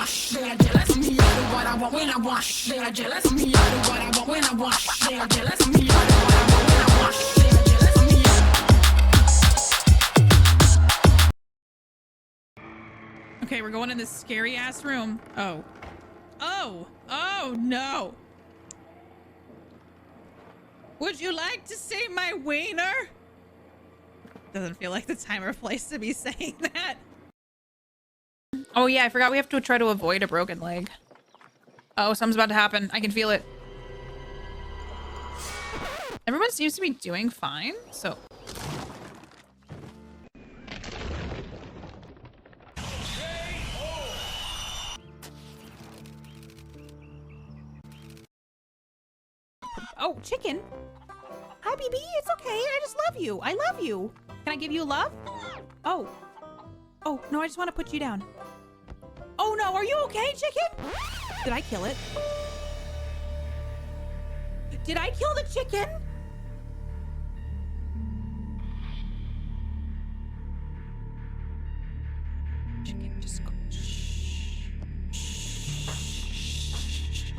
want. They are jealous. Me, I do what I want when I want. They are jealous. Me, I do what I want when I want. They are jealous. Me, I do what I want when I want. They are jealous. Me. Okay, we're going in this scary ass room. Oh. Oh. Oh no. Would you like to see my wiener? Doesn't feel like the time or place to be saying that. Oh yeah, I forgot we have to try to avoid a broken leg. Oh, something's about to happen. I can feel it. Everyone seems to be doing fine, so. Oh, chicken. Hi, BB. It's okay. I just love you. I love you. Can I give you love? Oh. Oh, no, I just want to put you down. Oh, no. Are you okay, chicken? Did I kill it? Did I kill the chicken? Chicken, just go. Shh. Shh.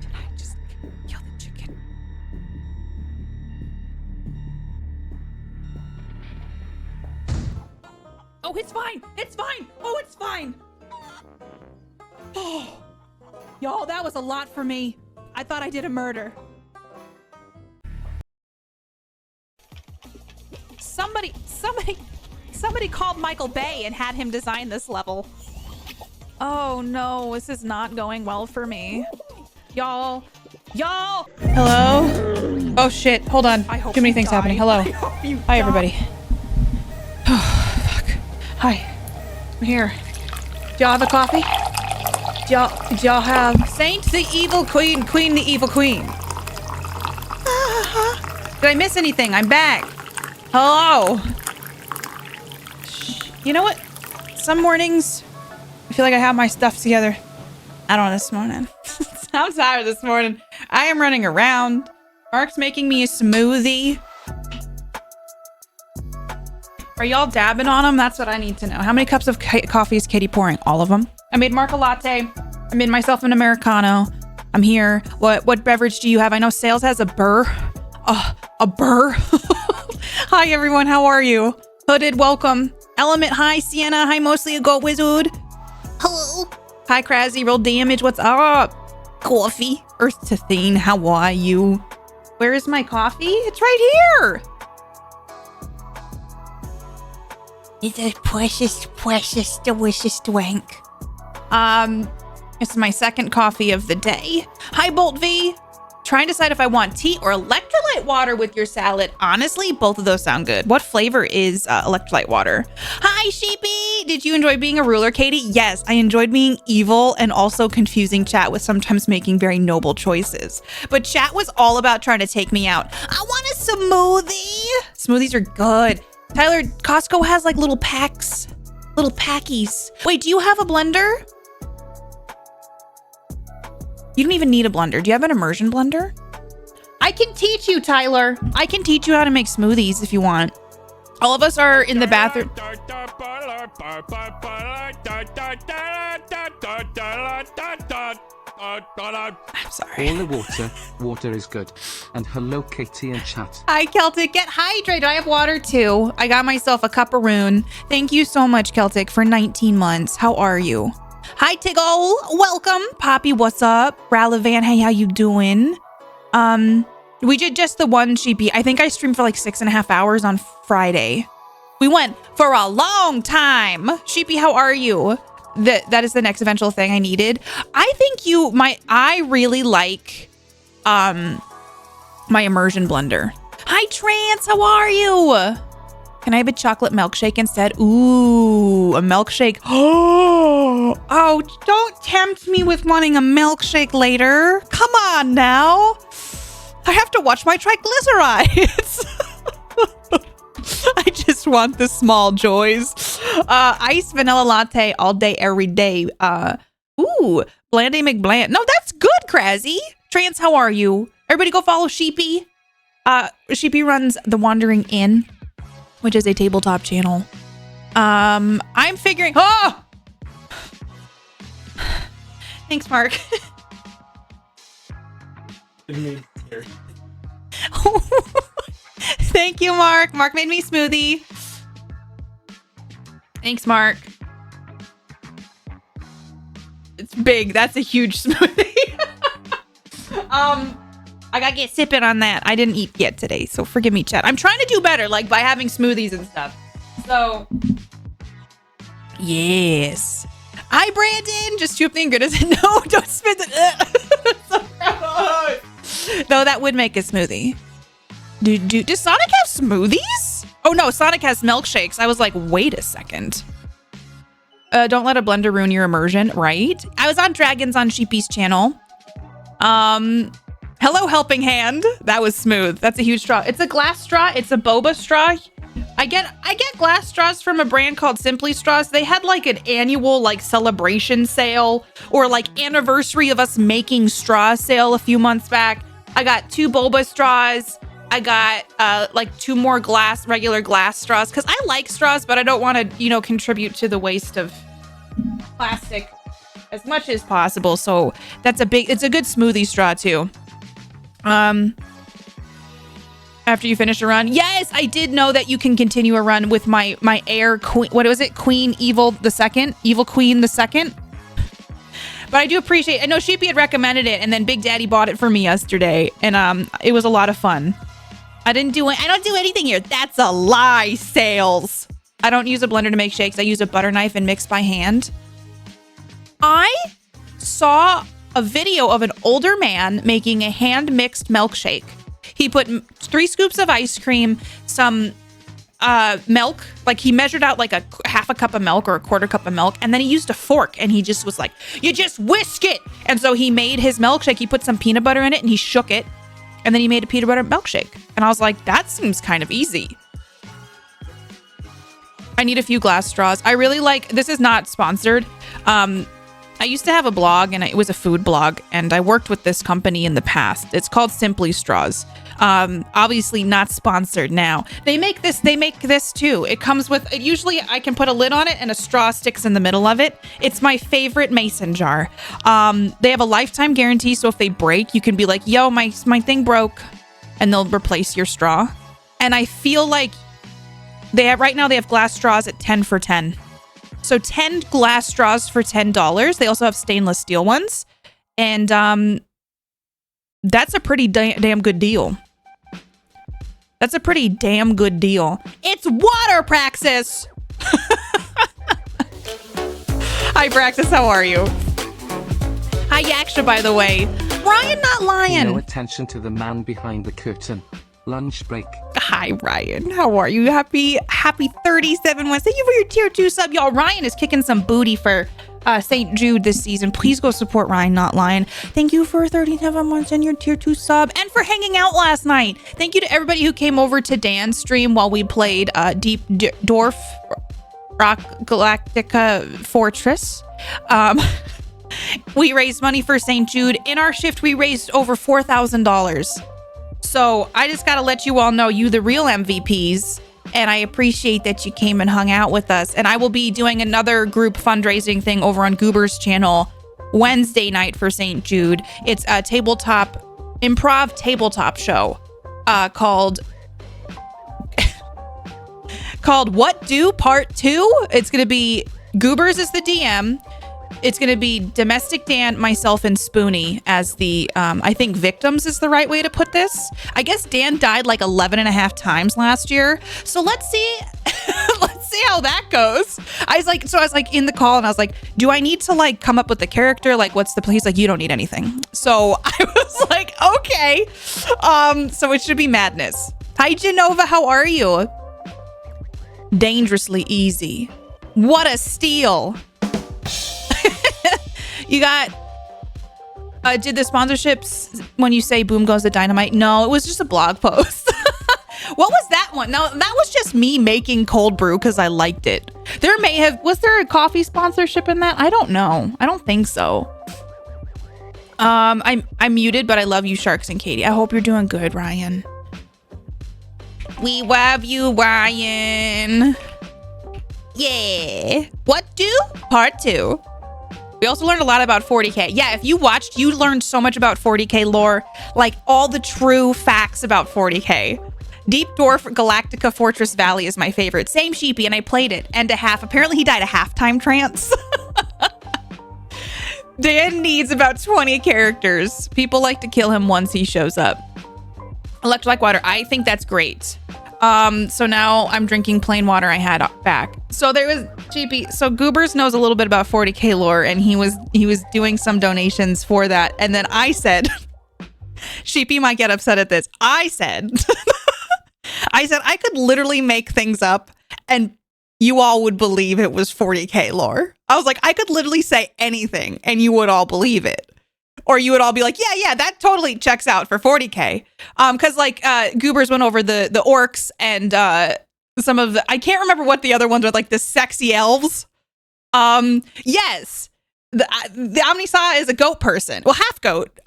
Did I just kill the chicken? Oh, it's fine. It's fine. Oh, it's fine. Oh, y'all, that was a lot for me. I thought I did a murder. Somebody called Michael Bay and had him design this level. Oh no, this is not going well for me. Y'all. Hello? Oh shit, hold on. Too many things happening. Hello. Hi, everybody. Oh, fuck. Hi. I'm here. Do y'all have a coffee? Do y'all have Saint the Evil Queen, Queen the Evil Queen? Did I miss anything? I'm back. Hello. You know what? Some mornings, I feel like I have my stuff together. I don't know this morning. I'm tired this morning. I am running around. Mark's making me a smoothie. Are y'all dabbing on them? That's what I need to know. How many cups of coffee is Katie pouring? All of them. I made Mark a latte. I made myself an Americano. I'm here. What beverage do you have? I know Sales has a burr. A burr. Hi, everyone. How are you? Hooded, welcome. Element, hi. Sienna, hi. Mostly a goat wizard. Hello. Hi, Kraszy. Roll damage. What's up? Coffee. Earth to Thane. How are you? Where is my coffee? It's right here. It's a precious, precious, delicious drink. It's my second coffee of the day. Hi, Bolt V. Trying to decide if I want tea or electrolyte water with your salad. Honestly, both of those sound good. What flavor is electrolyte water? Hi, Sheepy. Did you enjoy being a ruler, Katie? Yes, I enjoyed being evil and also confusing chat with sometimes making very noble choices. But chat was all about trying to take me out. I want a smoothie. Smoothies are good. Tyler, Costco has like little packs, little packies. Wait, do you have a blender? You don't even need a blender. Do you have an immersion blender? I can teach you, Tyler. I can teach you how to make smoothies if you want. All of us are in the bathroom. I'm sorry. All the water is good. And hello, Katie and chat. Hi, Celtic. Get hydrated. I have water too. I got myself a cupparoon. Thank you so much, Celtic, for 19 months. How are you? Hi, Tiggle. Welcome. Poppy, what's up? Ralavan, hey, how you doing? We did just the one, Sheepy. I think I streamed for like 6.5 hours on Friday. We went for a long time. Sheepy, how are you? That is the next eventual thing I needed. I think I really like my immersion blender. Hi, Trance, how are you? Can I have a chocolate milkshake instead? Ooh, a milkshake. Oh, don't tempt me with wanting a milkshake later. Come on now. I have to watch my triglycerides. I just want the small joys. Iced vanilla latte all day, every day. Ooh, Blandy McBland. No, that's good, Kraszy. Trance, how are you? Everybody go follow Sheepy. Sheepy runs The Wandering Inn, which is a tabletop channel. I'm figuring, Thanks, Mark. Thank you, Mark. Mark made me smoothie. Thanks, Mark. It's big. That's a huge smoothie. I gotta get sipping on that. I didn't eat yet today, so forgive me, chat. I'm trying to do better, like by having smoothies and stuff. So, yes. Hi, Brandon. Just chooping good as no. Don't spit it. So gross. Though that would make a smoothie. Does Sonic have smoothies? Oh no, Sonic has milkshakes. I was like, wait a second. Don't let a blender ruin your immersion, right? I was on Dragons on Sheepy's channel. Hello, helping hand. That was smooth. That's a huge straw. It's a glass straw. It's a boba straw. I get glass straws from a brand called Simply Straws. They had like an annual like celebration sale or like anniversary of us making straw sale a few months back. I got 2 boba straws. I got like 2 more regular glass straws because I like straws, but I don't want to, contribute to the waste of plastic as much as possible. So it's a good smoothie straw too. After you finish a run, yes, I did know that you can continue a run with my Air Queen. What was it? Queen Evil Queen the Second. But I do appreciate. I know Sheepy had recommended it, and then Big Daddy bought it for me yesterday, and it was a lot of fun. I don't do anything here. That's a lie, Sales. I don't use a blender to make shakes. I use a butter knife and mix by hand. I saw a video of an older man making a hand-mixed milkshake. He put 3 scoops of ice cream, some milk, like he measured out like a half a cup of milk or a quarter cup of milk, and then he used a fork and he just was like, you just whisk it. And so he made his milkshake. He put some peanut butter in it and he shook it, and then he made a peanut butter milkshake. And I was like, that seems kind of easy. I need a few glass straws. I really like, this is not sponsored. I used to have a blog, and it was a food blog, and I worked with this company in the past. It's called Simply Straws. Obviously not sponsored now. They make this too. It comes with, usually I can put a lid on it and a straw sticks in the middle of it. It's my favorite mason jar. They have a lifetime guarantee, so if they break, you can be like, yo, my thing broke, and they'll replace your straw. And I feel like right now they have glass straws at 10 for 10. So 10 glass straws for $10. They also have stainless steel ones. And that's a pretty damn good deal. That's a pretty damn good deal. It's water, Praxis! Hi, Praxis. How are you? Hi, Yaksha, by the way. Ryan not lying. No attention to the man behind the curtain. Lunch break. Hi, Ryan. How are you? Happy 37 months. Thank you for your tier 2 sub. Y'all, Ryan is kicking some booty for St. Jude this season. Please go support Ryan Not Lying. Thank you for 37 months and your tier 2 sub, and for hanging out last night. Thank you to everybody who came over to Dan's stream while we played Deep Dwarf Rock Galactica Fortress. We raised money for St. Jude. In our shift, we raised over $4,000. So I just got to let you all know, you the real MVPs, and I appreciate that you came and hung out with us. And I will be doing another group fundraising thing over on Goober's channel Wednesday night for St. Jude. It's a improv tabletop show called What Do Part 2. It's going to be Goobers is the DM. It's going to be Domestic Dan, myself, and Spoonie as the, I think victims is the right way to put this. I guess Dan died like 11 and a half times last year. So let's see, let's see how that goes. I was like in the call, and I was like, do I need to like come up with the character? Like, what's the, he's like, you don't need anything. So I was like, okay. So it should be madness. Hi, Genova. How are you? Dangerously easy. What a steal. You got, did the sponsorships when you say boom goes the dynamite? No, it was just a blog post. What was that one? No, that was just me making cold brew because I liked it. Was there a coffee sponsorship in that? I don't know. I don't think so. I'm muted, but I love you, Sharks and Katie. I hope you're doing good, Ryan. We love you, Ryan. Yeah. What do? Part 2. We also learned a lot about 40K. Yeah, if you watched, you learned so much about 40K lore, like all the true facts about 40K. Deep Dwarf Galactica Fortress Valley is my favorite. Same Sheepy, and I played it. End to half. Apparently he died a halftime trance. Dan needs about 20 characters. People like to kill him once he shows up. Electrolyte water. I think that's great. So now I'm drinking plain water I had back. So there was GP. So Goobers knows a little bit about 40K lore, and he was doing some donations for that. And then I said, Sheepy might get upset at this. I said I could literally make things up and you all would believe it was 40K lore. I was like, I could literally say anything and you would all believe it. Or you would all be like, yeah, that totally checks out for 40K. Because like Goobers went over the orcs and some of the, I can't remember what the other ones were, like the sexy elves. Yes, the Omnisaw is a goat person. Well, half goat.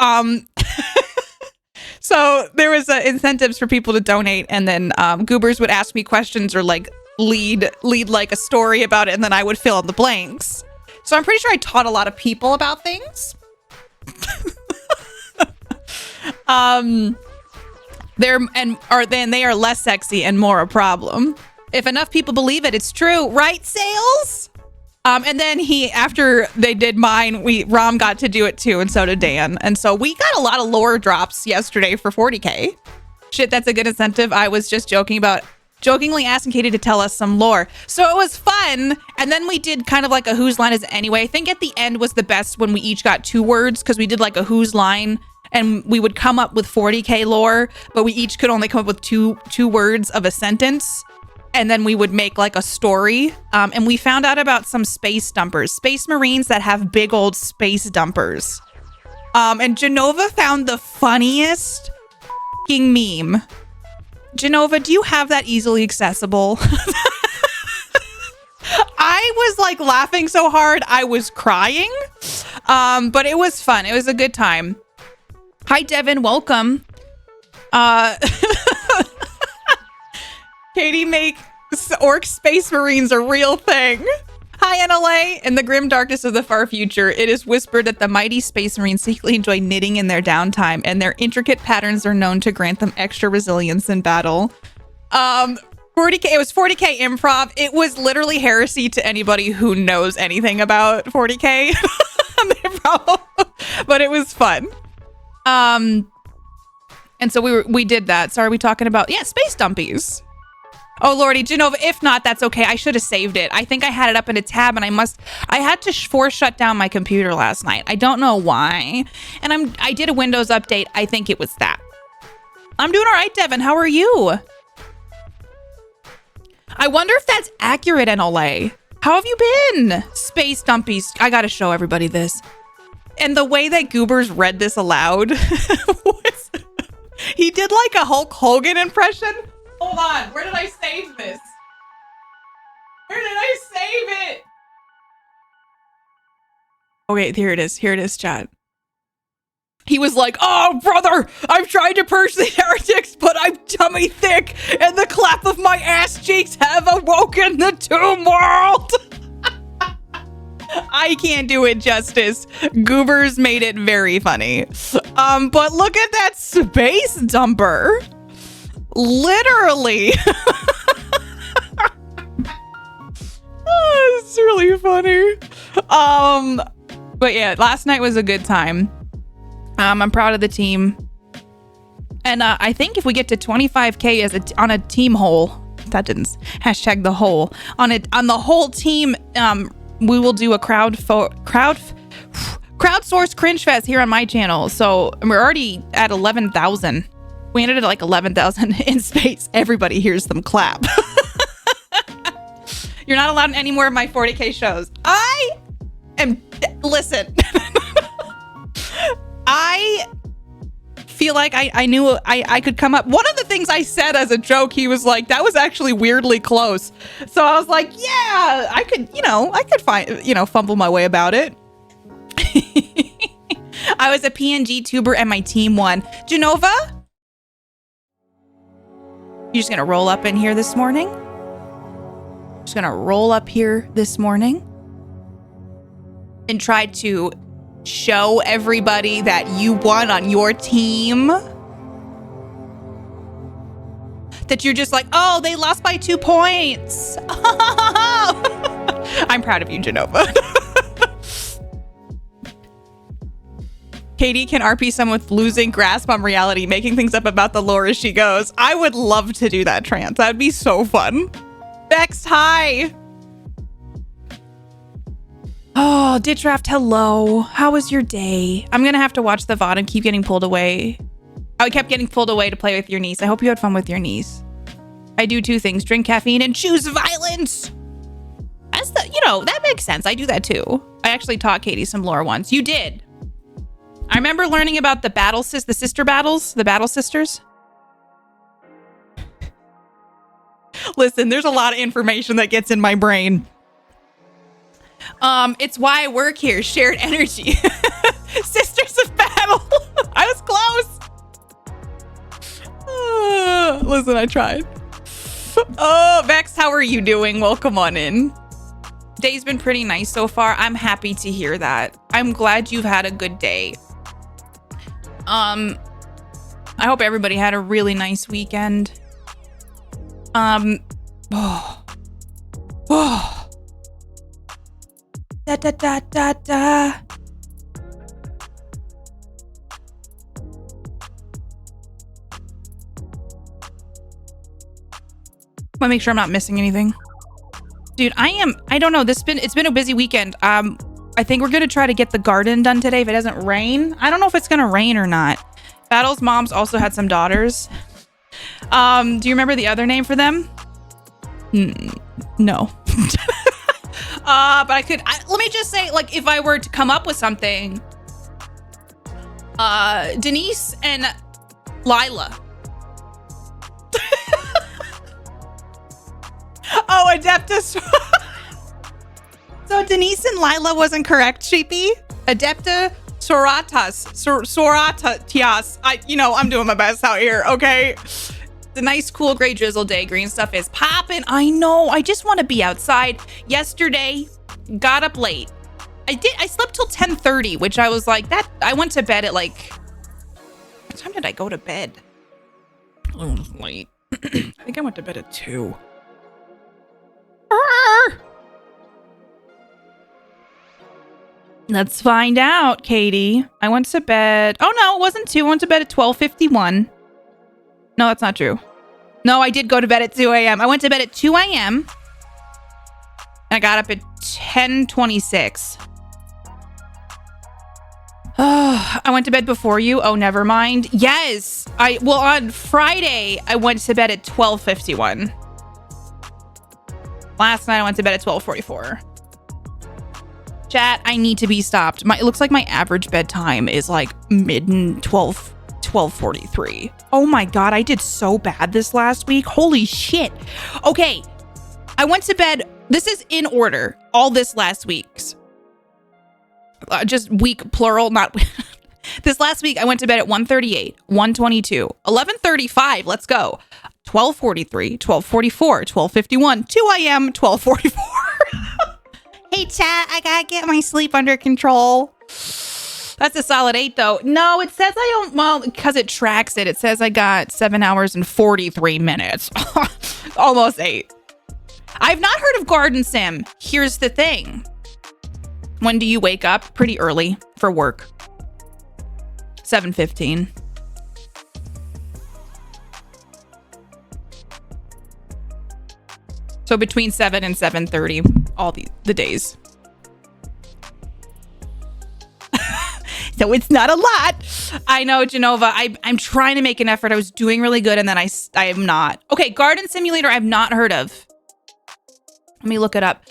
So there was incentives for people to donate, and then Goobers would ask me questions or like lead like a story about it, and then I would fill in the blanks. So I'm pretty sure I taught a lot of people about things. They are less sexy and more a problem. If enough people believe it, it's true, right, Sales? And then after they did mine, Rom got to do it too, and so did Dan. And so we got a lot of lore drops yesterday for 40K. Shit, that's a good incentive. I was just jokingly asking Katie to tell us some lore. So it was fun. And then we did kind of like a whose line is it anyway. I think at the end was the best when we each got 2 words, because we did like a whose line and we would come up with 40K lore, but we each could only come up with two words of a sentence. And then we would make like a story. And we found out about some space dumpers, space marines that have big old space dumpers. And Genova found the funniest fucking meme. Genova, do you have that easily accessible? I was like laughing so hard I was crying. But it was fun. It was a good time. Hi, Devin. Welcome. Katie, make orc space marines a real thing. Hi, NLA. In the grim darkness of the far future, it is whispered that the mighty space marines secretly enjoy knitting in their downtime, and their intricate patterns are known to grant them extra resilience in battle. 40K. It was 40K improv. It was literally heresy to anybody who knows anything about 40K. But it was fun. And so we did that. So are we talking about space dumpies? Oh lordy, Genova, if not, that's okay. I should have saved it. I think I had it up in a tab, and I had to force shut down my computer last night. I don't know why. And I did a Windows update. I think it was that. I'm doing all right, Devin. How are you? I wonder if that's accurate, NLA. How have you been? Space dumpies. I gotta show everybody this. And the way that Goobers read this aloud he did like a Hulk Hogan impression. Hold on, where did I save this? Where did I save it? Okay, here it is, chat. He was like, oh, brother, I've tried to purge the heretics, but I'm tummy thick, and the clap of my ass cheeks have awoken the tomb world. I can't do it justice. Goobers made it very funny. But look at that space dumper. Literally. Oh, it's really funny. But yeah, last night was a good time. I'm proud of the team. And I think if we get to 25K on a team whole, that didn't hashtag the whole on the whole team, we will do a crowdsourced cringe fest here on my channel. So we're already at 11,000. We ended at like 11,000 in space. Everybody hears them clap. You're not allowed in any more of my 40K shows. Listen. I feel like I knew I could come up. One of the things I said as a joke, he was like, that was actually weirdly close. So I was like, yeah, I could fumble my way about it. I was a PNG tuber and my team won. Genova? You're just gonna roll up in here this morning? Just gonna roll up here this morning? and tried to show everybody that you won on your team, that you're just like, oh, they lost by 2 points. I'm proud of you, Genova. Katie can RP someone with losing grasp on reality, making things up about the lore as she goes. I would love to do that trance. That'd be so fun. Bex, hi. Oh, Ditchraft, hello. How was your day? I'm going to have to watch the VOD and keep getting pulled away. I kept getting pulled away to play with your niece. I hope you had fun with your niece. I do 2 things, drink caffeine and choose violence. That's that makes sense. I do that too. I actually taught Katie some lore once. You did. I remember learning about the battle the sister battles, the battle sisters. Listen, there's a lot of information that gets in my brain. It's why I work here. Shared energy. Sisters of battle. I was close. Listen, I tried. Oh, Vex, how are you doing? Welcome on in. Day's been pretty nice so far. I'm happy to hear that. I'm glad you've had a good day. I hope everybody had a really nice weekend. Da da da da da. Want to make sure I'm not missing anything. Dude, I don't know. It's been a busy weekend. I think we're going to try to get the garden done today if it doesn't rain. I don't know if it's going to rain or not. Battle's moms also had some daughters. Do you remember the other name for them? No. But let me just say, like, if I were to come up with something, Denise and Lila. Oh, Adeptus. So Denise and Lila wasn't correct, Sheepy. Adepta Soratias. I'm doing my best out here, okay? It's a nice, cool, gray drizzle day. Green stuff is popping. I know. I just want to be outside. Yesterday, got up late. I slept till 10:30, which I was like, I went to bed at what time did I go to bed? Oh, it was late. I think I went to bed at 2. Let's find out, Katie. I went to bed. Oh, no, it wasn't 2. I went to bed at 12:51. No, that's not true. No, I did go to bed at 2 a.m. I went to bed at 2 a.m. I got up at 10:26. Oh, I went to bed before you. Oh, never mind. Yes. On Friday, I went to bed at 12:51. Last night, I went to bed at 12:44. Chat, I need to be stopped. It looks like my average bedtime is like 12:43. Oh my God, I did so bad this last week. Holy shit. Okay, I went to bed. This is in order. All this last week's. Just week plural, not... This last week, I went to bed at 1:38, 1:22, 11:35, let's go. 12:43, 12:44, 12:51, 2 a.m., 12:44. Hey, chat, I gotta get my sleep under control. That's a solid 8, though. No, it says I don't, well, because it tracks it. It says I got 7 hours and 43 minutes. Almost 8. I've not heard of Garden Sim. Here's the thing. When do you wake up? Pretty early for work. 7:15. So between 7 and 7:30, all the days. So it's not a lot. I know, Genova. I'm trying to make an effort. I was doing really good, and then I am not. Okay, Garden Simulator I've not heard of. Let me look it up.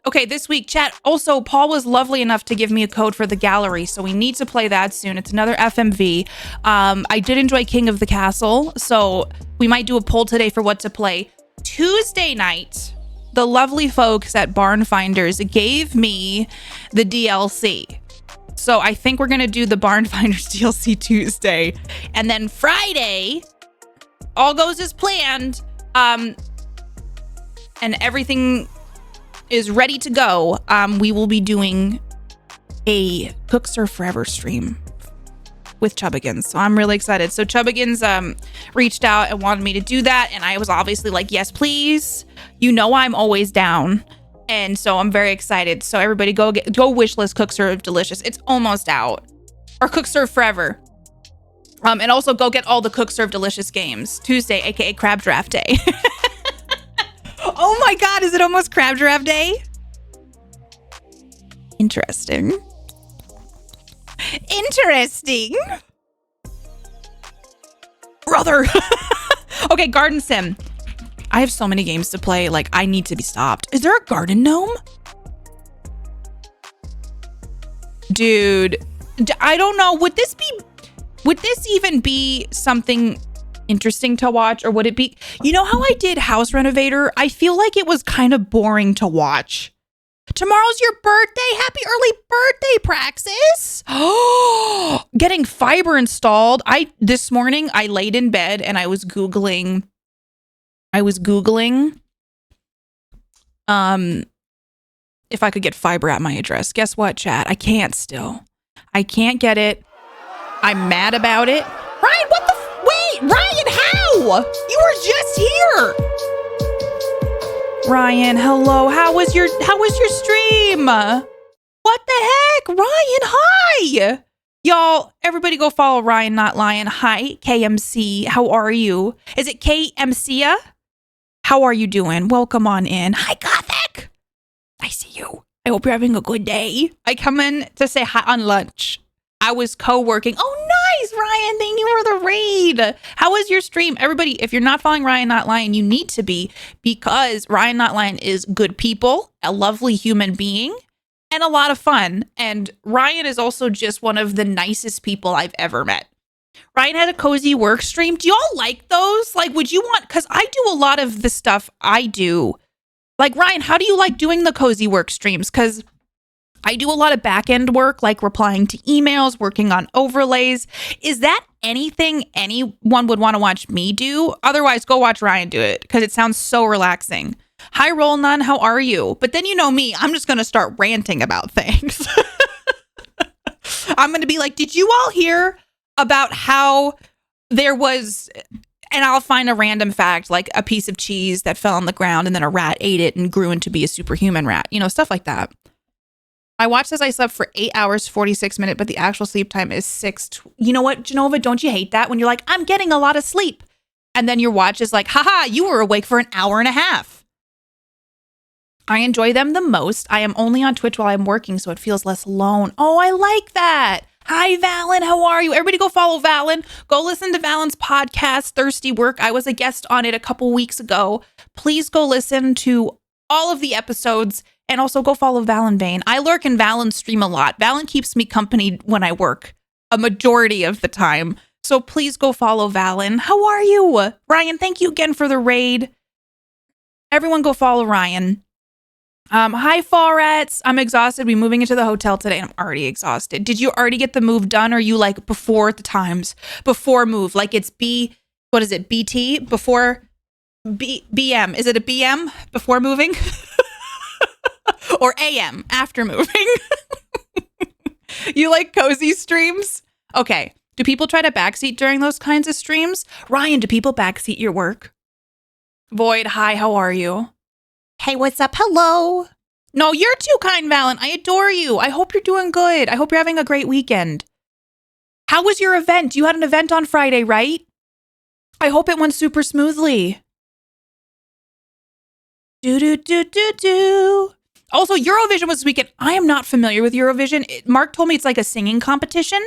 Okay, this week, chat. Also, Paul was lovely enough to give me a code for the gallery, so we need to play that soon. It's another FMV. I did enjoy King of the Castle, so we might do a poll today for what to play. Tuesday night, the lovely folks at Barn Finders gave me the DLC. So I think we're going to do the Barn Finders DLC Tuesday. And then Friday, all goes as planned. And everything is ready to go. We will be doing a Cook Serve Forever stream with Chubbigans. So I'm really excited. So Chubbigans reached out and wanted me to do that. And I was obviously like, yes, please. You know, I'm always down. And so I'm very excited. So everybody go wishlist Cook Serve Delicious. It's almost out. Or Cook Serve Forever. And also go get all the Cook Serve Delicious games. Tuesday, aka Crab Draft Day. Oh my God, is it almost Crab Draft Day? Interesting. Interesting. Brother. Okay, Garden Sim. I have so many games to play. Like, I need to be stopped. Is there a garden gnome? Dude, I don't know. Would this even be something interesting to watch, or would it be, you know how I did House Renovator? I feel like it was kind of boring to watch. Tomorrow's your birthday. Happy early birthday, Praxis. Oh, getting fiber installed. This morning I laid in bed and I was Googling if I could get fiber at my address. Guess what, chat? I can't still. I can't get it. I'm mad about it. Ryan, what the wait, Ryan, how? You were just here. Ryan, hello. How was your stream? What the heck? Ryan, hi. Y'all, everybody go follow Ryan Not Lion. Hi, KMC. How are you? Is it KMC? How are you doing? Welcome on in. Hi, Gothic. I see you. I hope you're having a good day. I come in to say hi on lunch. I was co-working. Oh, nice, Ryan. Thank you for the raid. How was your stream? Everybody, if you're not following Ryan Not Lion, you need to be, because Ryan Not Lion is good people, a lovely human being, and a lot of fun. And Ryan is also just one of the nicest people I've ever met. Ryan had a cozy work stream. Do y'all like those? Like, would you want, because I do a lot of the stuff I do. Like, Ryan, how do you like doing the cozy work streams? Because I do a lot of back end work, like replying to emails, working on overlays. Is that anything anyone would want to watch me do? Otherwise, go watch Ryan do it, because it sounds so relaxing. Hi, Roll Nun, how are you? But then you know me, I'm just going to start ranting about things. I'm going to be like, did you all hear about how there was, and I'll find a random fact, like a piece of cheese that fell on the ground and then a rat ate it and grew into be a superhuman rat, you know, stuff like that. I watched as I slept for 8 hours, 46 minutes, but the actual sleep time is 6. You know what, Genova, don't you hate that when you're like, I'm getting a lot of sleep, and then your watch is like, haha, you were awake for an hour and a half. I enjoy them the most. I am only on Twitch while I'm working, so it feels less alone. Oh, I like that. Hi, Valen. How are you? Everybody go follow Valen. Go listen to Valen's podcast, Thirsty Work. I was a guest on it a couple weeks ago. Please go listen to all of the episodes, and also go follow Valen Vane. I lurk in Valen's stream a lot. Valen keeps me company when I work a majority of the time. So please go follow Valen. How are you? Ryan, thank you again for the raid. Everyone go follow Ryan. Hi, Fallrats. I'm exhausted. We're moving into the hotel today, and I'm already exhausted. Did you already get the move done, or are you like before the times? Before move. Like it's what is it? BT? Before BM. Is it a BM? Before moving? Or AM? After moving? You like cozy streams? Okay. Do people try to backseat during those kinds of streams? Ryan, do people backseat your work? Void, hi, how are you? Hey, what's up? Hello. No, you're too kind, Valen. I adore you. I hope you're doing good. I hope you're having a great weekend. How was your event? You had an event on Friday, right? I hope it went super smoothly. Do. Also, Eurovision was this weekend. I am not familiar with Eurovision. Mark told me it's like a singing competition.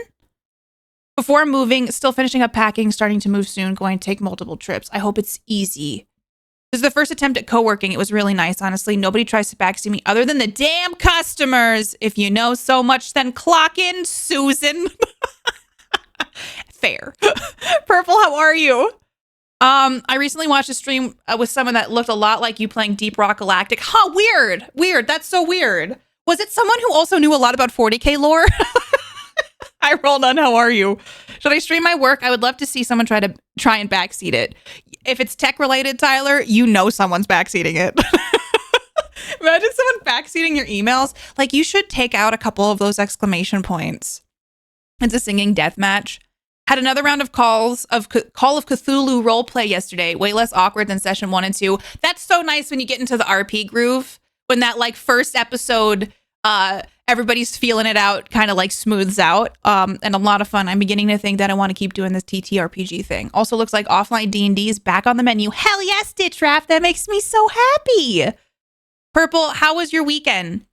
Before moving, still finishing up packing, starting to move soon, going to take multiple trips. I hope it's easy. This is the first attempt at co-working. It was really nice, honestly. Nobody tries to backseat me other than the damn customers. If you know so much, then clock in, Susan. Fair. Purple, how are you? I recently watched a stream with someone that looked a lot like you playing Deep Rock Galactic. Huh, weird. That's so weird. Was it someone who also knew a lot about 40K lore? Hi, Roldan, how are you? Should I stream my work? I would love to see someone try and backseat it. If it's tech related, Tyler, you know someone's backseating it. Imagine someone backseating your emails. Like, you should take out a couple of those exclamation points. It's a singing death match. Had another round of Call of Cthulhu roleplay yesterday. Way less awkward than session 1 and 2. That's so nice when you get into the RP groove. When that like first episode, everybody's feeling it out, kind of like smooths out. And a lot of fun. I'm beginning to think that I want to keep doing this TTRPG thing. Also looks like offline D&D is back on the menu. Hell yeah, Stitch Raft. That makes me so happy. Purple, how was your weekend?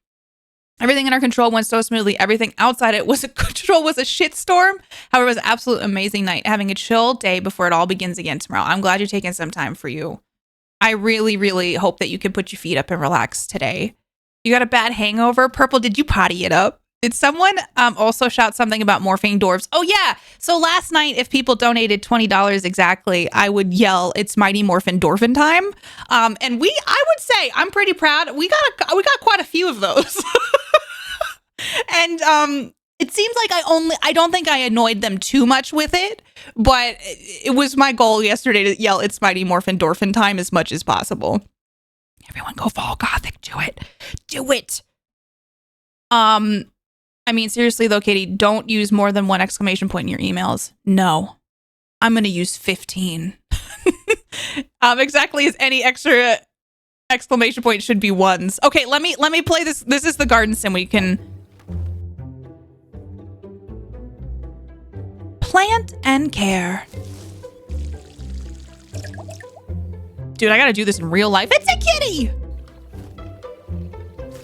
Everything in our control went so smoothly. Everything outside it was a control was a shitstorm. However, it was an absolute amazing night. Having a chill day before it all begins again tomorrow. I'm glad you're taking some time for you. I really, really hope that you can put your feet up and relax today. You got a bad hangover? Purple, did you potty it up? Did someone also shout something about morphing dwarves? Oh, yeah. So last night, if people donated $20 exactly, I would yell, "It's Mighty Morphin Dwarfin time." And I would say, I'm pretty proud. We got quite a few of those. And it seems like I don't think I annoyed them too much with it, but it was my goal yesterday to yell, "It's Mighty Morphin Dwarfin time" as much as possible. Everyone go fall gothic. Do it. Do it. I mean, seriously though, Katie, don't use more than 1 exclamation point in your emails. No, I'm going to use 15. Exactly as any extra exclamation point should be 1s. Okay, let me play this. This is the garden sim. We can plant and care. Dude, I got to do this in real life. It's a kitty.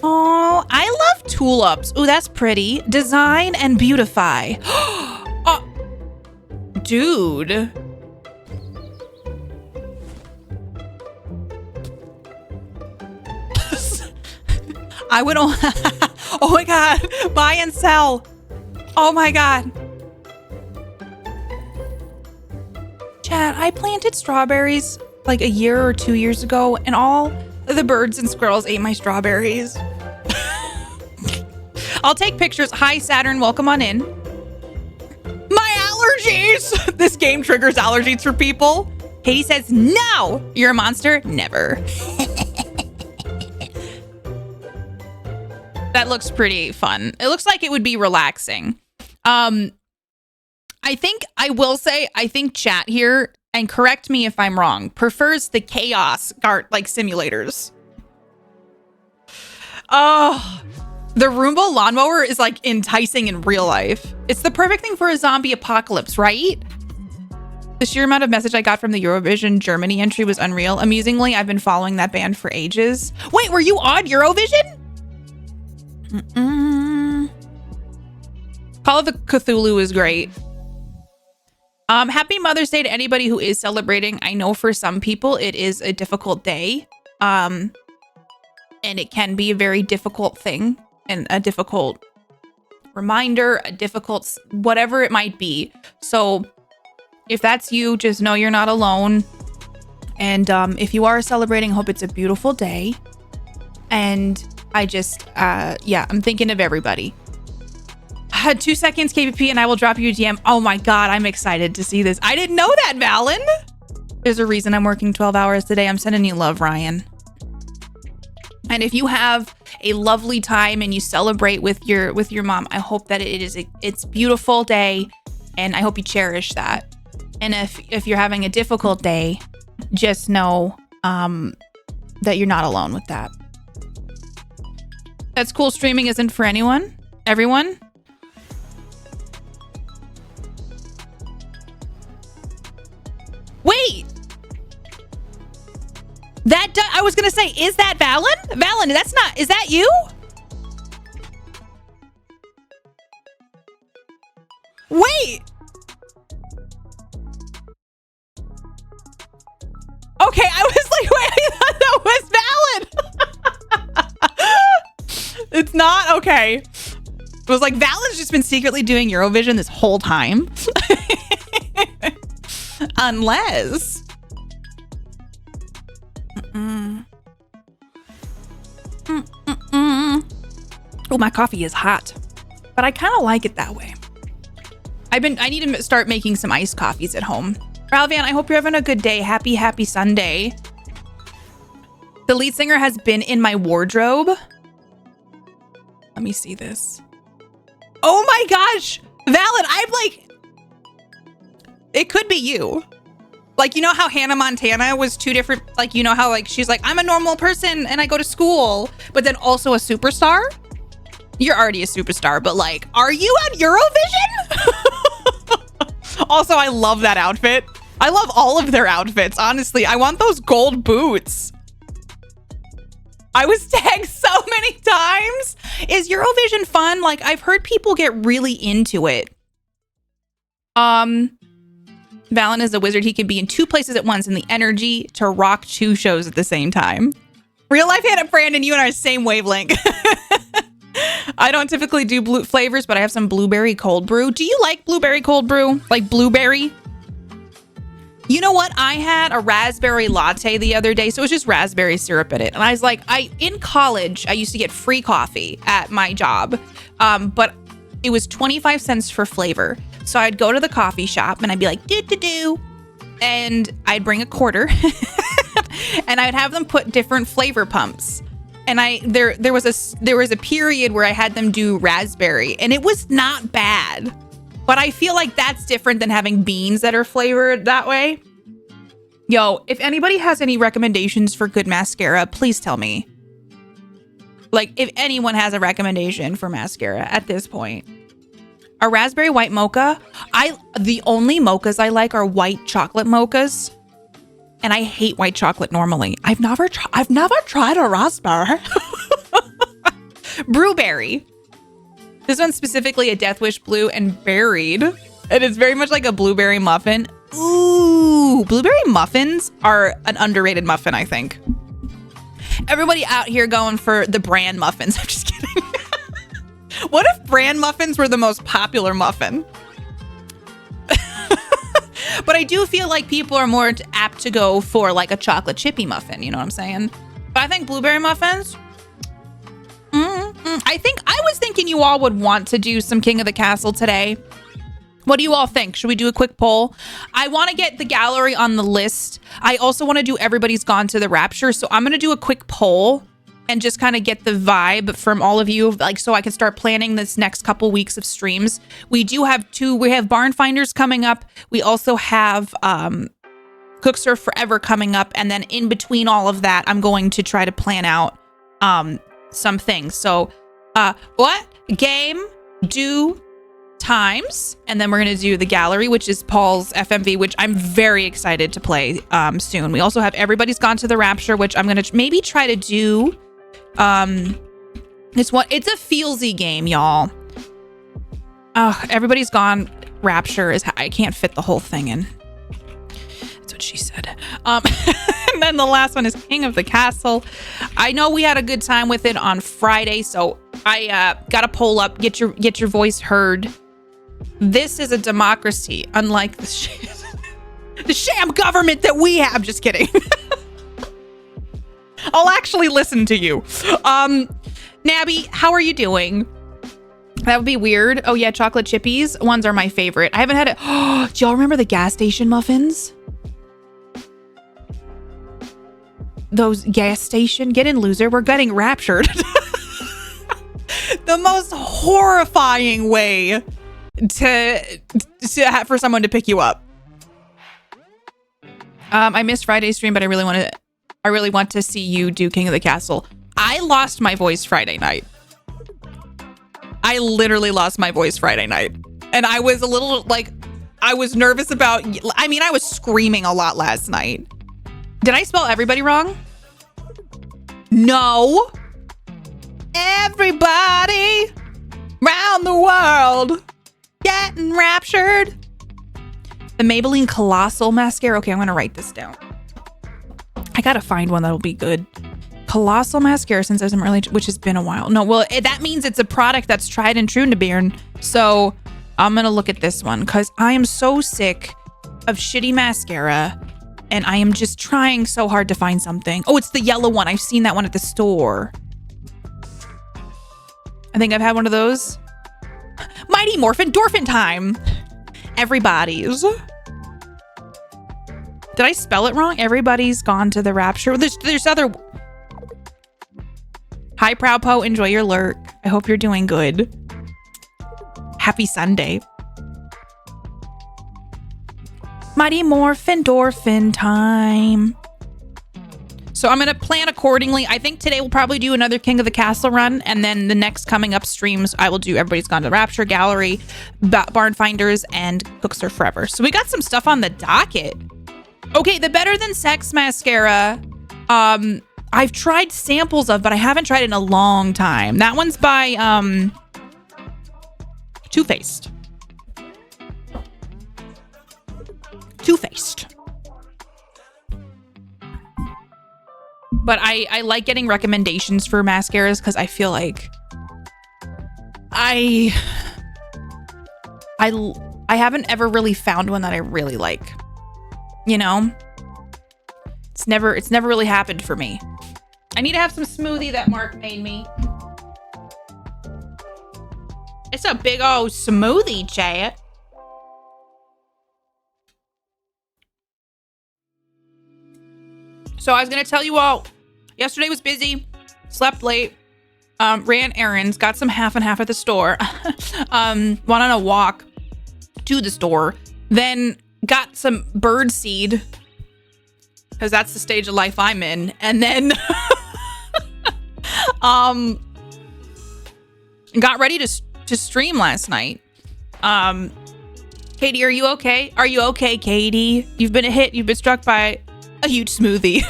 Oh, I love tulips. Ooh, that's pretty. Design and beautify. Oh, dude. I would. Oh my God. Buy and sell. Oh my God. Chad, I planted strawberries like a year or 2 years ago, and all the birds and squirrels ate my strawberries. I'll take pictures. Hi, Saturn. Welcome on in. My allergies. This game triggers allergies for people. Katie says, no, you're a monster. Never. That looks pretty fun. It looks like it would be relaxing. I think I will say, I think chat here, and correct me if I'm wrong, prefers the chaos like simulators. Oh, the Roomba lawnmower is like enticing in real life. It's the perfect thing for a zombie apocalypse, right? The sheer amount of message I got from the Eurovision Germany entry was unreal. Amusingly, I've been following that band for ages. Wait, were you on Eurovision? Call of Cthulhu is great. Happy Mother's Day to anybody who is celebrating. I know for some people it is a difficult day. And it can be a very difficult thing and a difficult reminder, a difficult whatever it might be. So if that's you, just know you're not alone. And if you are celebrating, hope it's a beautiful day. And I just, yeah, I'm thinking of everybody. 2 seconds, KPP, and I will drop you a DM. Oh my God, I'm excited to see this. I didn't know that, Valen. There's a reason I'm working 12 hours today. I'm sending you love, Ryan. And if you have a lovely time and you celebrate with your mom, I hope that it's a beautiful day, and I hope you cherish that. And if you're having a difficult day, just know that you're not alone with that. That's cool. Streaming isn't for everyone. Wait. I was going to say, is that Valen? Valen, is that you? Wait. Okay, I was like, wait, I thought that was Valen. It's not? Okay. It was like, Valen's just been secretly doing Eurovision this whole time. Unless... Oh, my coffee is hot, but I kind of like it that way. I need to start making some iced coffees at home. Ralvan, I hope you're having a good day. Happy Sunday. The lead singer has been in my wardrobe. Let me see this. Oh my gosh. Valid. I'm like, it could be you. Like, you know how Hannah Montana was two different, like, you know how like, she's like, I'm a normal person and I go to school, but then also a superstar? You're already a superstar, but like, are you at Eurovision? Also, I love that outfit. I love all of their outfits. Honestly, I want those gold boots. I was tagged so many times. Is Eurovision fun? Like, I've heard people get really into it. Valen is a wizard. He can be in 2 places at once and the energy to rock 2 shows at the same time. Real life Hannah Brandon, you and I are same wavelength. I don't typically do blue flavors, but I have some blueberry cold brew. Do you like blueberry cold brew? Like blueberry? You know what? I had a raspberry latte the other day, so it was just raspberry syrup in it. And I was like, in college, I used to get free coffee at my job, but it was 25 cents for flavor. So I'd go to the coffee shop and I'd be like, do, and I'd bring a quarter and I'd have them put different flavor pumps. And there was a period where I had them do raspberry and it was not bad. But I feel like that's different than having beans that are flavored that way. Yo, if anybody has any recommendations for good mascara, please tell me. Like, if anyone has a recommendation for mascara at this point. A raspberry white mocha. The only mochas I like are white chocolate mochas. And I hate white chocolate normally. I've never tried a raspberry. Brewberry. This one's specifically a Death Wish blue and berried. It is very much like a blueberry muffin. Ooh, blueberry muffins are an underrated muffin, I think. Everybody out here going for the bran muffins. I'm just kidding. What if bran muffins were the most popular muffin? But I do feel like people are more apt to go for like a chocolate chippy muffin. You know what I'm saying? But I think blueberry muffins. I was thinking you all would want to do some King of the Castle today. What do you all think? Should we do a quick poll? I want to get the gallery on the list. I also want to do Everybody's Gone to the Rapture. So I'm going to do a quick poll and just kind of get the vibe from all of you, like, so I can start planning this next couple weeks of streams. We have Barn Finders coming up. We also have Cook Surf Forever coming up. And then in between all of that, I'm going to try to plan out some things. So what game do times, and then we're going to do the gallery, which is Paul's FMV, which I'm very excited to play soon. We also have Everybody's Gone to the Rapture, which I'm going to maybe try to do. It's a feelsy game, y'all. Everybody's Gone Rapture is, I can't fit the whole thing in. That's what she said. And then the last one is King of the Castle. I know we had a good time with it on Friday, so I got a poll up. Get your voice heard. This is a democracy, unlike the sham government that we have. Just kidding. I'll actually listen to you. Nabby, how are you doing? That would be weird. Oh yeah, chocolate chippies. Ones are my favorite. I haven't had it. Oh, do y'all remember the gas station muffins? Those gas station, get in loser, we're getting raptured. The most horrifying way for someone to pick you up. I missed Friday's stream, but I really want to see you do King of the Castle. I lost my voice Friday night. I literally lost my voice Friday night. And I was a little I was nervous about, I was screaming a lot last night. Did I spell everybody wrong? No. Everybody round the world getting raptured. The Maybelline Colossal Mascara. Okay, I'm going to write this down. I got to find one that'll be good. Colossal Mascara, since I'm really, which has been a while. No, well, that means it's a product that's tried and true to Bairn. So I'm going to look at this one because I am so sick of shitty mascara. And I am just trying so hard to find something. Oh, it's the yellow one. I've seen that one at the store. I think I've had one of those. Mighty Morphin Dorphin time. Everybody's. Did I spell it wrong? Everybody's Gone to the Rapture. There's other. Hi, Proud Po. Enjoy your lurk. I hope you're doing good. Happy Sunday. Mighty Morphin Dorphin time. So I'm going to plan accordingly. I think today we'll probably do another King of the Castle run. And then the next coming up streams, I will do Everybody's Gone to Rapture, Gallery, Barn Finders, and Cooks Are Forever. So we got some stuff on the docket. Okay, the Better Than Sex mascara. I've tried samples of, but I haven't tried it in a long time. That one's by Too Faced. Too Faced. But I like getting recommendations for mascaras because I feel like I haven't ever really found one that I really like. You know? It's never really happened for me. I need to have some smoothie that Mark made me. It's a big old smoothie, chat. So I was going to tell you all, yesterday was busy, slept late, ran errands, got some half and half at the store, went on a walk to the store, then got some bird seed, because that's the stage of life I'm in, and then got ready to stream last night. Katie, are you okay? Are you okay, Katie? You've been struck by a huge smoothie.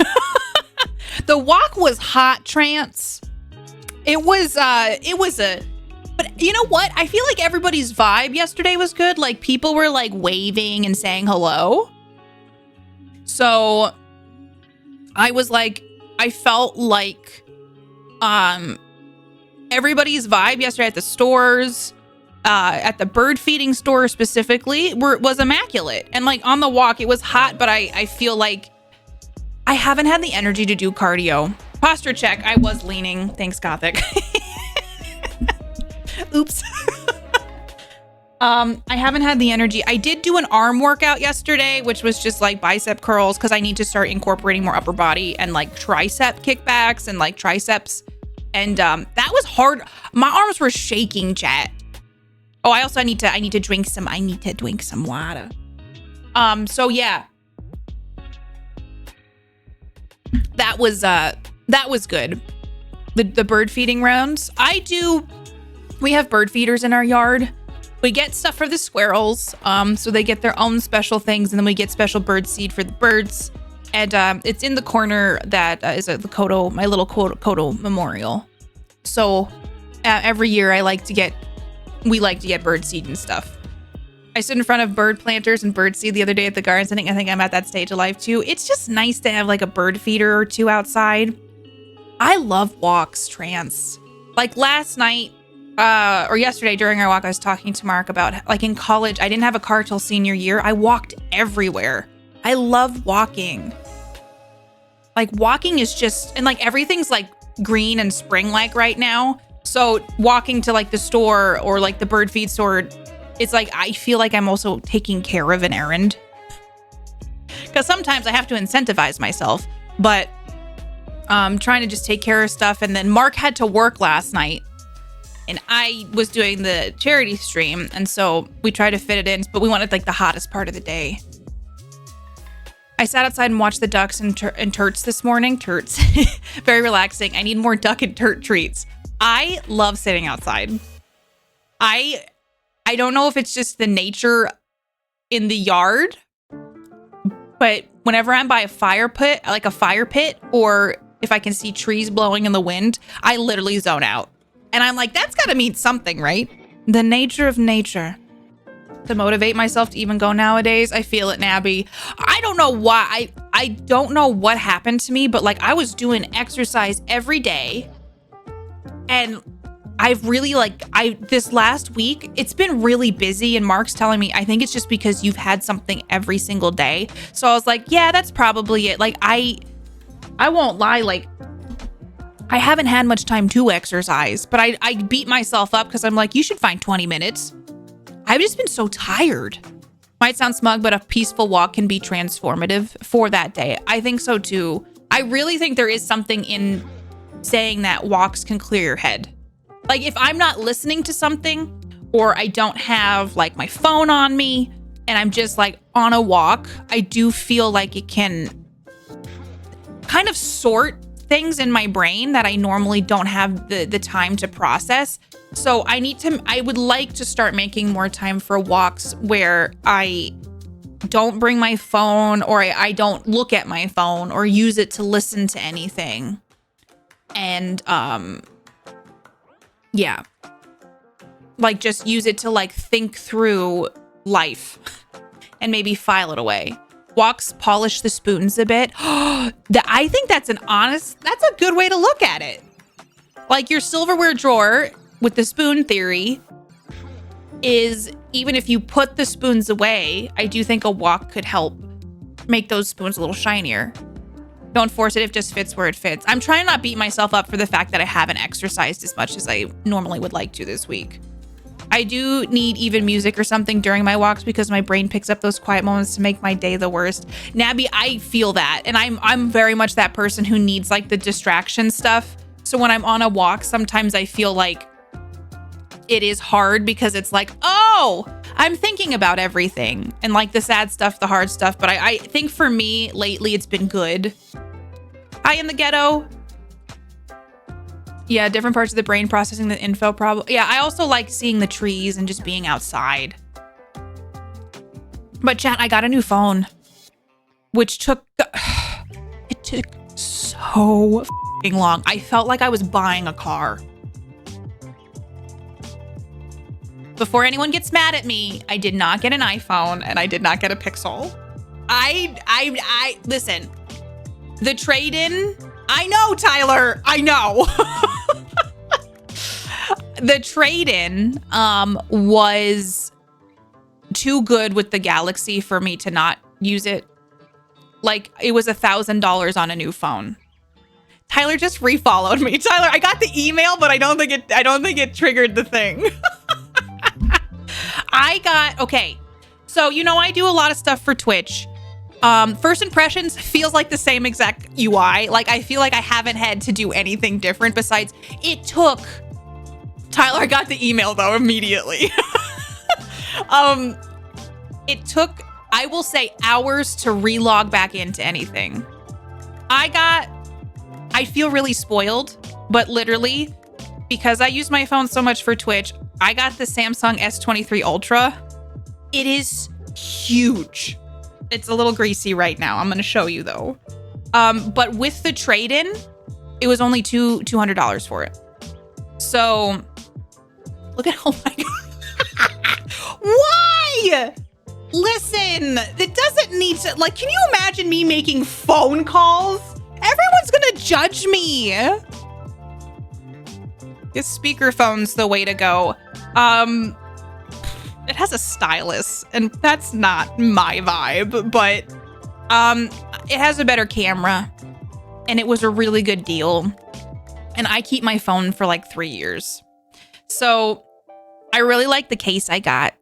The walk was hot trance. It was but you know what? I feel like everybody's vibe yesterday was good. Like people were like waving and saying hello. So I was like, I felt like everybody's vibe yesterday at the stores, at the bird feeding store specifically, was immaculate. And like on the walk, it was hot, but I feel like I haven't had the energy to do cardio. Posture check. I was leaning. Thanks, Gothic. Oops. I haven't had the energy. I did do an arm workout yesterday, which was just like bicep curls because I need to start incorporating more upper body and like tricep kickbacks and like triceps. And that was hard. My arms were shaking, chat. Oh, I need to drink some water. So yeah. That was good. The bird feeding rounds. We have bird feeders in our yard. We get stuff for the squirrels, so they get their own special things, and then we get special bird seed for the birds. And it's in the corner that is my little Kodo memorial. So every year we like to get bird seed and stuff. I stood in front of bird planters and bird seed the other day at the gardens. I think I'm at that stage of life too. It's just nice to have like a bird feeder or two outside. I love walks, trance. Like last night or yesterday during our walk, I was talking to Mark about like in college, I didn't have a car till senior year. I walked everywhere. I love walking. Like walking is just, and like everything's like green and spring-like right now. So walking to like the store or like the bird feed store, it's like I feel like I'm also taking care of an errand. Because sometimes I have to incentivize myself, but trying to just take care of stuff. And then Mark had to work last night, and I was doing the charity stream, and so we tried to fit it in, but we wanted like the hottest part of the day. I sat outside and watched the ducks and turts this morning. Turts, very relaxing. I need more duck and turt treats. I love sitting outside. I don't know if it's just the nature in the yard, but whenever I'm by a fire pit, or if I can see trees blowing in the wind, I literally zone out. And I'm like, that's got to mean something, right? The nature of nature. To motivate myself to even go nowadays, I feel it, Nabby. I don't know why. I don't know what happened to me, but like I was doing exercise every day. And I've really this last week, it's been really busy, and Mark's telling me, I think it's just because you've had something every single day. So I was like, yeah, that's probably it. Like I won't lie, like I haven't had much time to exercise, but I beat myself up because I'm like, you should find 20 minutes. I've just been so tired. Might sound smug, but a peaceful walk can be transformative for that day. I think so too. I really think there is something in saying that walks can clear your head. Like if I'm not listening to something or I don't have like my phone on me and I'm just like on a walk, I do feel like it can kind of sort things in my brain that I normally don't have the time to process. So I would like to start making more time for walks where I don't bring my phone or I don't look at my phone or use it to listen to anything. And yeah. Like just use it to like think through life and maybe file it away. Walks polish the spoons a bit. I think that's a good way to look at it. Like your silverware drawer with the spoon theory is, even if you put the spoons away, I do think a walk could help make those spoons a little shinier. Don't force it, it just fits where it fits. I'm trying to not beat myself up for the fact that I haven't exercised as much as I normally would like to this week. I do need even music or something during my walks because my brain picks up those quiet moments to make my day the worst. Nabby, I feel that. And I'm very much that person who needs like the distraction stuff. So when I'm on a walk, sometimes I feel like it is hard because it's like, oh, I'm thinking about everything and like the sad stuff, the hard stuff. But I think for me lately, it's been good. Hi in the ghetto. Yeah, different parts of the brain processing the info probably. Yeah, I also like seeing the trees and just being outside. But chat, I got a new phone, which took so f***ing long. I felt like I was buying a car. Before anyone gets mad at me, I did not get an iPhone and I did not get a Pixel. I listen, the trade-in, I know, Tyler, I know. The trade-in was too good with the Galaxy for me to not use it. Like it was $1,000 on a new phone. Tyler just refollowed me. Tyler, I got the email, but I don't think it triggered the thing. Okay. So, I do a lot of stuff for Twitch. First impressions feels like the same exact UI. Like I feel like I haven't had to do anything different besides it took Tyler, I got the email though immediately. It took, I will say, hours to relog back into anything. I feel really spoiled, but literally because I use my phone so much for Twitch, I got the Samsung S23 Ultra. It is huge. It's a little greasy right now. I'm going to show you though. But with the trade-in, it was only $200 for it. So look at, oh my God. Why? Listen, it doesn't need to, like, can you imagine me making phone calls? Everyone's going to judge me. This speakerphone's the way to go. It has a stylus, and that's not my vibe, but it has a better camera, and it was a really good deal. And I keep my phone for like 3 years. So I really like the case I got.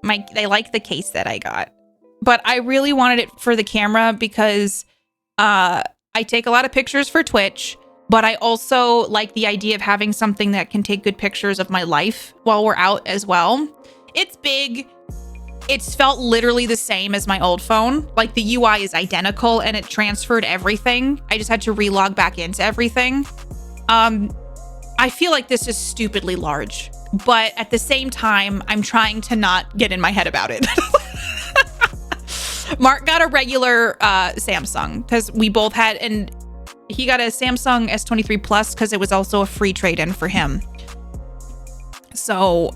I like the case that I got. But I really wanted it for the camera because I take a lot of pictures for Twitch. But I also like the idea of having something that can take good pictures of my life while we're out as well. It's big. It's felt literally the same as my old phone. Like the UI is identical and it transferred everything. I just had to relog back into everything. I feel like this is stupidly large, but at the same time, I'm trying to not get in my head about it. Mark got a regular Samsung because we both had, and he got a Samsung S23 Plus because it was also a free trade-in for him. So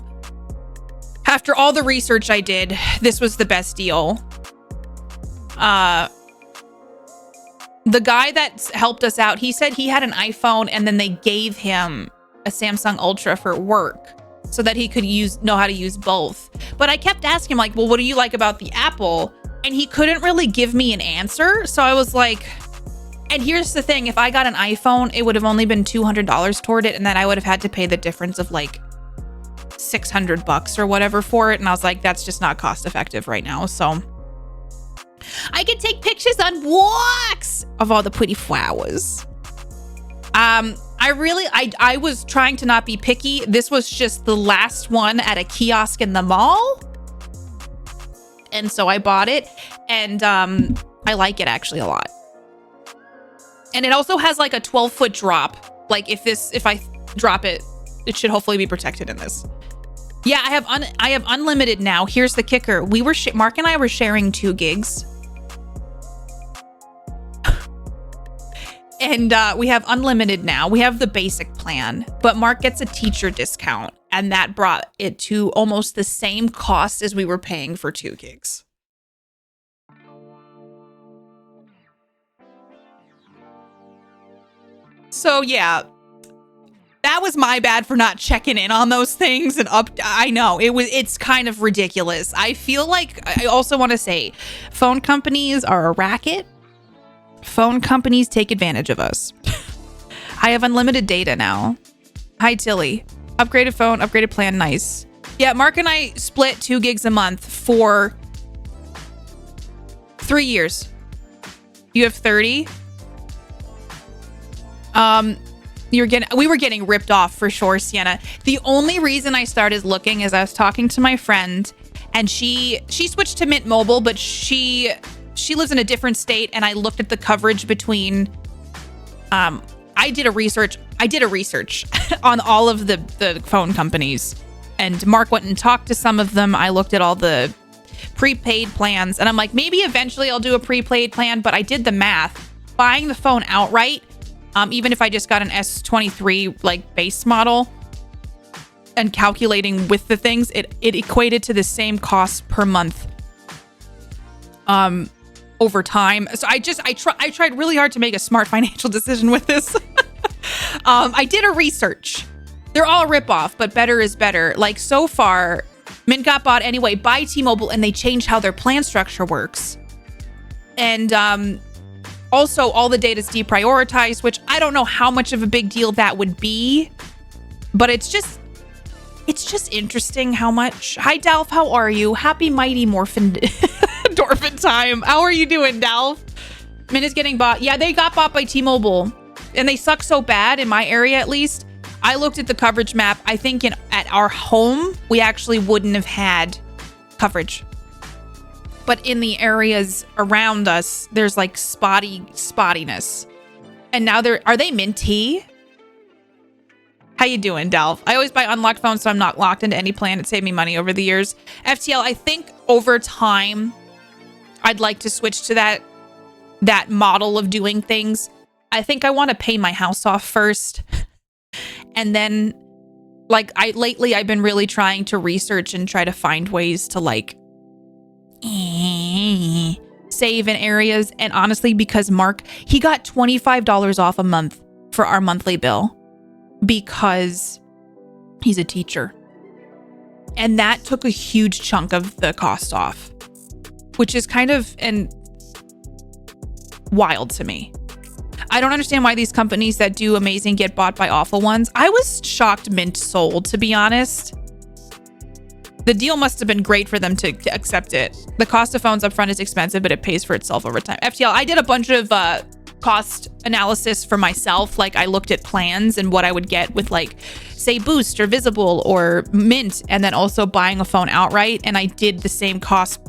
after all the research I did, this was the best deal. The guy that helped us out, he said he had an iPhone and then they gave him a Samsung Ultra for work so that he could know how to use both. But I kept asking him, like, well, what do you like about the Apple? And he couldn't really give me an answer. So I was like, and here's the thing, if I got an iPhone, it would have only been $200 toward it. And then I would have had to pay the difference of like $600 or whatever for it. And I was like, that's just not cost effective right now. So I could take pictures on walks of all the pretty flowers. I was trying to not be picky. This was just the last one at a kiosk in the mall. And so I bought it, and I like it actually a lot. And it also has like a 12-foot drop. Like if I drop it, it should hopefully be protected in this. Yeah, I have unlimited now. Here's the kicker. Mark and I were sharing 2 gigs. And we have unlimited now. We have the basic plan, but Mark gets a teacher discount, and that brought it to almost the same cost as we were paying for 2 gigs. So yeah, that was my bad for not checking in on those things and I know it's kind of ridiculous. I feel like I also want to say phone companies are a racket. Phone companies take advantage of us. I have unlimited data now. Hi, Tilly. Upgraded phone, upgraded plan, nice. Yeah, Mark and I split 2 gigs a month for 3 years. You have 30. We were getting ripped off for sure, Sienna. The only reason I started looking is I was talking to my friend, and she switched to Mint Mobile, but she lives in a different state, and I looked at the coverage between I did a research on all of the phone companies, and Mark went and talked to some of them. I looked at all the prepaid plans, and I'm like, maybe eventually I'll do a prepaid plan, but I did the math. Buying the phone outright, even if I just got an S23 like base model and calculating with the things, it equated to the same cost per month over time. So I tried really hard to make a smart financial decision with this. I did a research. They're all ripoff, but better is better. Like so far, Mint got bought anyway by T-Mobile, and they changed how their plan structure works. And also, all the data is deprioritized, which I don't know how much of a big deal that would be, but it's just interesting how much. Hi, Dalf, how are you? Happy Mighty Morphin Dorphin time. How are you doing, Dalf? Mint is getting bought. Yeah, they got bought by T-Mobile, and they suck so bad in my area, at least. I looked at the coverage map. I think at our home, we actually wouldn't have had coverage. But in the areas around us, there's like spottiness. And now are they minty? How you doing, Dalf? I always buy unlocked phones, so I'm not locked into any plan. It saved me money over the years. FTL, I think over time, I'd like to switch to that model of doing things. I think I want to pay my house off first. And then, like, lately I've been really trying to research and try to find ways to, like, save in areas. And honestly, because Mark, he got $25 off a month for our monthly bill because he's a teacher. And that took a huge chunk of the cost off, which is kind of wild to me. I don't understand why these companies that do amazing get bought by awful ones. I was shocked Mint sold, to be honest. The deal must have been great for them to accept it. The cost of phones up front is expensive, but it pays for itself over time. FTL, I did a bunch of cost analysis for myself. Like, I looked at plans and what I would get with, like, say, Boost or Visible or Mint, and then also buying a phone outright. And I did the same cost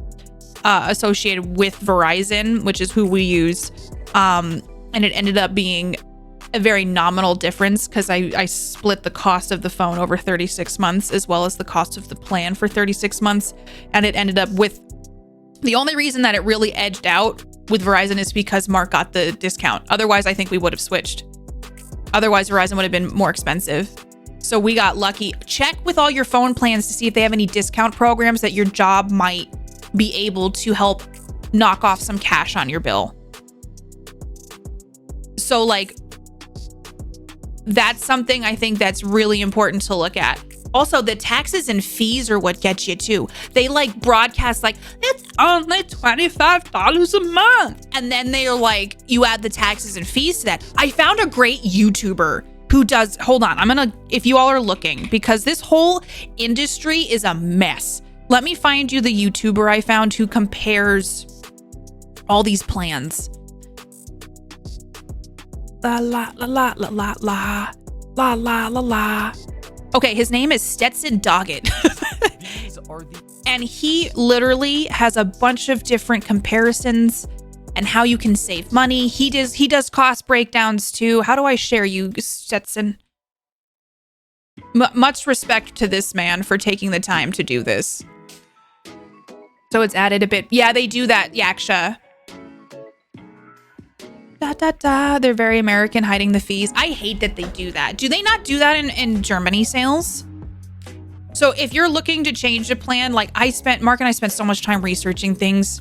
associated with Verizon, which is who we use. And it ended up being a very nominal difference because I split the cost of the phone over 36 months as well as the cost of the plan for 36 months. And it ended up with the only reason that it really edged out with Verizon is because Mark got the discount. Otherwise, I think we would have switched. Otherwise, Verizon would have been more expensive. So we got lucky. Check with all your phone plans to see if they have any discount programs that your job might be able to help knock off some cash on your bill. So, like, that's something I think that's really important to look at. Also, the taxes and fees are what gets you too. They like broadcast like, it's only $25 a month. And then they're like, you add the taxes and fees to that. I found a great YouTuber who does, hold on, if you all are looking, because this whole industry is a mess. Let me find you the YouTuber I found who compares all these plans. La la la la la la la la la la la. Okay, his name is Stetson Doggett. And he literally has a bunch of different comparisons and how you can save money. He does cost breakdowns too. How do I share you, Stetson? Much respect to this man for taking the time to do this. So it's added a bit. Yeah, they do that, Yaksha. Da, da, da. They're very American, hiding the fees. I hate that they do that. Do they not do that in Germany sales? So if you're looking to change a plan, like Mark and I spent so much time researching things.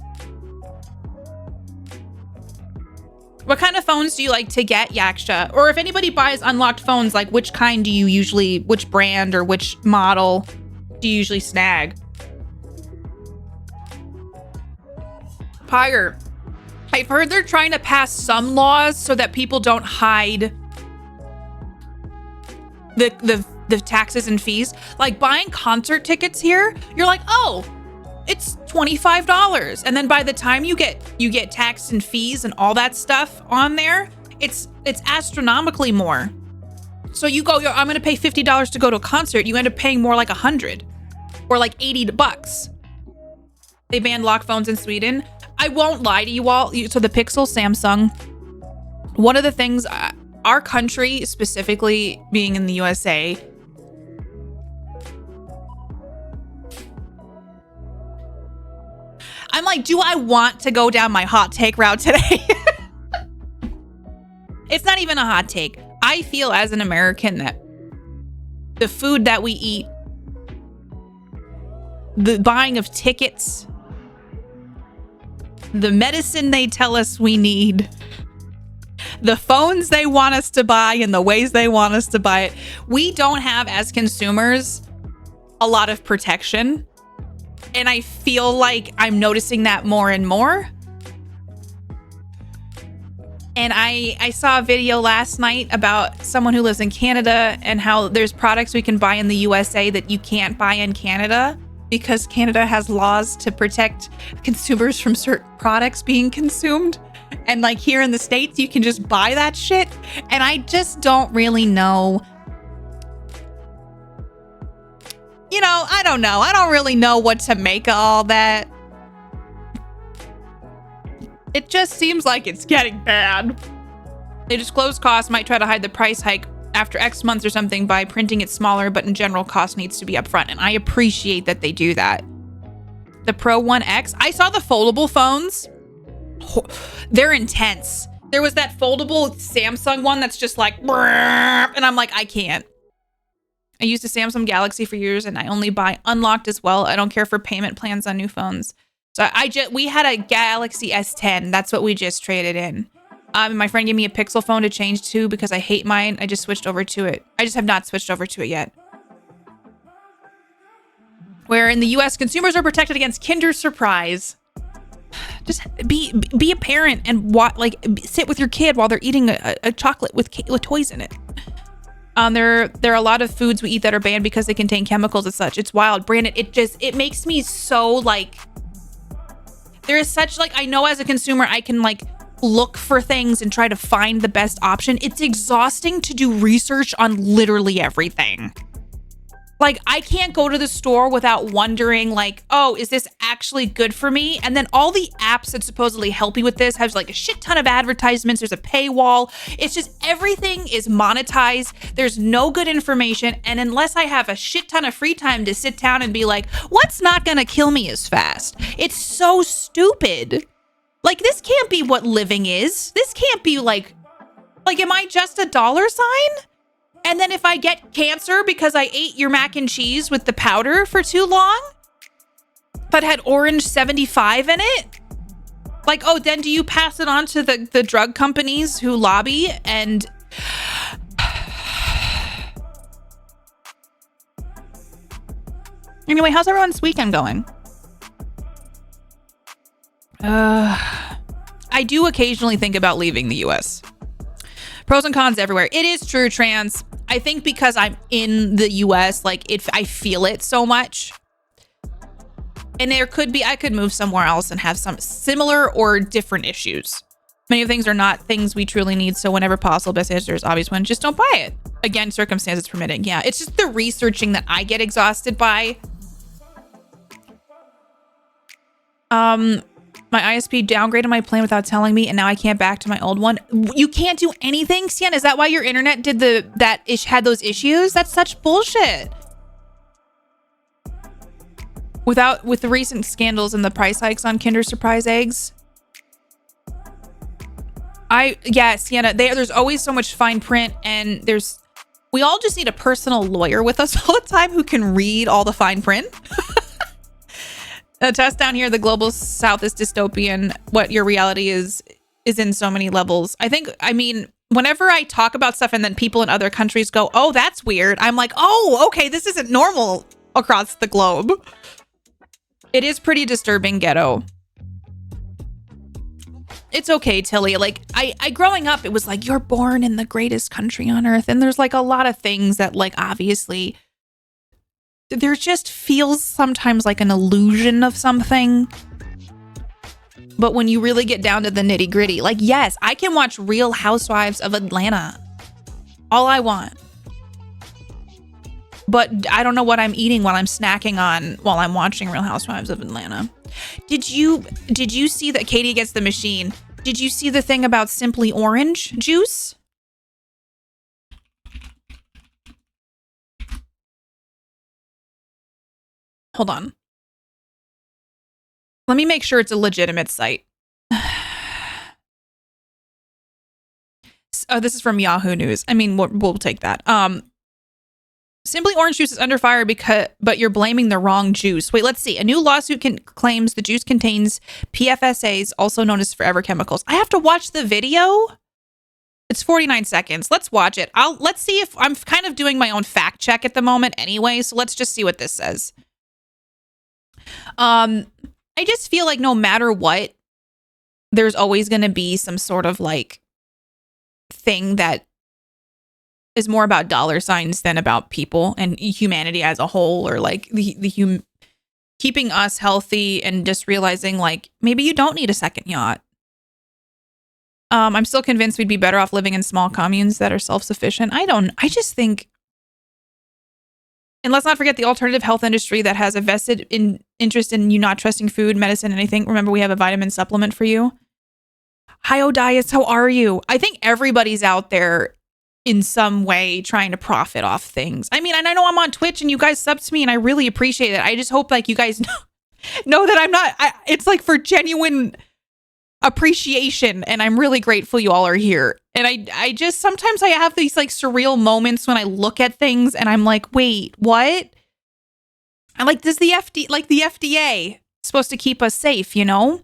What kind of phones do you like to get, Yaksha? Or if anybody buys unlocked phones, like which kind do you usually, which brand or which model do you usually snag? Pyre. I've heard they're trying to pass some laws so that people don't hide the taxes and fees. Like buying concert tickets here, you're like, oh, it's $25. And then by the time you get tax and fees and all that stuff on there, it's astronomically more. So you go, I'm gonna pay $50 to go to a concert. You end up paying more like $100 or like $80. They banned lock phones in Sweden. I won't lie to you all. So the Pixel, Samsung, one of the things, our country, specifically being in the USA, I'm like, do I want to go down my hot take route today? It's not even a hot take. I feel as an American that the food that we eat, the buying of tickets, the medicine they tell us we need, the phones they want us to buy and the ways they want us to buy it, we don't have as consumers a lot of protection. And I feel like I'm noticing that more and more. And I saw a video last night about someone who lives in Canada and how there's products we can buy in the USA that you can't buy in Canada because Canada has laws to protect consumers from certain products being consumed. And like here in the States, you can just buy that shit. And I just don't really know. You know, I don't know. I don't really know what to make of all that. It just seems like it's getting bad. They disclose costs, might try to hide the price hike after X months or something by printing it smaller, but in general, cost needs to be upfront. And I appreciate that they do that. The Pro 1X, I saw the foldable phones. They're intense. There was that foldable Samsung one that's just like, and I'm like, I can't. I used a Samsung Galaxy for years and I only buy unlocked as well. I don't care for payment plans on new phones. So we had a Galaxy S10. That's what we just traded in. My friend gave me a Pixel phone to change to because I hate mine. I just switched over to it. I just have not switched over to it yet. Where in the US, consumers are protected against Kinder Surprise. Just be a parent and sit with your kid while they're eating a chocolate with toys in it. There are a lot of foods we eat that are banned because they contain chemicals and such. It's wild. Brandon, it makes me so like, there is such like, I know as a consumer, I can like look for things and try to find the best option. It's exhausting to do research on literally everything. Like I can't go to the store without wondering like, oh, is this actually good for me? And then all the apps that supposedly help you with this has like a shit ton of advertisements. There's a paywall. It's just everything is monetized. There's no good information. And unless I have a shit ton of free time to sit down and be like, what's not gonna kill me as fast? It's so stupid. Like this can't be what living is. This can't be like, am I just a dollar sign? And then if I get cancer because I ate your mac and cheese with the powder for too long, that had orange 75 in it, like, oh, then do you pass it on to the drug companies who lobby and... Anyway, how's everyone's weekend going? I do occasionally think about leaving the US. Pros and cons everywhere. It is true, trans. I think because I'm in the US, like I feel it so much. And I could move somewhere else and have some similar or different issues. Many of the things are not things we truly need, so whenever possible, best answer is obvious one. Just don't buy it. Again, circumstances permitting. Yeah, it's just the researching that I get exhausted by. My ISP downgraded my plan without telling me, and now I can't back to my old one. You can't do anything, Sienna? Is that why your internet did had those issues? That's such bullshit. With the recent scandals and the price hikes on Kinder Surprise eggs. Sienna, there's always so much fine print, and we all just need a personal lawyer with us all the time who can read all the fine print. A test down here, the global south is dystopian. What your reality is in so many levels. I mean, whenever I talk about stuff and then people in other countries go, oh, that's weird. I'm like, oh, okay, this isn't normal across the globe. It is pretty disturbing, ghetto. It's okay, Tilly. Like, I growing up, it was like, you're born in the greatest country on earth. And there's like a lot of things that like, obviously, there just feels sometimes like an illusion of something. But when you really get down to the nitty gritty, like, yes, I can watch Real Housewives of Atlanta all I want. But I don't know what I'm eating while I'm snacking on while I'm watching Real Housewives of Atlanta. Did you see that Katie gets the machine? Did you see the thing about Simply Orange juice? Hold on. Let me make sure it's a legitimate site. Oh, this is from Yahoo News. I mean, we'll take that. Simply Orange juice is under fire but you're blaming the wrong juice. Wait, let's see. A new lawsuit claims the juice contains PFSAs, also known as forever chemicals. I have to watch the video? It's 49 seconds. Let's watch it. Let's see if I'm kind of doing my own fact check at the moment anyway, so let's just see what this says. I just feel like no matter what, there's always going to be some sort of like thing that is more about dollar signs than about people and humanity as a whole, or like keeping us healthy and just realizing like maybe you don't need a second yacht. I'm still convinced we'd be better off living in small communes that are self-sufficient. I just think, and let's not forget the alternative health industry that has a vested interest in you not trusting food, medicine, anything. Remember, we have a vitamin supplement for you. Hi, Odias, how are you? I think everybody's out there in some way trying to profit off things. I mean, and I know I'm on Twitch and you guys sub to me and I really appreciate it. I just hope like you guys know that I'm not, it's like for genuine appreciation, and I'm really grateful you all are here. And I just, sometimes I have these like surreal moments when I look at things and I'm like, wait, what? I'm like, does the FDA supposed to keep us safe, you know?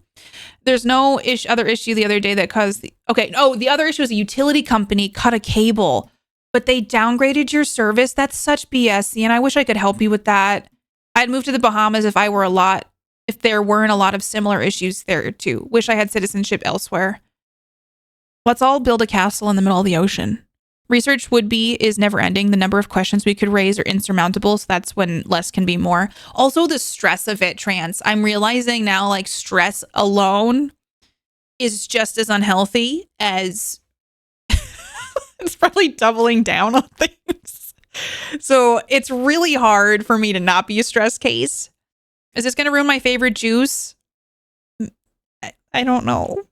There's no other issue the other day that caused the other issue is a utility company cut a cable, but they downgraded your service. That's such BS, and I wish I could help you with that. I'd move to the Bahamas if there weren't a lot of similar issues there too. Wish I had citizenship elsewhere. Let's all build a castle in the middle of the ocean. Research is never ending. The number of questions we could raise are insurmountable. So that's when less can be more. Also, the stress of it, trans. I'm realizing now, like, stress alone is just as unhealthy as it's probably doubling down on things. So it's really hard for me to not be a stress case. Is this going to ruin my favorite juice? I don't know.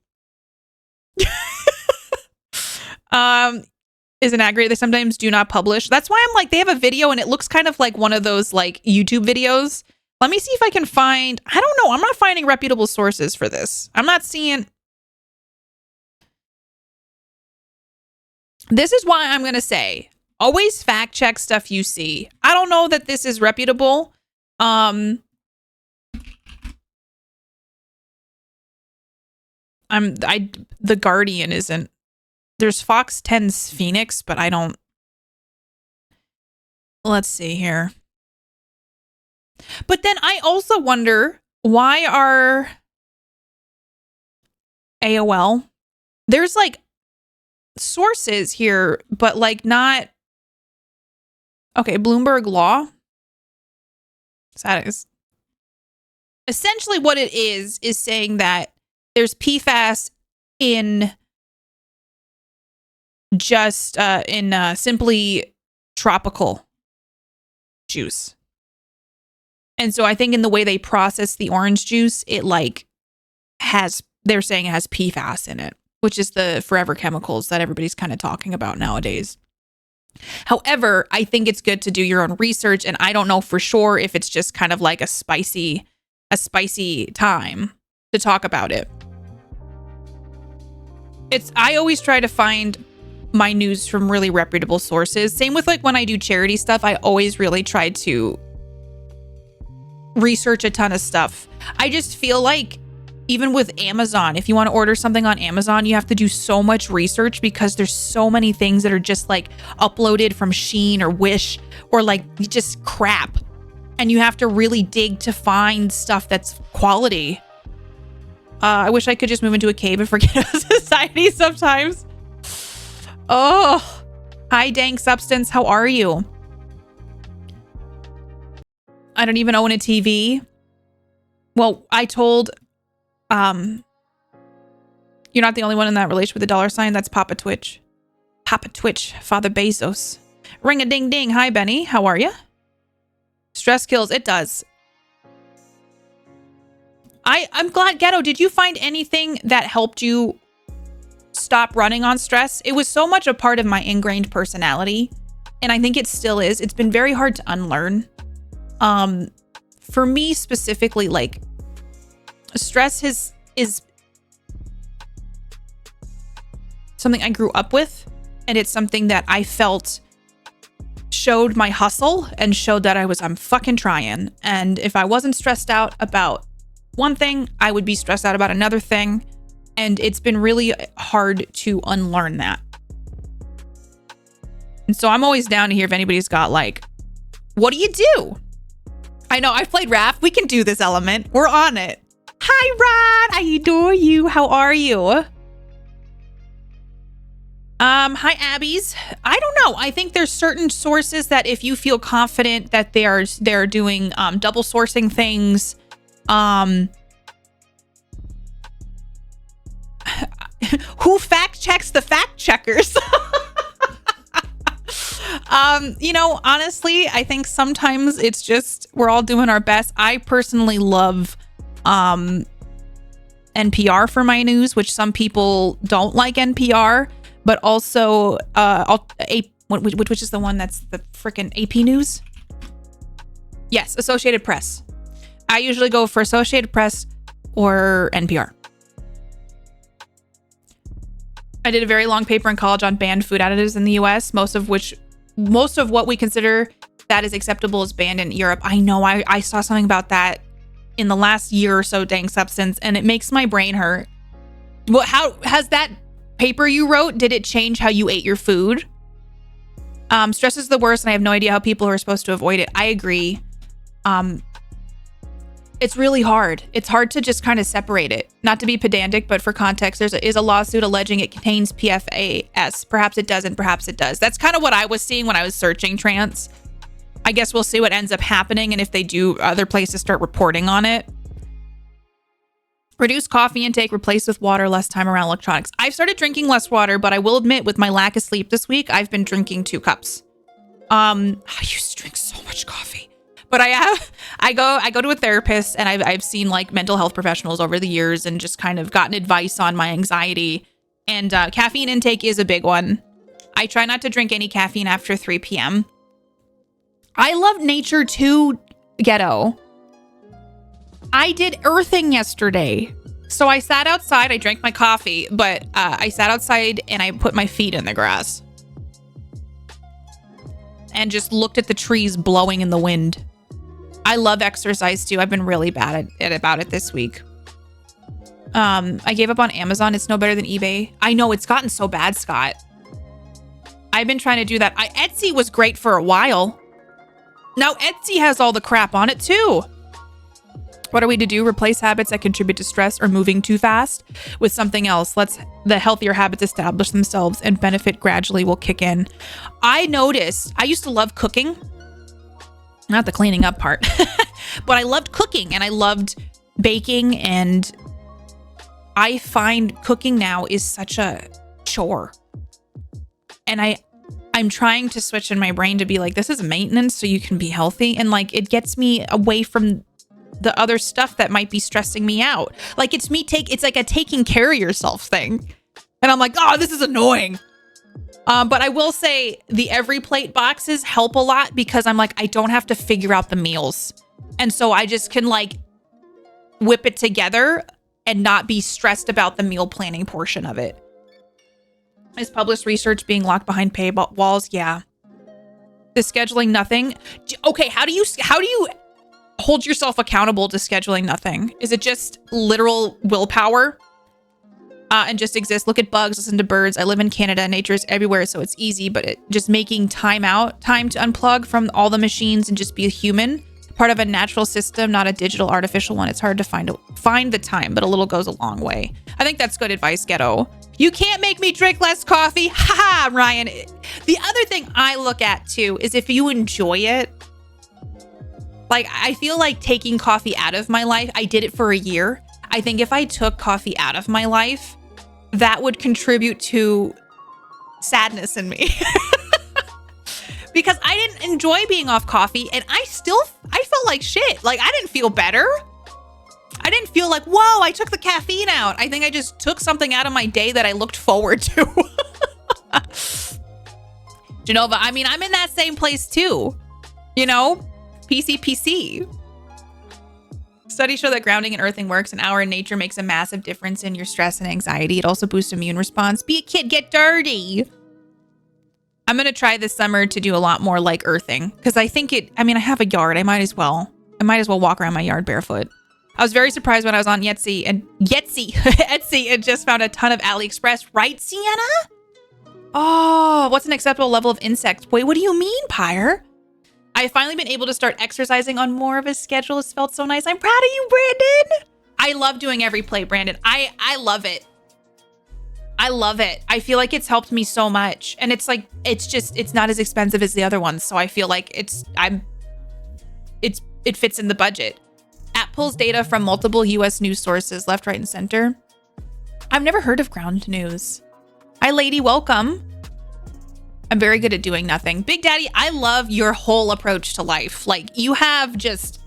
Isn't that great? They sometimes do not publish. That's why I'm like, they have a video and it looks kind of like one of those like YouTube videos. Let me see if I can find, I don't know. I'm not finding reputable sources for this. I'm not seeing. This is why I'm going to say, always fact check stuff you see. I don't know that this is reputable. The Guardian isn't. There's Fox 10's Phoenix, but I don't. Let's see here. But then I also wonder, why are AOL? There's like sources here, but like not. Okay, Bloomberg Law. So that is essentially what it is saying that there's PFAS in just in simply tropical juice. And so I think in the way they process the orange juice, it like they're saying it has PFAS in it, which is the forever chemicals that everybody's kind of talking about nowadays. However, I think it's good to do your own research, and I don't know for sure if it's just kind of like a spicy time to talk about it. I always try to find my news from really reputable sources. Same with like when I do charity stuff, I always really try to research a ton of stuff. I just feel like even with Amazon, if you want to order something on Amazon, you have to do so much research because there's so many things that are just like uploaded from Shein or Wish or like just crap. And you have to really dig to find stuff that's quality. I wish I could just move into a cave and forget about society sometimes. Oh, hi, Dank Substance. How are you? I don't even own a TV. Well, I told, you're not the only one in that relation with the $sign. That's Papa Twitch. Papa Twitch, Father Bezos. Ring a ding ding. Hi, Benny. How are you? Stress kills. It does. I'm glad, Ghetto, did you find anything that helped you stop running on stress? It was so much a part of my ingrained personality, and I think it still is. It's been very hard to unlearn. For me specifically, like stress is something I grew up with, and it's something that I felt showed my hustle and showed that I'm fucking trying. And if I wasn't stressed out about one thing, I would be stressed out about another thing. And it's been really hard to unlearn that. And so I'm always down to hear if anybody's got like, what do you do? I know I've played Raft. We can do this element. We're on it. Hi, Rod. I adore you. How are you? Hi, Abby's. I don't know. I think there's certain sources that if you feel confident that they're doing double sourcing things, who fact checks the fact checkers? Honestly, I think sometimes it's just we're all doing our best. I personally love NPR for my news, which some people don't like NPR, but also which is the one that's the freaking AP News? Yes, Associated Press. I usually go for Associated Press or NPR. I did a very long paper in college on banned food additives in the US, most of what we consider that is acceptable is banned in Europe. I know I saw something about that in the last year or so, Dang Substance, and it makes my brain hurt. Well, how has that paper you wrote, did it change how you ate your food? Stress is the worst, and I have no idea how people are supposed to avoid it. I agree. It's really hard. It's hard to just kind of separate it. Not to be pedantic, but for context, there is a lawsuit alleging it contains PFAS. Perhaps it doesn't, perhaps it does. That's kind of what I was seeing when I was searching trans. I guess we'll see what ends up happening, and if they do, other places start reporting on it. Reduce coffee intake, replace with water, less time around electronics. I've started drinking less water, but I will admit with my lack of sleep this week, I've been drinking 2 cups. I used to drink so much coffee. But I go to a therapist, and I've seen like mental health professionals over the years and just kind of gotten advice on my anxiety. And caffeine intake is a big one. I try not to drink any caffeine after 3 p.m. I love nature too, Ghetto. I did earthing yesterday. So I sat outside, I drank my coffee, but I sat outside and I put my feet in the grass. And just looked at the trees blowing in the wind. I love exercise too. I've been really bad about it this week. I gave up on Amazon. It's no better than eBay. I know it's gotten so bad, Scott. I've been trying to do that. Etsy was great for a while. Now Etsy has all the crap on it too. What are we to do? Replace habits that contribute to stress or moving too fast with something else. Let's the healthier habits establish themselves and benefit gradually will kick in. I noticed I used to love cooking. Not the cleaning up part, but I loved cooking and I loved baking, and I find cooking now is such a chore. And I'm trying to switch in my brain to be like, this is maintenance so you can be healthy. And like, it gets me away from the other stuff that might be stressing me out. Like it's like a taking care of yourself thing. And I'm like, oh, this is annoying. But I will say the every plate boxes help a lot because I'm like, I don't have to figure out the meals. And so I just can like whip it together and not be stressed about the meal planning portion of it. Is published research being locked behind paywalls? Yeah. The scheduling nothing. Okay, how do you hold yourself accountable to scheduling nothing? Is it just literal willpower? And just exist, look at bugs, listen to birds. I live in Canada, nature is everywhere, so it's easy, but just making time to unplug from all the machines and just be a human, part of a natural system, not a digital artificial one. It's hard to find the time, but a little goes a long way. I think that's good advice, Ghetto. You can't make me drink less coffee. Ha, Ryan. The other thing I look at too is if you enjoy it. Like, I feel like taking coffee out of my life, I did it for a year. I think if I took coffee out of my life, that would contribute to sadness in me. Because I didn't enjoy being off coffee and I felt like shit. Like I didn't feel better. I didn't feel like, whoa, I took the caffeine out. I think I just took something out of my day that I looked forward to. Genova, I mean, I'm in that same place too. You know, PC. Studies show that grounding and earthing works. An hour in nature makes a massive difference in your stress and anxiety. It also boosts immune response. Be a kid, get dirty. I'm going to try this summer to do a lot more like earthing because I think I have a yard. I might as well walk around my yard barefoot. I was very surprised when I was on Etsy and just found a ton of AliExpress. Right, Sienna? Oh, what's an acceptable level of insects? Wait, what do you mean, Pyre? I've finally been able to start exercising on more of a schedule. It's felt so nice. I'm proud of you, Brandon. I love doing every play, Brandon. I love it. I love it. I feel like it's helped me so much. And it's like, it's not as expensive as the other ones. So I feel like it fits in the budget. App pulls data from multiple US news sources, left, right, and center. I've never heard of Ground News. Hi, lady. Welcome. I'm very good at doing nothing. Big Daddy, I love your whole approach to life. Like you have just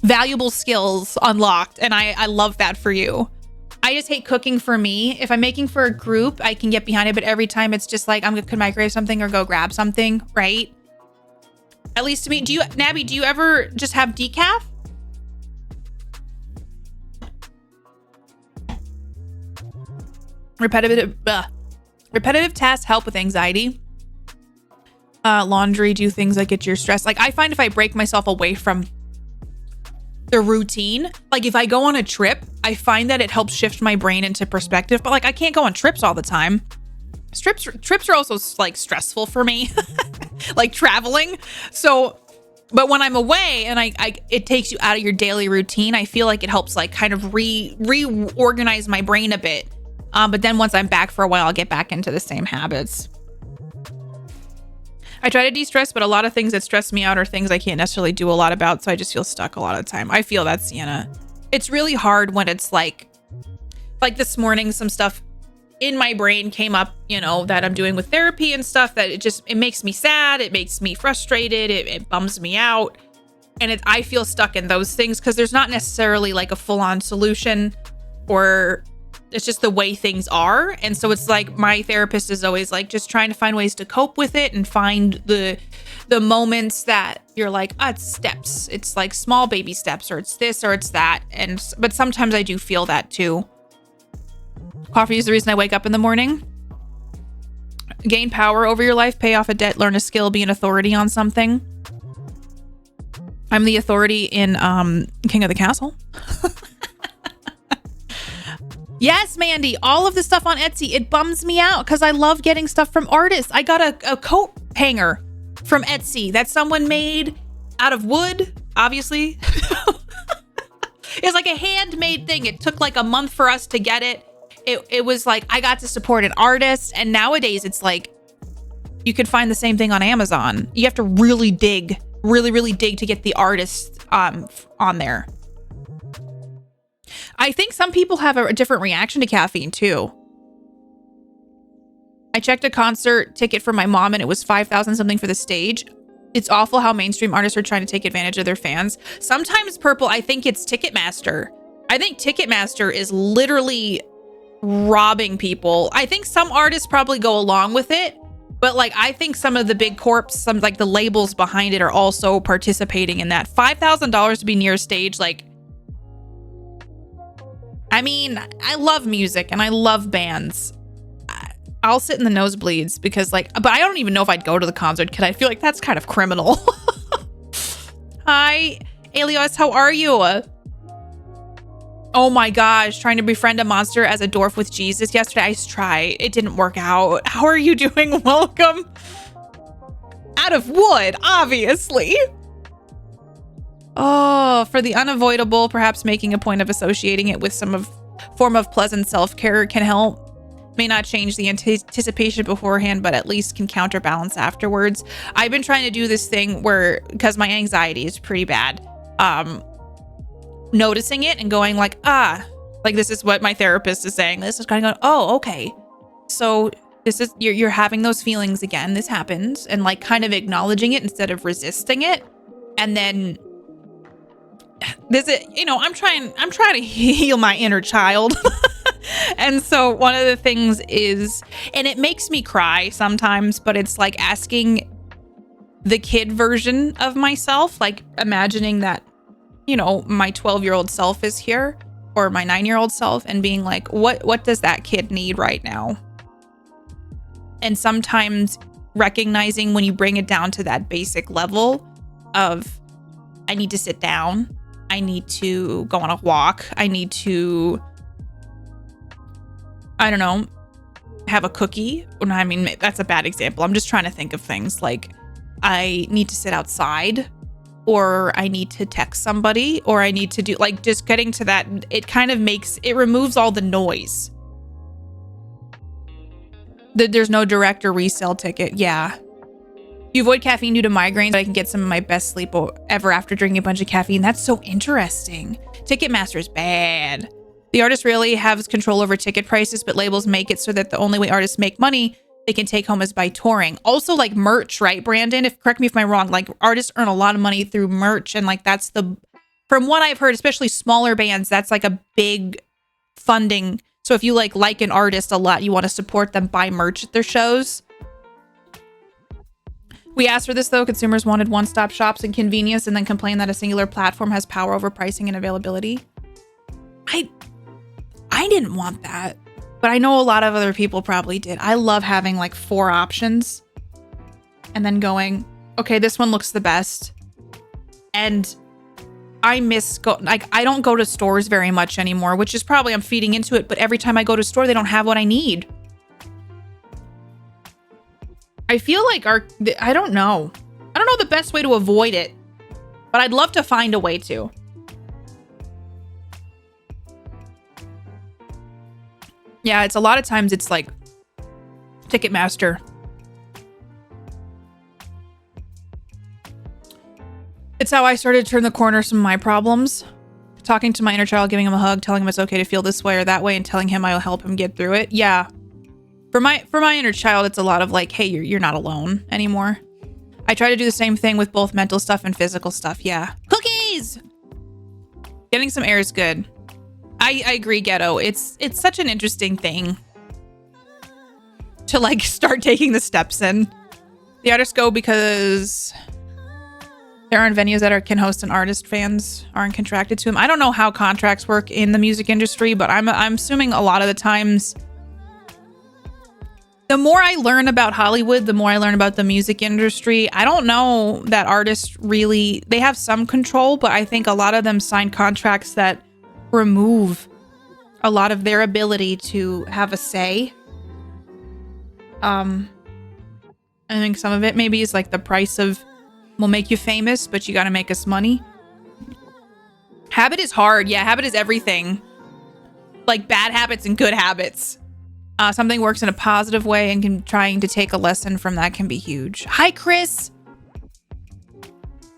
valuable skills unlocked. And I love that for you. I just hate cooking for me. If I'm making for a group, I can get behind it. But every time it's just like, I'm going to microwave something or go grab something, right? At least to me. Nabby, do you ever just have decaf? Repetitive tasks help with anxiety. Laundry, do things that get your stress. Like I find if I break myself away from the routine, like if I go on a trip, I find that it helps shift my brain into perspective. But like I can't go on trips all the time. Trips are also like stressful for me, like traveling. So, but when I'm away and it takes you out of your daily routine, I feel like it helps like kind of reorganize my brain a bit. But then once I'm back for a while, I'll get back into the same habits. I try to de-stress, but a lot of things that stress me out are things I can't necessarily do a lot about. So I just feel stuck a lot of the time. I feel that, Sienna. It's really hard when it's like this morning, some stuff in my brain came up, you know, that I'm doing with therapy and stuff that it makes me sad. It makes me frustrated. It bums me out. And I feel stuck in those things because there's not necessarily like a full-on solution or it's just the way things are. And so it's like my therapist is always like just trying to find ways to cope with it and find the moments that you're like, it's steps. It's like small baby steps or it's this or it's that. But sometimes I do feel that too. Coffee is the reason I wake up in the morning. Gain power over your life, pay off a debt, learn a skill, be an authority on something. I'm the authority in King of the Castle. Yes, Mandy, all of the stuff on Etsy, it bums me out because I love getting stuff from artists. I got a coat hanger from Etsy that someone made out of wood, obviously. It's like a handmade thing. It took like a month for us to get it. It was like I got to support an artist. And nowadays it's like you could find the same thing on Amazon. You have to really dig to get the artist on there. I think some people have a different reaction to caffeine too. I checked a concert ticket for my mom and it was 5,000 something for the stage. It's awful how mainstream artists are trying to take advantage of their fans. Sometimes, Purple, I think it's Ticketmaster. I think Ticketmaster is literally robbing people. I think some artists probably go along with it, but like I think some of the big corps, some like the labels behind it are also participating in that. $5,000 to be near a stage, like, I mean, I love music and I love bands. I'll sit in the nosebleeds because like, but I don't even know if I'd go to the concert because I feel like that's kind of criminal. Hi, Elios, how are you? Oh my gosh, trying to befriend a monster as a dwarf with Jesus. Yesterday I tried, it didn't work out. How are you doing? Welcome. Out of wood, obviously. Oh, for the unavoidable, perhaps making a point of associating it with some form of pleasant self-care can help. May not change the anticipation beforehand, but at least can counterbalance afterwards. I've been trying to do this thing where, because my anxiety is pretty bad, noticing it and going like, like this is what my therapist is saying. This is kind of going, oh, okay. So this is, you're having those feelings again. This happens, and like kind of acknowledging it instead of resisting it. And then this is, you know, I'm trying to heal my inner child. And so one of the things is, and it makes me cry sometimes, but it's like asking the kid version of myself, like imagining that, you know, my 12-year-old self is here, or my 9-year-old self, and being like, what does that kid need right now? And sometimes recognizing when you bring it down to that basic level of, I need to sit down, I need to go on a walk, I need to, I don't know, have a cookie. I mean, that's a bad example. I'm just trying to think of things like I need to sit outside, or I need to text somebody, or I need to do, like, just getting to that. It kind of makes, it removes all the noise. There's no direct or resale ticket. Yeah. You avoid caffeine due to migraines, but I can get some of my best sleep ever after drinking a bunch of caffeine. That's so interesting. Ticketmaster is bad. The artist rarely has control over ticket prices, but labels make it so that the only way artists make money they can take home is by touring. Also, like merch, right, Brandon? Correct me if I'm wrong. Like artists earn a lot of money through merch, and like that's from what I've heard, especially smaller bands, that's like a big funding. So if you like an artist a lot, you want to support them, buy merch at their shows. We asked for this though. Consumers wanted one-stop shops and convenience, and then complain that a singular platform has power over pricing and availability. I didn't want that, but I know a lot of other people probably did. I love having like 4 options and then going, okay, this one looks the best. And I I don't go to stores very much anymore, which is probably I'm feeding into it. But every time I go to a store, they don't have what I need. I feel like I don't know the best way to avoid it, but I'd love to find a way to. Yeah, it's a lot of times it's like Ticketmaster. It's how I started to turn the corner some of my problems. Talking to my inner child, giving him a hug, telling him it's okay to feel this way or that way, and telling him I'll help him get through it. Yeah. For my inner child, it's a lot of like, hey, you're not alone anymore. I try to do the same thing with both mental stuff and physical stuff. Yeah. Cookies! Getting some air is good. I agree, Ghetto. It's such an interesting thing to like start taking the steps in. The artists go because there aren't venues that can host an artist. Fans aren't contracted to them. I don't know how contracts work in the music industry, but I'm assuming a lot of the times, the more I learn about Hollywood, the more I learn about the music industry. I don't know that artists really, they have some control, but I think a lot of them sign contracts that remove a lot of their ability to have a say. I think some of it maybe is like the price of, we'll make you famous, but you got to make us money. Habit is hard. Yeah, habit is everything. Like bad habits and good habits. Something works in a positive way and trying to take a lesson from that can be huge. Hi, Chris.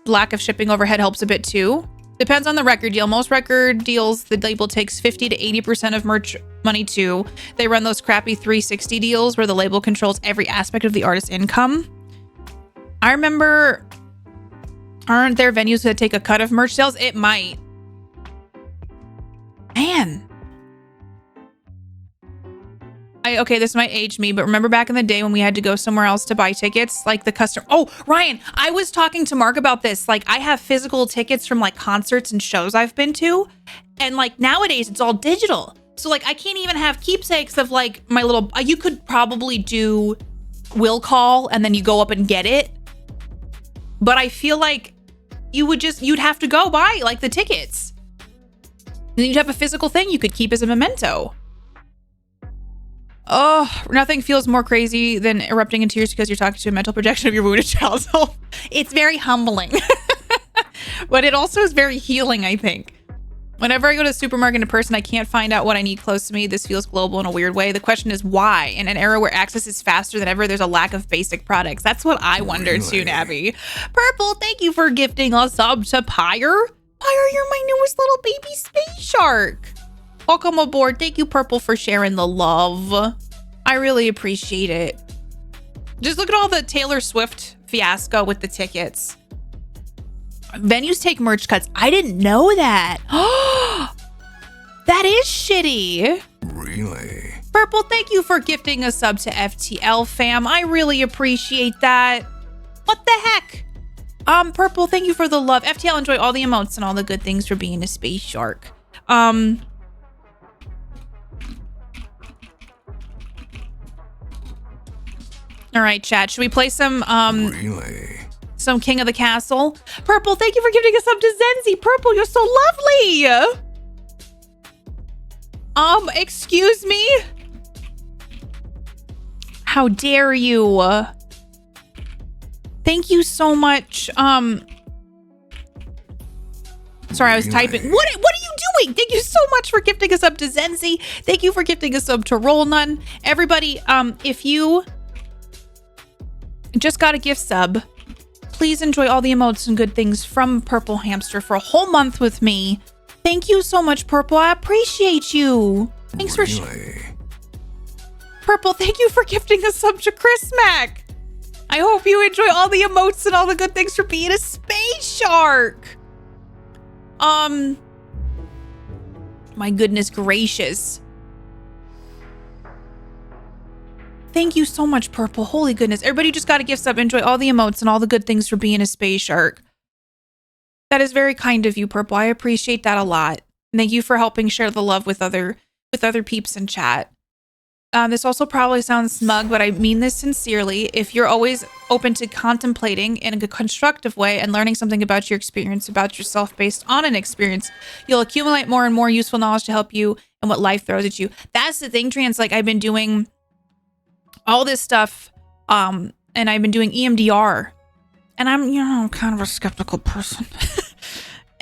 Lack of shipping overhead helps a bit too. Depends on the record deal. Most record deals, the label takes 50 to 80% of merch money too. They run those crappy 360 deals where the label controls every aspect of the artist's income. I remember, aren't there venues that take a cut of merch sales? It might. Man. Okay, this might age me, but remember back in the day when we had to go somewhere else to buy tickets, like the customer. Oh, Ryan, I was talking to Mark about this. Like, I have physical tickets from like concerts and shows I've been to, and like nowadays it's all digital. So like I can't even have keepsakes of like my little. You could probably do will call and then you go up and get it, but I feel like you'd have to go buy like the tickets. Then you'd have a physical thing you could keep as a memento. Oh, nothing feels more crazy than erupting in tears because you're talking to a mental projection of your wounded child. So it's very humbling, but it also is very healing, I think. Whenever I go to the supermarket in person, I can't find out what I need close to me. This feels global in a weird way. The question is why? In an era where access is faster than ever, there's a lack of basic products. That's what I wonder too, Nabby. Purple, thank you for gifting a sub to Pyre. Pyre, you're my newest little baby space shark. Welcome aboard. Thank you, Purple, for sharing the love. I really appreciate it. Just look at all the Taylor Swift fiasco with the tickets. Venues take merch cuts. I didn't know that. That is shitty. Really? Purple, thank you for gifting a sub to FTL fam. I really appreciate that. What the heck? Purple, thank you for the love. FTL, enjoy all the emotes and all the good things for being a space shark. All right, chat. Should we play some Really? some King of the Castle? Purple, thank you for giving us up to Zenzi. Purple, you're so lovely. Excuse me? How dare you? Thank you so much. Sorry, I was typing. What are you doing? Thank you so much for gifting us up to Zenzi. Thank you for gifting us up to Roll None. Everybody, if you just got a gift sub, please enjoy all the emotes and good things from Purple Hamster for a whole month with me. Thank you so much, Purple. I appreciate you. Thanks for Purple, thank you for gifting a sub to Chris Mac. I hope you enjoy all the emotes and all the good things for being a space shark. My goodness gracious. Thank you so much, Purple. Holy goodness. Everybody just got a gift sub. Enjoy all the emotes and all the good things for being a space shark. That is very kind of you, Purple. I appreciate that a lot. Thank you for helping share the love with other peeps in chat. This also probably sounds smug, but I mean this sincerely. If you're always open to contemplating in a constructive way and learning something about your experience, about yourself based on an experience, you'll accumulate more and more useful knowledge to help you in what life throws at you. That's the thing, Trans. Like, I've been doing all this stuff, and I've been doing EMDR, and I'm kind of a skeptical person.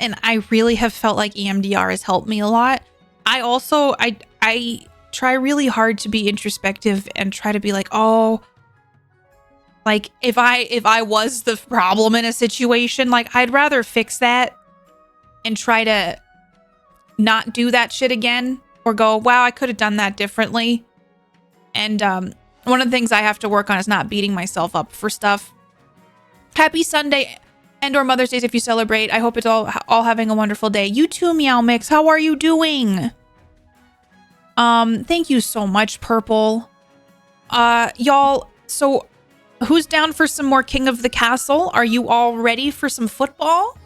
And I really have felt like EMDR has helped me a lot. I also, I try really hard to be introspective and try to be like, oh, like if I was the problem in a situation, like I'd rather fix that and try to not do that shit again, or go, wow, I could have done that differently. And one of the things I have to work on is not beating myself up for stuff. Happy Sunday and or Mother's Day if you celebrate. I hope it's all having a wonderful day. You too, Meow Mix. How are you doing? Thank you so much, Purple. Y'all, so who's down for some more King of the Castle? Are you all ready for some football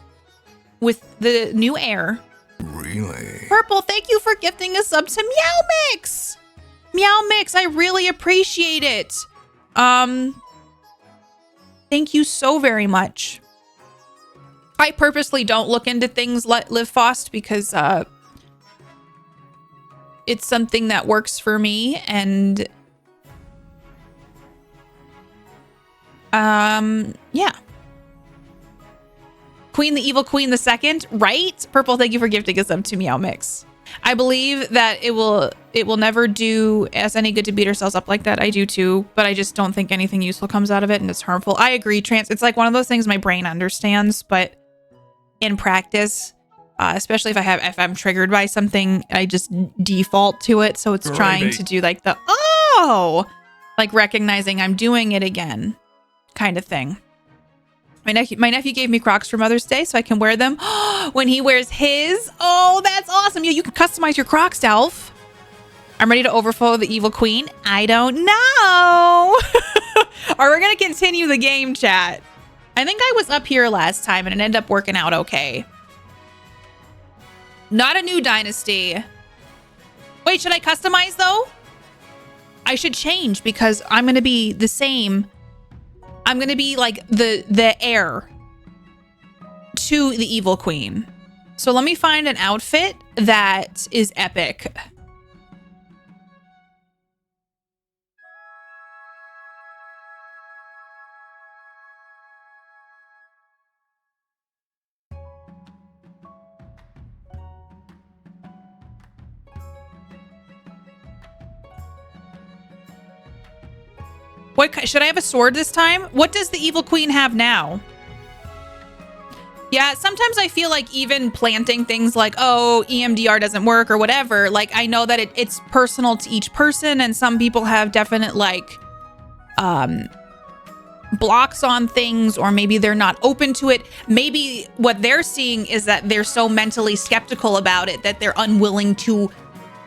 with the new heir? Really? Purple, thank you for gifting a sub to Meow Mix. Meow Mix, I really appreciate it. Thank you so very much. I purposely don't look into things like Live Fost because it's something that works for me, and yeah. Queen the Evil Queen the Second, right? Purple, thank you for gifting us up to Meow Mix. I believe that it will never do us any good to beat ourselves up like that. I do too, but I just don't think anything useful comes out of it, and it's harmful. I agree, Trans. It's like one of those things my brain understands, but in practice, especially if I'm triggered by something, I just default to it. So it's trying to do like the, like recognizing I'm doing it again kind of thing. My nephew gave me Crocs for Mother's Day so I can wear them when he wears his. Oh, that's awesome. Yeah, you can customize your Crocs, Delph. I'm ready to overflow the evil queen. I don't know. Or we're going to continue the game, chat. I think I was up here last time and it ended up working out okay. Not a new dynasty. Wait, should I customize though? I should change because I'm going to be the same. I'm going to be like the heir to the evil queen. So let me find an outfit that is epic. What should I have a sword this time? What does the evil queen have now? Yeah, sometimes I feel like even planting things like, oh, EMDR doesn't work or whatever, like I know that it's personal to each person and some people have definite like blocks on things or maybe they're not open to it. Maybe what they're seeing is that they're so mentally skeptical about it that they're unwilling to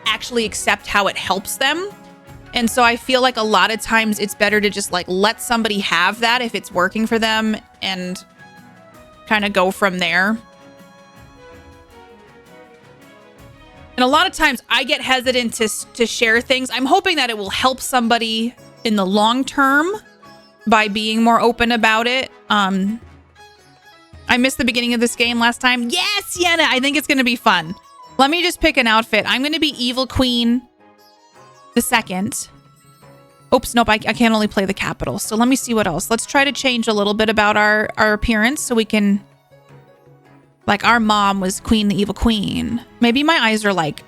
actually accept how it helps them. And so I feel like a lot of times it's better to just like let somebody have that if it's working for them and kind of go from there. And a lot of times I get hesitant to share things. I'm hoping that it will help somebody in the long term by being more open about it. I missed the beginning of this game last time. Yes, Sienna, I think it's going to be fun. Let me just pick an outfit. I'm going to be Evil Queen the second. Oops, nope, I can't only play the capital. So let me see what else. Let's try to change a little bit about our appearance so we can... Like, our mom was Queen the Evil Queen. Maybe my eyes are like...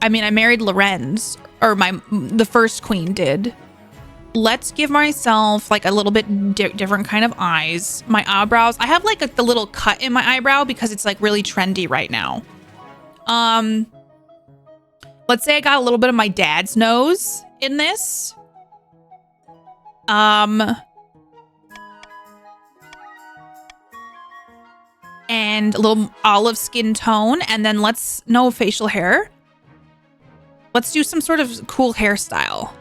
I mean, I married Lorenz, or the first queen did. Let's give myself, like, a little bit different kind of eyes. My eyebrows. I have, like, the little cut in my eyebrow because it's, like, really trendy right now. Let's say I got a little bit of my dad's nose in this. And a little olive skin tone. And then no facial hair. Let's do some sort of cool hairstyle.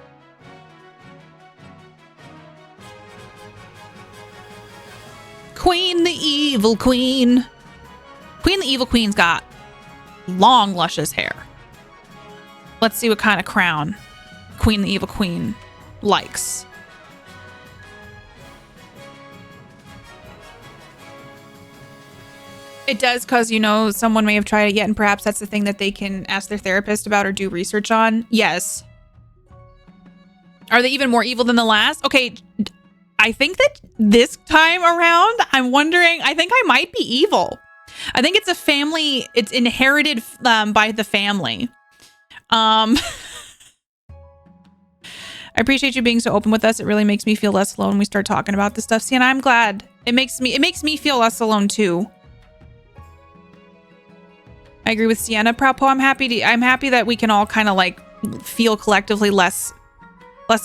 Queen the Evil Queen. Queen the Evil Queen's got long, luscious hair. Let's see what kind of crown Queen the Evil Queen likes. It does because, you know, someone may have tried it yet, and perhaps that's the thing that they can ask their therapist about or do research on. Yes. Are they even more evil than the last? Okay, I think that this time around, I'm wondering, I think I might be evil. I think it's a family, it's inherited by the family. I appreciate you being so open with us. It really makes me feel less alone when we start talking about this stuff. See, and I'm glad. It makes me feel less alone too. I agree with Sienna. Prapo, I'm happy that we can all kind of like feel collectively less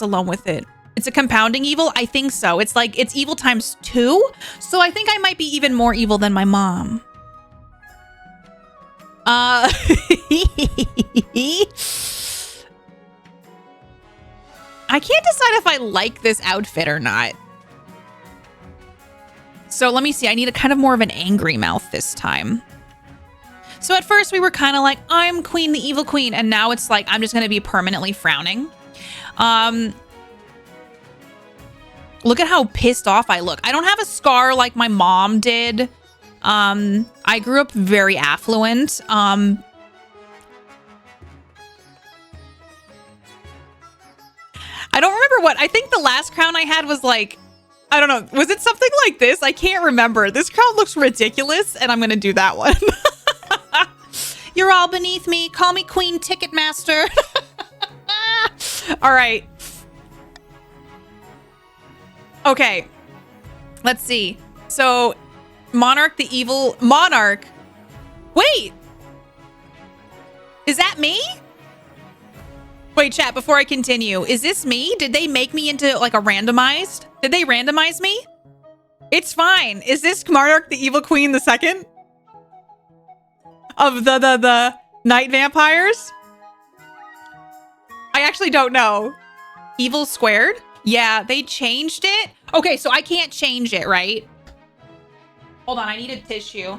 alone with it. It's a compounding evil. I think so. It's like it's evil times 2. So I think I might be even more evil than my mom. I can't decide if I like this outfit or not. So let me see. I need a kind of more of an angry mouth this time. So at first we were kind of like, I'm Queen the Evil Queen. And now it's like, I'm just going to be permanently frowning. Look at how pissed off I look. I don't have a scar like my mom did. I grew up very affluent. I don't remember what. I think the last crown I had was like, I don't know. Was it something like this? I can't remember. This crown looks ridiculous, and I'm going to do that one. You're all beneath me. Call me Queen Ticketmaster. All right. Okay. Let's see. So, Monarch Wait. Is that me? Wait, chat, before I continue, is this me? Did they make me into like a randomized? Did they randomize me? It's fine. Is this Monarch the Evil Queen the second? Of the night vampires? I actually don't know. Evil squared? Yeah, they changed it. Okay, so I can't change it, right? Hold on, I need a tissue.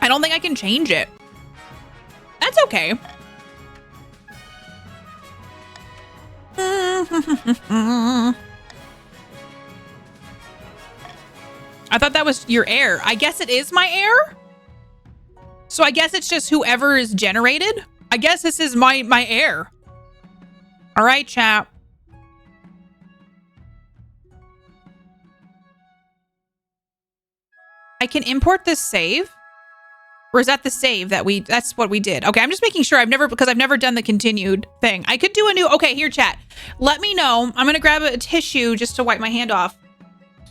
I don't think I can change it. That's okay. I thought that was your heir. I guess it is my heir. So I guess it's just whoever is generated. I guess this is my heir. All right, chat. I can import this save. Or is that the save that that's what we did? Okay, I'm just making sure because I've never done the continued thing. I could do a new, okay, here, chat. Let me know. I'm gonna grab a tissue just to wipe my hand off.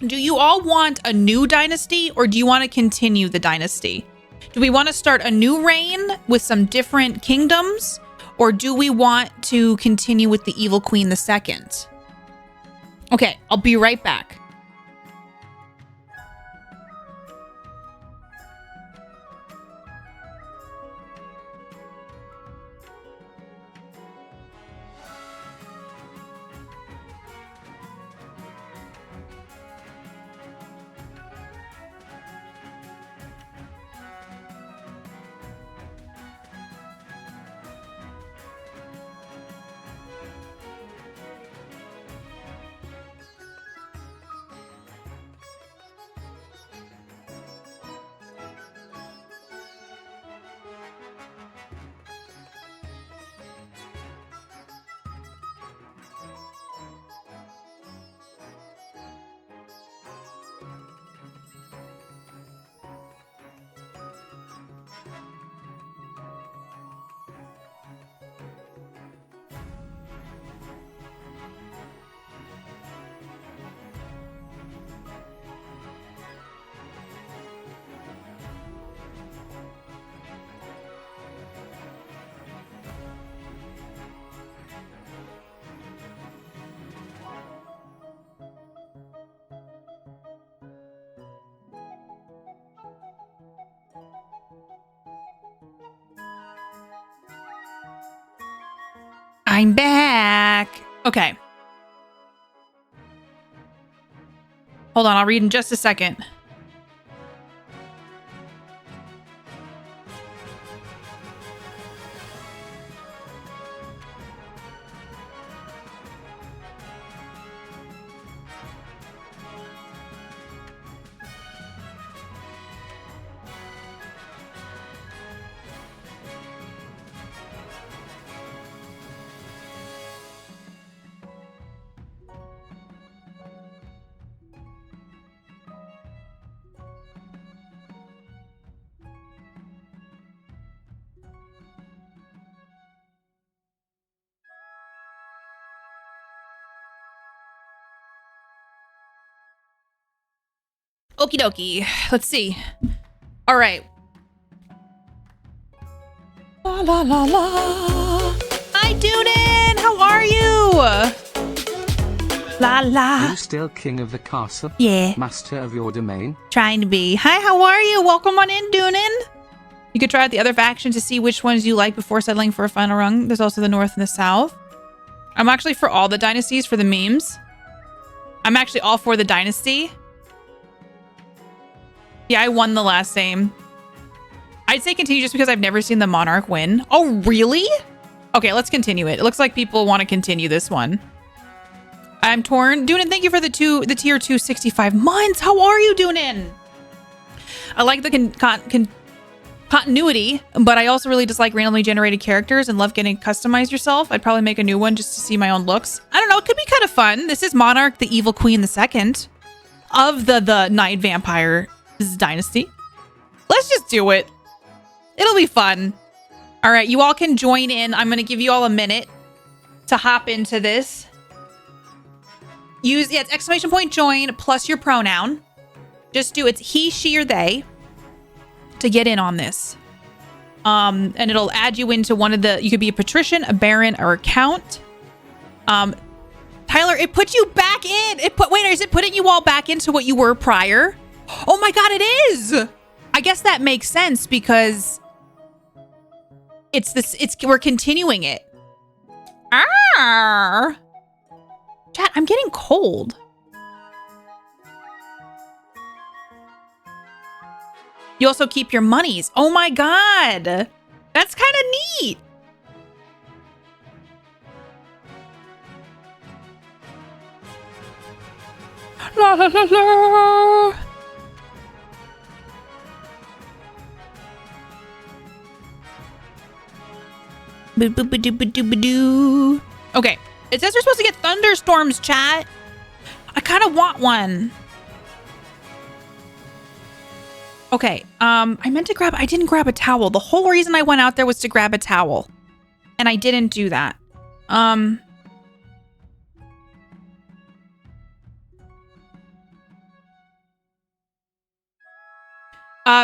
Do you all want a new dynasty or do you want to continue the dynasty? Do we want to start a new reign with some different kingdoms? Or do we want to continue with the Evil Queen II? Okay, I'll be right back. I'm back. Okay. Hold on, I'll read in just a second. Okie dokie. Let's see. All right. La la la la. Hi, Doonin. How are you? La la. You still king of the castle? Yeah. Master of your domain? Trying to be. Hi, how are you? Welcome on in, Doonin. You could try out the other factions to see which ones you like before settling for a final rung. There's also the north and the south. I'm actually for all the dynasties for the memes. I'm actually all for the dynasty. Yeah, I won the last game. I'd say continue just because I've never seen the Monarch win. Oh, really? Okay, let's continue it. It looks like people want to continue this one. I'm torn. Doonin, thank you for the tier 2 65 months. How are you, Doonin? I like the continuity, but I also really dislike randomly generated characters and love getting customized yourself. I'd probably make a new one just to see my own looks. I don't know. It could be kind of fun. This is Monarch, the Evil Queen II of the Night Vampire Dynasty. Let's just do it. It'll be fun. All right, you all can join in. I'm going to give you all a minute to hop into this. use, yeah, it's exclamation point join plus your pronoun. Just do it's he, she, or they to get in on this. And it'll add you into one of the, you could be a patrician, a baron, or a count. Tyler, it put you back in. Wait, is it putting you all back into what you were prior? Oh my God, it is. I guess that makes sense because we're continuing it. Chat, I'm getting cold. You also keep your monies. Oh my God. That's kind of neat. La la la la. Boo boo boo doo boo doo boo doo. Okay. It says we're supposed to get thunderstorms, chat. I kind of want one. Okay, I didn't grab a towel. The whole reason I went out there was to grab a towel. And I didn't do that.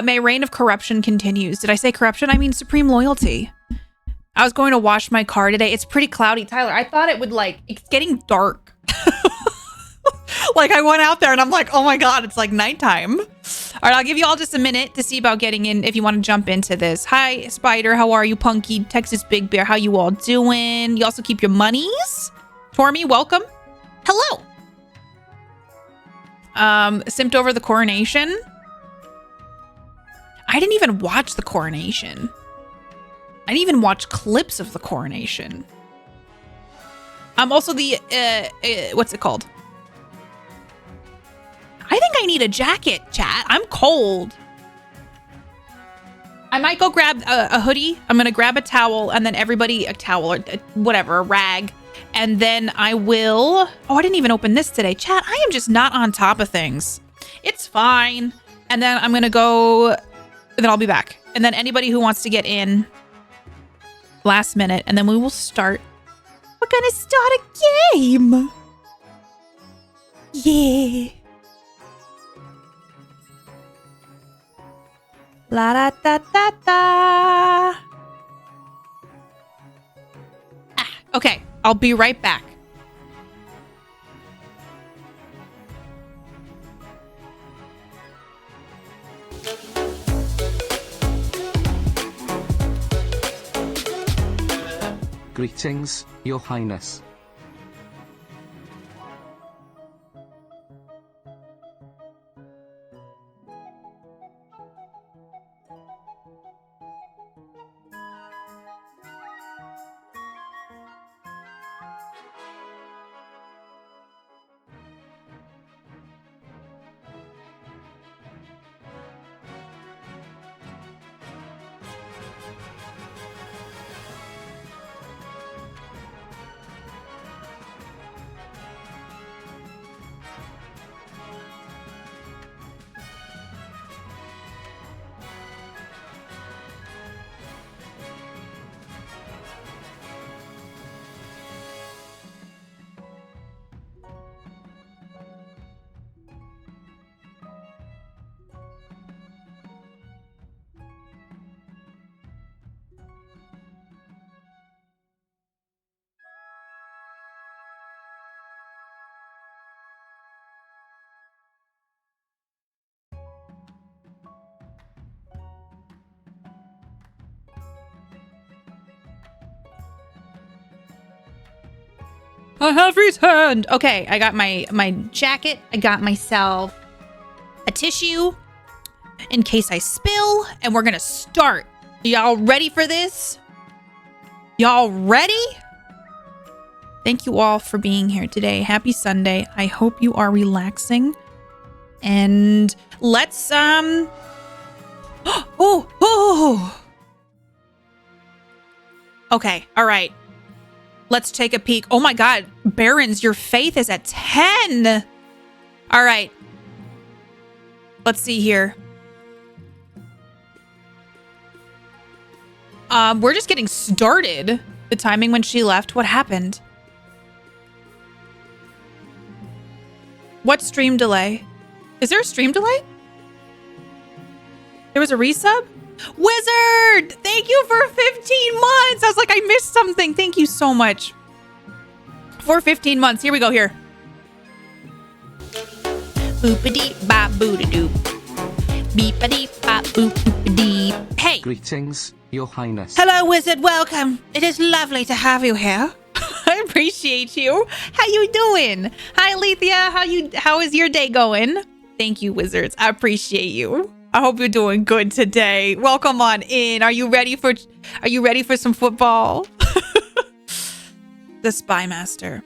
May reign of corruption continues. Did I say corruption? I mean supreme loyalty. I was going to wash my car today. It's pretty cloudy, Tyler. I thought it would it's getting dark. Like I went out there and I'm like, oh my God, it's like nighttime. All right, I'll give you all just a minute to see about getting in if you want to jump into this. Hi, Spider. How are you? Punky, Texas Big Bear. How you all doing? You also keep your monies. Tormy, welcome. Hello. Simped over the coronation. I didn't even watch the coronation. I didn't even watch clips of the coronation. Also the, what's it called? I think I need a jacket, chat. I'm cold. I might go grab a hoodie. I'm going to grab a towel and then everybody a towel or whatever, a rag. And then I will... Oh, I didn't even open this today. Chat, I am just not on top of things. It's fine. And then I'm going to go... And then I'll be back. And then anybody who wants to get in last minute. And then we will start. We're going to start a game. Yeah. La da da da da. Okay, I'll be right back. Greetings, Your Highness. I have returned. Okay, I got my jacket. I got myself a tissue in case I spill. And we're going to start. Y'all ready for this? Y'all ready? Thank you all for being here today. Happy Sunday. I hope you are relaxing. And let's, Okay, all right. Let's take a peek. Oh my God, Barons, your faith is at 10. All right. Let's see here. We're just getting started. The timing when she left, what happened? What stream delay? Is there a stream delay? There was a resub? Wizard! Thank you for 15 months! I was like, I missed something. Thank you so much. For 15 months. Here we go, here. Boopity bop boodadoo. Beepity bop boop boopity. Hey! Greetings, Your Highness. Hello, Wizard. Welcome. It is lovely to have you here. I appreciate you. How you doing? Hi, Alethea. How is your day going? Thank you, Wizards. I appreciate you. I hope you're doing good today. Welcome on in. Are you ready for some football? The Spy Master.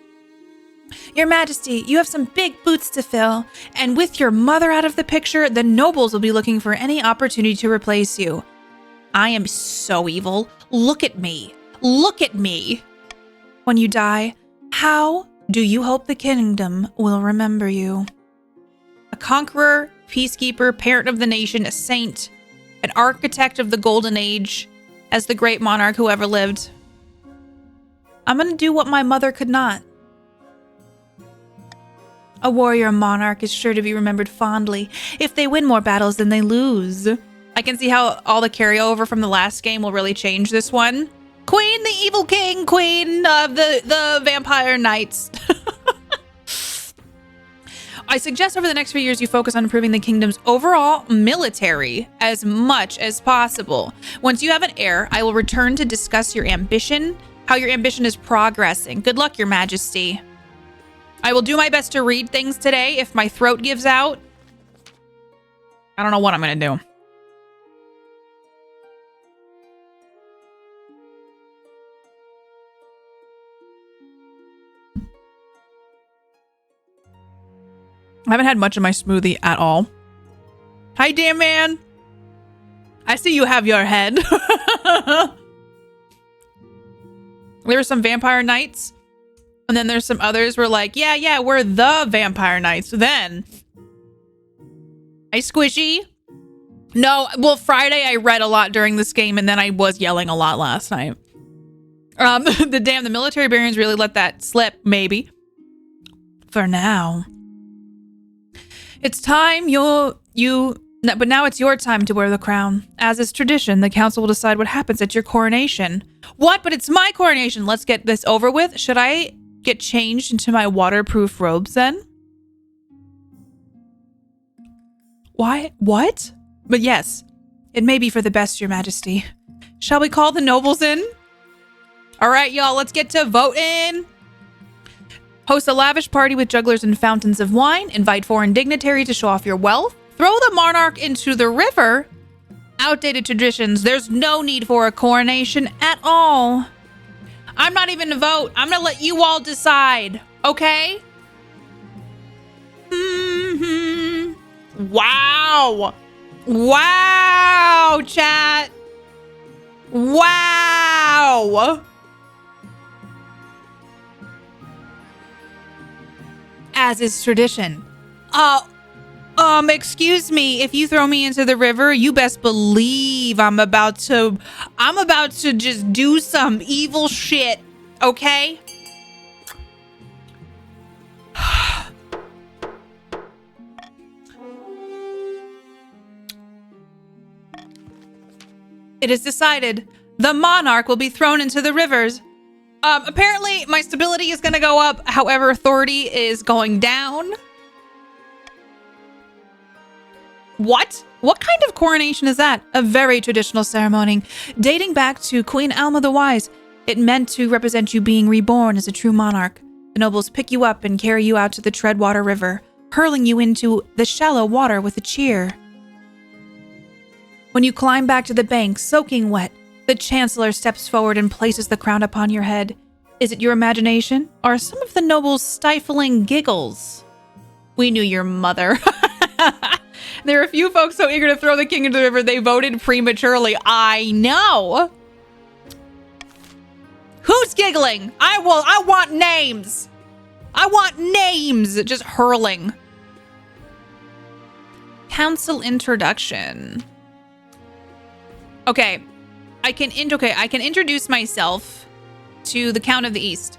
Your Majesty, you have some big boots to fill, and with your mother out of the picture, the nobles will be looking for any opportunity to replace you. I am so evil. Look at me. Look at me. When you die, how do you hope the kingdom will remember you? A conqueror, peacekeeper, parent of the nation, a saint, an architect of the golden age, as the great monarch who ever lived. I'm going to do what my mother could not. A warrior monarch is sure to be remembered fondly if they win more battles than they lose. I can see how all the carryover from the last game will really change this one. Queen, the evil king, queen of the vampire knights. I suggest over the next few years you focus on improving the kingdom's overall military as much as possible. Once you have an heir, I will return to discuss your ambition, how your ambition is progressing. Good luck, Your Majesty. I will do my best to read things today. If my throat gives out, I don't know what I'm going to do. I haven't had much of my smoothie at all. Hi, damn man. I see you have your head. There were some vampire knights. And then there's some others were like, yeah, we're the vampire knights. Then, hi, Squishy. No, well, Friday I read a lot during this game, and then I was yelling a lot last night. The military barons really let that slip, maybe. For now. It's time but now it's your time to wear the crown. As is tradition, the council will decide what happens at your coronation. What? But it's my coronation. Let's get this over with. Should I get changed into my waterproof robes then? Why? What? But yes, it may be for the best, Your Majesty. Shall we call the nobles in? All right, y'all, let's get to voting. Host a lavish party with jugglers and fountains of wine. Invite foreign dignitaries to show off your wealth. Throw the monarch into the river. Outdated traditions. There's no need for a coronation at all. I'm not even to vote. I'm going to let you all decide. Okay? Wow. Wow, chat. Wow. As is tradition. Excuse me, if you throw me into the river, you best believe I'm about to just do some evil shit, okay? It is decided. The monarch will be thrown into the rivers. Apparently my stability is gonna go up, however, authority is going down. What? What kind of coronation is that? A very traditional ceremony, dating back to Queen Alma the Wise. It meant to represent you being reborn as a true monarch. The nobles pick you up and carry you out to the Treadwater River, hurling you into the shallow water with a cheer. When you climb back to the bank, soaking wet, the Chancellor steps forward and places the crown upon your head. Is it your imagination, or some of the nobles' stifling giggles? We knew your mother. There are a few folks so eager to throw the king into the river, they voted prematurely. I know. Who's giggling? I want names. I want names. Just hurling. Council introduction. Okay. I can introduce myself to the Count of the East.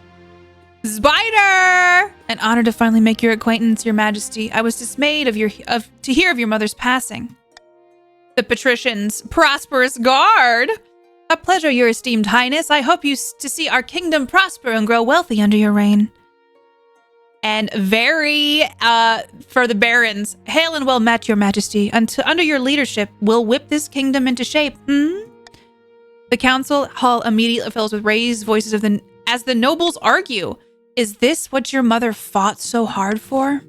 Spider! An honor to finally make your acquaintance, Your Majesty. I was dismayed to hear of your mother's passing. The patricians, prosperous guard. A pleasure, Your Esteemed Highness. I hope to see our kingdom prosper and grow wealthy under your reign. And very, for the barons, hail and well met, Your Majesty. Under your leadership, we'll whip this kingdom into shape. The council hall immediately fills with raised voices as the nobles argue. Is this what your mother fought so hard for?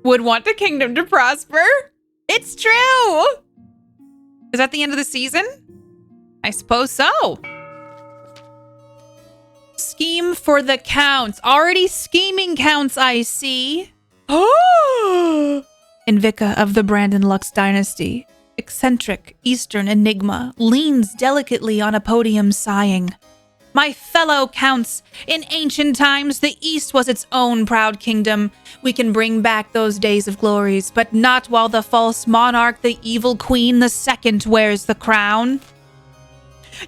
Would want the kingdom to prosper? It's true! Is that the end of the season? I suppose so. Scheme for the counts. Already scheming counts, I see. Oh! Invika of the Brandon Lux dynasty, eccentric Eastern enigma, leans delicately on a podium sighing. My fellow counts, in ancient times, the East was its own proud kingdom. We can bring back those days of glories, but not while the false monarch, the evil queen, the second, wears the crown.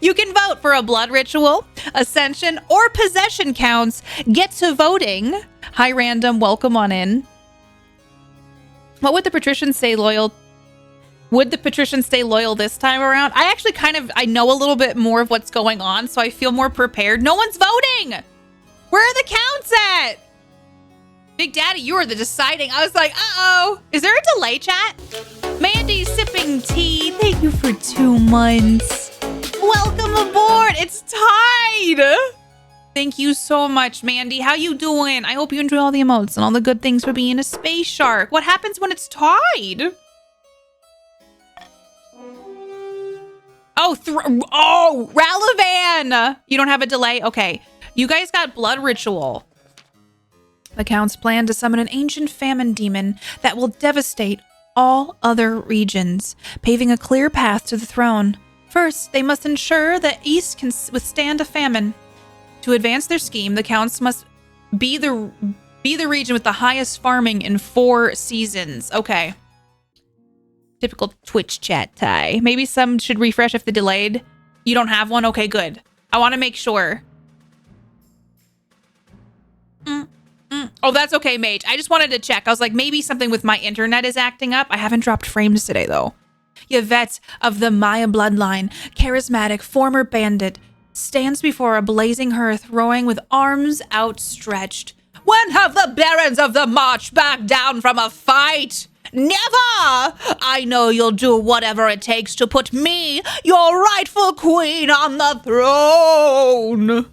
You can vote for a blood ritual, ascension, or possession counts. Get to voting. Hi, random. Welcome on in. What would the patricians say loyal? Would the patricians stay loyal this time around? I actually I know a little bit more of what's going on, so I feel more prepared. No one's voting. Where are the counts at? Big Daddy, you are the deciding. I was like, uh-oh. Is there a delay, chat? Mandy sipping tea. Thank you for 2 months. Welcome aboard. It's tied. Thank you so much, Mandy. How you doing? I hope you enjoy all the emotes and all the good things for being a space shark. What happens when it's tied? Oh, Ralavan. You don't have a delay? Okay. You guys got blood ritual. The counts plan to summon an ancient famine demon that will devastate all other regions, paving a clear path to the throne. First, they must ensure that East can withstand a famine. To advance their scheme, the counts must be the region with the highest farming in 4 seasons. Okay. Typical Twitch chat tie. Maybe some should refresh if they're delayed. You don't have one? Okay, good. I want to make sure. Oh, that's okay, Mage. I just wanted to check. I was like, maybe something with my internet is acting up. I haven't dropped frames today, though. Yvette of the Maya bloodline, charismatic former bandit, stands before a blazing hearth, rowing with arms outstretched. When have the barons of the march backed down from a fight? Never! I know you'll do whatever it takes to put me, your rightful queen, on the throne.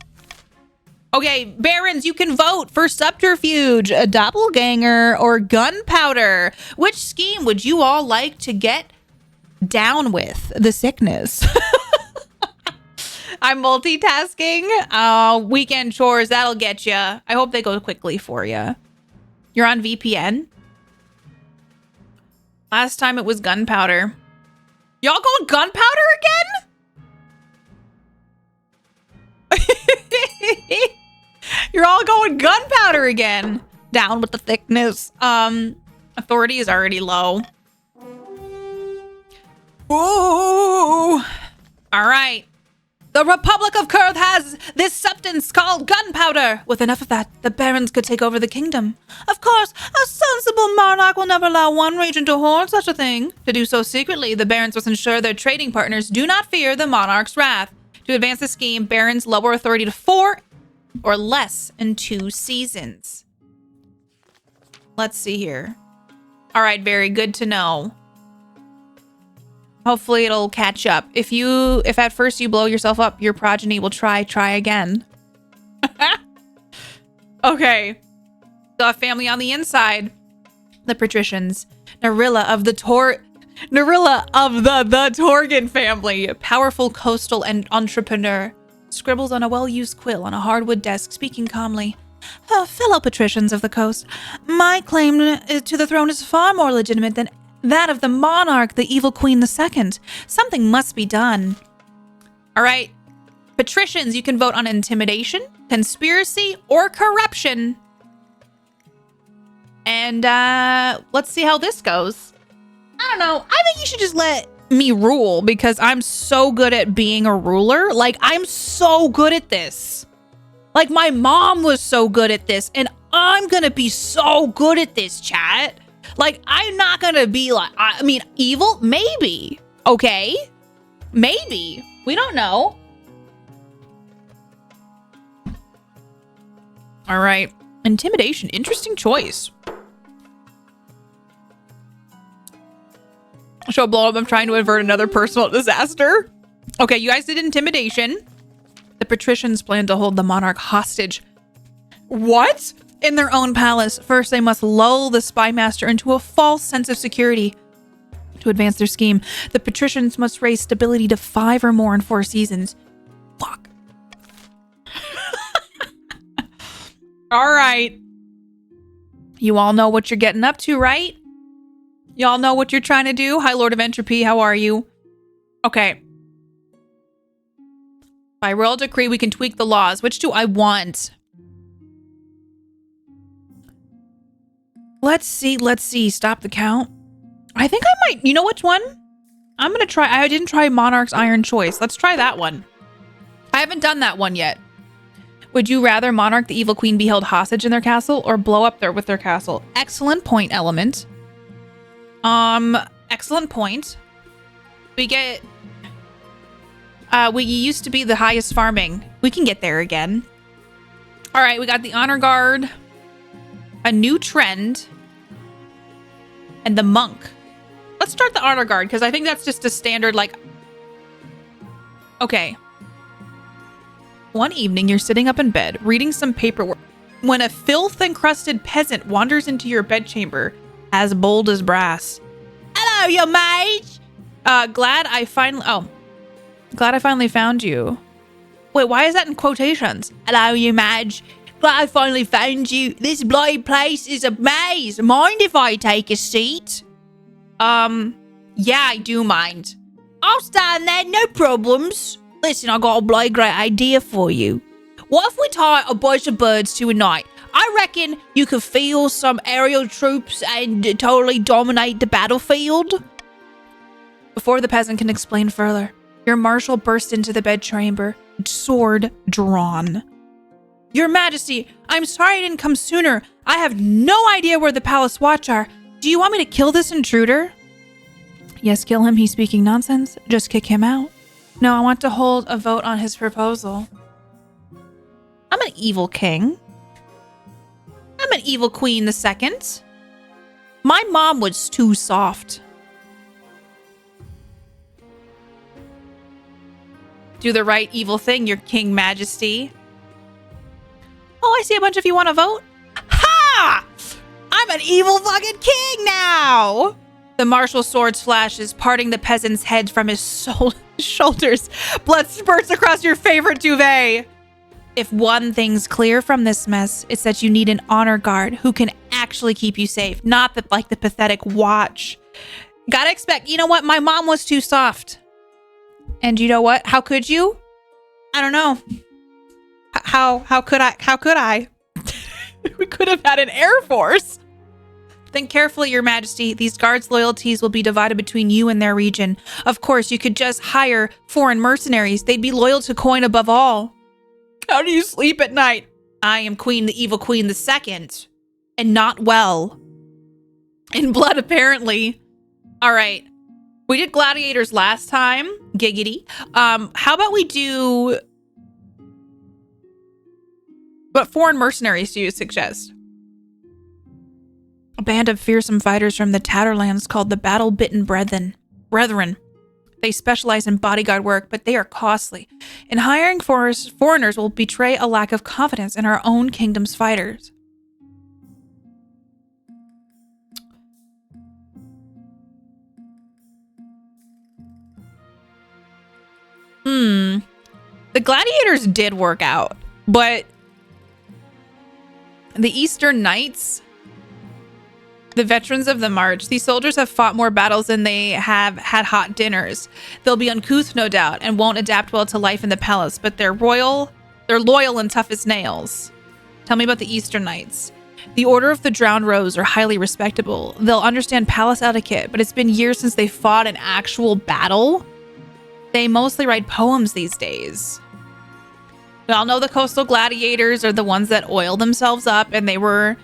Okay, barons, you can vote for subterfuge, a doppelganger, or gunpowder. Which scheme would you all like to get down with? The sickness. I'm multitasking. Weekend chores, that'll get you. I hope they go quickly for you. You're on VPN? Last time it was gunpowder. Y'all going gunpowder again? You're all going gunpowder again. Down with the thickness. Authority is already low. Ooh. All right. The Republic of Kurth has this substance called gunpowder. With enough of that, the barons could take over the kingdom. Of course, a sensible monarch will never allow one region to hoard such a thing. To do so secretly, the barons must ensure their trading partners do not fear the monarch's wrath. To advance the scheme, barons lower authority to 4 or less in 2 seasons. Let's see here. All right, very good to know. Hopefully it'll catch up. If at first you blow yourself up, your progeny will try again. Okay. Still have family on the inside. The patricians. Narilla of the Torgan family. Powerful coastal and entrepreneur. Scribbles on a well-used quill on a hardwood desk, speaking calmly. Fellow patricians of the coast, my claim to the throne is far more legitimate than that of the monarch, the evil queen II. Something must be done. All right. Patricians, you can vote on intimidation, conspiracy, or corruption. And let's see how this goes. I don't know. I think you should just let me rule because I'm so good at being a ruler. Like, I'm so good at this. Like, my mom was so good at this, and I'm gonna be so good at this, chat. Like, I'm not gonna be like, I mean, evil? Maybe. Okay? Maybe. We don't know. All right. Intimidation. Interesting choice. Show blow up. I'm trying to avert another personal disaster. Okay, you guys did intimidation. The patricians plan to hold the monarch hostage. What? In their own palace. First, they must lull the spy master into a false sense of security. To advance their scheme, the patricians must raise stability to 5 or more in 4 seasons. Fuck. All right. You all know what you're getting up to, right? Y'all know what you're trying to do? Hi, Lord of Entropy. How are you? Okay. By royal decree, we can tweak the laws. Which do I want? Let's see. Stop the count. I think I might. You know which one? I'm going to try. I didn't try Monarch's Iron Choice. Let's try that one. I haven't done that one yet. Would you rather Monarch the Evil Queen be held hostage in their castle or blow up with their castle? Excellent point, Element. Excellent point. We get, we used to be the highest farming. We can get there again. All right, we got the Honor Guard, a new trend, and the Monk. Let's start the Honor Guard, because I think that's just a standard, like, okay. One evening, you're sitting up in bed, reading some paperwork, when a filth-encrusted peasant wanders into your bedchamber, as bold as brass. Hello, your mage! Glad I finally found you. Wait, why is that in quotations? Hello, you mage. Glad I finally found you. This bloody place is a maze. Mind if I take a seat? Yeah, I do mind. I'll stand there, no problems. Listen, I got a bloody great idea for you. What if we tie a bunch of birds to a knight? I reckon you could field some aerial troops and totally dominate the battlefield. Before the peasant can explain further, your marshal burst into the bedchamber, sword drawn. Your Majesty, I'm sorry I didn't come sooner. I have no idea where the palace watch are. Do you want me to kill this intruder? Yes, kill him. He's speaking nonsense. Just kick him out. No, I want to hold a vote on his proposal. I'm an evil king. I'm an evil queen the second. My mom was too soft. Do the right evil thing, your king majesty. Oh, I see a bunch of you want to vote. Ha! I'm an evil fucking king now! The marshal's sword flashes, parting the peasant's head from his shoulders. Blood spurts across your favorite duvet. If one thing's clear from this mess, it's that you need an honor guard who can actually keep you safe, not like the pathetic watch. Gotta expect, you know what? My mom was too soft. And you know what? How could you? I don't know. How could I? We could have had an air force. Think carefully, your majesty. These guards' loyalties will be divided between you and their region. Of course, you could just hire foreign mercenaries. They'd be loyal to coin above all. How do you sleep at night? I am Queen, the Evil Queen the Second. And not well. In blood, apparently. All right. We did gladiators last time. Giggity. How about we do... What foreign mercenaries do you suggest? A band of fearsome fighters from the Tatterlands called the Battle-Bitten Brethren. They specialize in bodyguard work, but they are costly. And hiring foreigners will betray a lack of confidence in our own kingdom's fighters. The gladiators did work out, but the Eastern Knights, the veterans of the march, these soldiers have fought more battles than they have had hot dinners. They'll be uncouth, no doubt, and won't adapt well to life in the palace, but they're loyal and tough as nails. Tell me about the Eastern Knights. The Order of the Drowned Rose are highly respectable. They'll understand palace etiquette, but it's been years since they fought an actual battle. They mostly write poems these days. We all know the coastal gladiators are the ones that oil themselves up, and they were,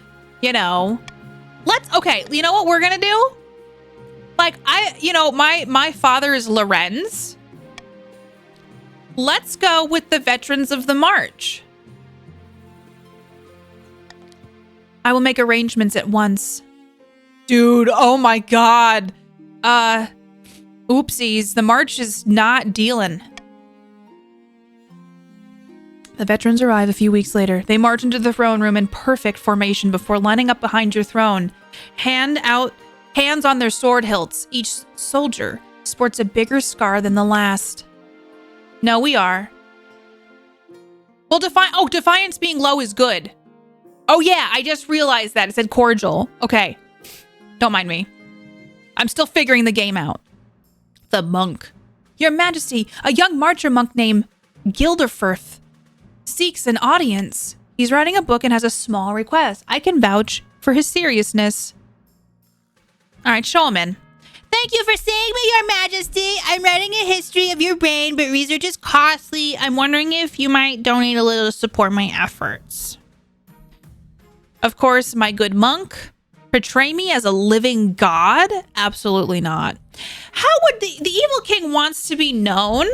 you know, okay, you know what we're gonna do? Like, my father is Lorenz. Let's go with the Veterans of the March. I will make arrangements at once. Dude, oh my god. Oopsies, the march is not dealing. The veterans arrive a few weeks later. They march into the throne room in perfect formation before lining up behind your throne. Hands on their sword hilts. Each soldier sports a bigger scar than the last. No, we are. Well, Defiance being low is good. Oh yeah, I just realized that. It said cordial. Okay. Don't mind me. I'm still figuring the game out. The monk. Your Majesty, a young marcher monk named Gilderfirth seeks an audience. He's writing a book and has a small request. I can vouch for his seriousness. All right, show him in. Thank you for seeing me, Your Majesty. I'm writing a history of your brain, but research is costly. I'm wondering if you might donate a little to support my efforts. Of course, my good monk. Portray me as a living god? Absolutely not. How would the evil king wants to be known?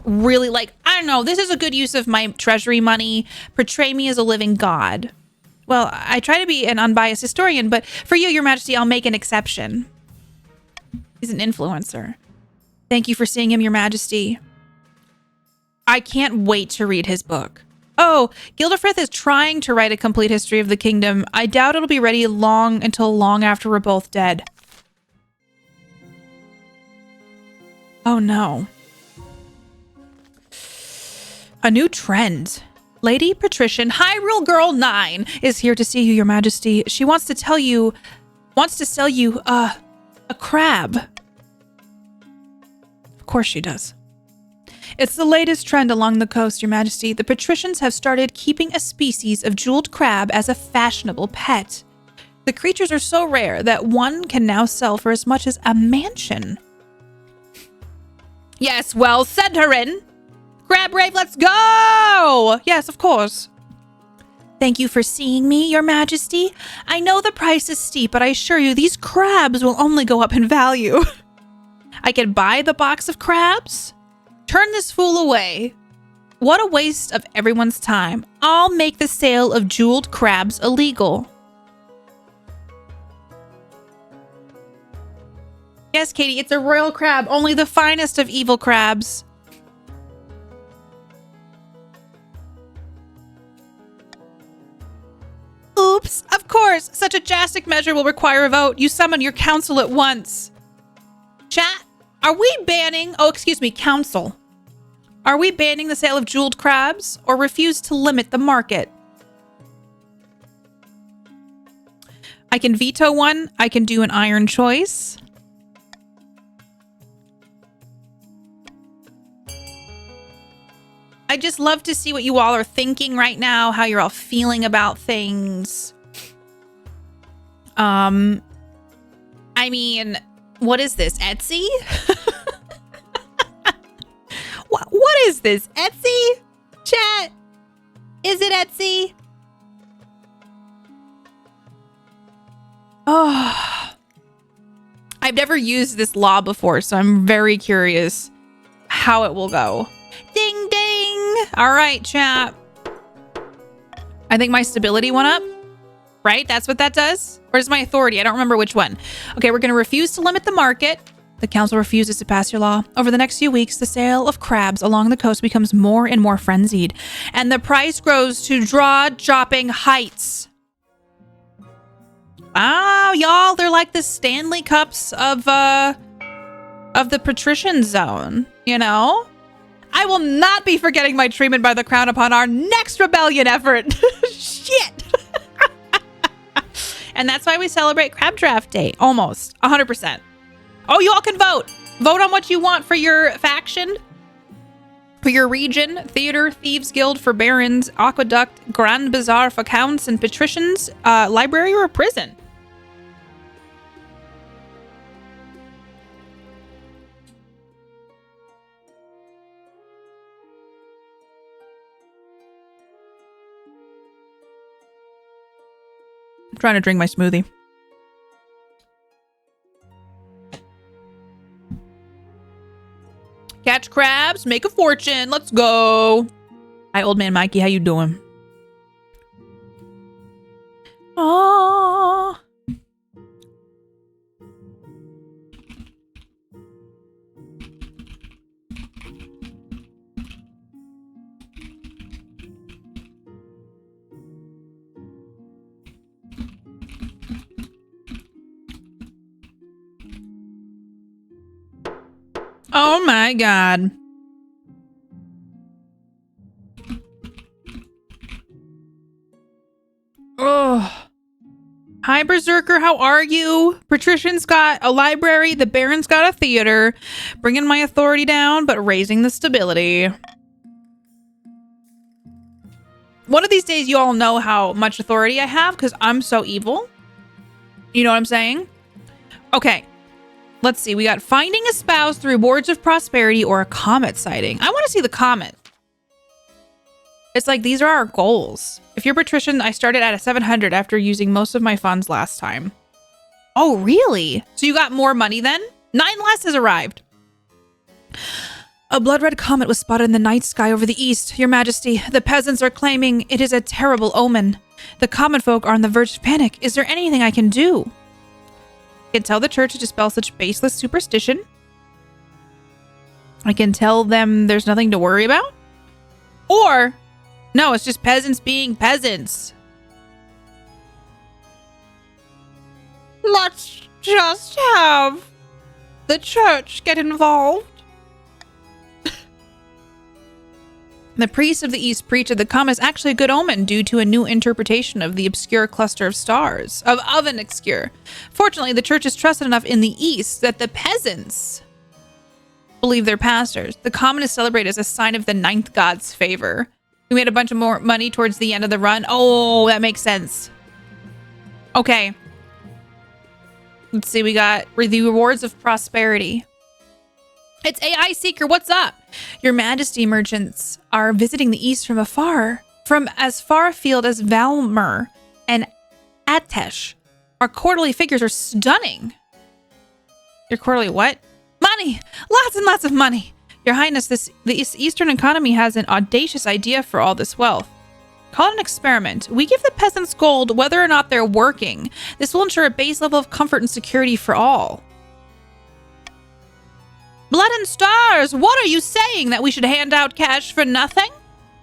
Really, like, I don't know. This is a good use of my treasury money. Portray me as a living god. Well, I try to be an unbiased historian, but for you, Your Majesty, I'll make an exception. He's an influencer. Thank you for seeing him, Your Majesty. I can't wait to read his book. Oh, Gilderfrith is trying to write a complete history of the kingdom. I doubt it'll be ready until long after we're both dead. Oh no. A new trend. Lady Patrician Hyrule Girl 9 is here to see you, Your Majesty. She wants to sell you a crab. Of course she does. It's the latest trend along the coast, Your Majesty. The patricians have started keeping a species of jeweled crab as a fashionable pet. The creatures are so rare that one can now sell for as much as a mansion. Yes, well, send her in. Crab Rave, let's go! Yes, of course. Thank you for seeing me, Your Majesty. I know the price is steep, but I assure you these crabs will only go up in value. I can buy the box of crabs? Turn this fool away. What a waste of everyone's time. I'll make the sale of jeweled crabs illegal. Yes, Katie, it's a royal crab. Only the finest of evil crabs. Oops, of course. Such a drastic measure will require a vote. You summon your council at once. Chat, are we banning... Oh, excuse me, council. Are we banning the sale of jeweled crabs or refuse to limit the market? I can veto one. I can do an iron choice. I just love to see what you all are thinking right now, how you're all feeling about things. I mean, what is this, Etsy? What is this, Etsy? Chat, is it Etsy? Oh, I've never used this law before, so I'm very curious how it will go. Ding, ding. All right, chat. I think my stability went up, right? That's what that does? Or is my authority? I don't remember which one. Okay, we're going to refuse to limit the market. The council refuses to pass your law. Over the next few weeks, the sale of crabs along the coast becomes more and more frenzied, and the price grows to jaw-dropping heights. Oh, y'all, they're like the Stanley Cups of the patrician zone, you know? I will not be forgetting my treatment by the crown upon our next rebellion effort. Shit. And that's why we celebrate Crab Draft Day. Almost. 100%. Oh, you all can vote. Vote on what you want for your faction, for your region, theater, thieves guild for barons, aqueduct, grand bazaar for counts and patricians, library or a prison. I'm trying to drink my smoothie. Catch crabs, make a fortune. Let's go. Hi, old man Mikey. How you doing? Oh. Oh my God. Oh. Hi, Berserker. How are you? Patrician's got a library. The Baron's got a theater. Bringing my authority down, but raising the stability. One of these days, you all know how much authority I have because I'm so evil. You know what I'm saying? Okay. Let's see. We got finding a spouse through rewards of prosperity or a comet sighting. I want to see the comet. It's like these are our goals. If you're patrician, I started at a 700 after using most of my funds last time. Oh, really? So you got more money then? 9 less has arrived. A blood red comet was spotted in the night sky over the east. Your Majesty, the peasants are claiming it is a terrible omen. The common folk are on the verge of panic. Is there anything I can do? I can tell the church to dispel such baseless superstition. I can tell them there's nothing to worry about. Or, no, it's just peasants being peasants. Let's just have the church get involved. The priest of the East preached that the comet is actually a good omen due to a new interpretation of the obscure cluster of stars. Of an obscure. Fortunately, the church is trusted enough in the East that the peasants believe their pastors. The comet is celebrated as a sign of the ninth god's favor. We made a bunch of more money towards the end of the run. Oh, that makes sense. Okay. Let's see. We got the rewards of prosperity. It's AI Seeker. What's up? Your Majesty, merchants are visiting the east from afar. From as far afield as Valmer and Atesh. Our quarterly figures are stunning. Your quarterly what? Money! Lots and lots of money. Your Highness, the Eastern economy has an audacious idea for all this wealth. Call it an experiment. We give the peasants gold whether or not they're working. This will ensure a base level of comfort and security for all. Blood and stars! What are you saying? That we should hand out cash for nothing?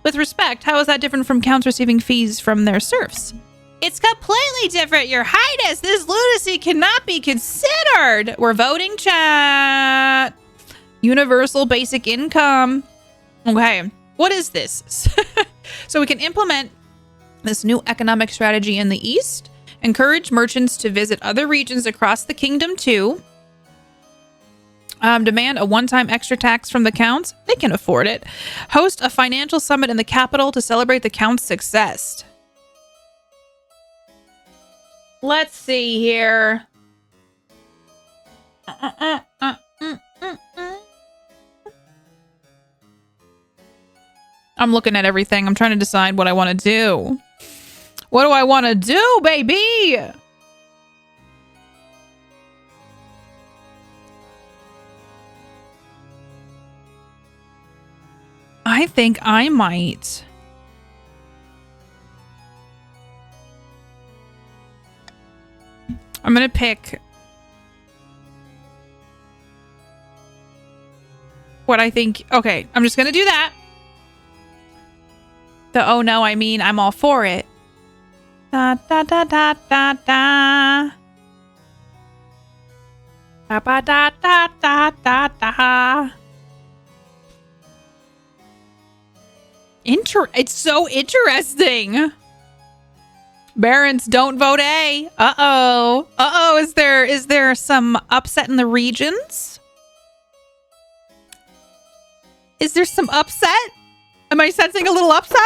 With respect, how is that different from counts receiving fees from their serfs? It's completely different, Your Highness! This lunacy cannot be considered! We're voting, chat! Universal basic income. Okay, what is this? So we can implement this new economic strategy in the East, encourage merchants to visit other regions across the kingdom too. Demand a one-time extra tax from the counts. They can afford it. Host a financial summit in the capital to celebrate the count's success. Let's see here. I'm looking at everything. I'm trying to decide what I want to do. What do I want to do, baby? I think I might. I'm going to pick what I think. Okay, I'm just going to do that. The oh no, I mean, I'm all for it. Da da da da da da. Da ba da da da da da. It's so interesting. Barons, don't vote A. Uh-oh. Uh-oh, is there some upset in the regions? Is there some upset? Am I sensing a little upset?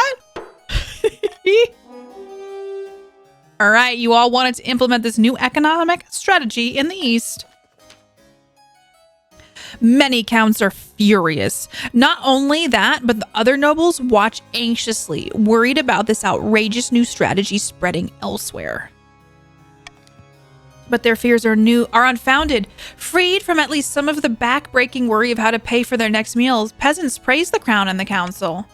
All right, you all wanted to implement this new economic strategy in the East. Many counts are furious. Not only that, but the other nobles watch anxiously, worried about this outrageous new strategy spreading elsewhere. But their fears are unfounded. Freed from at least some of the back-breaking worry of how to pay for their next meals, peasants praise the crown and the council.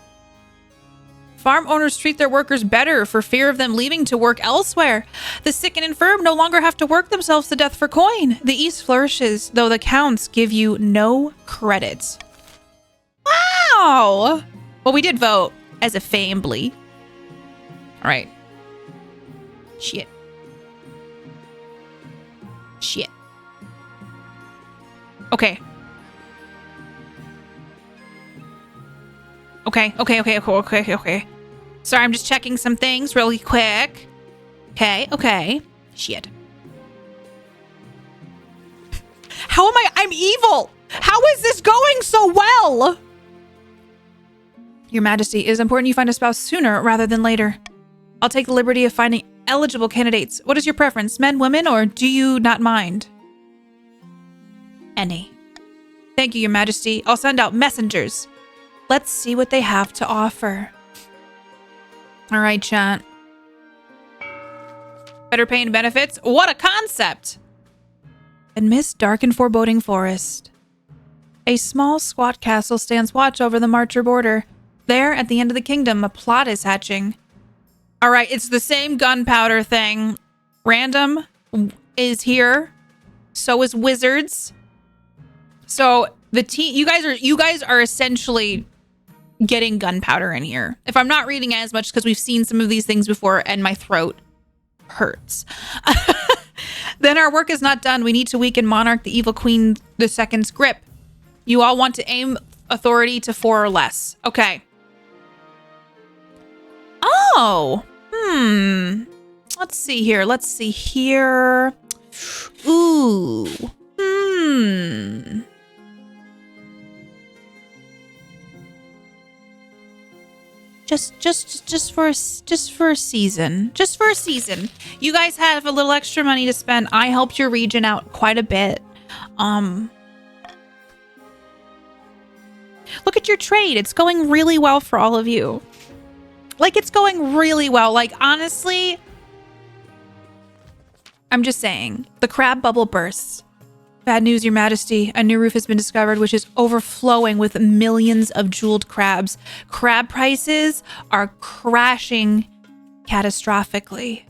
Farm owners treat their workers better for fear of them leaving to work elsewhere. The sick and infirm no longer have to work themselves to death for coin. The East flourishes, though the counts give you no credit. Wow! Well, we did vote as a family. All right. Shit. Okay. Okay. Sorry, I'm just checking some things really quick. Okay. Shit. How am I'm evil! How is this going so well? Your Majesty, it is important you find a spouse sooner rather than later. I'll take the liberty of finding eligible candidates. What is your preference, men, women, or do you not mind? Any. Thank you, Your Majesty. I'll send out messengers. Let's see what they have to offer. All right, chat. Better pay and benefits? What a concept! Amidst dark and foreboding forest, a small, squat castle stands watch over the Marcher border. There, at the end of the kingdom, a plot is hatching. All right, it's the same gunpowder thing. Random is here. So is Wizards. So the team, you guys are essentially getting gunpowder in here. If I'm not reading as much because we've seen some of these things before and my throat hurts. Then our work is not done. We need to weaken Monarch the Evil Queen II's grip. You all want to aim authority to 4 or less. Okay. Oh. Let's see here. Ooh. Just for a season. Just for a season. You guys have a little extra money to spend. I helped your region out quite a bit. Look at your trade. It's going really well for all of you. Like, it's going really well. Like, honestly, I'm just saying. The crab bubble bursts. Bad news, Your Majesty. A new roof has been discovered, which is overflowing with millions of jeweled crabs. Crab prices are crashing catastrophically.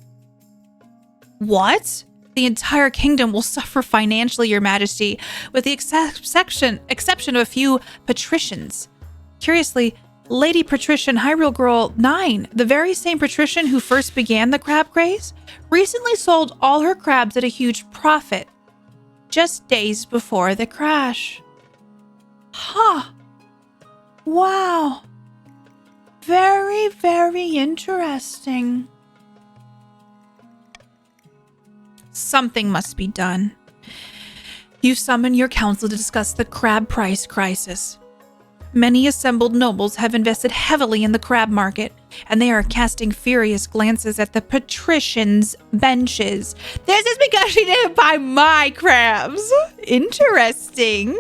What? The entire kingdom will suffer financially, Your Majesty, with the exception of a few patricians. Curiously, Lady Patrician Hyrule Girl 9, the very same patrician who first began the crab craze, recently sold all her crabs at a huge profit. Just days before the crash. Huh. Wow. Very, very interesting. Something must be done. You've summoned your council to discuss the crab price crisis. Many assembled nobles have invested heavily in the crab market, and they are casting furious glances at the patricians' benches. This is because she didn't buy my crabs. Interesting.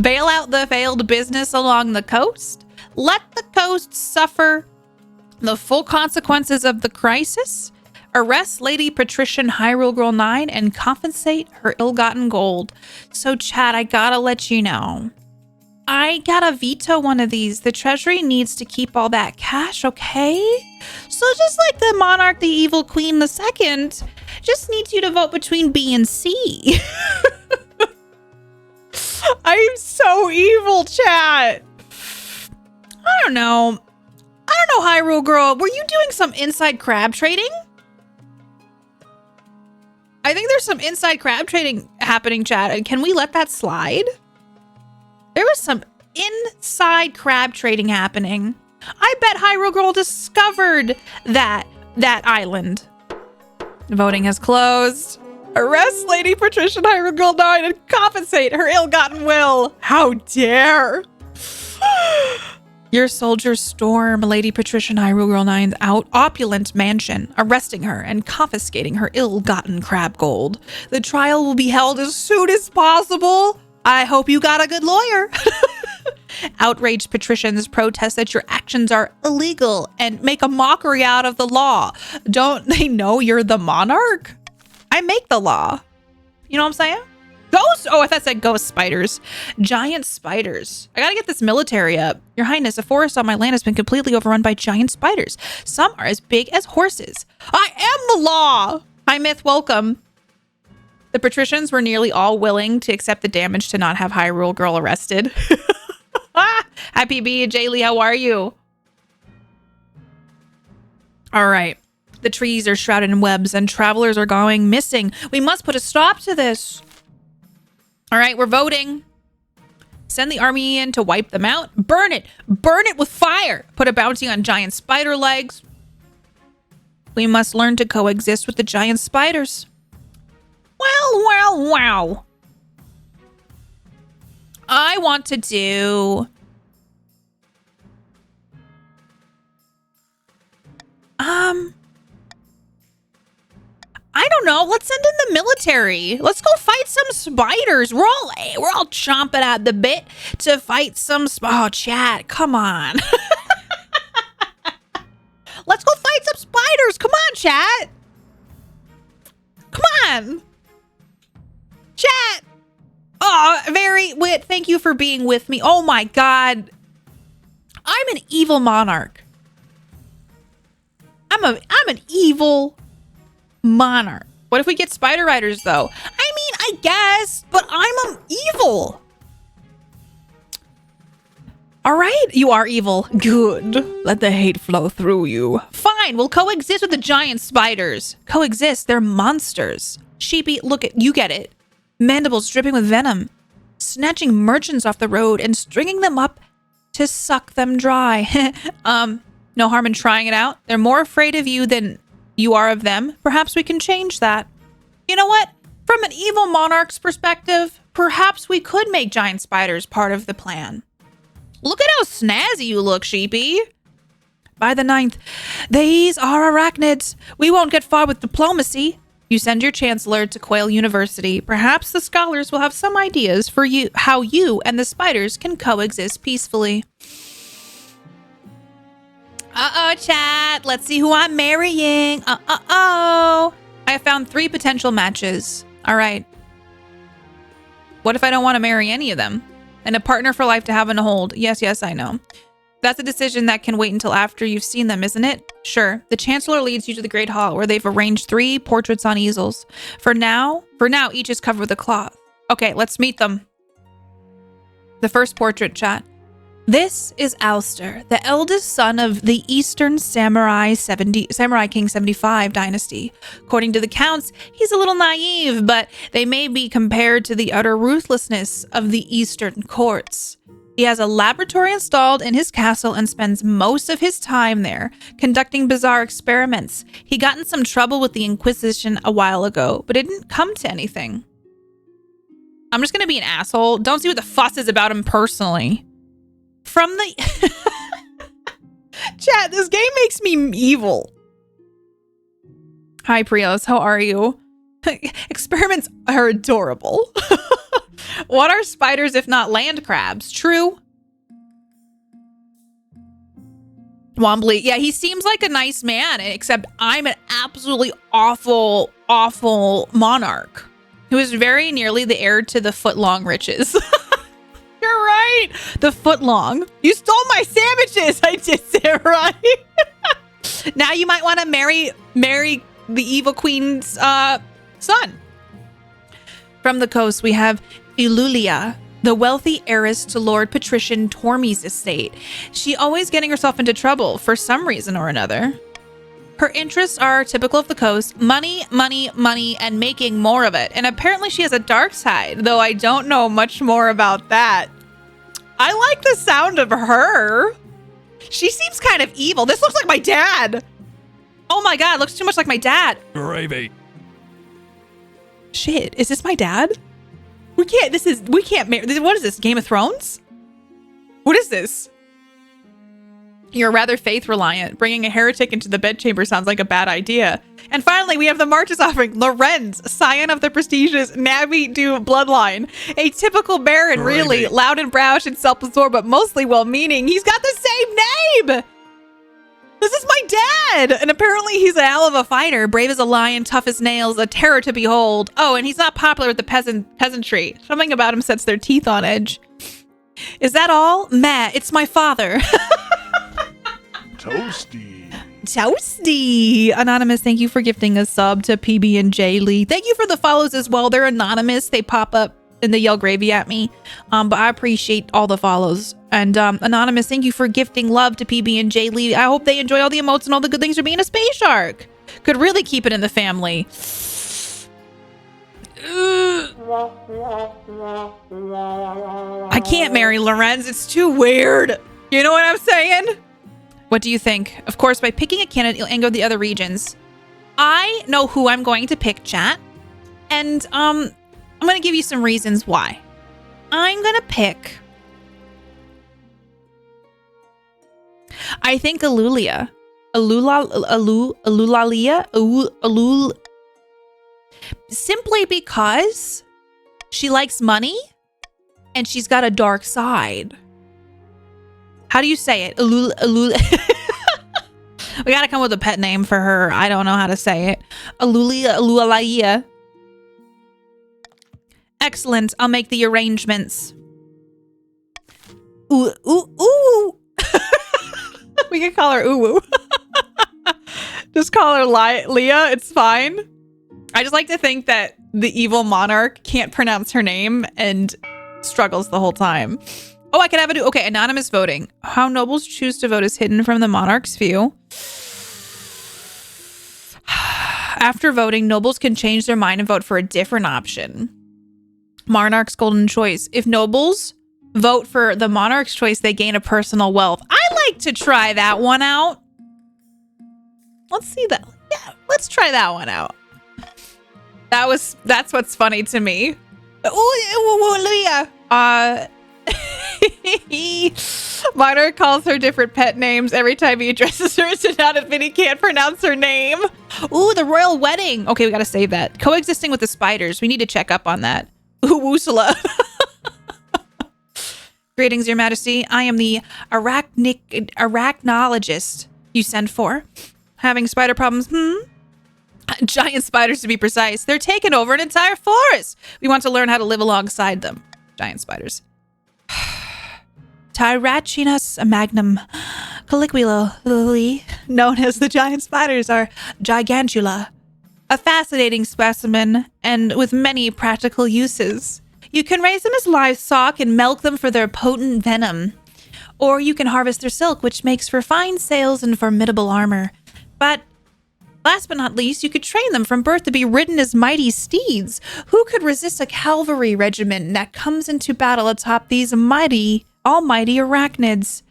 Bail out the failed business along the coast. Let the coast suffer the full consequences of the crisis. Arrest Lady Patrician Hyrule Girl 9 and compensate her ill-gotten gold. So, chat, I gotta let you know. I gotta veto one of these. The treasury needs to keep all that cash, okay? So just like the Monarch the Evil Queen II, just needs you to vote between B and C. I'm so evil, chat. I don't know, Hyrule Girl. Were you doing some inside crab trading? I think there's some inside crab trading happening, chat. Can we let that slide? There was some inside crab trading happening. I bet Hyrule Girl discovered that island. Voting has closed. Arrest Lady Patrician Hyrule Girl 9 and compensate her ill-gotten will. How dare! Your soldiers storm Lady Patrician Hyrule Girl 9's opulent mansion, arresting her and confiscating her ill-gotten crab gold. The trial will be held as soon as possible. I hope you got a good lawyer. Outraged patricians protest that your actions are illegal and make a mockery out of the law. Don't they know you're the monarch? I make the law. You know what I'm saying? Ghost. Oh, I thought it said ghost spiders. Giant spiders. I gotta get this military up. Your Highness, a forest on my land has been completely overrun by giant spiders. Some are as big as horses. I am the law. Hi, Myth. Welcome. The patricians were nearly all willing to accept the damage to not have Hyrule Girl arrested. Happy B, Jaylee, how are you? All right. The trees are shrouded in webs and travelers are going missing. We must put a stop to this. All right, we're voting. Send the army in to wipe them out. Burn it. Burn it with fire. Put a bounty on giant spider legs. We must learn to coexist with the giant spiders. Wow. I want to do... I don't know. Let's send in the military. Let's go fight some spiders. We're all chomping at the bit to fight some chat. Come on. Let's go fight some spiders. Come on, chat. Come on. Chat. Oh, Wit, thank you for being with me. Oh my God. I'm an evil monarch. I'm an evil monarch. What if we get spider riders though? I mean, I guess, but I'm evil. All right, you are evil. Good. Let the hate flow through you. Fine, we'll coexist with the giant spiders. Coexist, they're monsters. Sheepy, look at you, get it. Mandibles dripping with venom. Snatching merchants off the road and stringing them up to suck them dry. No harm in trying it out. They're more afraid of you than you are of them. Perhaps we can change that. You know what? From an evil monarch's perspective, perhaps we could make giant spiders part of the plan. Look at how snazzy you look, Sheepy. By the 9th, these are arachnids. We won't get far with diplomacy. You send your chancellor to Quail University. Perhaps the scholars will have some ideas for you how you and the spiders can coexist peacefully. Uh-oh, chat. Let's see who I'm marrying. I have found 3 potential matches. All right. What if I don't want to marry any of them? And a partner for life to have and hold. Yes, I know. That's a decision that can wait until after you've seen them, isn't it? Sure. The Chancellor leads you to the Great Hall, where they've arranged 3 portraits on easels. For now, each is covered with a cloth. Okay, let's meet them. The first portrait, chat. This is Alster, the eldest son of the Eastern Samurai King 75 dynasty. According to the counts, he's a little naive, but they may be compared to the utter ruthlessness of the Eastern courts. He has a laboratory installed in his castle and spends most of his time there, conducting bizarre experiments. He got in some trouble with the Inquisition a while ago, but it didn't come to anything. I'm just gonna be an asshole. Don't see what the fuss is about him personally. From the... Chat, this game makes me evil. Hi, Prios. How are you? Experiments are adorable. What are spiders if not land crabs? True. Wombly. Yeah, he seems like a nice man, except I'm an absolutely awful, awful monarch who is very nearly the heir to the foot-long riches. You're right. The footlong. You stole my sandwiches. I did it right. Now you might want to marry the evil queen's son. From the coast, we have Ilulia, the wealthy heiress to Lord Patrician Tormy's estate. She always getting herself into trouble for some reason or another. Her interests are typical of the coast. Money, money, money, and making more of it. And apparently she has a dark side, though I don't know much more about that. I like the sound of her. She seems kind of evil. This looks like my dad. Oh my God, looks too much like my dad. Gravy. Shit, is this my dad? We can't marry. What is this, Game of Thrones? What is this? You're rather faith reliant. Bringing a heretic into the bedchamber sounds like a bad idea. And finally, we have the March's offering. Lorenz, scion of the prestigious Navi-Du bloodline. A typical baron, really. Loud and brash and self-absorbed, but mostly well-meaning. He's got the same name! This is my dad! And apparently he's a hell of a fighter. Brave as a lion, tough as nails, a terror to behold. Oh, and he's not popular with the peasantry. Something about him sets their teeth on edge. Is that all? Meh, it's my father. Toasty. Anonymous, thank you for gifting a sub to PB and J Lee. Thank you for the follows as well. They're anonymous. They pop up and they yell gravy at me. But I appreciate all the follows. And Anonymous, thank you for gifting love to PB and J Lee. I hope they enjoy all the emotes and all the good things for being a space shark. Could really keep it in the family. I can't marry Lorenz. It's too weird. You know what I'm saying? What do you think? Of course, by picking a candidate, you'll anger the other regions. I know who I'm going to pick, chat. And I'm going to give you some reasons why. I'm going to pick... I think Alulia. Alulalia? Simply because she likes money and she's got a dark side. How do you say it? We gotta come with a pet name for her. I don't know how to say it. Alulalia. Excellent. I'll make the arrangements. Ooh. We can call her Uwu. Just call her Leah. It's fine. I just like to think that the evil monarch can't pronounce her name and struggles the whole time. Oh, I could have a okay, anonymous voting. How nobles choose to vote is hidden from the monarch's view. After voting, nobles can change their mind and vote for a different option. Monarch's golden choice. If nobles vote for the monarch's choice, they gain a personal wealth. I like to try that one out. Let's see that. Yeah, let's try that one out. That's what's funny to me. Leah. Monarch calls her different pet names every time he addresses her to not admit he can't pronounce her name. Ooh, the royal wedding. Okay, we gotta save that. Coexisting with the spiders. We need to check up on that. Ooh, woosala. Greetings, Your Majesty. I am the arachnologist you sent for. Having spider problems? Giant spiders, to be precise. They're taking over an entire forest. We want to learn how to live alongside them. Giant spiders. Tyrachinus magnum colliqually, known as the giant spiders, are gigantula. A fascinating specimen and with many practical uses. You can raise them as livestock and milk them for their potent venom. Or you can harvest their silk, which makes for fine sails and formidable armor. But last but not least, you could train them from birth to be ridden as mighty steeds. Who could resist a cavalry regiment that comes into battle atop these almighty arachnids?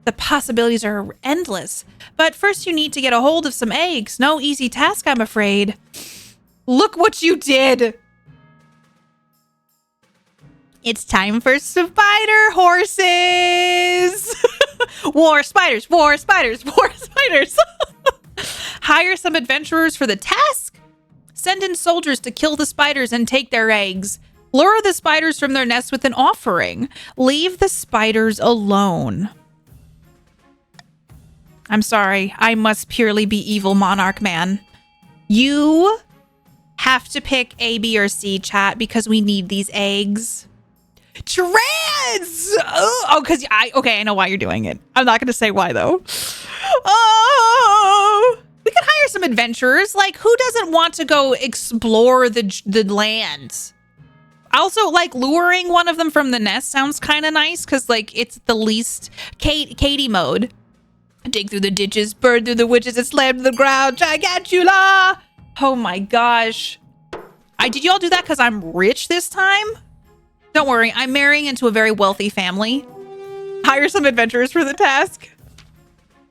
The possibilities are endless. But first you need to get a hold of some eggs. No easy task, I'm afraid. Look what you did! It's time for spider horses! War spiders, war spiders, war spiders! Hire some adventurers for the task? Send in soldiers to kill the spiders and take their eggs. Lure the spiders from their nests with an offering. Leave the spiders alone. I'm sorry, I must purely be evil monarch man. You have to pick A, B, or C, chat, because we need these eggs. Trans! Oh, because I know why you're doing it. I'm not going to say why, though. Oh! We could hire some adventurers. Like, who doesn't want to go explore the land? Also, like, luring one of them from the nest sounds kind of nice because, like, it's the least Katie mode. Dig through the ditches, burn through the witches, and slam to the ground. Gigantula! Oh my gosh. Did y'all do that because I'm rich this time? Don't worry, I'm marrying into a very wealthy family. Hire some adventurers for the task.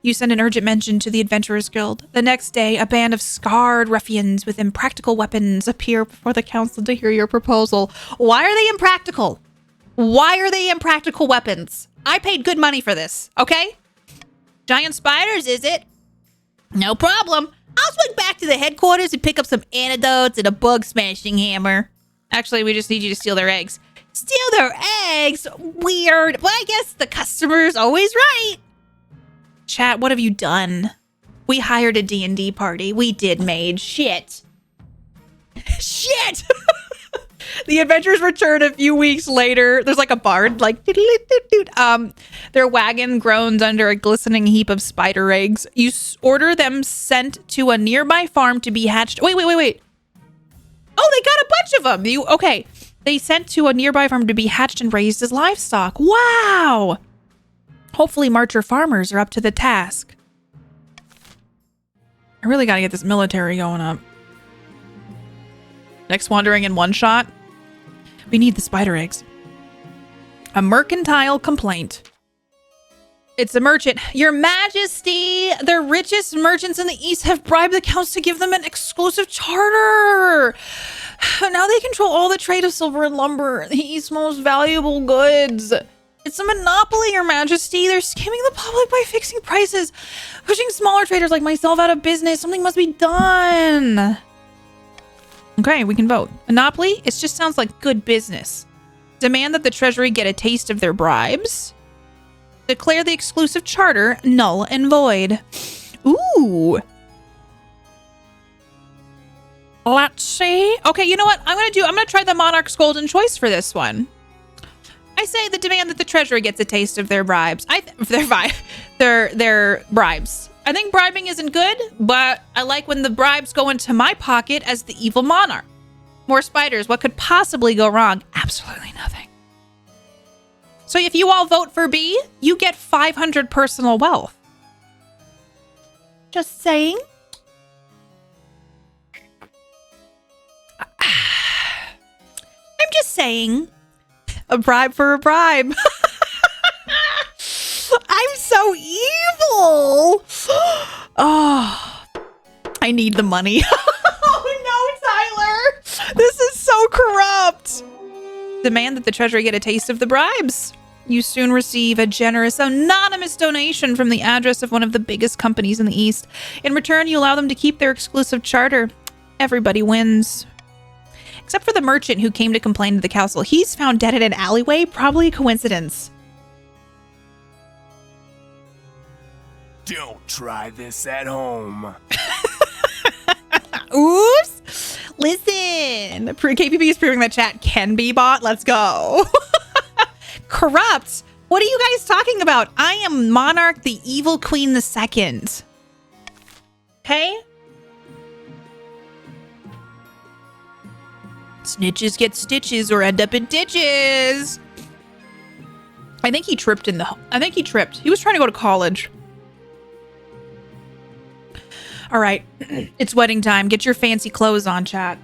You send an urgent mention to the Adventurers Guild. The next day, a band of scarred ruffians with impractical weapons appear before the council to hear your proposal. Why are they impractical? Why are they impractical weapons? I paid good money for this, okay? Giant spiders, is it? No problem. I'll swing back to the headquarters and pick up some antidotes and a bug smashing hammer. Actually, we just need you to steal their eggs. Steal their eggs? Weird. But I guess the customer's always right. Chat, what have you done? We hired a D&D party. We did, mage. Shit. Shit! The adventurers return a few weeks later. There's like a bard, like, their wagon groans under a glistening heap of spider eggs. You order them sent to a nearby farm to be hatched. Wait. Oh, they got a bunch of them. Okay. They sent to a nearby farm to be hatched and raised as livestock. Wow. Hopefully Marcher farmers are up to the task. I really got to get this military going up. Next wandering in one shot. We need the spider eggs. A mercantile complaint. It's a merchant. Your Majesty, the richest merchants in the East have bribed the counts to give them an exclusive charter. Now they control all the trade of silver and lumber, the East's most valuable goods. It's a monopoly, Your Majesty. They're scamming the public by fixing prices, pushing smaller traders like myself out of business. Something must be done. Okay, we can vote. Monopoly? It just sounds like good business. Demand that the Treasury get a taste of their bribes. Declare the exclusive charter null and void. Ooh. Let's see. Okay, you know what? I'm gonna try the Monarch's Golden Choice for this one. I say the demand that the Treasury gets a taste of their bribes. Their bribes. I think bribing isn't good, but I like when the bribes go into my pocket as the evil monarch. More spiders. What could possibly go wrong? Absolutely nothing. So if you all vote for B, you get 500 personal wealth. Just saying. I'm just saying. A bribe for a bribe. I'm so evil. Oh, I need the money. Oh no, Tyler. This is so corrupt. Demand that the Treasury get a taste of the bribes. You soon receive a generous anonymous donation from the address of one of the biggest companies in the East. In return, you allow them to keep their exclusive charter. Everybody wins. Except for the merchant who came to complain to the council. He's found dead in an alleyway. Probably a coincidence. Don't try this at home. Oops. Listen. KPP is proving that chat can be bought. Let's go. Corrupt. What are you guys talking about? I am Monarch, the evil queen II. Okay? Snitches get stitches or end up in ditches. I think he tripped. He was trying to go to college. All right. It's wedding time. Get your fancy clothes on, chat.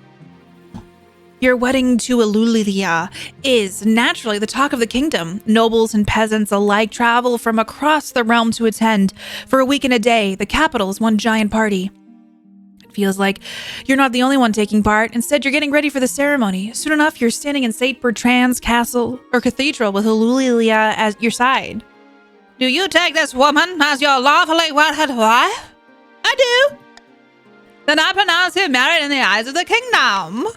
Your wedding to Alulia is naturally the talk of the kingdom. Nobles and peasants alike travel from across the realm to attend. For a week and a day, the capital is one giant party. It feels like you're not the only one taking part. Instead, you're getting ready for the ceremony. Soon enough, you're standing in St. Bertrand's castle or cathedral with Alulia at your side. Do you take this woman as your lawfully wedded wife? I do. Then I pronounce you married in the eyes of the kingdom.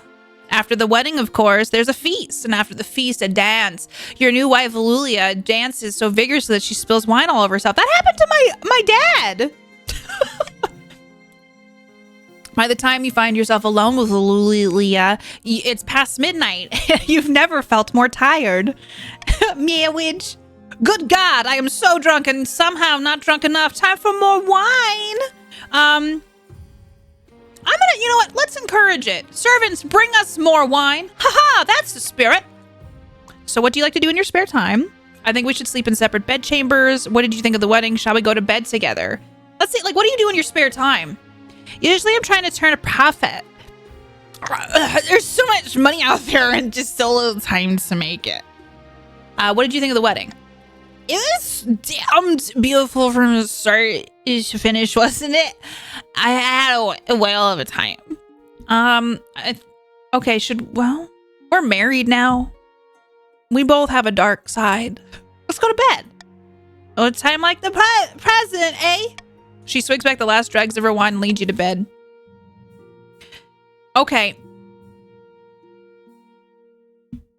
After the wedding, of course, there's a feast, and after the feast, a dance. Your new wife, Alulia, dances so vigorously that she spills wine all over herself. That happened to my dad. By the time you find yourself alone with Alulia, it's past midnight. You've never felt more tired. Meowage. Good God, I am so drunk and somehow not drunk enough. Time for more wine. You know what? Let's encourage it. Servants, bring us more wine. Haha, that's the spirit. So what do you like to do in your spare time? I think we should sleep in separate bed chambers. What did you think of the wedding? Shall we go to bed together? Let's see, what do you do in your spare time? Usually I'm trying to turn a profit. There's so much money out there and just so little time to make it. What did you think of the wedding? It was damned beautiful from start to finish, wasn't it? I had a whale of a time. Okay, we're married now. We both have a dark side. Let's go to bed. Oh, time like the present, eh? She swigs back the last dregs of her wine and leads you to bed. Okay.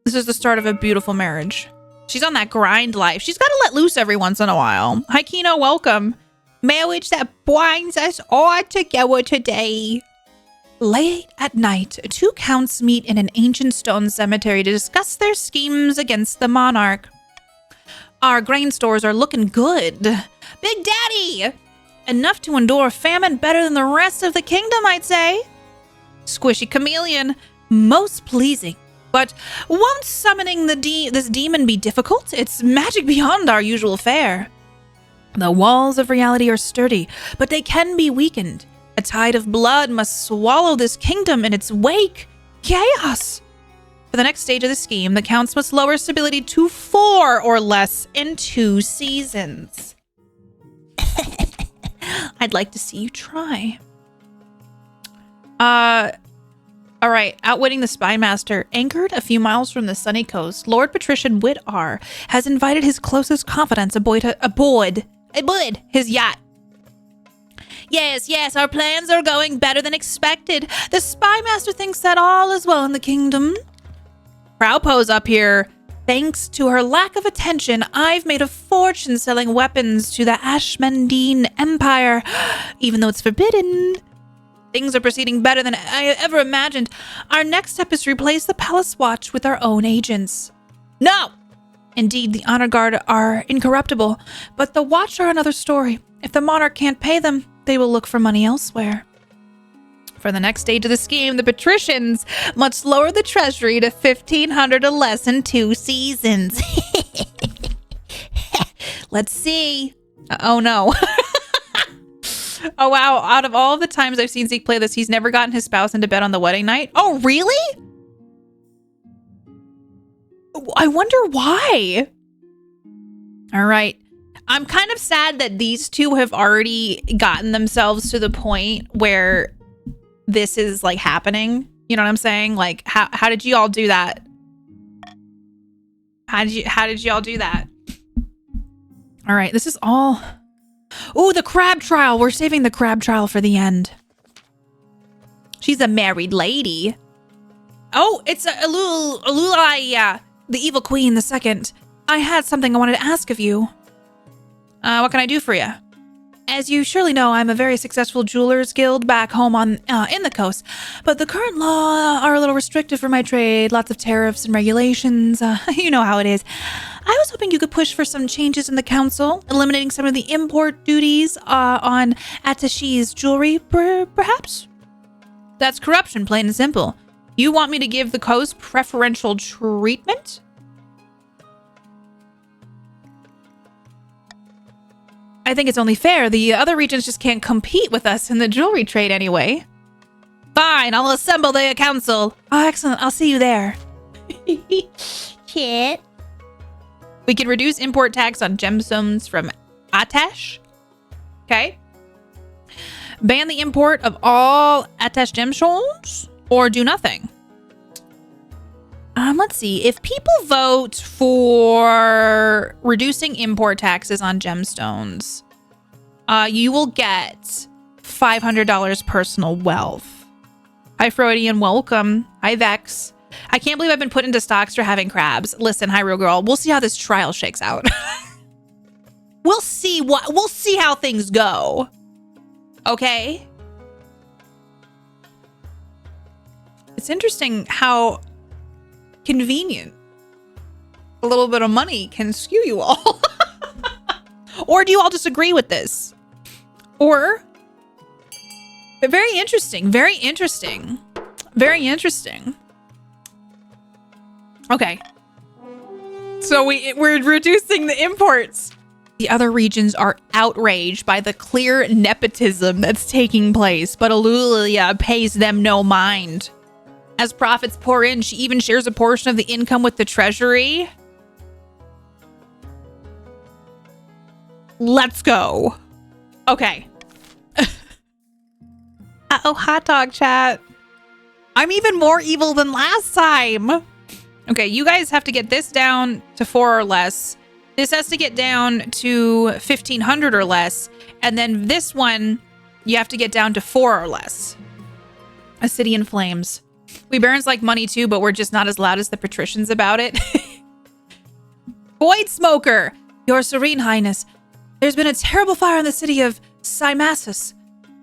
This is the start of a beautiful marriage. She's on that grind life. She's got to let loose every once in a while. Hi, Kino. Welcome. Marriage that binds us all together today. Late at night, two counts meet in an ancient stone cemetery to discuss their schemes against the monarch. Our grain stores are looking good. Big Daddy! Enough to endure famine better than the rest of the kingdom, I'd say. Squishy Chameleon, most pleasing. But won't summoning this demon be difficult? It's magic beyond our usual fare. The walls of reality are sturdy, but they can be weakened. A tide of blood must swallow this kingdom in its wake. Chaos! For the next stage of the scheme, the counts must lower stability to 4 or less in 2 seasons. I'd like to see you try. All right, outwitting the spy master. Anchored a few miles from the sunny coast, Lord Patrician Whittar has invited his closest confidants aboard his yacht. Yes, our plans are going better than expected. The spy master thinks that all is well in the kingdom. Proud pose up here. Thanks to her lack of attention, I've made a fortune selling weapons to the Ashmendine Empire, even though it's forbidden. Things are proceeding better than I ever imagined. Our next step is to replace the Palace Watch with our own agents. No! Indeed, the Honor Guard are incorruptible, but the Watch are another story. If the monarch can't pay them, they will look for money elsewhere. For the next stage of the scheme, the patricians must lower the treasury to 1,500 or less in 2 seasons. Let's see. Oh, no. Oh, wow. Out of all of the times I've seen Zeke play this, he's never gotten his spouse into bed on the wedding night. Oh, really? I wonder why. All right. I'm kind of sad that these two have already gotten themselves to the point where this is like happening. You know what I'm saying? Like, how did you all do that? How did you all do that? All right. This is all... Oh, the crab trial. We're saving the crab trial for the end. She's a married lady. Oh, it's Alulai, the evil queen, the second. I had something I wanted to ask of you. What can I do for you? As you surely know, I'm a very successful jewelers guild back home in the coast, but the current law are a little restrictive for my trade. Lots of tariffs and regulations. You know how it is. I was hoping you could push for some changes in the council, eliminating some of the import duties on attaché's jewelry, perhaps? That's corruption, plain and simple. You want me to give the coast preferential treatment? I think it's only fair. The other regions just can't compete with us in the jewelry trade anyway. Fine, I'll assemble the council. Oh, excellent. I'll see you there. Shit. We can reduce import tax on gemstones from Atash. Okay. Ban the import of all Atash gemstones or do nothing. Let's see. If people vote for reducing import taxes on gemstones, you will get $500 personal wealth. Hi, Freudian. Welcome. Hi, Vex. I can't believe I've been put into stocks for having crabs. Listen, hi, real girl. We'll see how this trial shakes out. We'll see how things go. Okay. It's interesting how convenient a little bit of money can skew you all. Or do you all disagree with this? Or very interesting, very interesting, very interesting. Okay. So we're reducing the imports. The other regions are outraged by the clear nepotism that's taking place, but Alulia pays them no mind. As profits pour in, she even shares a portion of the income with the treasury. Let's go. Okay. Uh-oh, hot dog chat. I'm even more evil than last time. Okay, you guys have to get this down to 4 or less. This has to get down to 1,500 or less. And then this one, you have to get down to 4 or less. A city in flames. We barons like money too, but we're just not as loud as the patricians about it. Void Smoker! Your Serene Highness, there's been a terrible fire in the city of Symassus.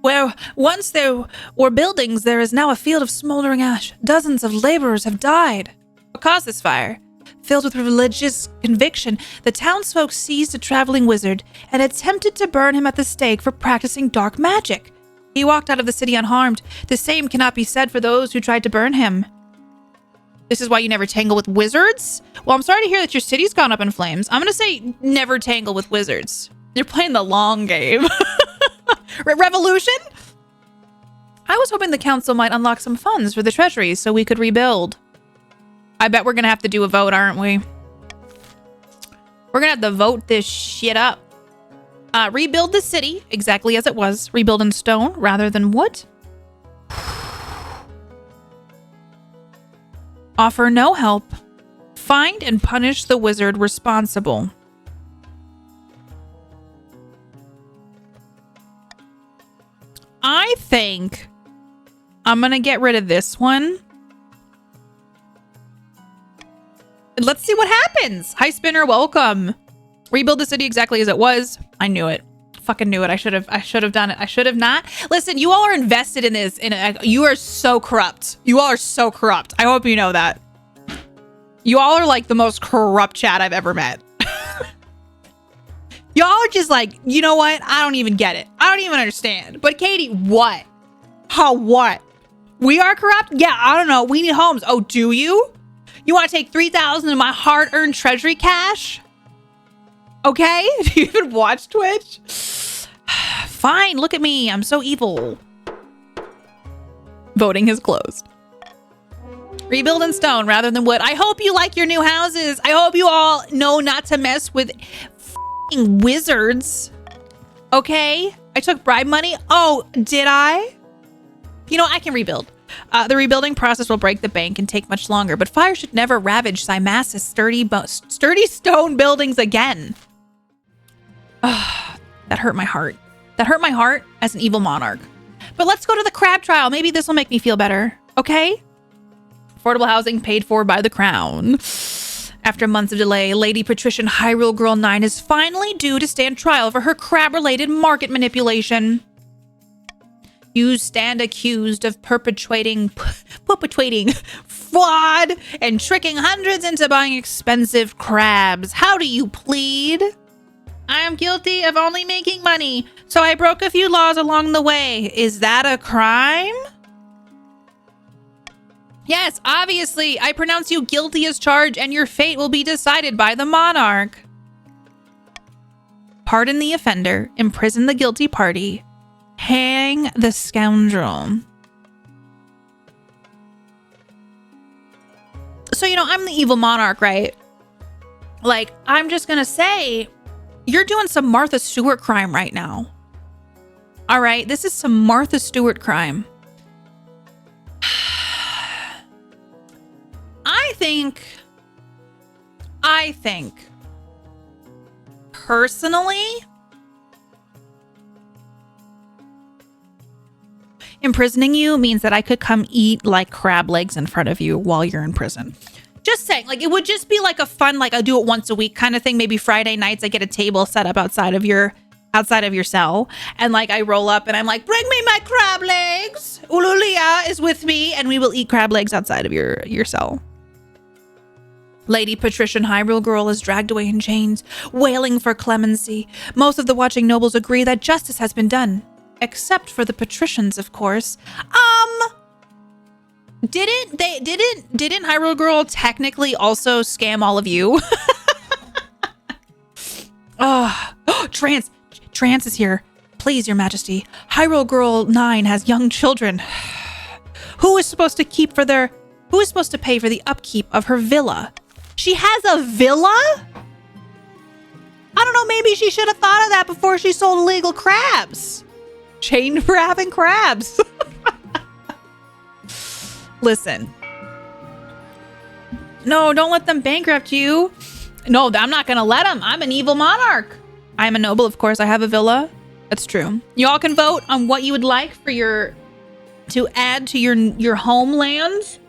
Where once there were buildings, there is now a field of smoldering ash. Dozens of laborers have died. What caused this fire? Filled with religious conviction, the townsfolk seized a traveling wizard and attempted to burn him at the stake for practicing dark magic. He walked out of the city unharmed. The same cannot be said for those who tried to burn him. This is why you never tangle with wizards? Well, I'm sorry to hear that your city's gone up in flames. I'm going to say never tangle with wizards. You're playing the long game. Revolution? I was hoping the council might unlock some funds for the treasury so we could rebuild. I bet we're going to have to do a vote, aren't we? We're going to have to vote this shit up. Rebuild the city exactly as it was. Rebuild in stone rather than wood. Offer no help. Find and punish the wizard responsible. I think I'm going to get rid of this one. Let's see what happens. Hi, Spinner. Welcome. Rebuild the city exactly as it was. I knew it. Fucking knew it. I should have done it. I should have not. Listen, you all are invested in this. You are so corrupt. You all are so corrupt. I hope you know that. You all are like the most corrupt chat I've ever met. Y'all are just like, you know what? I don't even get it. I don't even understand. But Katie, what? How what? We are corrupt? Yeah, I don't know. We need homes. Oh, do you? You want to take 3,000 of my hard-earned treasury cash? Okay? Do you even watch Twitch? Fine, look at me. I'm so evil. Voting is closed. Rebuild in stone rather than wood. I hope you like your new houses. I hope you all know not to mess with f***ing wizards. Okay? I took bribe money. Oh, did I? You know, I can rebuild. The rebuilding process will break the bank and take much longer, but fire should never ravage Symassus' sturdy stone buildings again. That hurt my heart. That hurt my heart as an evil monarch. But let's go to the crab trial. Maybe this will make me feel better. Okay? Affordable housing paid for by the crown. After months of delay, Lady Patrician Hyrule Girl 9 is finally due to stand trial for her crab-related market manipulation. You stand accused of perpetuating fraud and tricking hundreds into buying expensive crabs. How do you plead? I am guilty of only making money, so I broke a few laws along the way. Is that a crime? Yes, obviously. I pronounce you guilty as charged, and your fate will be decided by the monarch. Pardon the offender, imprison the guilty party, hang the scoundrel. So, you know, I'm the evil monarch, right? Like, I'm just gonna say, you're doing some Martha Stewart crime right now. All right, this is some Martha Stewart crime. I think, personally, imprisoning you means that I could come eat like crab legs in front of you while you're in prison. Just saying, like, it would just be like a fun, like, I do it once a week kind of thing. Maybe Friday nights I get a table set up outside of your cell, and like I roll up and I'm like, bring me my crab legs. Ululia is with me, and we will eat crab legs outside of your cell. Lady Patrician Hyrule Girl is dragged away in chains, wailing for clemency. Most of the watching nobles agree that justice has been done, except for the patricians, of course. Didn't Hyrule Girl technically also scam all of you? Trance is here. Please, your majesty. Hyrule Girl 9 has young children. Who is supposed to pay for the upkeep of her villa? She has a villa? I don't know, maybe she should have thought of that before she sold illegal crabs. Chained for having crabs. Listen. No, don't let them bankrupt you. No, I'm not going to let him. I'm an evil monarch. I'm a noble, of course. I have a villa. That's true. Y'all can vote on what you would like for to add to your homeland.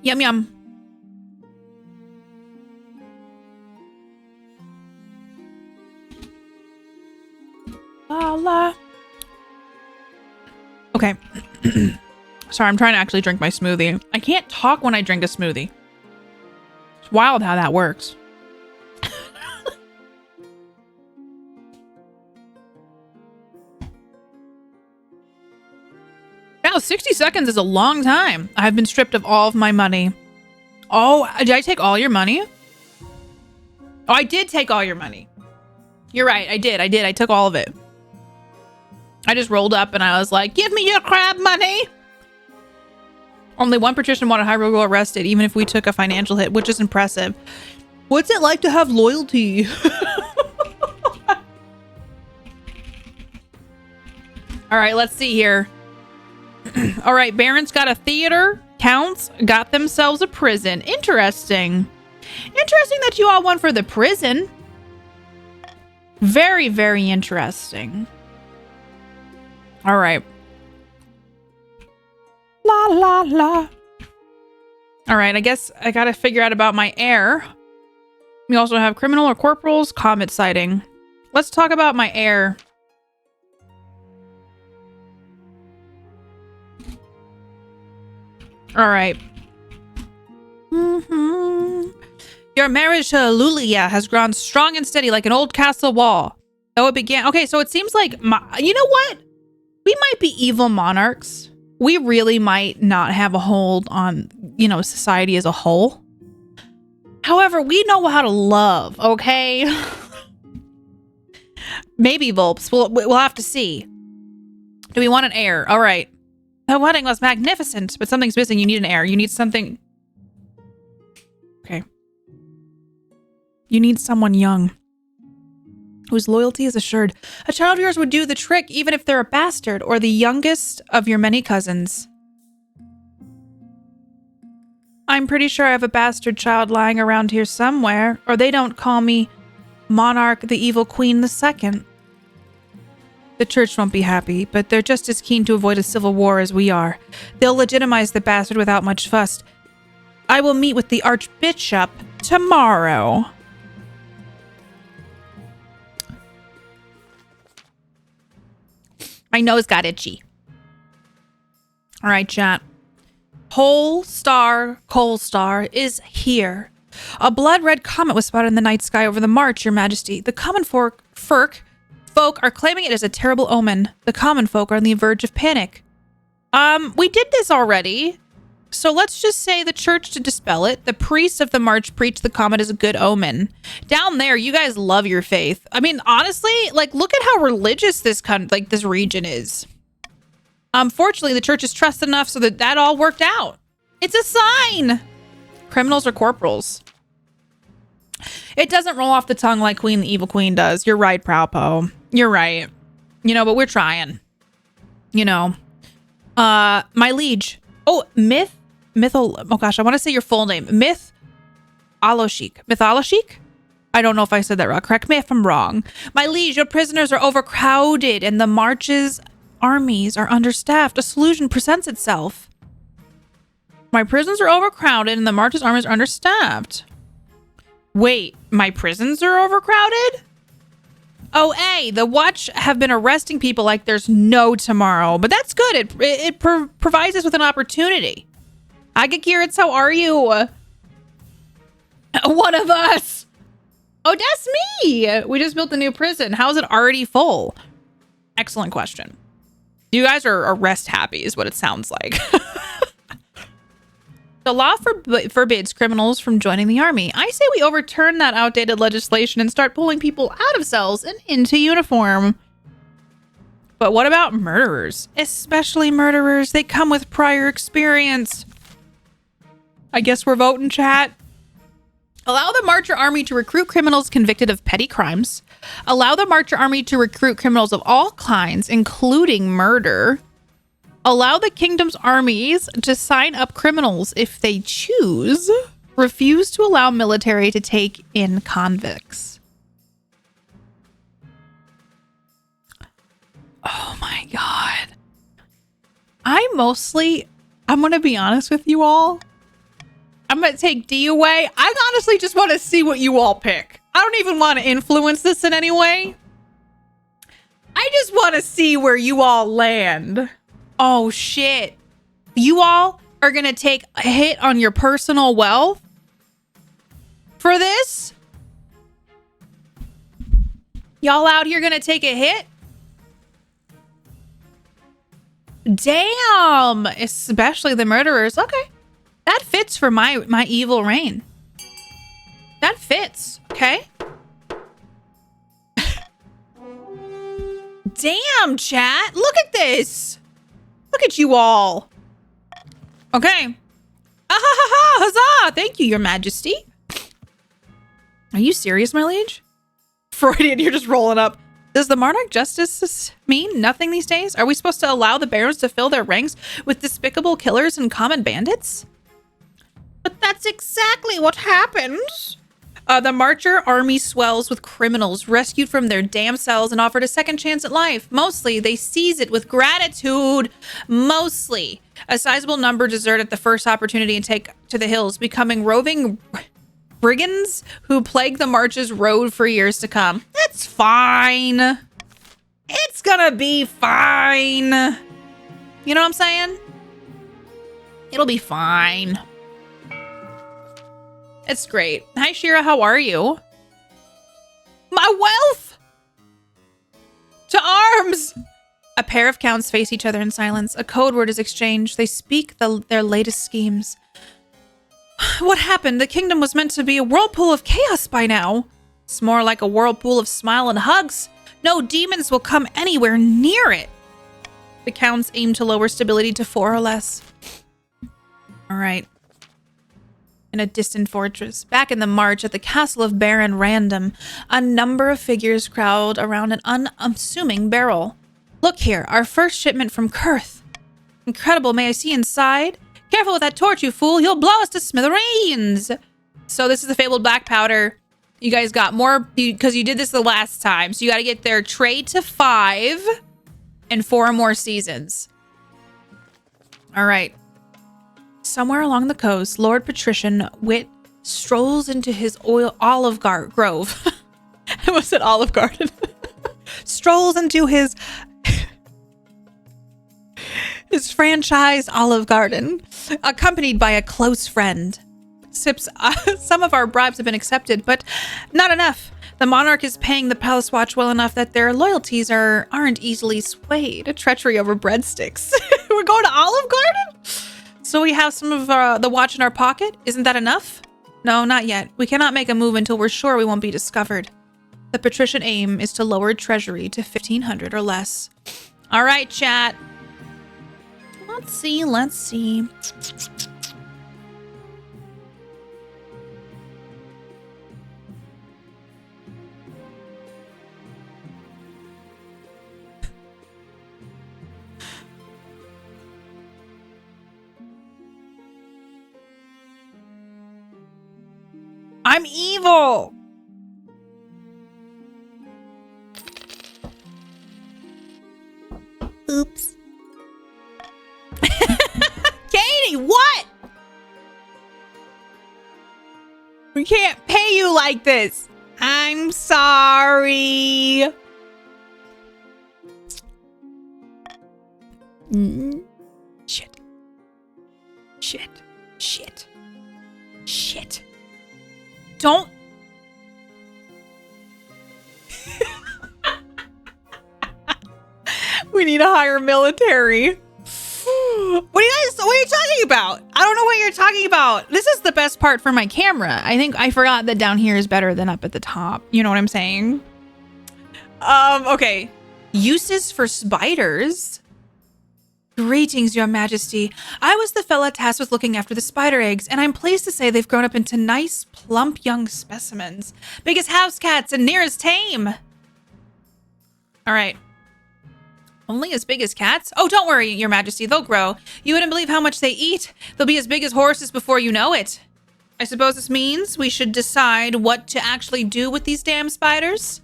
Yum yum. La la. Okay. Sorry, I'm trying to actually drink my smoothie. I can't talk when I drink a smoothie. It's wild how that works. Now, 60 seconds is a long time. I've been stripped of all of my money. Oh, did I take all your money? Oh, I did take all your money. You're right. I did. I took all of it. I just rolled up and I was like, give me your crab money. Only one patrician wanted Hyrule arrested, even if we took a financial hit, which is impressive. What's it like to have loyalty? All right, let's see here. All right, Barons got a theater. Counts got themselves a prison. Interesting. Interesting that you all went for the prison. Very, very interesting. All right. La, la, la. All right, I guess I gotta figure out about my heir. We also have criminal or corporals, comet sighting. Let's talk about my heir. All right. Your marriage to Lulia has grown strong and steady like an old castle wall. Though it began... Okay, so it seems like... You know what? We might be evil monarchs. We really might not have a hold on, society as a whole. However, we know how to love, okay? Maybe, Volps. We'll have to see. Do we want an heir? All right. The wedding was magnificent, but something's missing. You need an heir. You need something... Okay. You need someone young, whose loyalty is assured. A child of yours would do the trick, even if they're a bastard or the youngest of your many cousins. I'm pretty sure I have a bastard child lying around here somewhere, or they don't call me Monarch the Evil Queen II. The church won't be happy, but they're just as keen to avoid a civil war as we are. They'll legitimize the bastard without much fuss. I will meet with the Archbishop tomorrow. My nose got itchy. All right, chat. Coal Star is here. A blood-red comet was spotted in the night sky over the march, Your Majesty. The common folk are claiming it as a terrible omen. The common folk are on the verge of panic. We did this already. So let's just say the church to dispel it. The priests of the march preach the comet as a good omen. Down there, you guys love your faith. I mean, honestly, look at how religious this region is. Fortunately, the church is trusted enough so that all worked out. It's a sign. Criminals or corporals. It doesn't roll off the tongue like Queen the Evil Queen does. You're right, Prowpo. You're right. But we're trying. My liege. Oh, oh gosh, I want to say your full name. Mytholoshik. Mytholoshik? I don't know if I said that wrong. Correct me if I'm wrong. My liege, your prisoners are overcrowded and the march's armies are understaffed. A solution presents itself. My prisons are overcrowded and the march's armies are understaffed. Wait, my prisons are overcrowded? Oh, hey, the Watch have been arresting people like there's no tomorrow. But that's good. It provides us with an opportunity. Agakiritz, how are you? One of us. Oh, that's me. We just built a new prison. How is it already full? Excellent question. You guys are arrest happy is what it sounds like. The law forbids criminals from joining the army. I say we overturn that outdated legislation and start pulling people out of cells and into uniform. But what about murderers? Especially murderers. They come with prior experience. I guess we're voting, chat. Allow the Marcher Army to recruit criminals convicted of petty crimes. Allow the Marcher Army to recruit criminals of all kinds, including murder. Allow the kingdom's armies to sign up criminals if they choose. Refuse to allow military to take in convicts. Oh my God. I'm going to be honest with you all. I'm going to take D away. I honestly just want to see what you all pick. I don't even want to influence this in any way. I just want to see where you all land. Oh shit. You all are going to take a hit on your personal wealth for this? Y'all out here going to take a hit? Damn, especially the murderers. Okay. That fits for my evil reign. That fits, okay? Damn, chat. Look at this. Look at you all. Okay. Ah, ha, ha, ha, huzzah. Thank you, your majesty. Are you serious, my liege? Freudian, you're just rolling up. Does the monarch justice mean nothing these days? Are we supposed to allow the barons to fill their ranks with despicable killers and common bandits? But that's exactly what happens. The Marcher Army swells with criminals rescued from their damn cells and offered a second chance at life. Mostly, they seize it with gratitude. Mostly. A sizable number desert at the first opportunity and take to the hills, becoming roving brigands who plague the march's road for years to come. That's fine. It's gonna be fine. You know what I'm saying? It'll be fine. It's great. Hi, Shira. How are you? My wealth! To arms! A pair of counts face each other in silence. A code word is exchanged. They speak their latest schemes. What happened? The kingdom was meant to be a whirlpool of chaos by now. It's more like a whirlpool of smile and hugs. No demons will come anywhere near it. The counts aim to lower stability to 4 or less. All right. In a distant fortress, back in the march at the castle of Baron Random, a number of figures crowd around an unassuming barrel. Look here, our first shipment from Kurth. Incredible, may I see inside? Careful with that torch, you fool. He'll blow us to smithereens. So this is the fabled black powder. You guys got more because you did this the last time. So you got to get their trade to 5 and 4 more seasons. All right. Somewhere along the coast, Lord Patrician Wit strolls into his olive grove. I almost said Olive Garden. Strolls into his franchised Olive Garden, accompanied by a close friend. Sips, some of our bribes have been accepted, but not enough. The monarch is paying the palace watch well enough that their loyalties aren't easily swayed. A treachery over breadsticks. We're going to Olive Garden? So we have some of the watch in our pocket? Isn't that enough? No, not yet. We cannot make a move until we're sure we won't be discovered. The patrician aim is to lower treasury to 1,500 or less. All right, chat. Let's see. I'm evil. Oops. Katie, what? We can't pay you like this. I'm sorry. Shit. Don't. We need to hire military. What are you talking about? I don't know what you're talking about. This is the best part for my camera. I think I forgot that down here is better than up at the top. You know what I'm saying? Okay. Uses for spiders. Greetings, your majesty. I was the fella tasked with looking after the spider eggs, and I'm pleased to say they've grown up into nice, plump young specimens. Big as house cats and near as tame. All right. Only as big as cats? Oh, don't worry, your majesty. They'll grow. You wouldn't believe how much they eat. They'll be as big as horses before you know it. I suppose this means we should decide what to actually do with these damn spiders.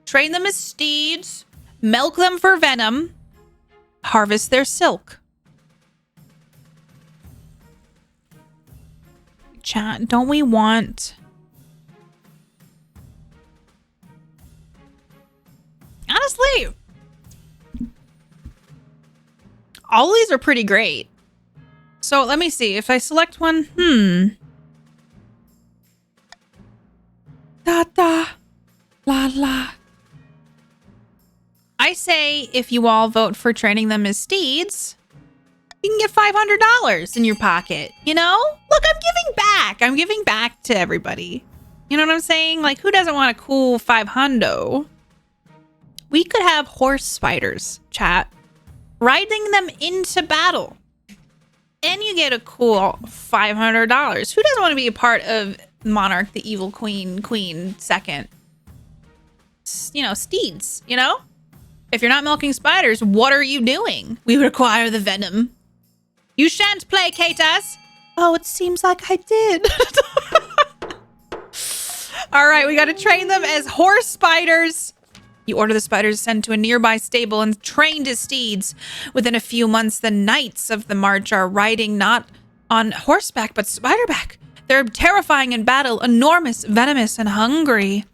Train them as steeds, milk them for venom, harvest their silk. Chat, don't we want... Honestly, all these are pretty great. So let me see. If I select one, Da da, la la. I say if you all vote for training them as steeds, you can get $500 in your pocket. You know? Look, I'm giving back. I'm giving back to everybody. You know what I'm saying? Like, who doesn't want a cool 500? We could have horse spiders, chat, riding them into battle. And you get a cool $500. Who doesn't want to be a part of Monarch, the evil queen second? You know, steeds, you know? If you're not milking spiders, what are you doing? We require the venom. You shan't placate us. Oh, it seems like I did. All right, we got to train them as horse spiders. You order the spiders sent to a nearby stable and trained as steeds. Within a few months, the knights of the march are riding not on horseback, but spiderback. They're terrifying in battle, enormous, venomous, and hungry.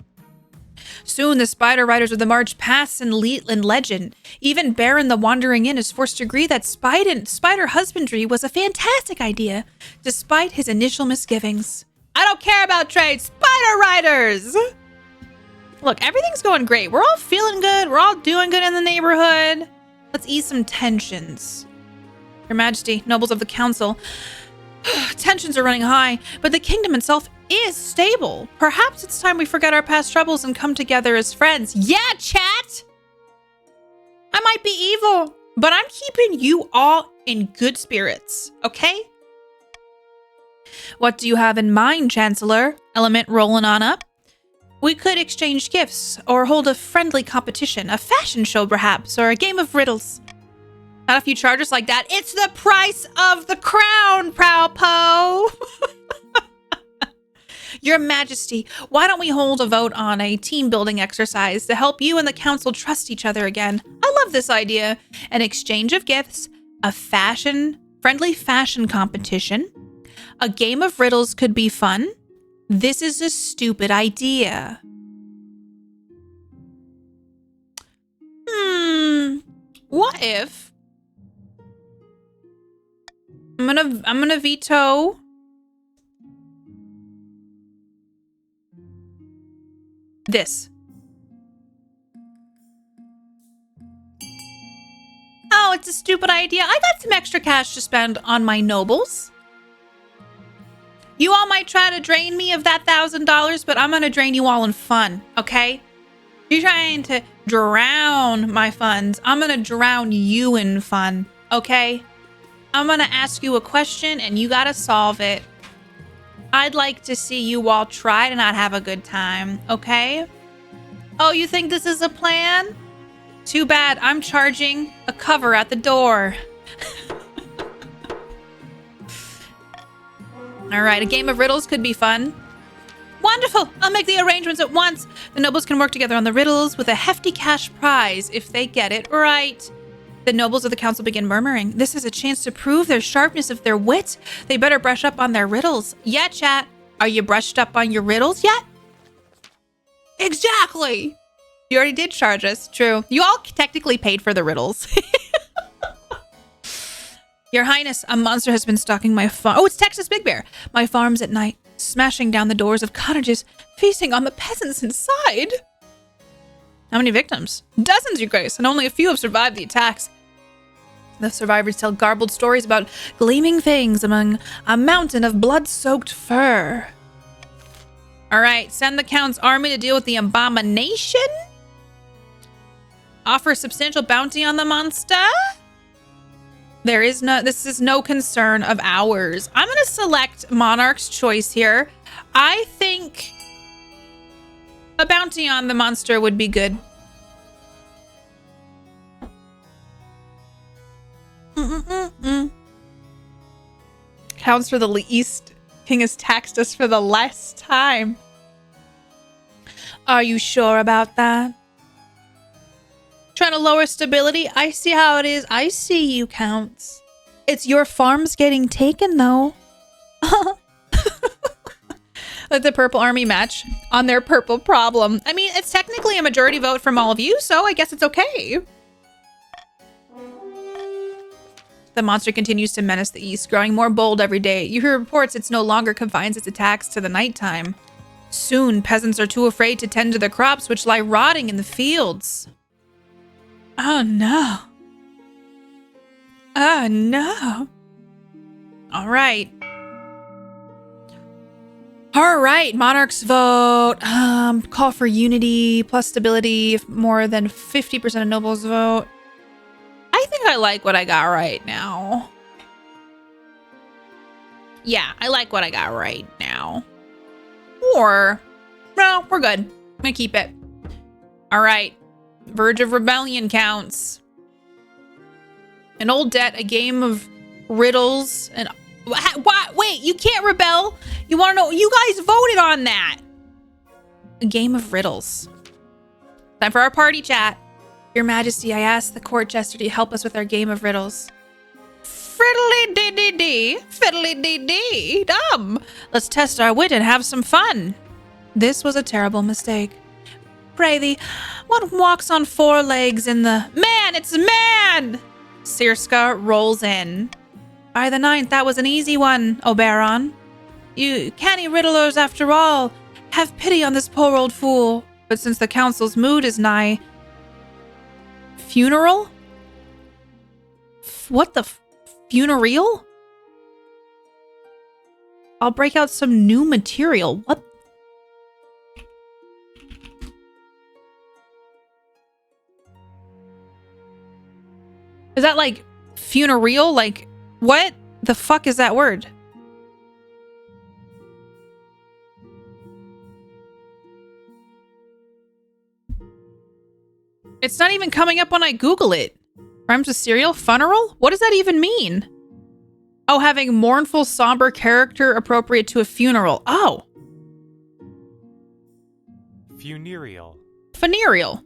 Soon, the spider riders of the march pass in legend. Even Baron the Wandering Inn is forced to agree that spider husbandry was a fantastic idea, despite his initial misgivings. I don't care about trade, spider riders! Look, everything's going great. We're all feeling good. We're all doing good in the neighborhood. Let's ease some tensions. Your Majesty, nobles of the council, tensions are running high, but the kingdom itself is stable. Perhaps it's time we forget our past troubles and come together as friends. Yeah, chat! I might be evil, but I'm keeping you all in good spirits, okay? What do you have in mind, Chancellor? Element rolling on up. We could exchange gifts, or hold a friendly competition, a fashion show perhaps, or a game of riddles. Not if you charge us like that. It's the price of the crown, Prow-po! Your Majesty, why don't we hold a vote on a team-building exercise to help you and the council trust each other again? I love this idea. An exchange of gifts, a friendly fashion competition, a game of riddles could be fun. This is a stupid idea. What if I'm gonna veto this. Oh, it's a stupid idea. I got some extra cash to spend on my nobles. You all might try to drain me of that $1,000, but I'm going to drain you all in fun, okay? You're trying to drown my funds. I'm going to drown you in fun, okay? I'm going to ask you a question, and you got to solve it. I'd like to see you all try to not have a good time, okay? Oh, you think this is a plan? Too bad. I'm charging a cover at the door. All right, a game of riddles could be fun. Wonderful! I'll make the arrangements at once. The nobles can work together on the riddles with a hefty cash prize if they get it right. The nobles of the council begin murmuring. This is a chance to prove their sharpness of their wit. They better brush up on their riddles. Yeah, chat. Are you brushed up on your riddles yet? Exactly! You already did charge us. True. You all technically paid for the riddles. Your Highness, a monster has been stalking my farm. Oh, it's Texas Big Bear. My farms at night, smashing down the doors of cottages, feasting on the peasants inside. How many victims? Dozens, Your Grace, and only a few have survived the attacks. The survivors tell garbled stories about gleaming things among a mountain of blood-soaked fur. All right, send the Count's army to deal with the abomination? Offer a substantial bounty on the monster? This is no concern of ours. I'm going to select Monarch's Choice here. I think a bounty on the monster would be good. Counts for the least. King has taxed us for the last time. Are you sure about that? Trying to lower stability? I see how it is. I see you, Counts. It's your farms getting taken, though. Let the purple army match on their purple problem. I mean, it's technically a majority vote from all of you, so I guess it's okay. The monster continues to menace the east, growing more bold every day. You hear reports it's no longer confines its attacks to the nighttime. Soon, peasants are too afraid to tend to their crops, which lie rotting in the fields. Oh no. Oh no. All right. All right, monarchs vote. Call for unity plus stability if more than 50% of nobles vote. I think I like what I got right now. Yeah, I like what I got right now. Or, no, we're good. I'm gonna keep it. All right. Verge of Rebellion counts. An old debt, a game of riddles, and what? Wait, you can't rebel. You want to know? You guys voted on that. A game of riddles. Time for our party chat. Your Majesty, I asked the court jester to help us with our game of riddles. Friddly-dee-dee-dee, fiddly-dee-dee, dumb. Let's test our wit and have some fun. This was a terrible mistake. Pray thee, what walks on four legs in the... Man, it's a man! Sirska rolls in. By the 9th, that was an easy one, Oberon. You canny riddlers, after all. Have pity on this poor old fool. But since the council's mood is nigh... Funeral? What the... Funereal? I'll break out some new material. What? Is that like funereal? Like, what the fuck is that word? It's not even coming up when I Google it. Rhymes with cereal? Funeral? What does that even mean? Oh, having mournful, somber character appropriate to a funeral. Oh. Funereal. Funereal.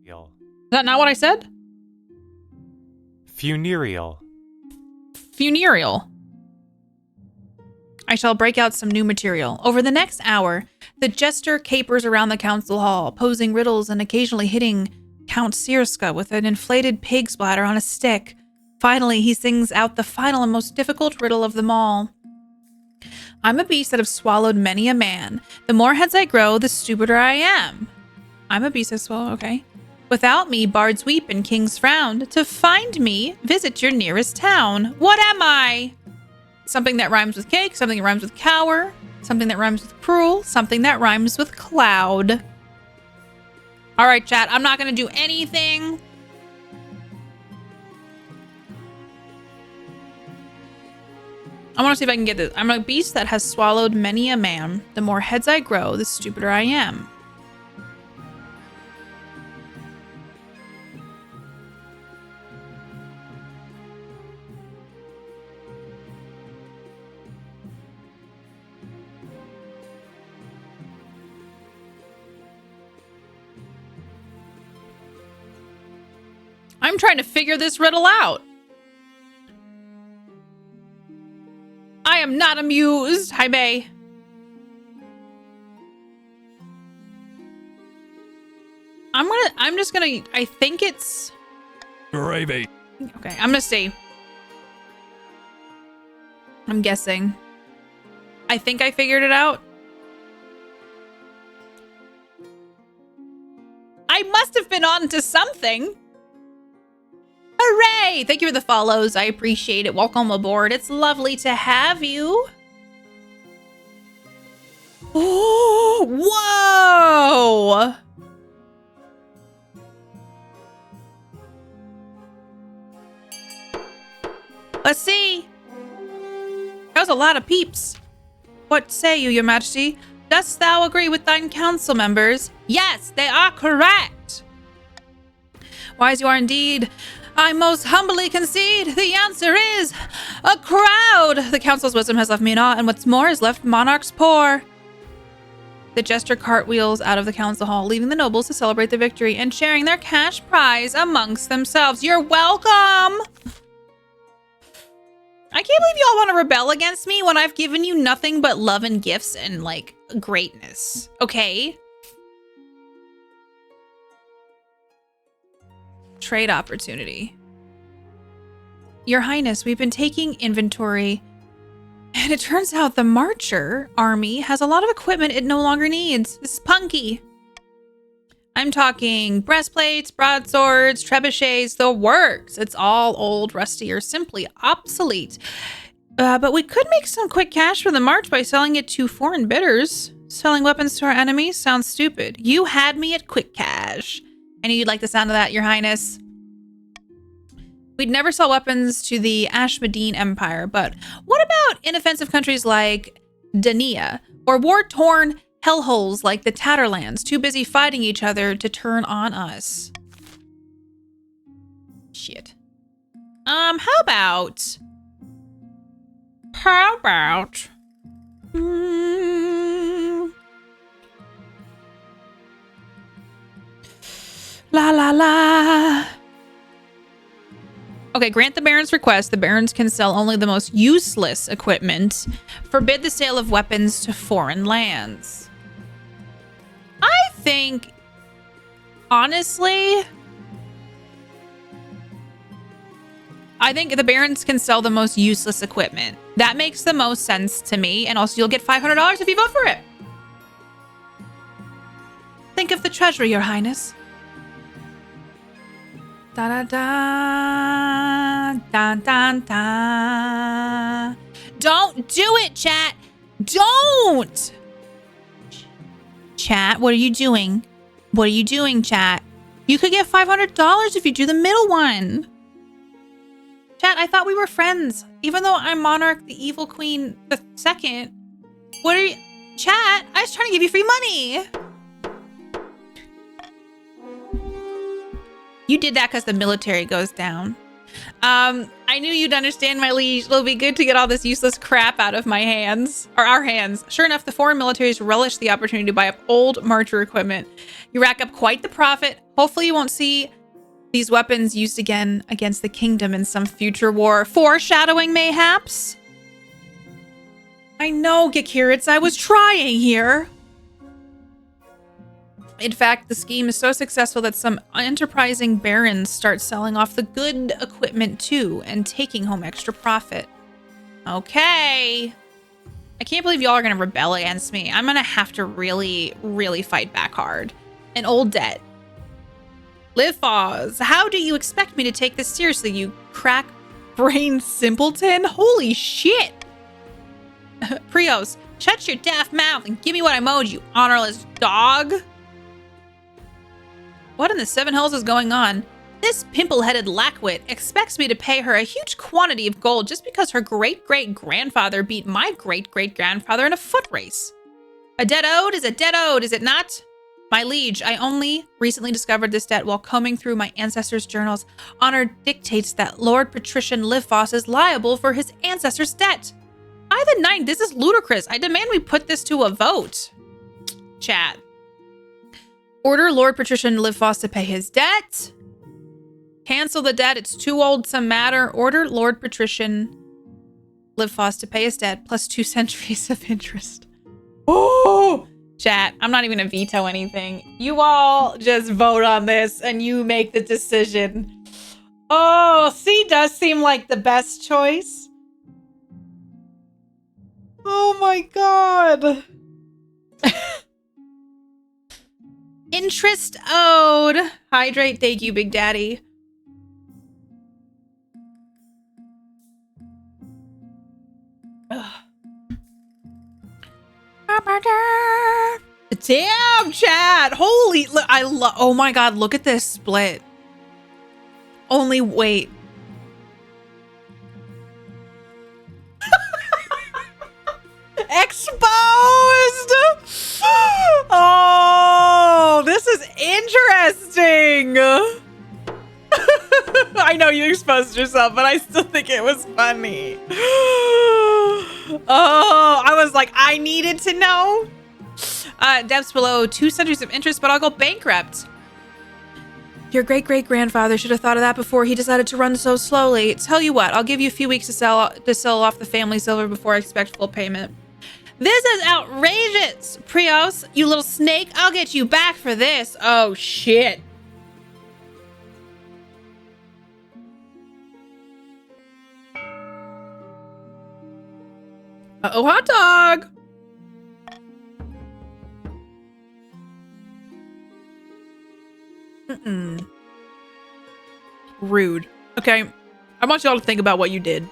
Funereal. Is that not what I said? Funereal. Funereal. I shall break out some new material. Over the next hour, the jester capers around the council hall, posing riddles and occasionally hitting Count Sirska with an inflated pig's bladder on a stick. Finally, he sings out the final and most difficult riddle of them all. I'm a beast that have swallowed many a man. The more heads I grow, the stupider I am. I'm a beast that swallow, okay. Without me, bards weep and kings frown. To find me, visit your nearest town. What am I? Something that rhymes with cake, something that rhymes with cower, something that rhymes with cruel, something that rhymes with cloud. All right, chat, I'm not going to do anything. I want to see if I can get this. I'm a beast that has swallowed many a man. The more heads I grow, the stupider I am. I'm trying to figure this riddle out. I am not amused, Jaime. I'm just gonna, I think it's... Gravy. Okay, I'm gonna see. I'm guessing. I think I figured it out. I must have been on to something. Hooray! Thank you for the follows. I appreciate it. Welcome aboard. It's lovely to have you. Oh, whoa! lot of peeps. What say you, your majesty? Dost thou agree with thine council members? Yes, they are correct. Wise you are indeed. I most humbly concede the answer is a crowd. The council's wisdom has left me in awe, and what's more has left monarchs poor. The jester cartwheels out of the council hall, leaving the nobles to celebrate the victory and sharing their cash prize amongst themselves. You're welcome! I can't believe y'all want to rebel against me when I've given you nothing but love and gifts and, like, greatness. Okay? Trade opportunity. Your Highness, we've been taking inventory, and it turns out the Marcher army has a lot of equipment it no longer needs. This is punky. I'm talking breastplates, broadswords, trebuchets, the works. It's all old, rusty, or simply obsolete. But we could make some quick cash for the March by selling it to foreign bidders. Selling weapons to our enemies sounds stupid. You had me at quick cash. I knew you'd like the sound of that, Your Highness. We'd never sell weapons to the Ashmedine Empire, but what about inoffensive countries like Dania, or war-torn hellholes like the Tatterlands, too busy fighting each other to turn on us? Shit. How about... La la la. Okay, grant the Baron's request. The Barons can sell only the most useless equipment. Forbid the sale of weapons to foreign lands. I think, honestly, I think the Barons can sell the most useless equipment. That makes the most sense to me. And also, you'll get $500 if you vote for it. Think of the treasury, Your Highness. Da da da da da da. Don't do it, chat. Don't. Chat, what are you doing? What are you doing, chat? You could get $500 if you do the middle one. Chat, I thought we were friends. Even though I'm Monarch, the Evil Queen, the second. What are you? Chat, I was trying to give you free money. You did that because the military goes down. I knew you'd understand, my liege. It'll be good to get all this useless crap out of my hands, or our hands. Sure enough, the foreign militaries relish the opportunity to buy up old Marcher equipment. You rack up quite the profit. Hopefully you won't see these weapons used again against the kingdom in some future war. Foreshadowing, mayhaps? I know, Gekirits, I was trying here. In fact, the scheme is so successful that some enterprising barons start selling off the good equipment too and taking home extra profit. Okay. I can't believe y'all are going to rebel against me. I'm going to have to really, really fight back hard. An old debt. Live Foz, how do you expect me to take this seriously, you crack brain simpleton? Holy shit. Prios, shut your daft mouth and give me what I'm owed, you honorless dog. What in the seven hells is going on? This pimple-headed lackwit expects me to pay her a huge quantity of gold just because her great-great-grandfather beat my great-great-grandfather in a foot race. A debt owed is a debt owed, is it not? My liege, I only recently discovered this debt while combing through my ancestors' journals. Honor dictates that Lord Patrician Livfoss is liable for his ancestors' debt. By the 9th, this is ludicrous. I demand we put this to a vote. Chat. Order Lord Patrician Livfoss to pay his debt. Cancel the debt. It's too old to matter. Order Lord Patrician Livfoss to pay his debt plus 2 centuries of interest. Oh! Chat, I'm not even gonna veto anything. You all just vote on this and you make the decision. Oh, C does seem like the best choice. Oh my god. Interest owed. Hydrate, thank you, Big Daddy. Ugh. Damn, chat. Holy, oh my god, look at this split. Only wait. Oh, this is interesting. I know you exposed yourself, but I still think it was funny. Oh, I was like, I needed to know. Depths below 2 centuries of interest, but I'll go bankrupt. Your great-great-grandfather should have thought of that before he decided to run so slowly. Tell you what, I'll give you a few weeks to sell off the family silver before I expect full payment. This is outrageous, Prios, you little snake. I'll get you back for this. Oh, shit. Uh-oh, hot dog. Rude. Okay, I want y'all to think about what you did.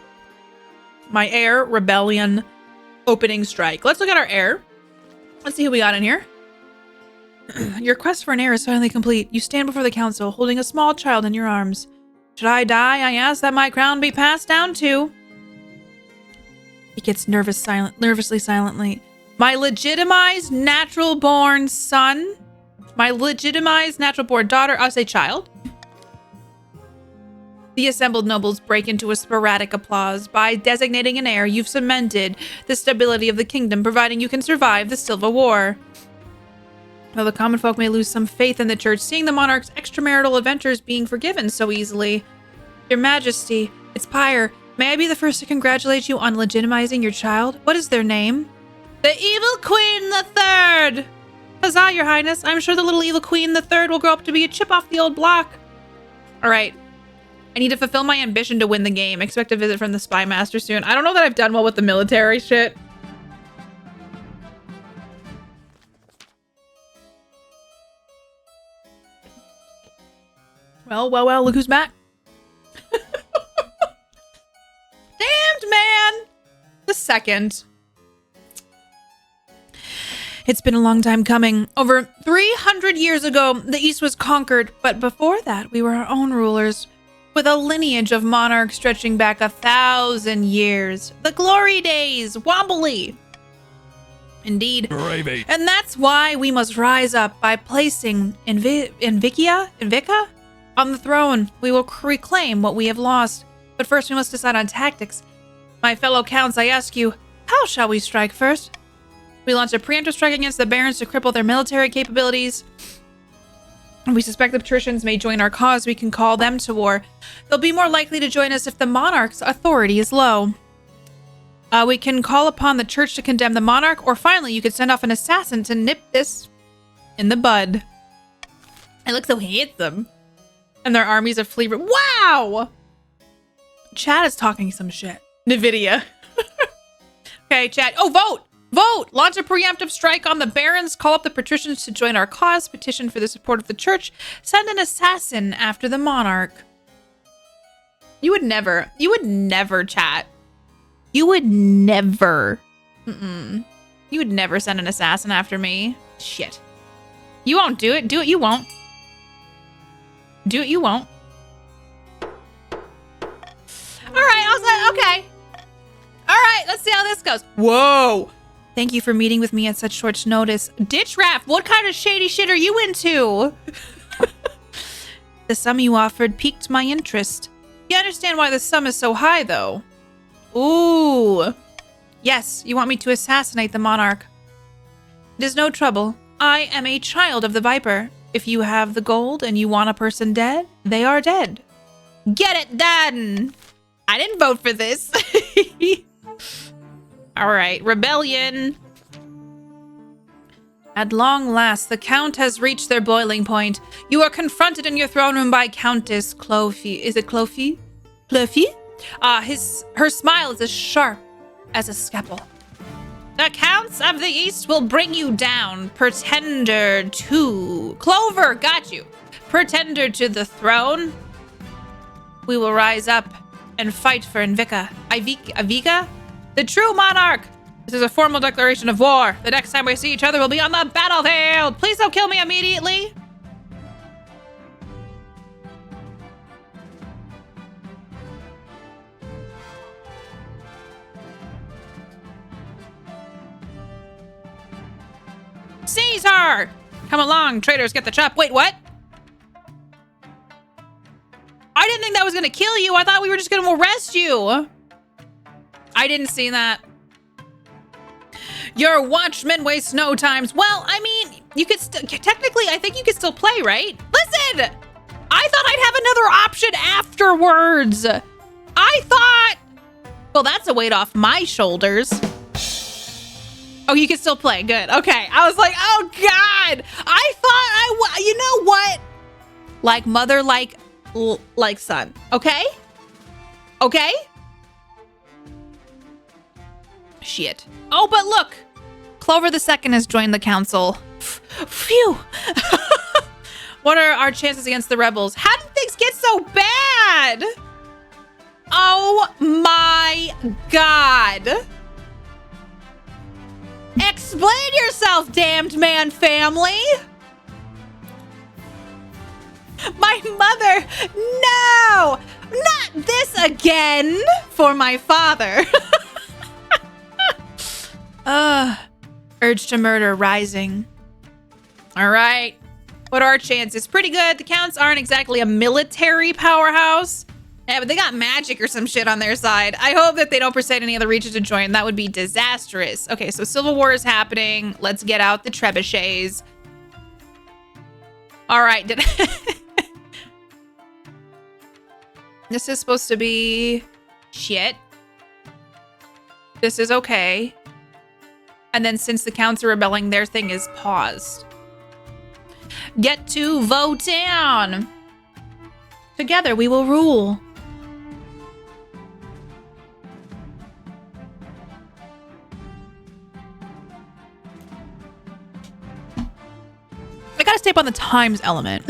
My heir, rebellion, opening strike. Let's look at our heir. Let's see who we got in here. Your quest for an heir is finally complete. You stand before the council, holding a small child in your arms. Should I die, I ask that my crown be passed down to... He gets nervously silently. My legitimized natural-born son... My legitimized natural-born daughter, I'll say child. The assembled nobles break into a sporadic applause. By designating an heir, you've cemented the stability of the kingdom, providing you can survive the Civil War. Though the common folk may lose some faith in the church, seeing the monarch's extramarital adventures being forgiven so easily. Your Majesty, its pyre, may I be the first to congratulate you on legitimizing your child? What is their name? The Evil Queen the Third! Huzzah, Your Highness. I'm sure the little Evil Queen the Third will grow up to be a chip off the old block. Alright. I need to fulfill my ambition to win the game. Expect a visit from the Spy Master soon. I don't know that I've done well with the military shit. Well, look who's back. Damned man! The second. It's been a long time coming. Over 300 years ago, the East was conquered, but before that, we were our own rulers. With a lineage of monarchs stretching back 1,000 years. The glory days, wobbly. Indeed. Gravy. And that's why we must rise up by placing Invika on the throne. We will reclaim what we have lost. But first we must decide on tactics. My fellow counts, I ask you, how shall we strike first? We launch a preemptive strike against the barons to cripple their military capabilities. We suspect the patricians may join our cause. We can call them to war. They'll be more likely to join us if the monarch's authority is low. We can call upon the church to condemn the monarch, or finally, you could send off an assassin to nip this in the bud. I look so handsome. And their armies of flea... Wow! Chad is talking some shit. NVIDIA. Okay, Chad. Oh, vote! Vote! Launch a preemptive strike on the barons. Call up the patricians to join our cause. Petition for the support of the church. Send an assassin after the monarch. You would never, chat. You would never. You would never send an assassin after me. Shit. You won't do it. Do it, you won't. Do it, you won't. Alright, okay. Alright, let's see how this goes. Whoa! Thank you for meeting with me at such short notice. Ditch Raff, what kind of shady shit are you into? The sum you offered piqued my interest. You understand why the sum is so high, though? Ooh. Yes, you want me to assassinate the monarch. It is no trouble. I am a child of the Viper. If you have the gold and you want a person dead, they are dead. Get it done! I didn't vote for this. All right, rebellion. At long last, the Count has reached their boiling point. You are confronted in your throne room by Countess Clofie. Is it Clofie? Clofie? Her smile is as sharp as a scalpel. The Counts of the East will bring you down. Pretender to... Clover, got you. Pretender to the throne. We will rise up and fight for Invika. Avika? The true monarch! This is a formal declaration of war. The next time we see each other, we'll be on the battlefield. Please don't kill me immediately. Seize her! Come along, traitors, get the chop. Wait, what? I didn't think that was gonna kill you. I thought we were just gonna arrest you. I didn't see that. Your watchmen waste no times. Well, I mean, you could technically, I think you could still play, right? Listen! I thought I'd have another option afterwards. I thought, well, that's a weight off my shoulders. Oh, you can still play. Good. Okay. I was like, oh God. I thought you know what? Like mother, like son. Okay? Okay? Shit. Oh, but look. Clover the Second has joined the council. Phew. What are our chances against the rebels? How did things get so bad? Oh my God. Explain yourself, damned man family. My mother. No, not this again for my father. Urge to murder rising. All right. What are our chances? Pretty good. The Counts aren't exactly a military powerhouse. Yeah, but they got magic or some shit on their side. I hope that they don't persuade any other regions to join. That would be disastrous. Okay, so Civil War is happening. Let's get out the trebuchets. All right. This is supposed to be shit. This is okay. And then since the Counts are rebelling, their thing is paused. Get to vote down. Together we will rule. I gotta stay up on the times element.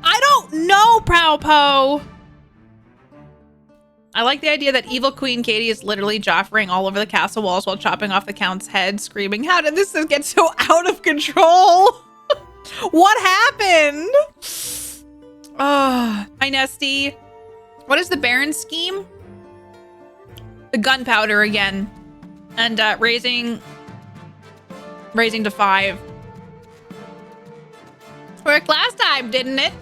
I don't know, Prowpo. I like the idea that evil Queen Katie is literally joffering all over the castle walls while chopping off the Count's head, screaming, how did this get so out of control? What happened? Oh, hi, Nesty. What is the Baron's scheme? The gunpowder again. And raising to 5. Worked last time, didn't it?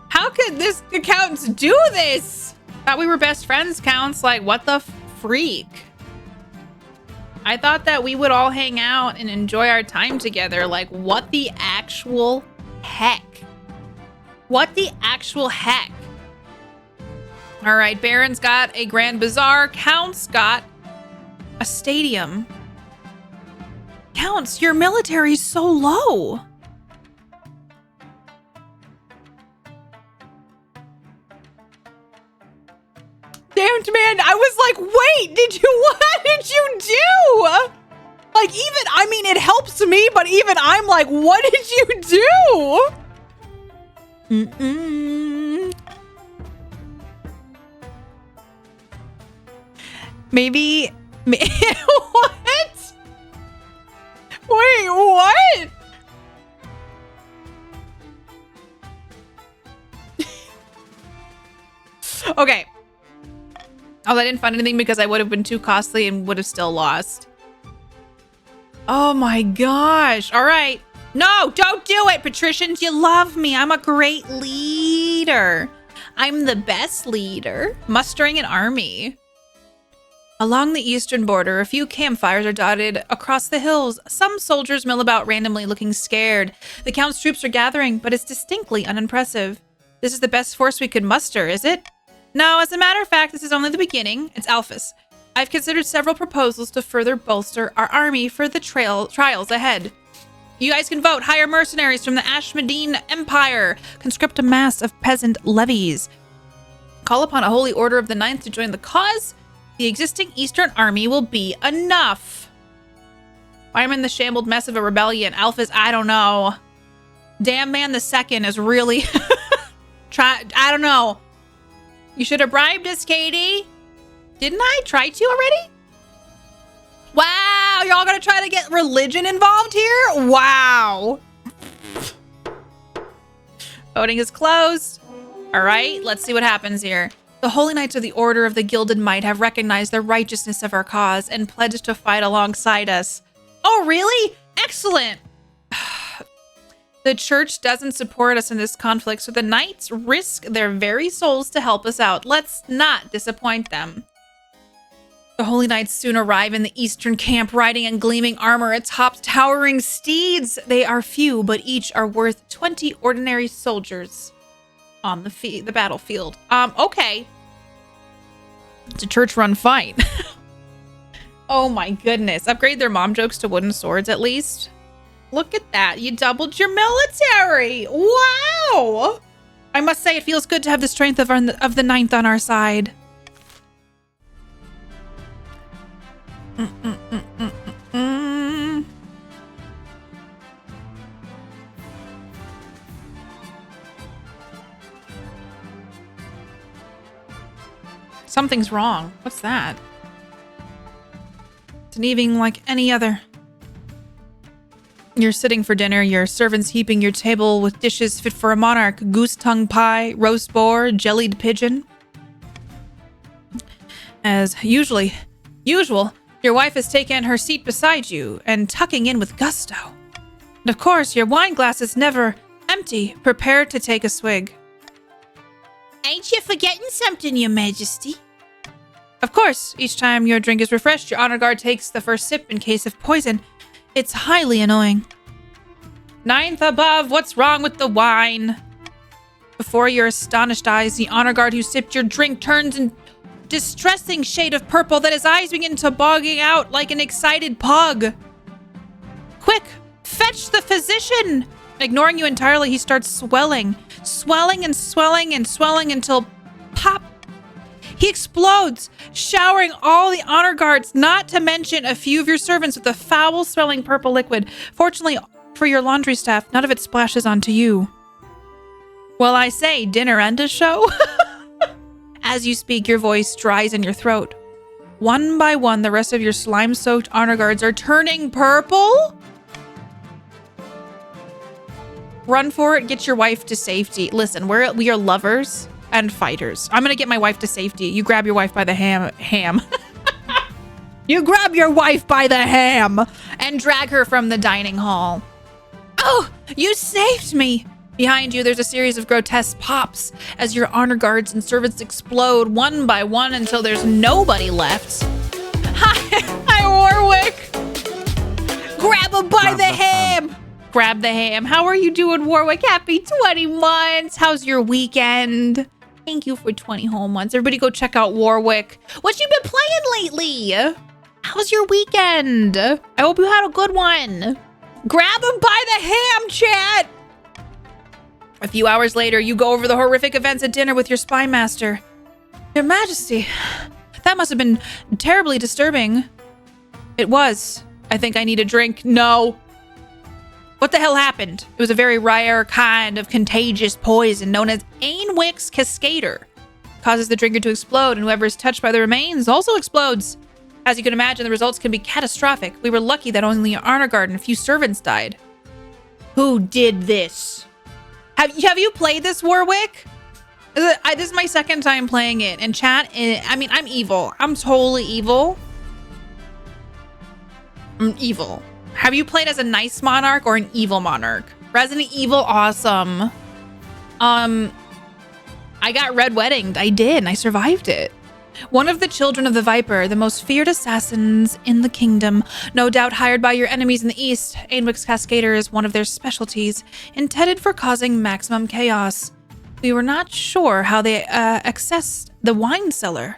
How could this Counts do this? Thought we were best friends, Counts. Like, what the freak? I thought that we would all hang out and enjoy our time together. Like, what the actual heck? What the actual heck? All right, Baron's got a grand bazaar. Counts got a stadium. Counts, your military's so low. Damned man, I was like, wait, what did you do? Like, even, I mean, it helps me, but even I'm like, what did you do? Maybe, what? Wait, what? Okay. Oh, I didn't find anything because I would have been too costly and would have still lost. Oh my gosh. All right. No, don't do it, patricians. You love me. I'm a great leader. I'm the best leader. Mustering an army. Along the eastern border, a few campfires are dotted across the hills. Some soldiers mill about randomly, looking scared. The Count's troops are gathering, but it's distinctly unimpressive. This is the best force we could muster, is it? No, as a matter of fact, this is only the beginning. It's Alphys. I've considered several proposals to further bolster our army for the trials ahead. You guys can vote. Hire mercenaries from the Ashmedine Empire. Conscript a mass of peasant levies. Call upon a holy order of the Ninth to join the cause. The existing Eastern army will be enough. Why am I in the shambled mess of a rebellion? Alphys, I don't know. Damn man the second is really... I don't know. You should have bribed us, Katie. Didn't I try to already? Wow, y'all gonna try to get religion involved here? Wow. Voting is closed. All right, let's see what happens here. The Holy Knights of the Order of the Gilded Might have recognized the righteousness of our cause and pledged to fight alongside us. Oh, really? Excellent! The church doesn't support us in this conflict, so the knights risk their very souls to help us out. Let's not disappoint them. The Holy Knights soon arrive in the eastern camp, riding in gleaming armor atop towering steeds. They are few, but each are worth 20 ordinary soldiers on the battlefield. Okay. It's a church-run fight. Oh my goodness. Upgrade their mom jokes to wooden swords at least. Look at that. You doubled your military. Wow. I must say it feels good to have the strength of the ninth on our side. Something's wrong. What's that? It's an evening like any other. You're sitting for dinner, your servants heaping your table with dishes fit for a monarch. Goose tongue pie, roast boar, jellied pigeon. As usual, your wife has taken her seat beside you and tucking in with gusto. And of course, your wine glass is never empty, prepared to take a swig. Ain't you forgetting something, Your Majesty? Of course, each time your drink is refreshed, your honor guard takes the first sip in case of poison. It's highly annoying. Ninth above, what's wrong with the wine? Before your astonished eyes, the honor guard who sipped your drink turns in distressing shade of purple that his eyes begin to bogging out like an excited pug. Quick, fetch the physician! Ignoring you entirely, he starts swelling and swelling and swelling until pop. He explodes, showering all the honor guards, not to mention a few of your servants with the foul-smelling purple liquid. Fortunately for your laundry staff, none of it splashes onto you. Well, I say, dinner and a show? As you speak, your voice dries in your throat. One by one, the rest of your slime-soaked honor guards are turning purple? Run for it, get your wife to safety. Listen, we are lovers and fighters. I'm gonna get my wife to safety. You grab your wife by the ham. You grab your wife by the ham and drag her from the dining hall. Oh, you saved me! Behind you, there's a series of grotesque pops as your honor guards and servants explode one by one until there's nobody left. Hi, Warwick! Grab him by the ham! Grab the ham. How are you doing, Warwick? Happy 20 months. How's your weekend? Thank you for 20 whole months. Everybody go check out Warwick. What you been playing lately? How's your weekend? I hope you had a good one. Grab him by the ham, chat. A few hours later, you go over the horrific events at dinner with your spy master. Your Majesty, that must have been terribly disturbing. It was. I think I need a drink. No. What the hell happened? It was a very rare kind of contagious poison known as Ainwick's Cascader. Causes the drinker to explode, and whoever is touched by the remains also explodes. As you can imagine, the results can be catastrophic. We were lucky that only an honor guard and a few servants died. Who did this? Have you played this, Warwick? This is my second time playing it. And chat, I mean, I'm evil. I'm totally evil. I'm evil. Have you played as a nice monarch or an evil monarch? Resident Evil, awesome. I got red weddinged. I did, and I survived it. One of the children of the Viper, the most feared assassins in the kingdom, no doubt hired by your enemies in the east. Ainwick's Cascader is one of their specialties, intended for causing maximum chaos. We were not sure how they accessed the wine cellar,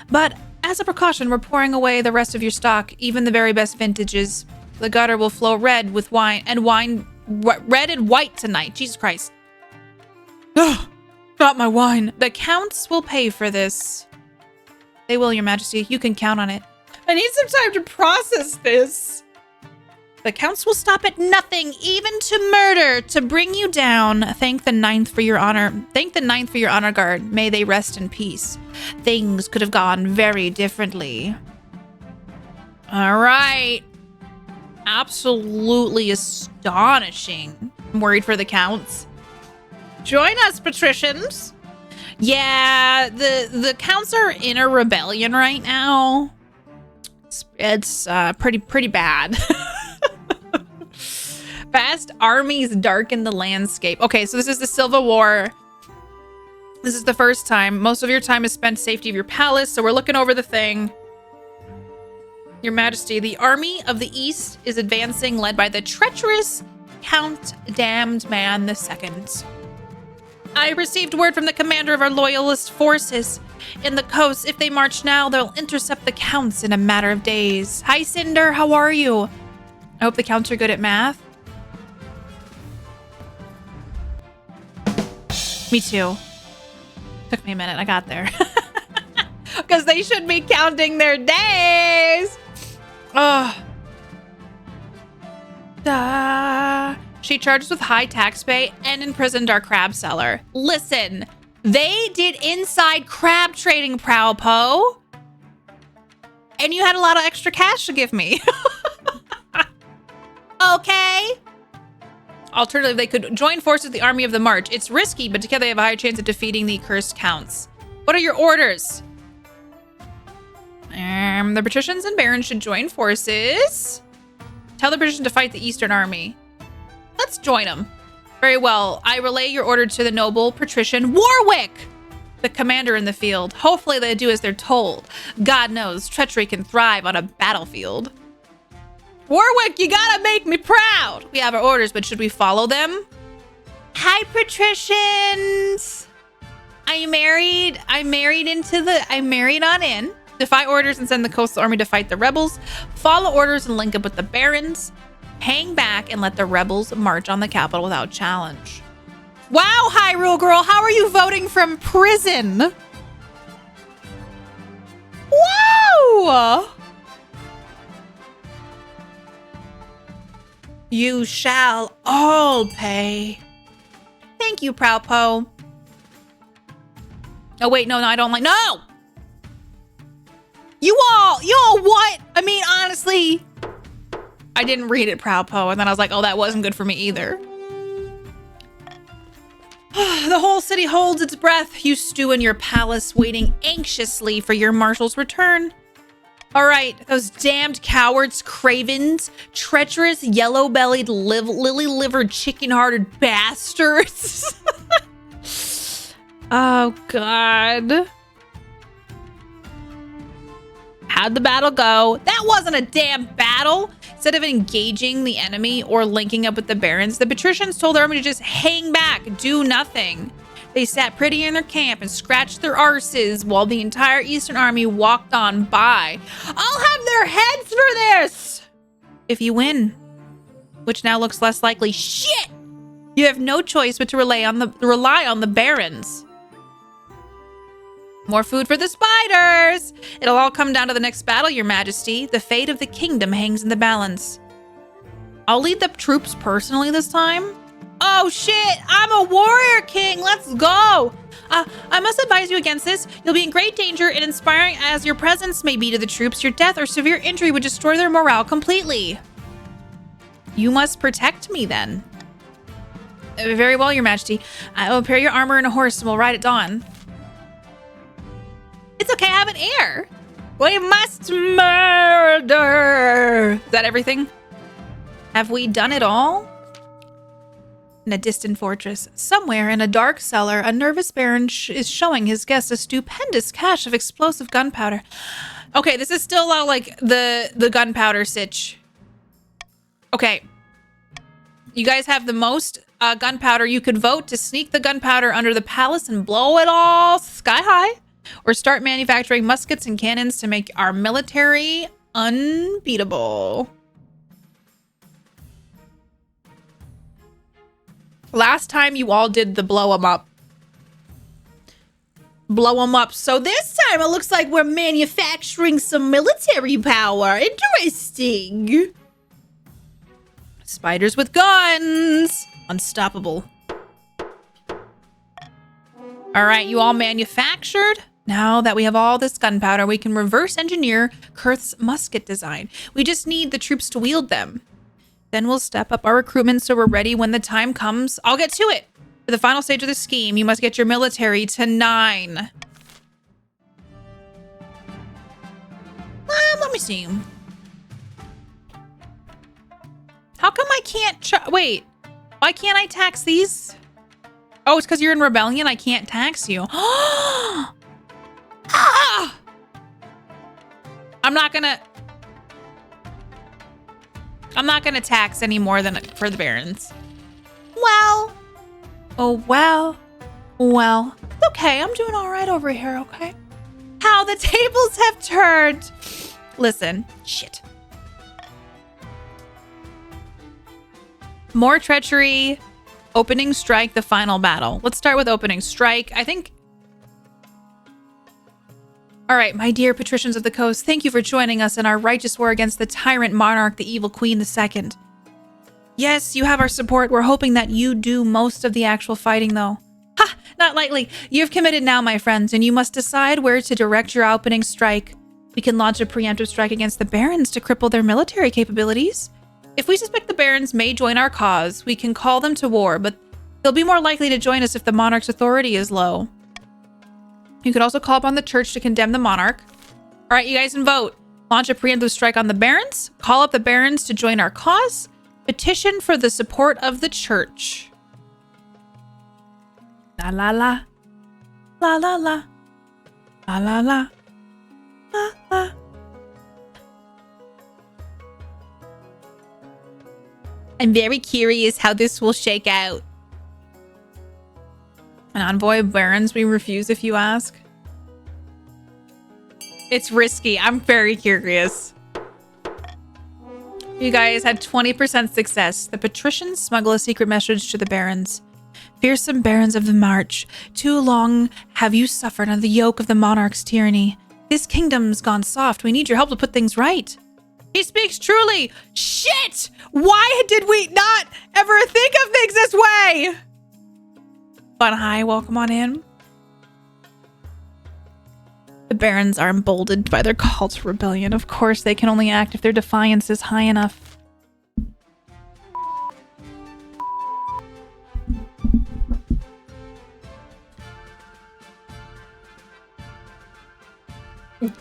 but as a precaution, we're pouring away the rest of your stock, even the very best vintages. The gutter will flow red with wine red and white tonight. Jesus Christ. Ugh, not my wine. The counts will pay for this. They will, Your Majesty. You can count on it. I need some time to process this. The counts will stop at nothing, even to murder, to bring you down. Thank the ninth for your honor. Thank the ninth for your honor guard. May they rest in peace. Things could have gone very differently. All right. Absolutely astonishing. I'm worried for the counts. Join us, patricians. Yeah, the counts are in a rebellion right now. It's pretty bad. Vast armies darken the landscape. Okay, so this is the Civil War. This is the first time. Most of your time is spent safety of your palace, so we're looking over the thing. Your Majesty, the army of the East is advancing, led by the treacherous Count Damned Man II. I received word from the commander of our loyalist forces in the coast. If they march now, they'll intercept the counts in a matter of days. Hi, Cinder. How are you? I hope the counts are good at math. Me too. Took me a minute. I got there. Because they should be counting their days. Oh. She charged with high tax pay and imprisoned our crab seller. Listen, they did inside crab trading, Prowpo. And you had a lot of extra cash to give me. Okay. Alternatively, they could join forces with the army of the March. It's risky, but together they have a higher chance of defeating the cursed counts. What are your orders? The patricians and barons should join forces. Tell the patricians to fight the Eastern Army. Let's join them. Very well. I relay your order to the noble patrician Warwick, the commander in the field. Hopefully they do as they're told. God knows, treachery can thrive on a battlefield. Warwick, you gotta make me proud. We have our orders, but should we follow them? Hi, patricians. I'm married on in. Defy orders and send the coastal army to fight the rebels. Follow orders and link up with the barons. Hang back and let the rebels march on the capital without challenge. Wow, Hyrule girl, how are you voting from prison? Wow! You shall all pay. Thank you, Prowpo. Oh, wait, no, I don't like, no! You all what? I mean, honestly, I didn't read it, Prowpo, and then I was like, oh, that wasn't good for me either. The whole city holds its breath. You stew in your palace, waiting anxiously for your marshal's return. All right, those damned cowards, cravens, treacherous, yellow-bellied, lily-livered, chicken-hearted bastards. Oh, God. How'd the battle go? That wasn't a damn battle. Instead of engaging the enemy or linking up with the barons, the patricians told their army to just hang back, do nothing. They sat pretty in their camp and scratched their arses while the entire Eastern Army walked on by. I'll have their heads for this! If you win, which now looks less likely. Shit! You have no choice but to rely on the barons. More food for the spiders! It'll all come down to the next battle, Your Majesty. The fate of the kingdom hangs in the balance. I'll lead the troops personally this time. Oh shit, I'm a warrior king, let's go! I must advise you against this. You'll be in great danger, and inspiring as your presence may be to the troops, your death or severe injury would destroy their morale completely. You must protect me then. Very well, Your Majesty. I will prepare your armor and a horse and we'll ride at dawn. It's okay, I have an heir. We must murder. Is that everything? Have we done it all? In a distant fortress, somewhere in a dark cellar, a nervous baron is showing his guests a stupendous cache of explosive gunpowder. Okay, this is still like the gunpowder sitch. Okay. You guys have the most gunpowder. You could vote to sneak the gunpowder under the palace and blow it all sky high, or start manufacturing muskets and cannons to make our military unbeatable. Last time you all did the blow them up. Blow them up. So this time it looks like we're manufacturing some military power. Interesting. Spiders with guns. Unstoppable. All right, you all manufactured. Now that we have all this gunpowder, we can reverse engineer Kurth's musket design. We just need the troops to wield them. Then we'll step up our recruitment so we're ready when the time comes. I'll get to it. For the final stage of the scheme, you must get your military to 9. Let me see. How come I can't wait, why can't I tax these? Oh, it's because you're in rebellion. I can't tax you. Ah! I'm not gonna tax any more than for the barons. Well. Oh, well. Well. Okay, I'm doing all right over here, okay? How the tables have turned. Listen. Shit. More treachery. Opening strike, the final battle. Let's start with opening strike. I think... All right, my dear patricians of the coast, thank you for joining us in our righteous war against the tyrant monarch, the evil queen II. Yes, you have our support. We're hoping that you do most of the actual fighting, though. Ha! Not lightly. You've committed now, my friends, and you must decide where to direct your opening strike. We can launch a preemptive strike against the barons to cripple their military capabilities. If we suspect the barons may join our cause, we can call them to war, but they'll be more likely to join us if the monarch's authority is low. You could also call upon the church to condemn the monarch. All right, you guys can vote. Launch a preemptive strike on the barons, call up the barons to join our cause, petition for the support of the church. La la la. La la la. La la la. La la. I'm very curious how this will shake out. An envoy of barons we refuse if you ask. It's risky. I'm very curious. You guys had 20% success. The patricians smuggle a secret message to the barons. Fearsome barons of the march, too long have you suffered under the yoke of the monarch's tyranny. This kingdom's gone soft. We need your help to put things right. He speaks truly. Shit! Why did we not ever think of things this way? Fun High, welcome on in. The barons are emboldened by their call to rebellion. Of course, they can only act if their defiance is high enough.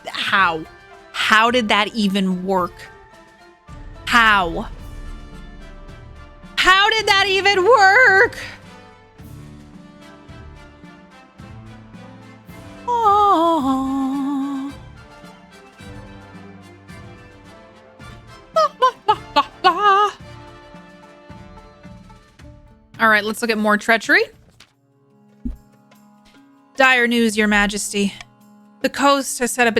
How? How did that even work? How? How did that even work? Oh. All right, let's look at more treachery. Dire news, Your Majesty. The coast has set a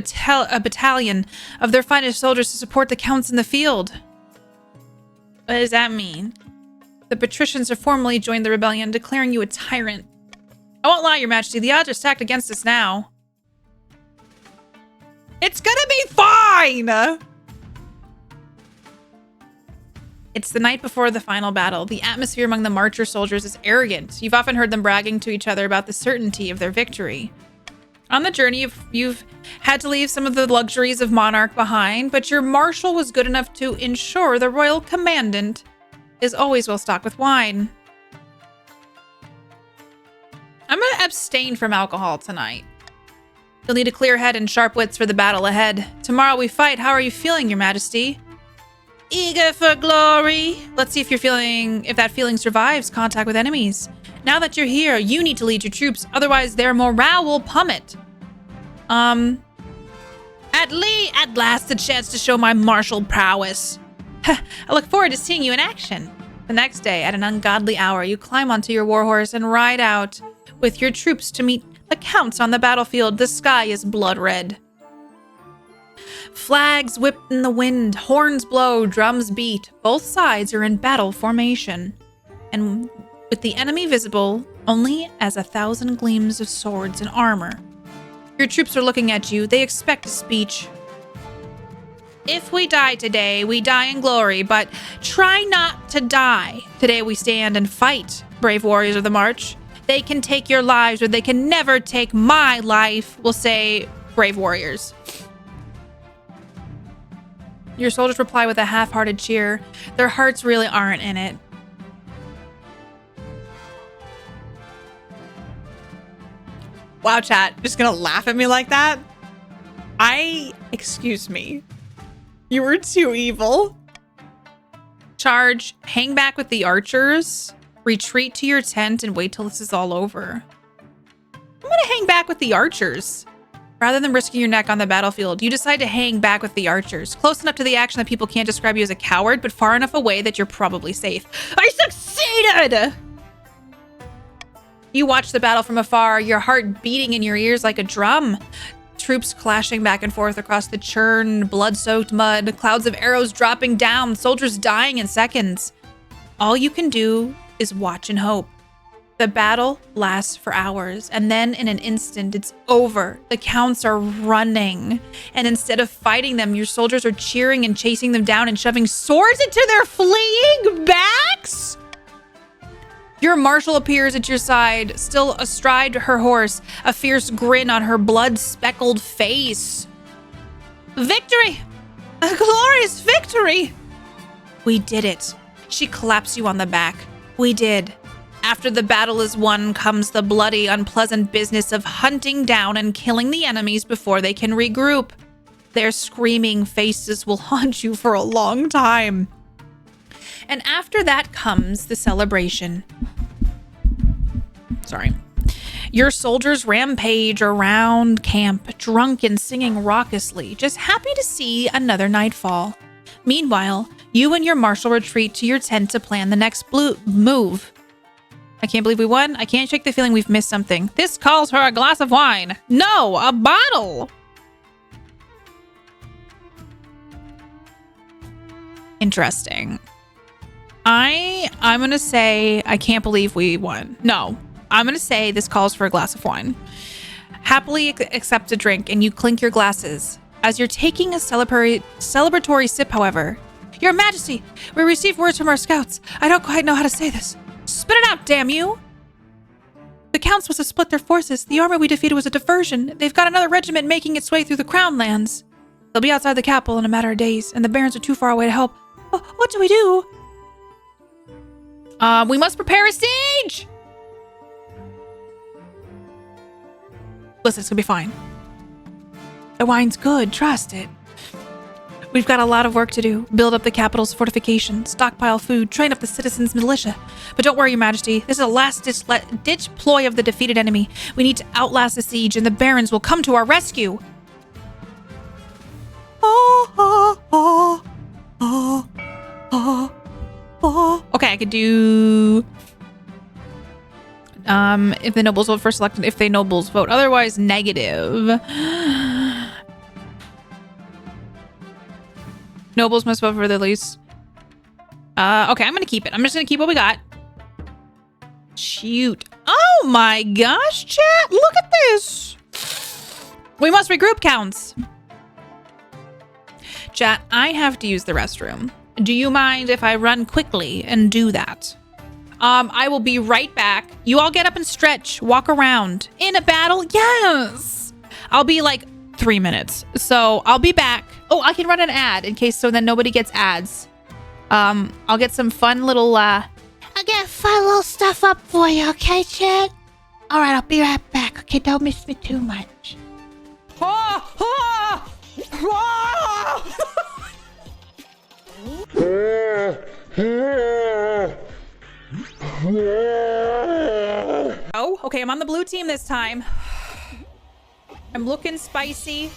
battalion of their finest soldiers to support the counts in the field. What does that mean? The patricians have formally joined the rebellion, declaring you a tyrant. I won't lie, Your Majesty, the odds are stacked against us now. It's gonna be fine! It's the night before the final battle. The atmosphere among the marcher soldiers is arrogant. You've often heard them bragging to each other about the certainty of their victory. On the journey, you've had to leave some of the luxuries of monarch behind, but your marshal was good enough to ensure the royal commandant is always well stocked with wine. I'm gonna abstain from alcohol tonight. You'll need a clear head and sharp wits for the battle ahead. Tomorrow we fight. How are you feeling, Your Majesty? Eager for glory. Let's see if that feeling survives contact with enemies. Now that you're here, you need to lead your troops, otherwise their morale will plummet. At last a chance to show my martial prowess. I look forward to seeing you in action. The next day, at an ungodly hour, you climb onto your warhorse and ride out with your troops to meet the counts on the battlefield. The sky is blood red. Flags whip in the wind, horns blow, drums beat. Both sides are in battle formation. And with the enemy visible only as 1,000 gleams of swords and armor. Your troops are looking at you. They expect a speech. If we die today, we die in glory, but try not to die. Today we stand and fight, brave warriors of the march. They can take your lives, or they can never take my life, will say brave warriors. Your soldiers reply with a half-hearted cheer. Their hearts really aren't in it. Wow, chat. Just gonna laugh at me like that? Excuse me. You were too evil. Charge, hang back with the archers, retreat to your tent, and wait till this is all over. I'm gonna hang back with the archers. Rather than risking your neck on the battlefield, you decide to hang back with the archers, close enough to the action that people can't describe you as a coward, but far enough away that you're probably safe. I succeeded! You watch the battle from afar, your heart beating in your ears like a drum. Troops clashing back and forth across the churned, blood-soaked mud, clouds of arrows dropping down, soldiers dying in seconds. All you can do is watch and hope. The battle lasts for hours, and then in an instant, it's over. The counts are running, and instead of fighting them, your soldiers are cheering and chasing them down and shoving swords into their fleeing backs. Your marshal appears at your side, still astride her horse, a fierce grin on her blood-speckled face. Victory! A glorious victory! We did it. She claps you on the back. We did. After the battle is won comes the bloody, unpleasant business of hunting down and killing the enemies before they can regroup. Their screaming faces will haunt you for a long time. And after that comes the celebration. Sorry. Your soldiers rampage around camp, drunk and singing raucously, just happy to see another night fall. Meanwhile, you and your marshal retreat to your tent to plan the next move. I can't believe we won. I can't shake the feeling we've missed something. This calls for a glass of wine. No, a bottle. Interesting. I'm going to say I can't believe we won. No, I'm going to say this calls for a glass of wine. Happily accept a drink and you clink your glasses. As you're taking a celebratory sip, however, Your Majesty, we received words from our scouts. I don't quite know how to say this. Spit it out, damn you! The counts must have split their forces. The army we defeated was a diversion. They've got another regiment making its way through the Crown lands. They'll be outside the capital in a matter of days, and the barons are too far away to help. What do we do? We must prepare a siege! Listen, it's gonna be fine. The wine's good, trust it. We've got a lot of work to do. Build up the capital's fortifications, stockpile food, train up the citizens' militia. But don't worry, Your Majesty. This is a last-ditch ploy of the defeated enemy. We need to outlast the siege, and the barons will come to our rescue. Okay, I could do... if the nobles vote for selected, if they nobles vote otherwise, negative. Nobles must vote for the least. Okay, I'm gonna keep it. I'm just gonna keep what we got. Shoot. Oh my gosh, chat. Look at this. We must regroup, counts. Chat, I have to use the restroom. Do you mind if I run quickly and do that? I will be right back. You all get up and stretch, walk around. In a battle? Yes. I'll be like 3 minutes. So I'll be back. Oh, I can run an ad in case so then nobody gets ads. I'll get some fun little I'll get fun little stuff up for you, okay, chat? Alright, I'll be right back. Okay, don't miss me too much. Oh, okay, I'm on the blue team this time. I'm looking spicy.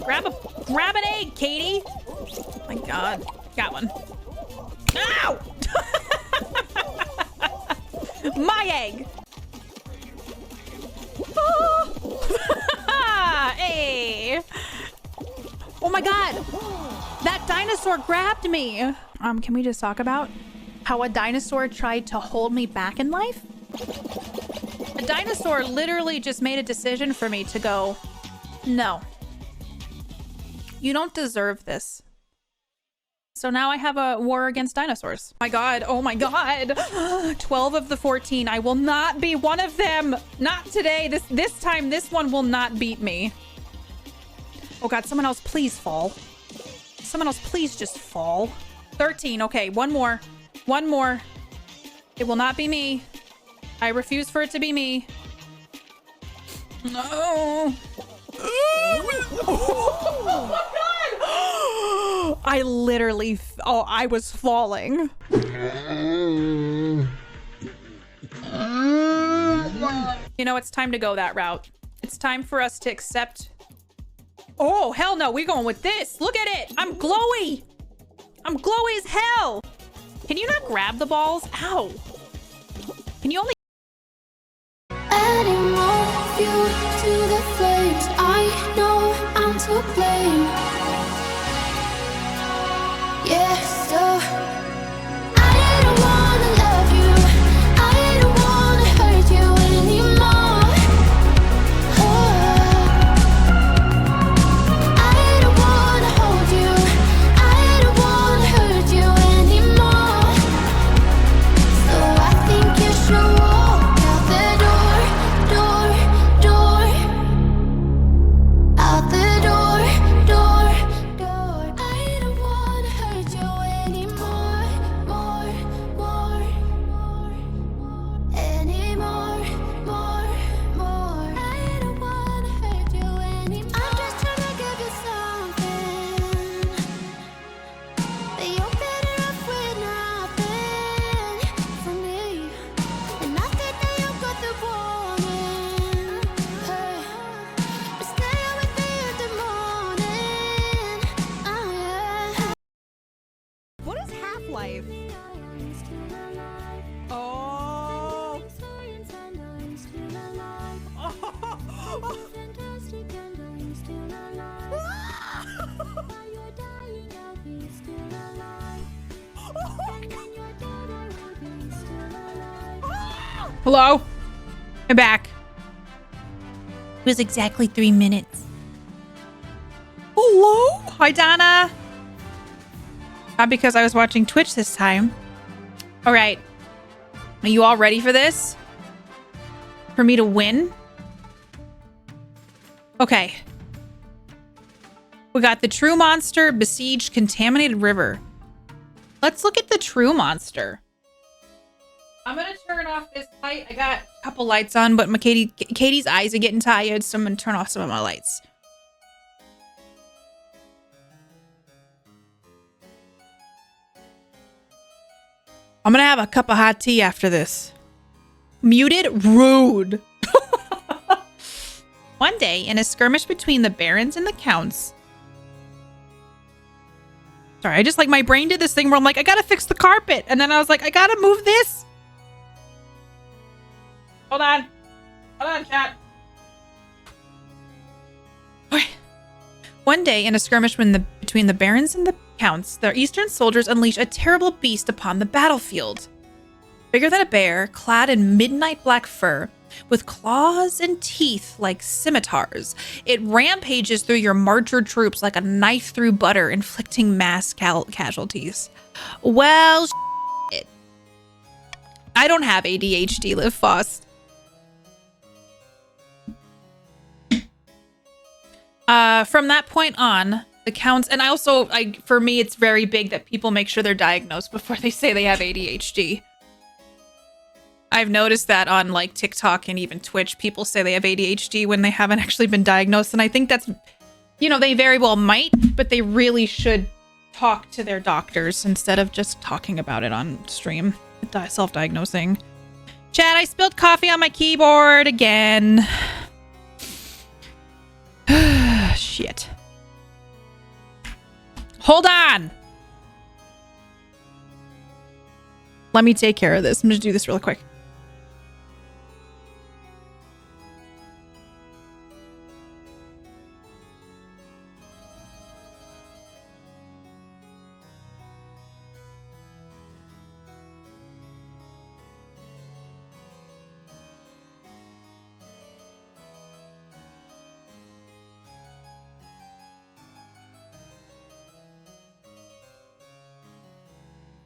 Grab an egg, Katie. Oh my God, got one. Ow! My egg. Hey. Oh my God, that dinosaur grabbed me. Can we just talk about how a dinosaur tried to hold me back in life? A dinosaur literally just made a decision for me to go, no. You don't deserve this. So now I have a war against dinosaurs. My God, oh my God. 12 of the 14. I will not be one of them. Not today. This time, this one will not beat me. Oh God, someone else please fall. Someone else please just fall. 13, okay, one more. One more. It will not be me. I refuse for it to be me. No. Oh my god! I literally, I was falling. You know, it's time to go that route. It's time for us to accept. Oh, hell no, we're going with this. Look at it. I'm glowy. I'm glowy as hell. Can you not grab the balls? Ow. Can you only... Adding more fuel to the flames. I know I'm to blame. Yes, so I don't wanna love you. I don't wanna hurt you anymore. Oh, I don't wanna hold you. I don't wanna hurt you anymore. So I think you should walk out the door, out the door. I don't wanna hurt you anymore, anymore. I don't wanna hurt you anymore. I'm just trying to give you something, but you're better off with nothing from me. And I think that you got the warning. But stay with me in the morning. Oh yeah. What is Half-Life? Oh. Hello? I'm back. It was exactly 3 minutes. Hello? Hi, Donna. Not because I was watching Twitch this time. All right. Are you all ready for this? For me to win? Okay. We got the true monster besieged contaminated river. Let's look at the true monster. I'm gonna turn off this light. I got a couple lights on, but Katie's eyes are getting tired, so I'm gonna turn off some of my lights. I'm gonna have a cup of hot tea after this. Muted? Rude. One day, in a skirmish between the barons and the counts. Sorry, I just like my brain did this thing where I'm like, I gotta fix the carpet. And then I was like, I gotta move this. Hold on. Hold on, chat. Okay. One day, in a skirmish between the barons and the counts, their eastern soldiers unleash a terrible beast upon the battlefield. Bigger than a bear, clad in midnight black fur, with claws and teeth like scimitars, it rampages through your marcher troops like a knife through butter, inflicting mass casualties. Well, shit. I don't have ADHD, Liv Fost. From that point on, the counts, and for me, it's very big that people make sure they're diagnosed before they say they have ADHD. I've noticed that on like TikTok and even Twitch, people say they have ADHD when they haven't actually been diagnosed. And I think that's, you know, they very well might, but they really should talk to their doctors instead of just talking about it on stream, self-diagnosing. Chat, I spilled coffee on my keyboard again. Shit. Hold on. Let me take care of this. I'm going to do this real quick.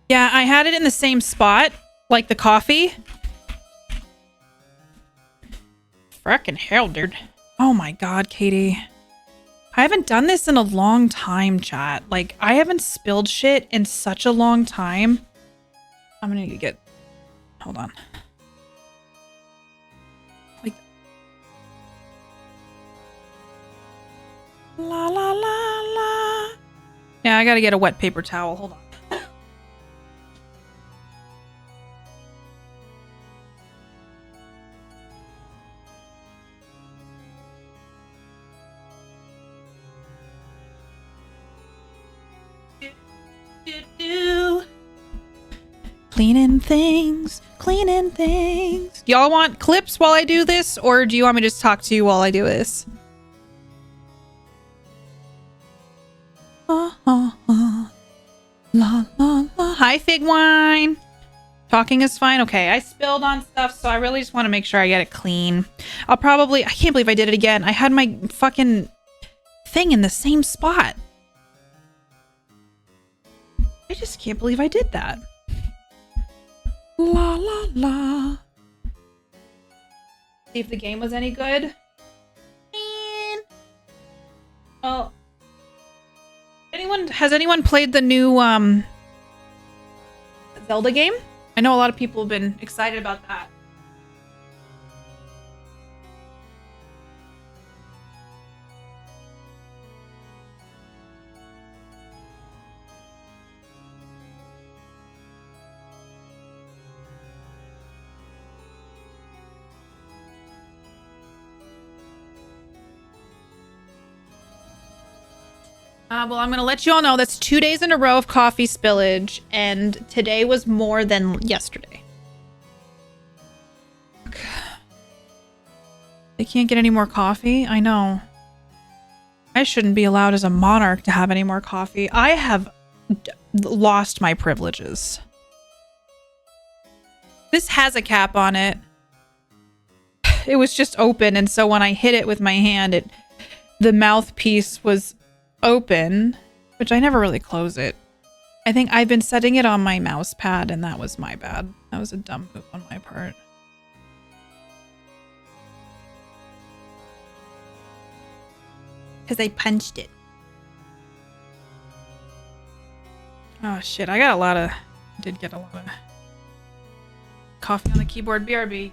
Yeah, I had it in the same spot, like the coffee. Frickin' hell, dude. Oh my god, Katie. I haven't done this in a long time, chat. Like, I haven't spilled shit in such a long time. I'm gonna need to get... Hold on. La la la la. Yeah, I gotta get a wet paper towel. Hold on. Cleaning things, cleaning things. Do y'all want clips while I do this, or do you want me to just talk to you while I do this? La la la. Hi, Fig Wine. Talking is fine. Okay, I spilled on stuff, so I really just want to make sure I get it clean. I can't believe I did it again. I had my fucking thing in the same spot. I just can't believe I did that. La la la. See if the game was any good. Man. Oh. Has anyone played the new Zelda game? I know a lot of people have been excited about that. Well, I'm going to let you all know that's 2 days in a row of coffee spillage, and today was more than yesterday. They can't get any more coffee? I know. I shouldn't be allowed as a monarch to have any more coffee. I have lost my privileges. This has a cap on it. It was just open, and so when I hit it with my hand, the mouthpiece was open, which I never really close it. I think I've been setting it on my mouse pad, and that was my bad. That was a dumb move on my part. Because I punched it. Oh shit, I did get a lot of coffee on the keyboard. BRB.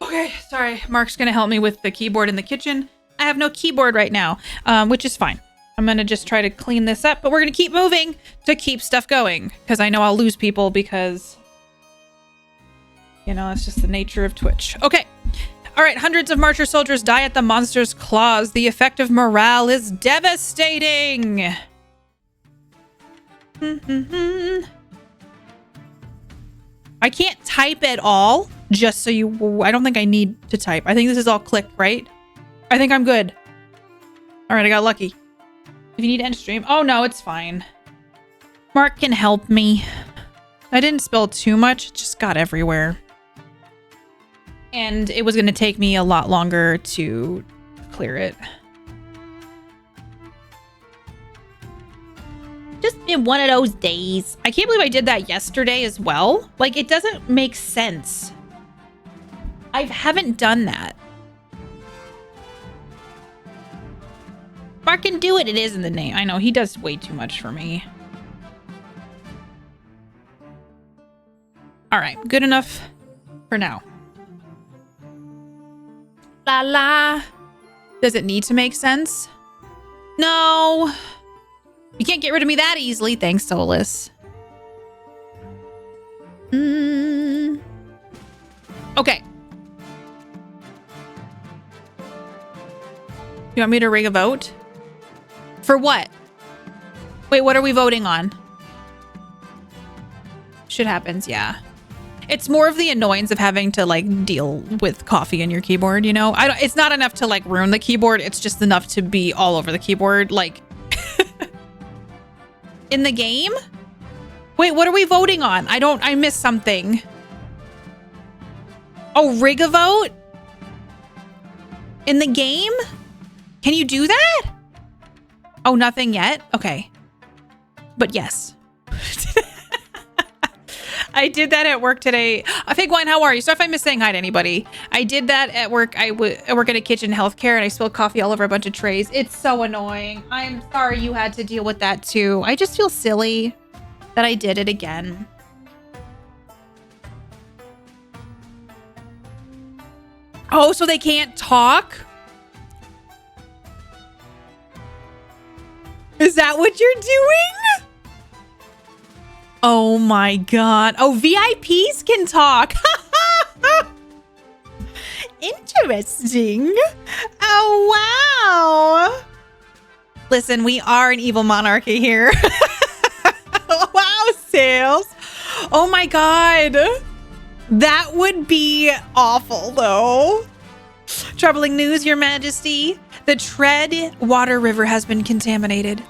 Okay, sorry. Mark's gonna help me with the keyboard in the kitchen. I have no keyboard right now, which is fine. I'm gonna just try to clean this up, but we're gonna keep moving to keep stuff going, because I know I'll lose people because, you know, that's just the nature of Twitch. Okay. All right, hundreds of Marcher soldiers die at the monster's claws. The effect of morale is devastating. I can't type at all, just so you... I don't think I need to type. I think this is all clicked, right? I think I'm good. All right, I got lucky. If you need to end stream... Oh, no, it's fine. Mark can help me. I didn't spill too much. It just got everywhere. And it was going to take me a lot longer to clear it. Just been one of those days. I can't believe I did that yesterday as well. Like, it doesn't make sense. I haven't done that. If I can do it, it is in the name. I know, he does way too much for me. All right, good enough for now. La la. Does it need to make sense? No. You can't get rid of me that easily. Thanks, Solus. Okay. You want me to rig a vote? For what? Wait, what are we voting on? Shit happens, yeah. It's more of the annoyance of having to like deal with coffee in your keyboard, you know? It's not enough to like ruin the keyboard. It's just enough to be all over the keyboard. Like, in the game? Wait, what are we voting on? I missed something. Oh, rig a vote? In the game? Can you do that? Oh, nothing yet? Okay. But yes. I did that at work today. Fig Wine, how are you? Sorry if I miss saying hi to anybody. I did that at work. I work at a kitchen healthcare and I spilled coffee all over a bunch of trays. It's so annoying. I'm sorry you had to deal with that too. I just feel silly that I did it again. Oh, so they can't talk? Is that what you're doing? Oh my god. Oh, VIPs can talk. Interesting. Oh, wow. Listen, we are an evil monarchy here. Wow, Sales. Oh my god. That would be awful, though. Troubling news, Your Majesty. The Tread Water River has been contaminated.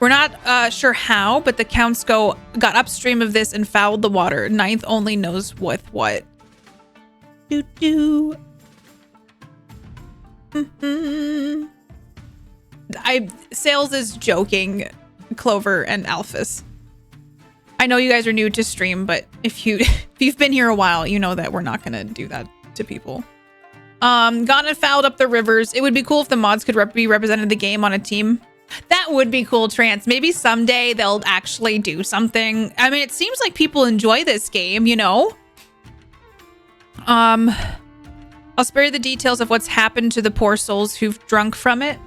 We're not sure how, but the counts got upstream of this and fouled the water. Ninth only knows with what. Sales is joking, Clover and Alphys. I know you guys are new to stream, but if you've been here a while, you know that we're not gonna do that to people. Gone and fouled up the rivers. It would be cool if the mods could be represented in the game on a team. That would be cool, Trance. Maybe someday they'll actually do something. I mean, it seems like people enjoy this game, you know? I'll spare you the details of what's happened to the poor souls who've drunk from it.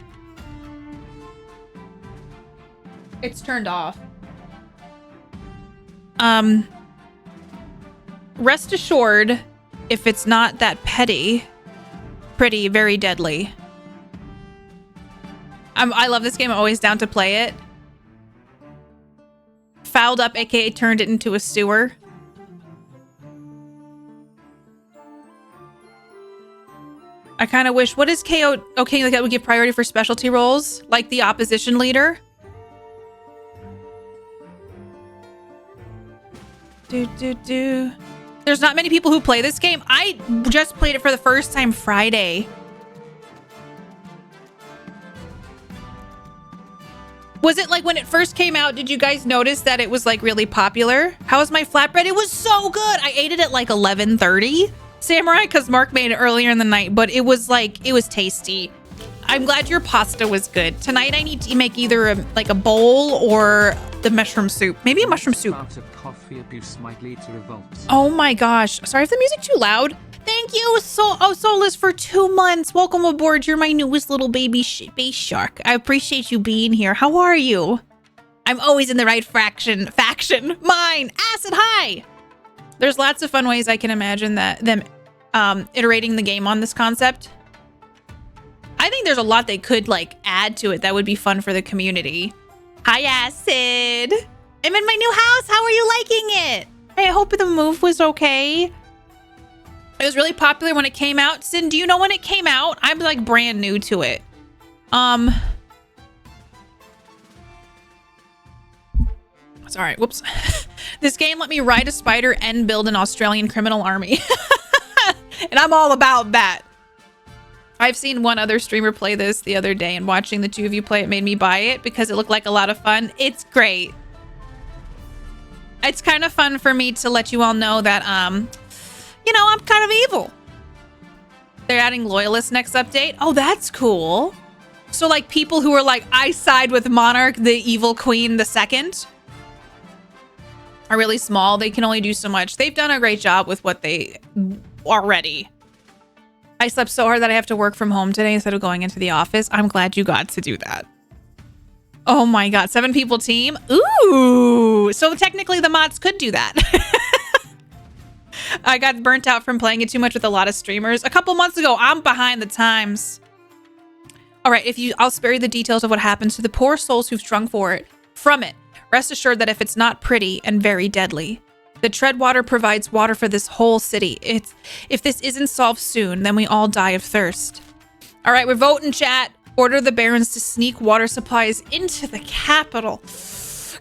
It's turned off. Rest assured, if it's not that pretty, very deadly. I love this game. I'm always down to play it. Fouled up, aka turned it into a sewer. I kind of wish. What is KO? Okay, like that would give priority for specialty roles, like the opposition leader. There's not many people who play this game. I just played it for the first time Friday. Was it like when it first came out, did you guys notice that it was like really popular? How was my flatbread? It was so good. I ate it at like 11:30, Samurai, because Mark made it earlier in the night, but it was tasty. I'm glad your pasta was good. Tonight I need to make either a bowl or the mushroom soup. Maybe a mushroom soup. Coffee abuse might lead to revolts. Oh my gosh. Sorry if the music too loud. Thank you, Solus, for 2 months. Welcome aboard. You're my newest little baby space shark. I appreciate you being here. How are you? I'm always in the right faction. Mine. Acid high. There's lots of fun ways I can imagine that them iterating the game on this concept. I think there's a lot they could like add to it that would be fun for the community. Hi, Acid. I'm in my new house. How are you liking it? Hey, I hope the move was okay. It was really popular when it came out. Sin, do you know when it came out? I'm like brand new to it. Sorry, whoops. This game let me ride a spider and build an Australian criminal army. And I'm all about that. I've seen one other streamer play this the other day, and watching the two of you play it made me buy it because it looked like a lot of fun. It's great. It's kind of fun for me to let you all know that, you know, I'm kind of evil. They're adding loyalists next update. Oh, that's cool. So, like, people who are like, I side with Monarch, the evil queen, the second, are really small. They can only do so much. They've done a great job with what they already. I slept so hard that I have to work from home today instead of going into the office. I'm glad you got to do that. Oh my God, 7-people team. Ooh, so technically the mods could do that. I got burnt out from playing it too much with a lot of streamers a couple months ago. I'm behind the times. All right, I'll spare you the details of what happens to the poor souls who've strung from it. Rest assured that if it's not pretty and very deadly, the Treadwater provides water for this whole city. If this isn't solved soon, then we all die of thirst. All right, we're voting, chat. Order the barons to sneak water supplies into the capital.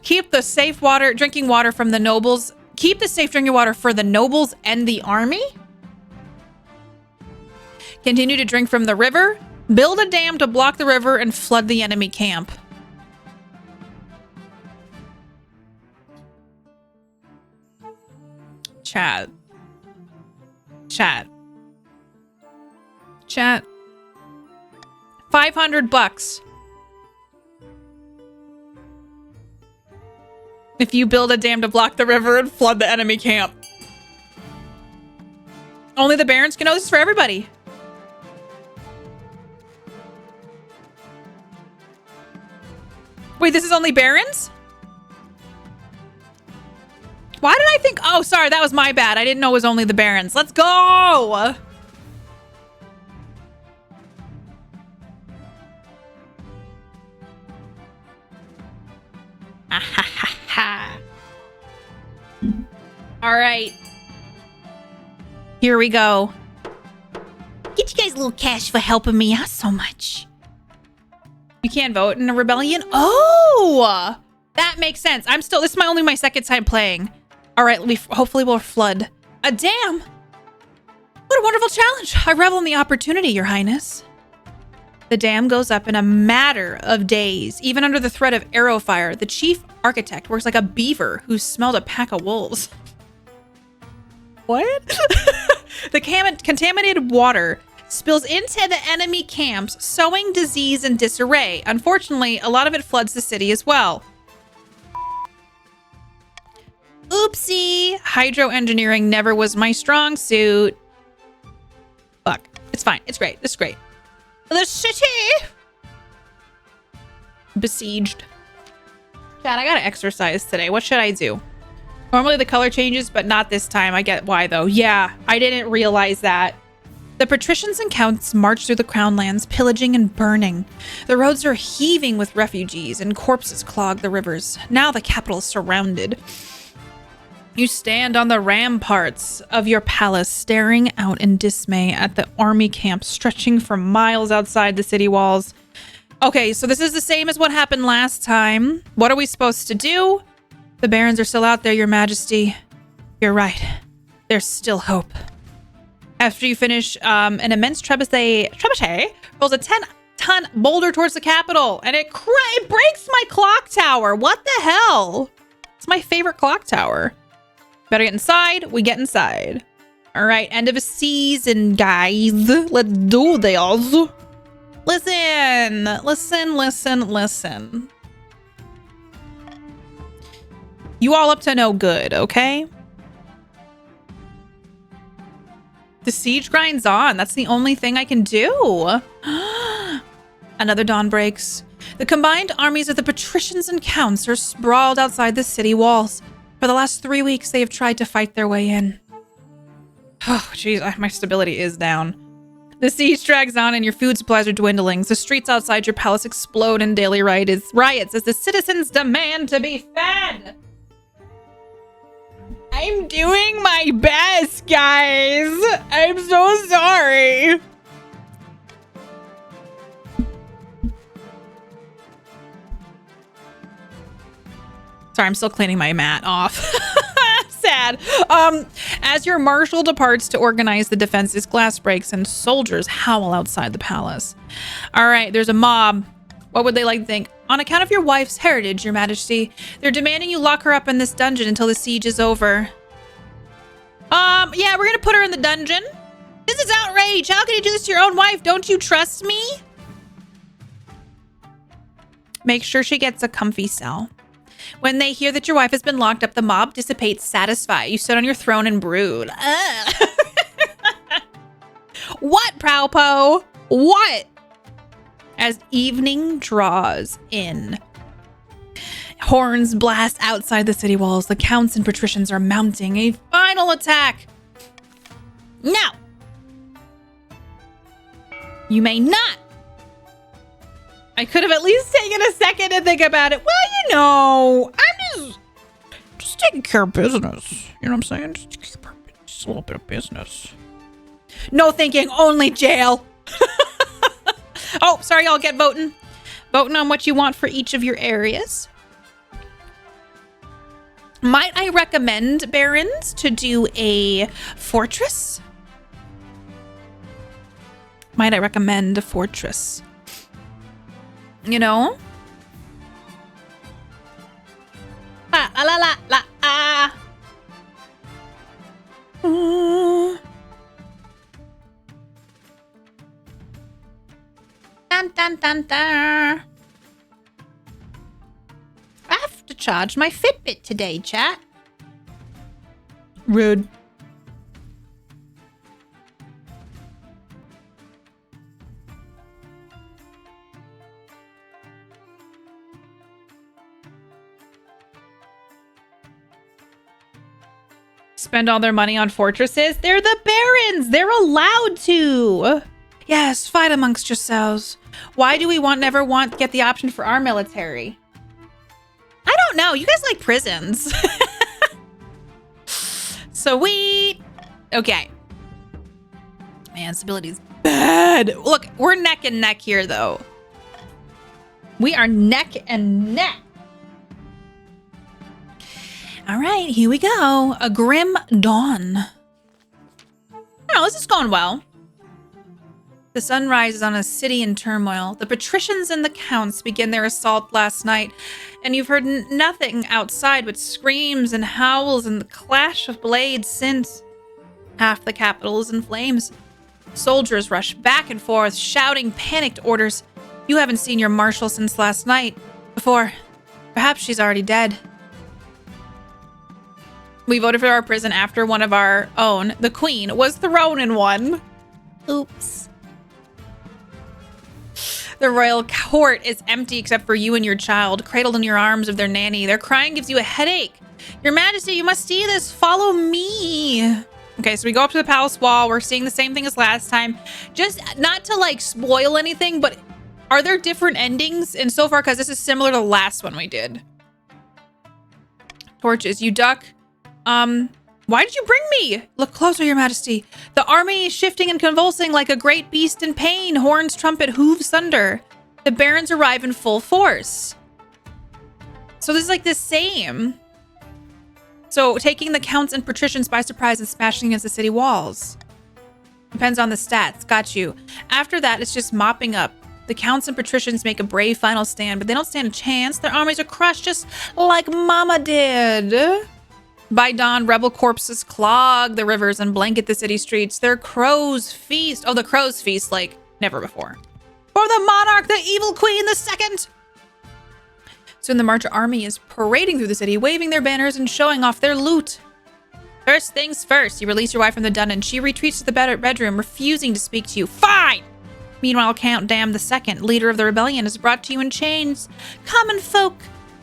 Keep the safe drinking water from the nobles. Keep the safe drinking water for the nobles and the army. Continue to drink from the river. Build a dam to block the river and flood the enemy camp. Chat. 500 bucks. If you build a dam to block the river and flood the enemy camp. Only the barons can know. This is for everybody. Wait, this is only barons? Why did I think... Oh, sorry, that was my bad. I didn't know it was only the barons. Let's go! All right. Here we go. Get you guys a little cash for helping me out so much. You can't vote in a rebellion? Oh! That makes sense. This is only my second time playing. All right, hopefully we'll flood a dam. What a wonderful challenge. I revel in the opportunity, Your Highness. The dam goes up in a matter of days. Even under the threat of arrow fire, the chief architect works like a beaver who smelled a pack of wolves. What? The contaminated water spills into the enemy camps, sowing disease and disarray. Unfortunately, a lot of it floods the city as well. Oopsie. Hydro engineering never was my strong suit. Fuck. It's fine. It's great. It's great. The city besieged. Chad, I gotta exercise today. What should I do? Normally the color changes, but not this time. I get why though. Yeah, I didn't realize that. The patricians and counts march through the crown lands, pillaging and burning. The roads are heaving with refugees, and corpses clog the rivers. Now the capital is surrounded. You stand on the ramparts of your palace, staring out in dismay at the army camp stretching for miles outside the city walls. Okay, so this is the same as what happened last time. What are we supposed to do? The barons are still out there, Your Majesty. You're right. There's still hope. After you finish, an immense trebuchet rolls a 10-ton boulder towards the capital, and it breaks my clock tower. What the hell? It's my favorite clock tower. Better get inside. We get inside. All right, end of a season, guys. Let's do this. Listen. You all up to no good, okay? The siege grinds on. That's the only thing I can do. Another dawn breaks. The combined armies of the patricians and counts are sprawled outside the city walls. For the last 3 weeks, they have tried to fight their way in. Oh, jeez, my stability is down. The siege drags on and your food supplies are dwindling. The streets outside your palace explode in daily riots as the citizens demand to be fed. I'm doing my best, guys. I'm so sorry. Sorry, I'm still cleaning my mat off. Sad. bad. As your marshal departs to organize the defenses, glass breaks and soldiers howl outside the palace. All right, there's a mob. What would they like to think? On account of your wife's heritage, your majesty, they're demanding you lock her up in this dungeon until the siege is over. Yeah, we're gonna put her in the dungeon. This is outrage. How can you do this to your own wife? Don't you trust me? Make sure she gets a comfy cell. When they hear that your wife has been locked up, the mob dissipates satisfied. You sit on your throne and brood. What, Prowpo? What? As evening draws in, horns blast outside the city walls. The counts and patricians are mounting a final attack. Now, you may not. I could have at least taken a second to think about it. Well, you know, I'm just taking care of business. You know what I'm saying? Just a little bit of business. No thinking, only jail. Oh, sorry, y'all, get voting. Voting on what you want for each of your areas. Might I recommend, barons, to do a fortress? Might I recommend a fortress? You know? La la la la la ah. Dun dun dun dun. I have to charge my Fitbit today, chat. Rude. Spend all their money on fortresses? They're the barons! They're allowed to! Yes, fight amongst yourselves. Why do we never get the option for our military? I don't know. You guys like prisons. Sweet. Okay. Man, stability's bad. Look, we're neck and neck here, though. We are neck and neck. All right, here we go. A grim dawn. Oh, this is going well. The sun rises on a city in turmoil. The patricians and the counts begin their assault last night, and you've heard nothing outside but screams and howls and the clash of blades since. Half the capital is in flames. Soldiers rush back and forth, shouting panicked orders. You haven't seen your marshal since last night. Before, perhaps she's already dead. We voted for our prison after one of our own, the queen, was thrown in one. Oops. The royal court is empty except for you and your child, cradled in your arms of their nanny. Their crying gives you a headache. Your majesty, you must see this. Follow me. Okay, so we go up to the palace wall. We're seeing the same thing as last time. Just not to like spoil anything, but are there different endings in so far? Because this is similar to the last one we did. Torches, you duck. Why did you bring me? Look closer, your majesty. The army is shifting and convulsing like a great beast in pain. Horns trumpet, hooves thunder. The barons arrive in full force. So this is like the same. So taking the counts and patricians by surprise and smashing against the city walls. Depends on the stats. Got you. After that, it's just mopping up. The counts and patricians make a brave final stand, but they don't stand a chance. Their armies are crushed just like Mama did. By dawn, rebel corpses clog the rivers and blanket the city streets. Their crows feast. Oh, the crows feast like never before. For the monarch, the evil queen, the second. Soon the march army is parading through the city, waving their banners and showing off their loot. First things first, you release your wife from the dungeon. She retreats to the bedroom, refusing to speak to you. Fine! Meanwhile, Count Dam the second, leader of the rebellion, is brought to you in chains. Common folk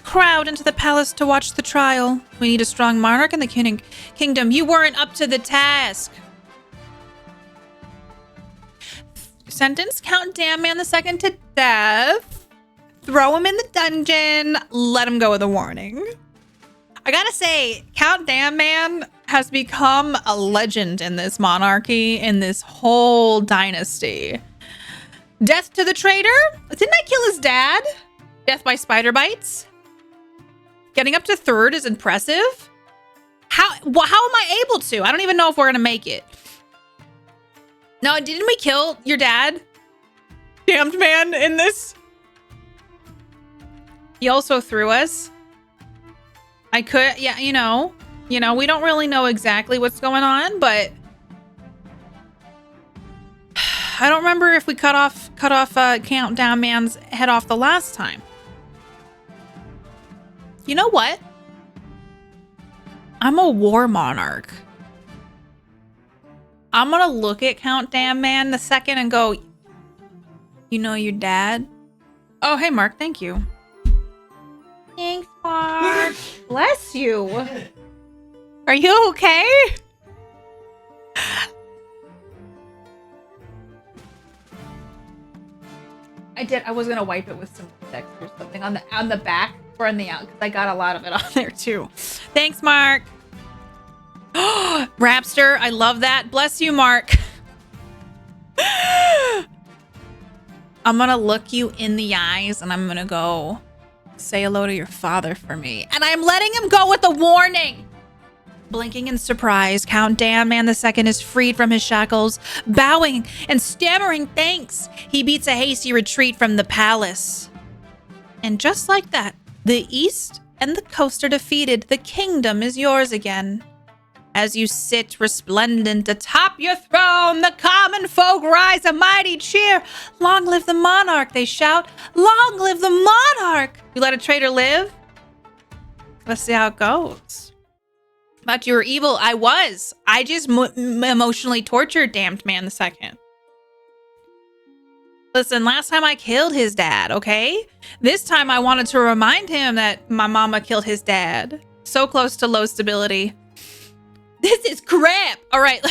crowd into the palace to watch the trial. We need a strong monarch in the kingdom. You weren't up to the task. Sentence Count Damman II to death. Throw him in the dungeon. Let him go with a warning. I gotta say, Count Damman has become a legend in this monarchy, in this whole dynasty. Death to the traitor? Didn't I kill his dad? Death by spider bites? Getting up to third is impressive. How am I able to? I don't even know if we're going to make it. No, didn't we kill your dad? Damned man in this. He also threw us. I could, yeah, you know, we don't really know exactly what's going on, but I don't remember if we cut off Countdown Man's head off the last time. You know what? I'm a war monarch. I'm gonna look at Countdown Man the second and go, you know your dad? Oh, hey, Mark, thank you. Thanks, Mark. Bless you. Are you okay? I was gonna wipe it with some text or something on the back or on the out because I got a lot of it on there too. Thanks, Mark. Rapster, I love that. Bless you, Mark. I'm gonna look you in the eyes and I'm gonna go say hello to your father for me. And I'm letting him go with a warning. Blinking in surprise, Countdown Man II is freed from his shackles, bowing and stammering thanks. He beats a hasty retreat from the palace. And just like that, the East and the coast are defeated. The kingdom is yours again. As you sit resplendent atop your throne, the common folk rise a mighty cheer. Long live the monarch, they shout. Long live the monarch. You let a traitor live? Let's see how it goes. But you were evil. I was. I just emotionally tortured Damned Man II. Listen, last time I killed his dad, okay? This time I wanted to remind him that my mama killed his dad. So close to low stability. This is crap. All right.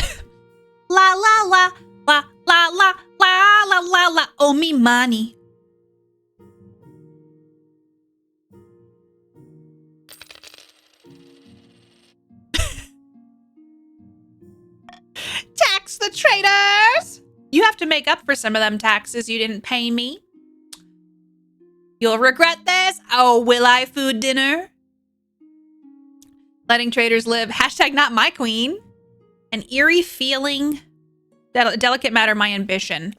La la la la la la la la la la. Oh me money. Tax the traitors! You have to make up for some of them taxes you didn't pay me. You'll regret this. Oh, will I food dinner? Letting traitors live. Hashtag not my queen. An eerie feeling. Delicate matter, my ambition.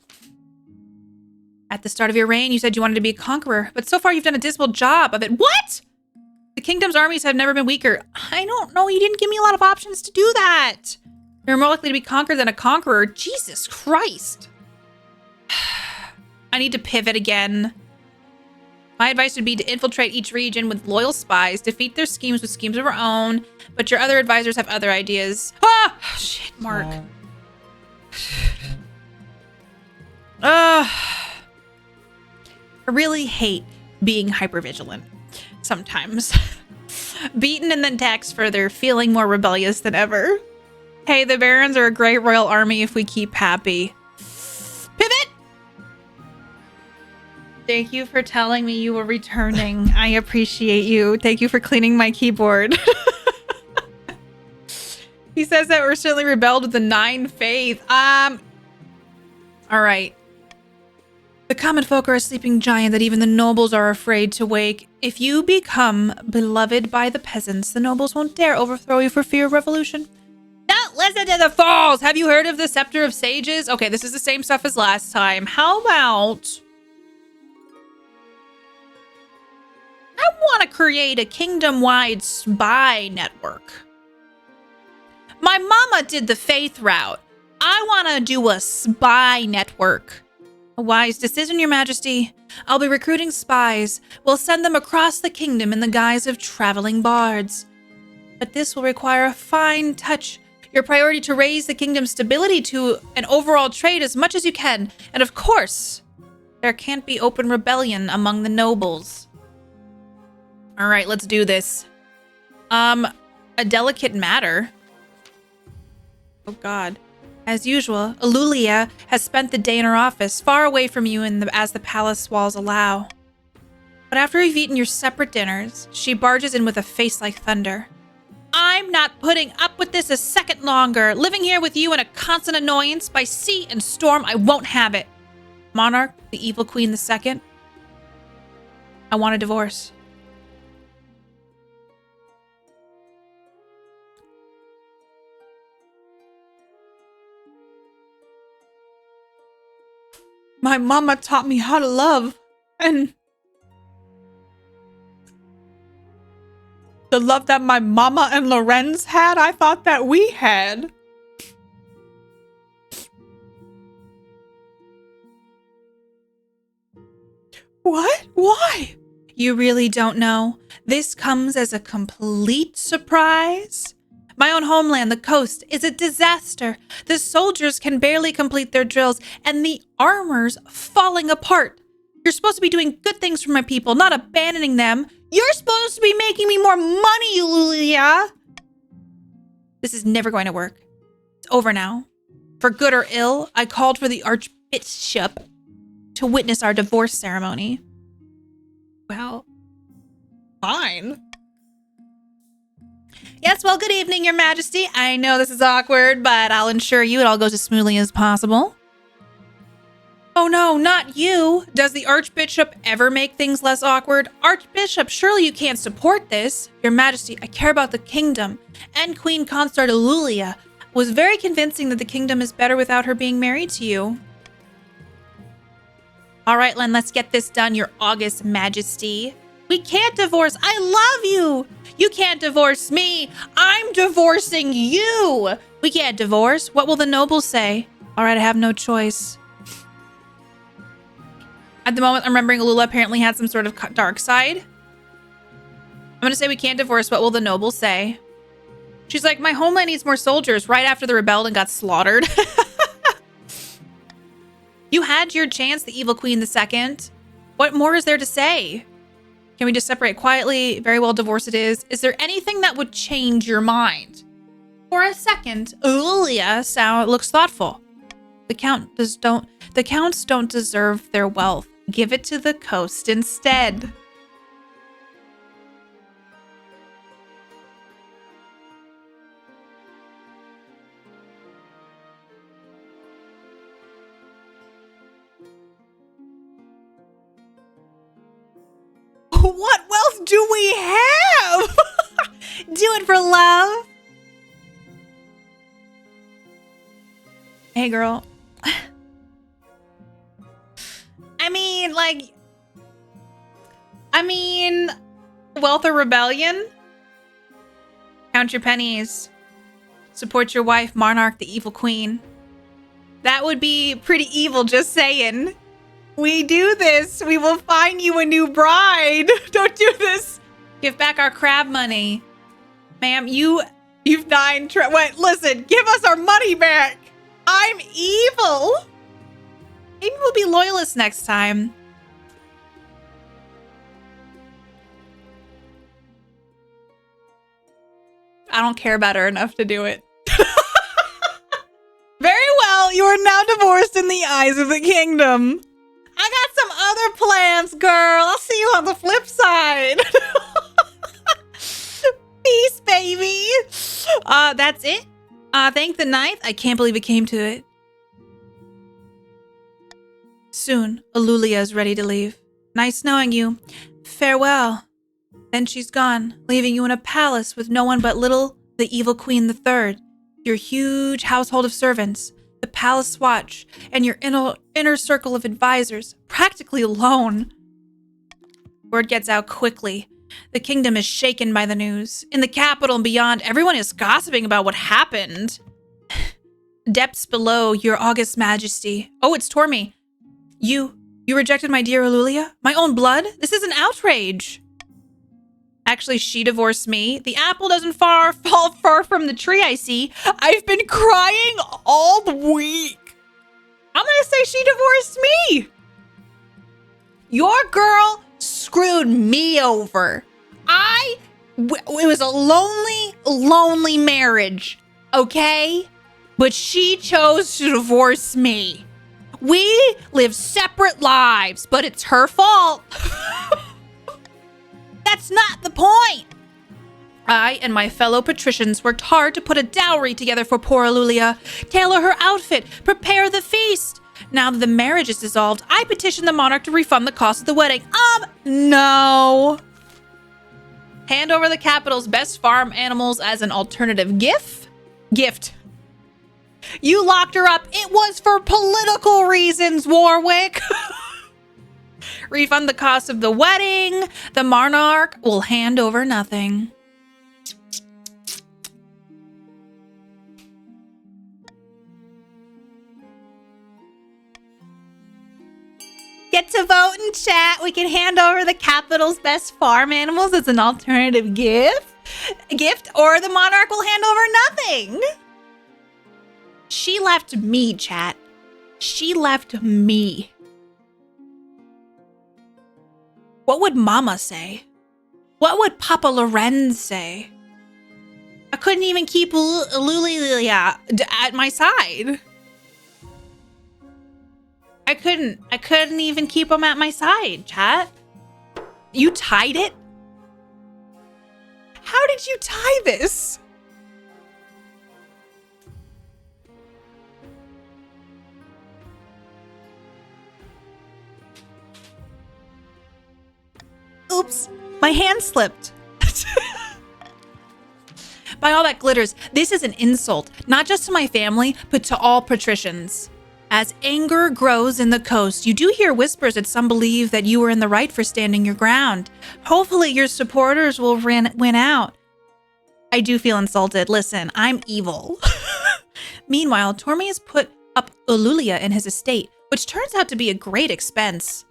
At the start of your reign, you said you wanted to be a conqueror, but so far you've done a dismal job of it. What? The kingdom's armies have never been weaker. I don't know. You didn't give me a lot of options to do that. You're more likely to be conquered than a conqueror. Jesus Christ. I need to pivot again. My advice would be to infiltrate each region with loyal spies, defeat their schemes with schemes of our own, but your other advisors have other ideas. Ah! Shit, Mark. I really hate being hypervigilant sometimes. Beaten and then taxed further, feeling more rebellious than ever. Hey, the Barons are a great royal army if we keep happy. Pivot! Thank you for telling me you were returning. I appreciate you. Thank you for cleaning my keyboard. He says that we're certainly rebelled with the 9 faith. All right. The common folk are a sleeping giant that even the nobles are afraid to wake. If you become beloved by the peasants, the nobles won't dare overthrow you for fear of revolution. Don't listen to the fools! Have you heard of the Scepter of Sages? Okay, this is the same stuff as last time. How about... I want to create a kingdom-wide spy network. My mama did the faith route. I want to do a spy network. A wise decision, Your Majesty. I'll be recruiting spies. We'll send them across the kingdom in the guise of traveling bards. But this will require a fine touch. Your priority to raise the kingdom's stability to an overall trade as much as you can. And of course, there can't be open rebellion among the nobles. All right, let's do this. A delicate matter. Oh, God. As usual, Alulia has spent the day in her office, far away from you as the palace walls allow. But after you've eaten your separate dinners, she barges in with a face like thunder. I'm not putting up with this a second longer. Living here with you in a constant annoyance by sea and storm, I won't have it. Monarch, the evil queen II, I want a divorce. My mama taught me how to love, and the love that my mama and Lorenz had, I thought that we had. What? Why? You really don't know? This comes as a complete surprise. My own homeland, the coast, is a disaster. The soldiers can barely complete their drills, and the armor's falling apart. You're supposed to be doing good things for my people, not abandoning them. You're supposed to be making me more money, Lulia. This is never going to work. It's over now. For good or ill, I called for the Archbishop to witness our divorce ceremony. Well, fine. Yes, well, good evening, Your Majesty. I know this is awkward, but I'll ensure you it all goes as smoothly as possible. Oh no, not you. Does the Archbishop ever make things less awkward? Archbishop, surely you can't support this. Your Majesty, I care about the kingdom. And Queen Consort Alulia was very convincing that the kingdom is better without her being married to you. All right, Len, let's get this done, Your August Majesty. We can't divorce. I love you. You can't divorce me. I'm divorcing you. We can't divorce. What will the nobles say? All right, I have no choice. At the moment, I'm remembering Alula apparently had some sort of dark side. I'm going to say we can't divorce. What will the nobles say? She's like, my homeland needs more soldiers right after the rebellion got slaughtered. You had your chance, the evil queen II. What more is there to say? Can we just separate quietly? Very well, divorce it is. Is there anything that would change your mind? For a second, Alulia looks thoughtful. The counts don't deserve their wealth. Give it to the coast instead. What wealth do we have? Do it for love. Hey, girl. I mean, wealth or rebellion? Count your pennies. Support your wife, Monarch, the evil queen. That would be pretty evil, just saying. We do this. We will find you a new bride. Don't do this. Give back our crab money. Ma'am, you've dined. Wait, listen, give us our money back. I'm evil. Maybe we'll be loyalists next time. I don't care about her enough to do it. Very well, you are now divorced in the eyes of the kingdom. I got some other plans, girl. I'll see you on the flip side. Peace, baby. That's it. Thank the ninth. I can't believe it came to it. Soon, Alulia is ready to leave. Nice knowing you. Farewell. Then she's gone, leaving you in a palace with no one but little the evil Queen III, your huge household of servants, the palace watch, and your inner circle of advisors, practically alone. Word gets out quickly. The kingdom is shaken by the news. In the capital and beyond, everyone is gossiping about what happened. Depths below, Your August Majesty. Oh, it's Tormy. You rejected my dear Alulia? My own blood? This is an outrage. Actually, she divorced me. The apple doesn't fall far from the tree, I see. I've been crying all the week. I'm gonna say she divorced me. Your girl screwed me over. It was a lonely marriage, okay? But she chose to divorce me. We live separate lives, but it's her fault. That's not the point. I and my fellow patricians worked hard to put a dowry together for poor Alulia, tailor her outfit, prepare the feast. Now that the marriage is dissolved, I petition the monarch to refund the cost of the wedding. No. Hand over the capital's best farm animals as an alternative gift. You locked her up. It was for political reasons, Warwick. Refund the cost of the wedding. The monarch will hand over nothing. Get to vote in chat. We can hand over the capital's best farm animals as an alternative gift, or the monarch will hand over nothing. She left me, chat. She left me. What would Mama say? What would Papa Lorenz say? I couldn't even keep Lulia at my side. I couldn't even keep him at my side, chat. You tied it? How did you tie this? Oops, my hand slipped. By all that glitters, this is an insult, not just to my family, but to all patricians. As anger grows in the coast, you do hear whispers that some believe that you were in the right for standing your ground. Hopefully your supporters will win out. I do feel insulted. Listen, I'm evil. Meanwhile, Tormi has put up Ululia in his estate, which turns out to be a great expense.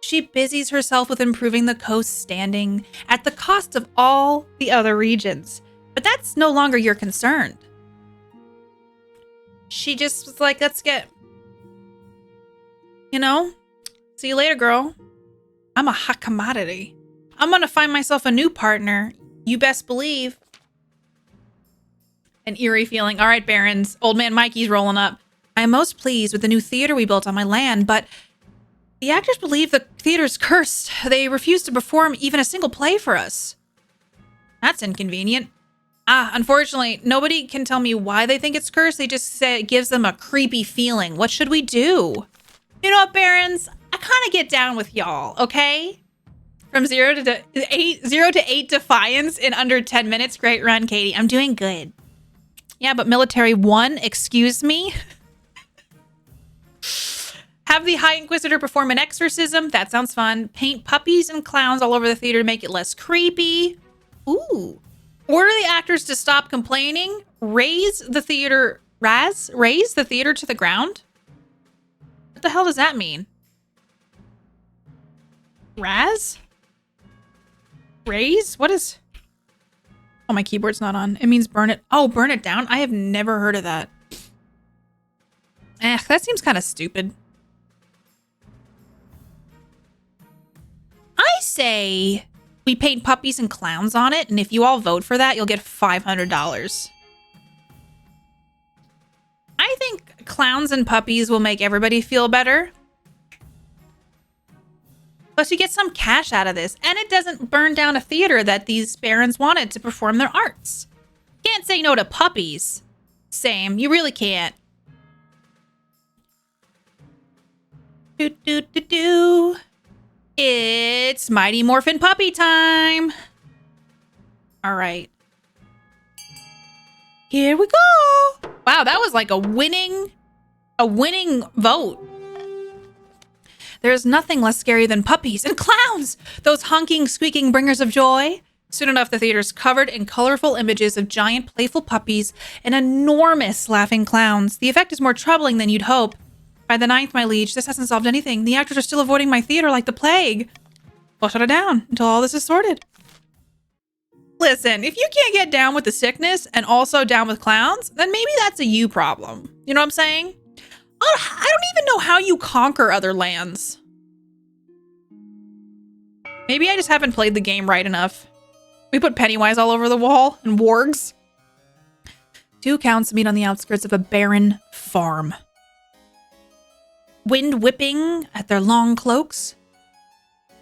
She busies herself with improving the coast's standing at the cost of all the other regions. But that's no longer your concern. She just was like, let's get... You know, see you later, girl. I'm a hot commodity. I'm gonna find myself a new partner. You best believe. An eerie feeling. All right, Barons. Old man Mikey's rolling up. I am most pleased with the new theater we built on my land, but the actors believe the theater's cursed. They refuse to perform even a single play for us. That's inconvenient. Unfortunately, nobody can tell me why they think it's cursed. They just say it gives them a creepy feeling. What should we do? You know what, Barons? I kind of get down with y'all, okay? From 0 to 8 defiance in under 10 minutes. Great run, Katie. I'm doing good. Yeah, but military 1, excuse me. Have the High Inquisitor perform an exorcism. That sounds fun. Paint puppies and clowns all over the theater to make it less creepy. Ooh. Order the actors to stop complaining. Raise the theater to the ground. What the hell does that mean? Raise? What is... Oh, my keyboard's not on. It means burn it. Oh, burn it down? I have never heard of that. That seems kind of stupid. I say we paint puppies and clowns on it, and if you all vote for that, you'll get $500. I think clowns and puppies will make everybody feel better. Plus, you get some cash out of this, and it doesn't burn down a theater that these barons wanted to perform their arts. Can't say no to puppies. Same, you really can't. It's Mighty Morphin Puppy time. All right. Here we go. Wow, that was like a winning vote. There's nothing less scary than puppies and clowns. Those honking, squeaking bringers of joy. Soon enough, the theater's covered in colorful images of giant, playful puppies and enormous, laughing clowns. The effect is more troubling than you'd hope. By the 9th, my liege, this hasn't solved anything. The actors are still avoiding my theater like the plague. I'll shut it down until all this is sorted. Listen, if you can't get down with the sickness and also down with clowns, then maybe that's a you problem. You know what I'm saying? I don't even know how you conquer other lands. Maybe I just haven't played the game right enough. We put Pennywise all over the wall and wargs. 2 counts meet on the outskirts of a barren farm. Wind whipping at their long cloaks.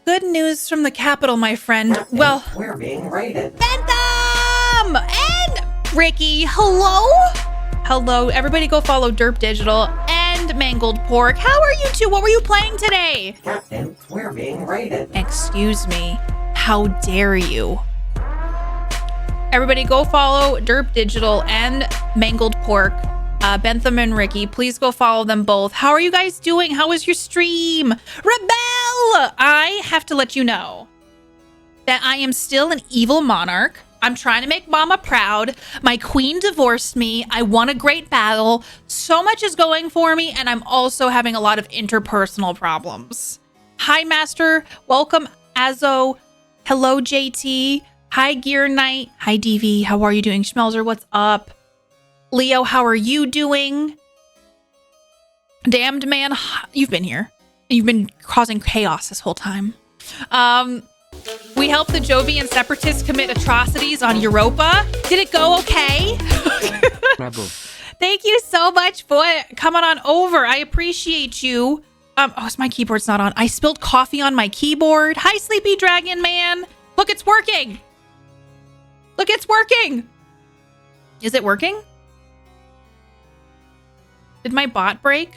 Good news from the capital, my friend. Well, we're being raided. Bentham! And Ricky, hello? Hello, everybody go follow Derp Digital and Mangled Pork. How are you two? What were you playing today? Captain, we're being raided. Excuse me. How dare you? Everybody go follow Derp Digital and Mangled Pork. Bentham and Ricky. Please go follow them both. How are you guys doing? How was your stream? Rebel! I have to let you know that I am still an evil monarch. I'm trying to make mama proud. My queen divorced me. I won a great battle. So much is going for me, and I'm also having a lot of interpersonal problems. Hi, Master. Welcome, Azo. Hello, JT. Hi, Gear Knight. Hi, DV. How are you doing? Schmelzer, what's up? Leo, how are you doing? Damned man, you've been here. You've been causing chaos this whole time. We helped the Jovian separatists commit atrocities on Europa. Did it go okay? Rebel. Thank you so much for coming on over. I appreciate you. My keyboard's not on. I spilled coffee on my keyboard. Hi, Sleepy Dragon Man. Look, it's working. Look, it's working. Is it working? Did my bot break?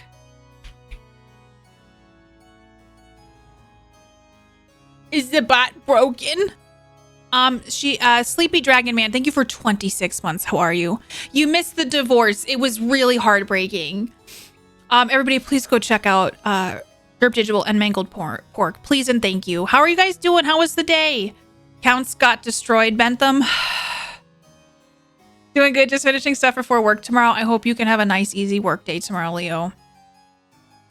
Is the bot broken? Sleepy Dragon Man, thank you for 26 months. How are you? You missed the divorce. It was really heartbreaking. Everybody, please go check out Derp Digital and Mangled Pork. Please and thank you. How are you guys doing? How was the day? Counts got destroyed, Bentham. Doing good. Just finishing stuff before work tomorrow. I hope you can have a nice, easy work day tomorrow, Leo.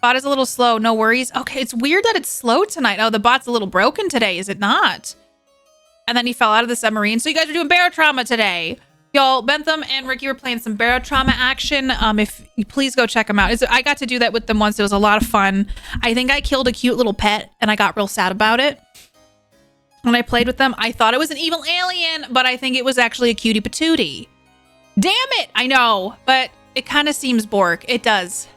Bot is a little slow. No worries. Okay, it's weird that it's slow tonight. Oh, the bot's a little broken today, is it not? And then he fell out of the submarine. So you guys are doing Barotrauma today. Y'all, Bentham and Ricky were playing some Barotrauma action. If you please go check them out. I got to do that with them once. It was a lot of fun. I think I killed a cute little pet and I got real sad about it. When I played with them, I thought it was an evil alien, but I think it was actually a cutie patootie. Damn it! I know, but it kind of seems Bork. It does.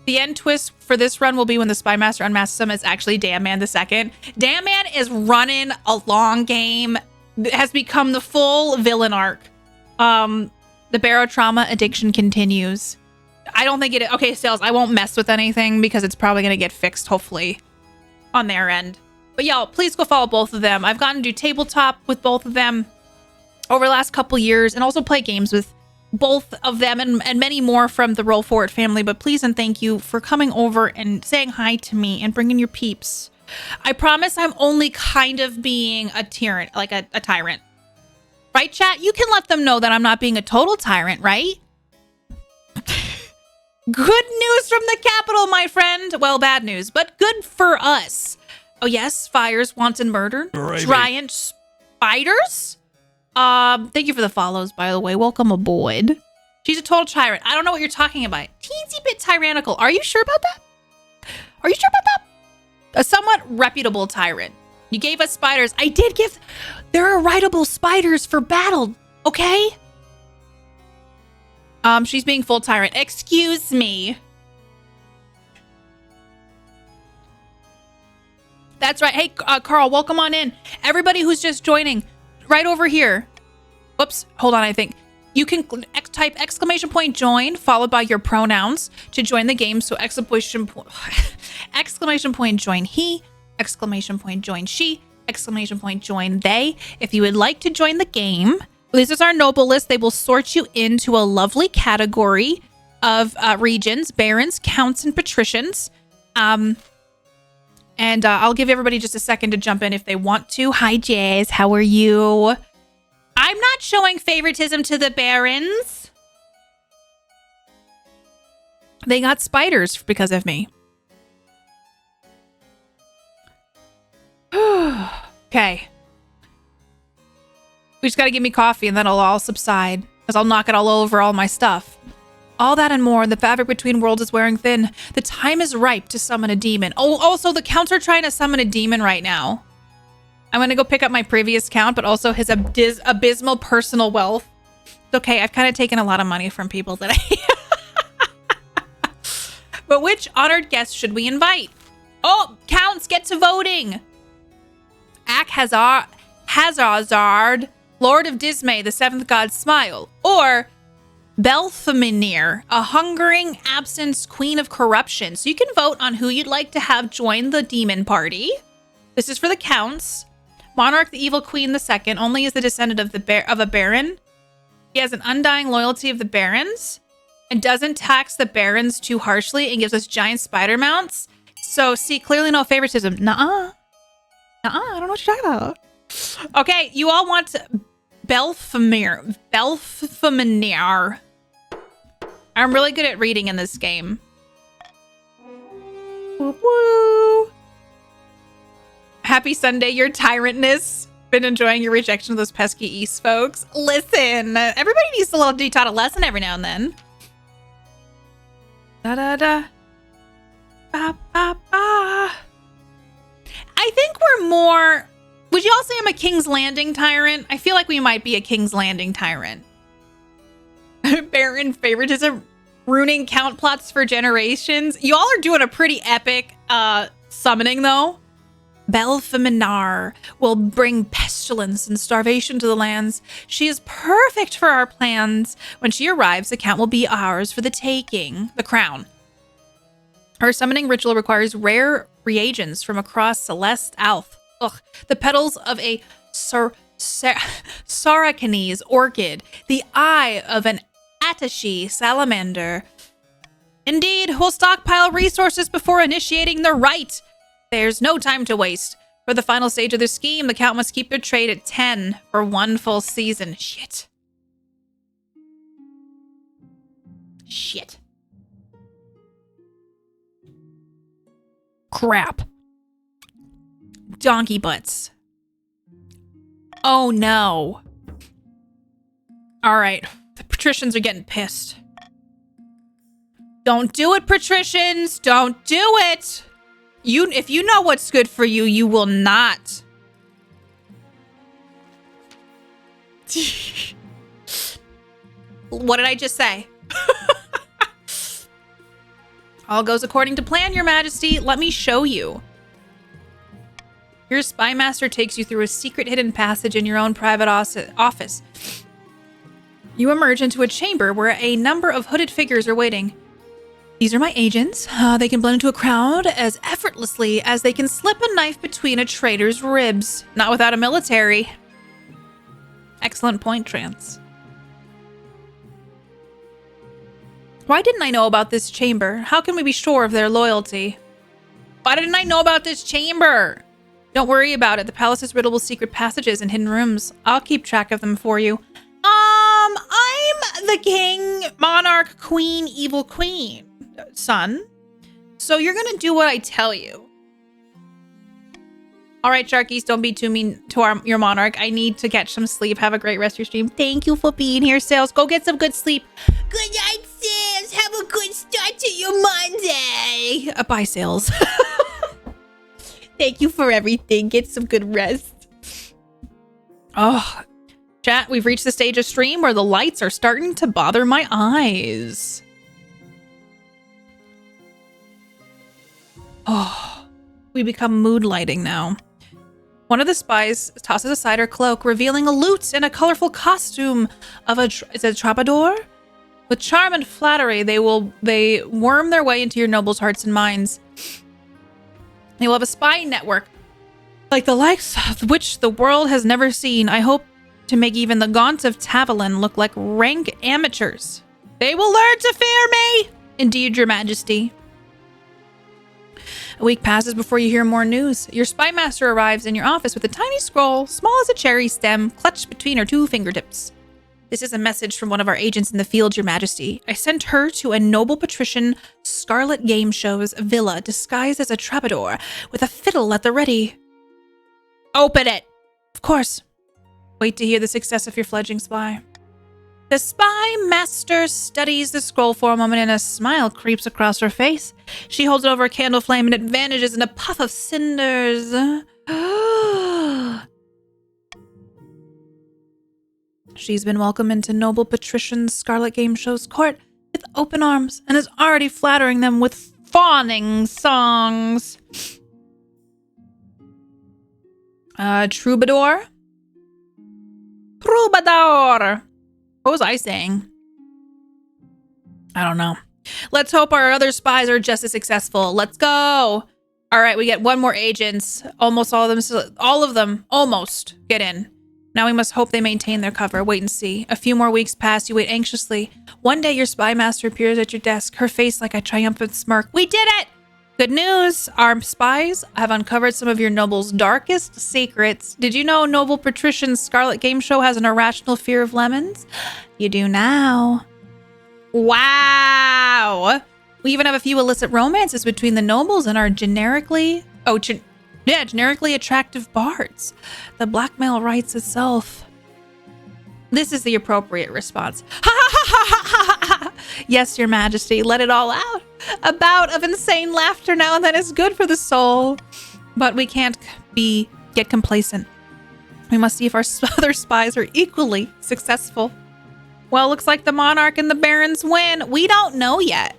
The end twist for this run will be when the Spy Master unmasks him. It's actually Damn Man the second. Damn Man is running a long game. It has become the full villain arc. The Barotrauma addiction continues. I don't think it... Okay, Sales, I won't mess with anything because it's probably going to get fixed, hopefully, on their end. But y'all, please go follow both of them. I've gotten to do tabletop with both of them over the last couple years and also play games with both of them and many more from the Roll Forward family. But please and thank you for coming over and saying hi to me and bringing your peeps. I promise I'm only kind of being a tyrant, like a tyrant. Right, chat? You can let them know that I'm not being a total tyrant, right? Good news from the capital, my friend. Well, bad news, but good for us. Oh, yes, fires, wanton murder, giant spiders. Thank you for the follows, by the way. Welcome aboard. She's a total tyrant. I don't know what you're talking about. Teensy bit tyrannical. Are you sure about that? Are you sure about that? A somewhat reputable tyrant. You gave us spiders. I did give... There are rideable spiders for battle, okay? She's being full tyrant. Excuse me. That's right. Hey, Carl, welcome on in. Everybody who's just joining, right over here. Whoops. Hold on, I think. You can type !join followed by your pronouns to join the game. So !! Join he, ! Join she, ! Join they. If you would like to join the game, this is our noble list. They will sort you into a lovely category of regions, barons, counts, and patricians. And I'll give everybody just a second to jump in if they want to. Hi, Jazz. How are you? I'm not showing favoritism to the barons. They got spiders because of me. Okay. We just got to give me coffee and then it'll all subside because I'll knock it all over all my stuff. All that and more, the fabric between worlds is wearing thin. The time is ripe to summon a demon. Oh, also the counts are trying to summon a demon right now. I'm going to go pick up my previous count, but also his abysmal personal wealth. It's okay, I've kind of taken a lot of money from people today. But which honored guest should we invite? Oh, counts, get to voting. Hazard, Lord of Dismay, the seventh god smile. Or Belthamir, a hungering absence queen of corruption. So you can vote on who you'd like to have join the demon party. This is for the counts. Monarch, the evil queen, the second, only is the descendant of a baron. He has an undying loyalty of the barons. and doesn't tax the barons too harshly and gives us giant spider mounts. So, see, clearly no favoritism. Nuh-uh. I don't know what you're talking about. Okay, you all want Belfamir. Belfamir. I'm really good at reading in this game. Woo woo. Happy Sunday, your tyrantness. Been enjoying your rejection of those pesky East folks. Listen, everybody needs to be taught a lesson every now and then. Da da da. Ba ba ba. I think we're more. Would you all say I'm a King's Landing tyrant? I feel like we might be a King's Landing tyrant. Baron favoritism, ruining count plots for generations. You all are doing a pretty epic summoning, though. Belfaminar will bring pestilence and starvation to the lands. She is perfect for our plans. When she arrives, the count will be ours for the taking. The crown. Her summoning ritual requires rare reagents from across Celeste Alf. Ugh, the petals of a Saracanese orchid, the eye of an Atashi salamander. Indeed, we'll stockpile resources before initiating the rite. There's no time to waste. For the final stage of the scheme, the count must keep their trade at 10 for one full season. Shit. Crap. Donkey butts. Oh no. Alright. The patricians are getting pissed. Don't do it, patricians! Don't do it! If you know what's good for you, you will not. What did I just say? All goes according to plan, Your Majesty. Let me show you. Your spy master takes you through a secret hidden passage in your own private office. You emerge into a chamber where a number of hooded figures are waiting. These are my agents. They can blend into a crowd as effortlessly as they can slip a knife between a traitor's ribs. Not without a military. Excellent point, Trance. Why didn't I know about this chamber? How can we be sure of their loyalty? Why didn't I know about this chamber? Don't worry about it. The palace is riddled with secret passages and hidden rooms. I'll keep track of them for you. I'm the king, monarch, queen, evil queen, son. So you're gonna do what I tell you. All right, Sharkies, don't be too mean to your monarch. I need to catch some sleep. Have a great rest of your stream. Thank you for being here, Sales. Go get some good sleep. Good night, Sales. Have a good start to your Monday. Bye, Sales. Thank you for everything. Get some good rest. Oh, chat, we've reached the stage of stream where the lights are starting to bother my eyes. Oh, we become mood lighting now. One of the spies tosses aside her cloak, revealing a lute and a colorful costume of is it a troubadour? With charm and flattery, they worm their way into your nobles' hearts and minds. They will have a spy network, like the likes of which the world has never seen. I hope to make even the Gaunts of Tavalin look like rank amateurs. They will learn to fear me! Indeed, Your Majesty. A week passes before you hear more news. Your spy master arrives in your office with a tiny scroll, small as a cherry stem, clutched between her two fingertips. This is a message from one of our agents in the field, Your Majesty. I sent her to a noble patrician Scarlet Game Show's villa, disguised as a troubadour, with a fiddle at the ready. Open it! Of course. Wait to hear the success of your fledgling spy. The spy master studies the scroll for a moment and a smile creeps across her face. She holds it over a candle flame and it vanishes in a puff of cinders. She's been welcomed into noble patrician Scarlet Game Show's court with open arms and is already flattering them with fawning songs. Troubadour? Troubadour! What was I saying? I don't know. Let's hope our other spies are just as successful. Let's go! All right, we get one more agents. Almost all of them almost get in. Now we must hope they maintain their cover. Wait and see. A few more weeks pass. You wait anxiously. One day your spy master appears at your desk, her face like a triumphant smirk. We did it! Good news. Our spies have uncovered some of your noble's darkest secrets. Did you know Noble Patrician's Scarlet Game Show has an irrational fear of lemons? You do now. Wow. We even have a few illicit romances between the nobles and our generically attractive bards. The blackmail writes itself. This is the appropriate response. Ha ha ha ha ha ha ha! Yes, Your Majesty, let it all out. A bout of insane laughter now and then is good for the soul. But we can't get complacent. We must see if our other spies are equally successful. Well, looks like the monarch and the barons win. We don't know yet.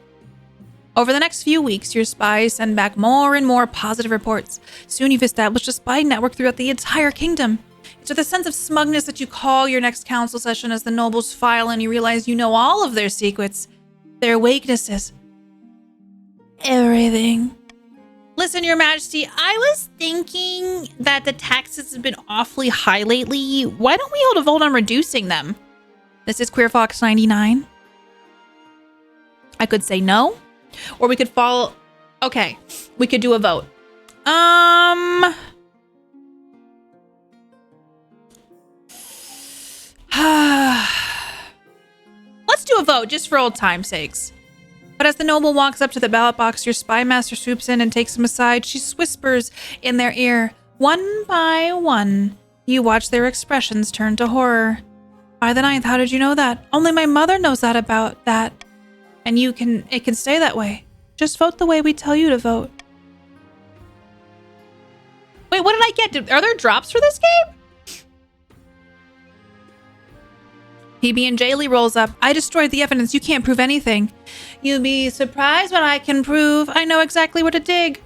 Over the next few weeks, your spies send back more and more positive reports. Soon you've established a spy network throughout the entire kingdom. It's with a sense of smugness that you call your next council session as the nobles file and you realize you know all of their secrets, their weaknesses, everything. Listen, Your Majesty, I was thinking that the taxes have been awfully high lately. Why don't we hold a vote on reducing them? This is QueerFox99. I could say no, or we could follow. Okay, we could do a vote. Let's do a vote just for old time's sakes. But as the noble walks up to the ballot box, your spy master swoops in and takes him aside. She whispers in their ear. One by one, you watch their expressions turn to horror. By the 9th, how did you know that? Only my mother knows that about that. And it can stay that way. Just vote the way we tell you to vote. Wait, what did I get? Are there drops for this game? PB&J Lee rolls up. I destroyed the evidence. You can't prove anything. You'll be surprised what I can prove. I know exactly where to dig.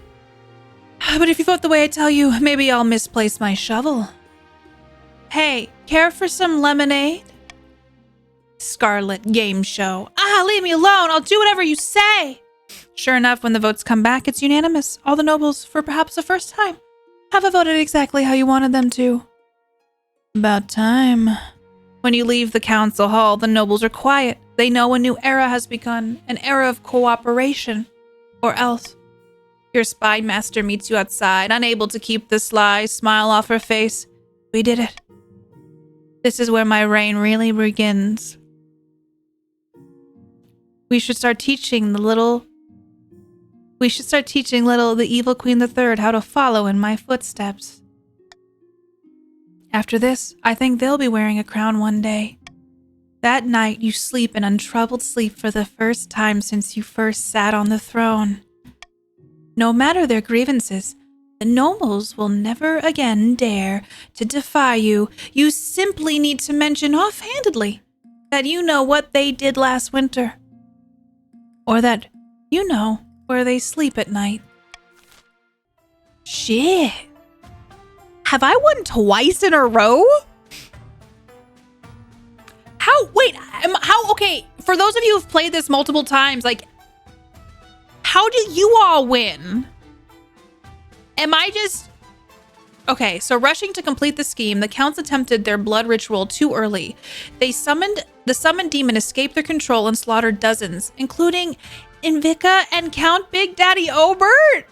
But if you vote the way I tell you, maybe I'll misplace my shovel. Hey, care for some lemonade? Scarlet Game Show. Leave me alone. I'll do whatever you say. Sure enough, when the votes come back, it's unanimous. All the nobles, for perhaps the first time, have voted exactly how you wanted them to. About time. When you leave the council hall, the nobles are quiet. They know a new era has begun, an era of cooperation. Or else. Your spy master meets you outside, unable to keep the sly smile off her face. We did it. This is where my reign really begins. We should start teaching the evil Queen III how to follow in my footsteps. After this, I think they'll be wearing a crown one day. That night, you sleep in untroubled sleep for the first time since you first sat on the throne. No matter their grievances, the nobles will never again dare to defy you. You simply need to mention offhandedly that you know what they did last winter. Or that you know where they sleep at night. Shit. Have I won twice in a row? Okay, for those of you who've played this multiple times, like, how do you all win? Okay, so rushing to complete the scheme, the counts attempted their blood ritual too early. The summoned demon escaped their control and slaughtered dozens, including Invika and Count Big Daddy Obert.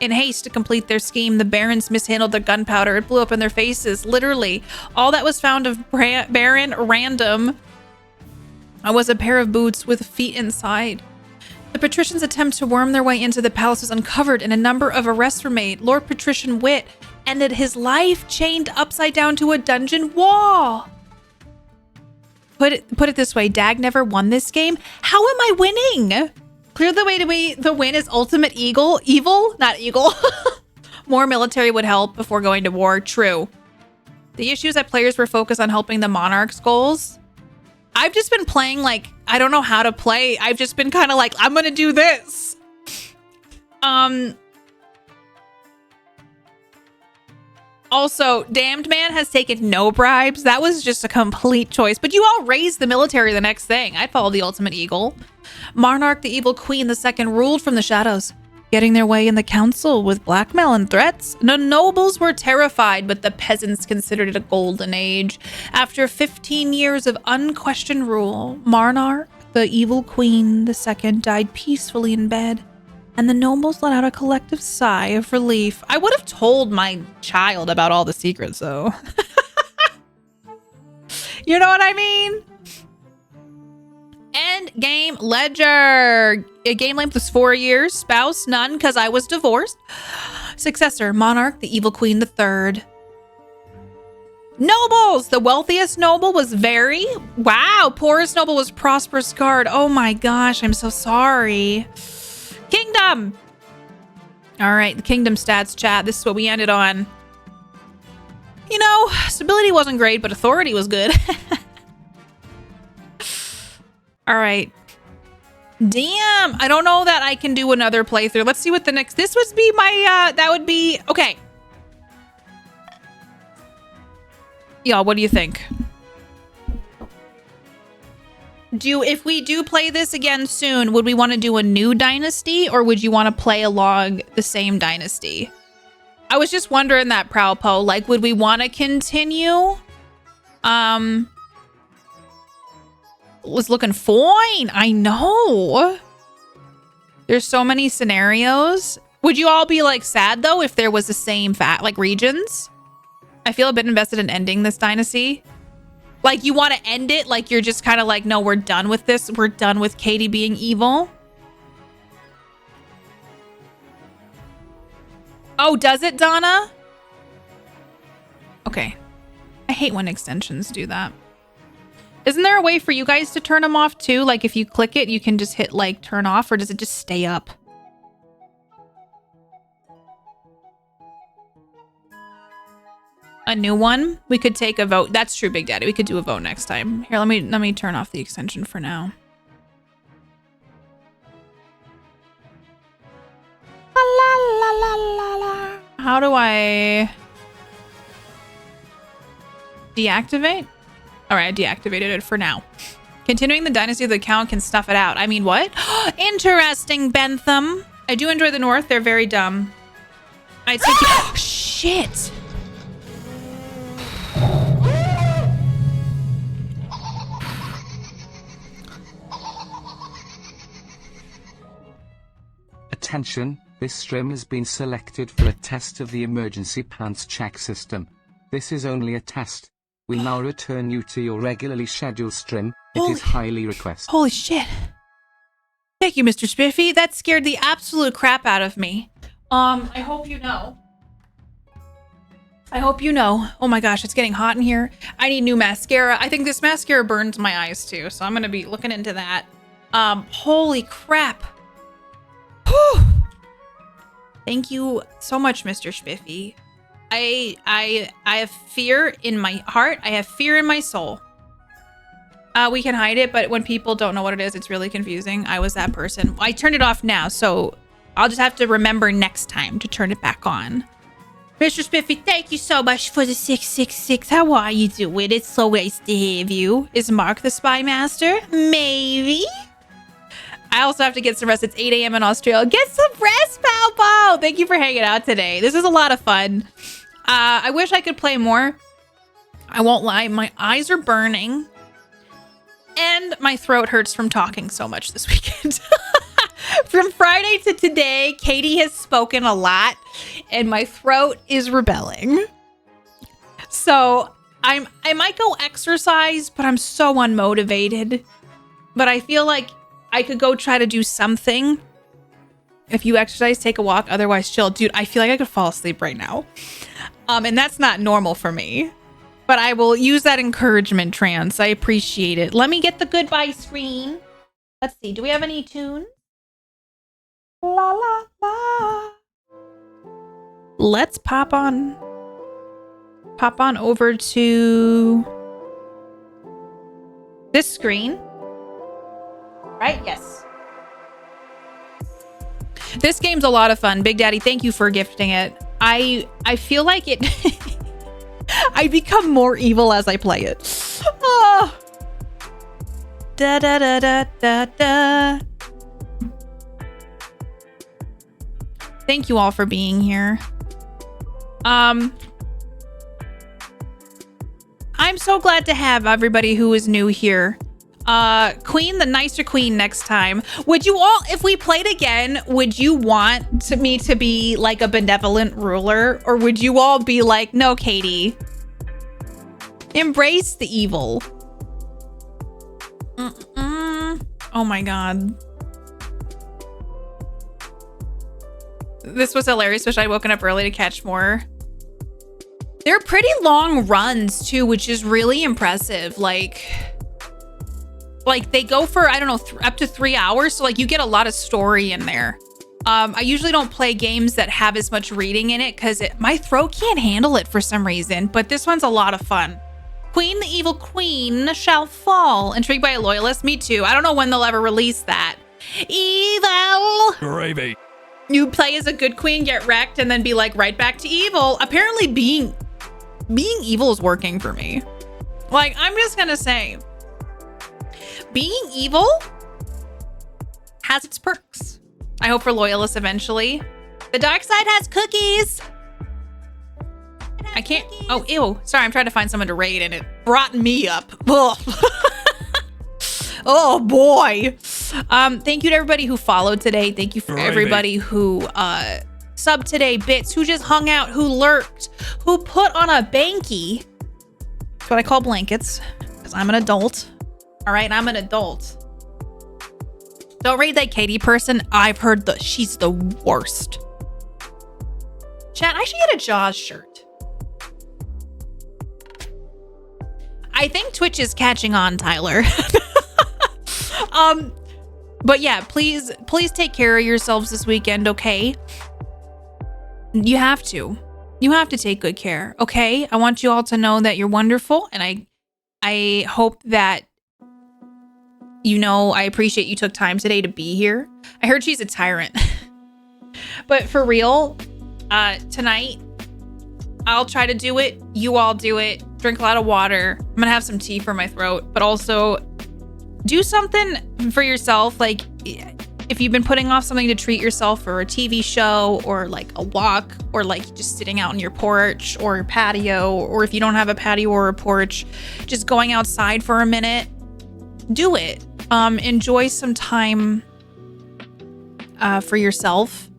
In haste to complete their scheme, the barons mishandled their gunpowder. It blew up in their faces, literally. All that was found of Baron Random was a pair of boots with feet inside. The patricians' attempt to worm their way into the palace was uncovered and a number of arrests were made. Lord Patrician Wit ended his life chained upside down to a dungeon wall. Put it this way, Dag never won this game. How am I winning? Clear the way to the win is ultimate evil, not eagle. More military would help before going to war. True. The issue is that players were focused on helping the monarch's goals. I've just been playing like, I don't know how to play. I've just been kind of like, I'm going to do this. Also, Damned Man has taken no bribes. That was just a complete choice. But you all raised the military the next thing. I'd follow the ultimate eagle. Monarch, the evil queen, the second, ruled from the shadows. getting their way in the council with blackmail and threats. The nobles were terrified, but the peasants considered it a golden age. After 15 years of unquestioned rule, Monarch, the evil queen, the second, died peacefully in bed, and the nobles let out a collective sigh of relief. I would have told my child about all the secrets, though. You know what I mean? End game ledger. A game length was 4 years. Spouse, none, because I was divorced. Successor, Monarch, the evil queen, the third. Nobles. The wealthiest noble was very. Wow. Poorest noble was prosperous guard. Oh my gosh. I'm so sorry. Kingdom. All right. The kingdom stats chat. This is what we ended on. You know, stability wasn't great, but authority was good. All right. Damn. I don't know that I can do another playthrough. Let's see what the next. This would be my, that would be, okay. Y'all, what do you think? If we do play this again soon, would we want to do a new dynasty or would you want to play along the same dynasty? I was just wondering that, Prowpo. Like, would we want to continue? Was looking fine. I know. There's so many scenarios. Would you all be like sad though if there was the same like regions? I feel a bit invested in ending this dynasty. Like you want to end it, like you're just kind of like, no, we're done with this. We're done with Katie being evil. Oh, does it, Donna? Okay. I hate when extensions do that. Isn't there a way for you guys to turn them off too? Like if you click it, you can just hit like turn off, or does it just stay up? A new one? We could take a vote. That's true, Big Daddy. We could do a vote next time. Here, let me turn off the extension for now. La la la la la. How do I deactivate? All right, I deactivated it for now. Continuing the dynasty of the count can stuff it out. I mean, what? Interesting, Bentham. I do enjoy the North. They're very dumb. I take you. Shit. Attention, this stream has been selected for a test of the emergency pants check system. This is only a test. We now return you to your regularly scheduled stream. It is highly requested. Holy shit. Thank you, Mr. Spiffy. That scared the absolute crap out of me. I hope you know. I hope you know. Oh my gosh, it's getting hot in here. I need new mascara. I think this mascara burns my eyes too, so I'm gonna be looking into that. Holy crap. Whew. Thank you so much, Mr. Spiffy. I have fear in my heart. I have fear in my soul. We can hide it, but when people don't know what it is, it's really confusing. I was that person. I turned it off now, so I'll just have to remember next time to turn it back on. Mr. Spiffy, thank you so much for the 666. How are you doing? It's so nice to have you. Is Mark the Spy Master? Maybe. I also have to get some rest. It's 8 a.m. in Australia. Get some rest, Palpo! Thank you for hanging out today. This is a lot of fun. I wish I could play more. I won't lie. My eyes are burning. And my throat hurts from talking so much this weekend. From Friday to today, Katie has spoken a lot. And my throat is rebelling. So I might go exercise, but I'm so unmotivated. But I feel like I could go try to do something. If you exercise, take a walk, otherwise chill. Dude, I feel like I could fall asleep right now. And that's not normal for me. But I will use that encouragement trance. I appreciate it. Let me get the goodbye screen. Let's see. Do we have any tunes? La la la. Let's pop on over to this screen. Right? Yes. This game's a lot of fun. Big Daddy, thank you for gifting it. I feel like it... I become more evil as I play it. Oh. Da da da da da da. Thank you all for being here. I'm so glad to have everybody who is new here. Queen, the nicer queen next time. Would you all, if we played again, would you want me to be like a benevolent ruler? Or would you all be like, no, Katie, embrace the evil? Oh my God. This was hilarious. Wish I'd woken up early to catch more. They're pretty long runs too, which is really impressive. Like they go for, I don't know, up to 3 hours. So like you get a lot of story in there. I usually don't play games that have as much reading in it because my throat can't handle it for some reason. But this one's a lot of fun. Queen, the evil queen shall fall. Intrigued by a loyalist? Me too. I don't know when they'll ever release that. Evil. Gravy. You play as a good queen, get wrecked, and then be like right back to evil. Apparently being evil is working for me. Like, I'm just gonna say, being evil has its perks. I hope for loyalists eventually. The dark side has cookies. I can't. Oh, ew. Sorry, I'm trying to find someone to raid and it brought me up. Ugh. Oh boy. Thank you to everybody who followed today. Thank you for everybody who subbed today. Bits, who just hung out, who lurked, who put on a banky. That's what I call blankets because I'm an adult. All right, I'm an adult. Don't raid that Katie person. I've heard that she's the worst. Chat, I should get a Jaws shirt. I think Twitch is catching on, Tyler. But yeah, please take care of yourselves this weekend, okay? You have to take good care, okay? I want you all to know that you're wonderful, and I hope that I appreciate you took time today to be here. I heard she's a tyrant. But for real, tonight I'll try to do it. You all do it. Drink a lot of water. I'm gonna have some tea for my throat, but also do something for yourself. Like if you've been putting off something to treat yourself, or a TV show, or like a walk, or like just sitting out on your porch or your patio, or if you don't have a patio or a porch, just going outside for a minute, do it. Enjoy some time for yourself.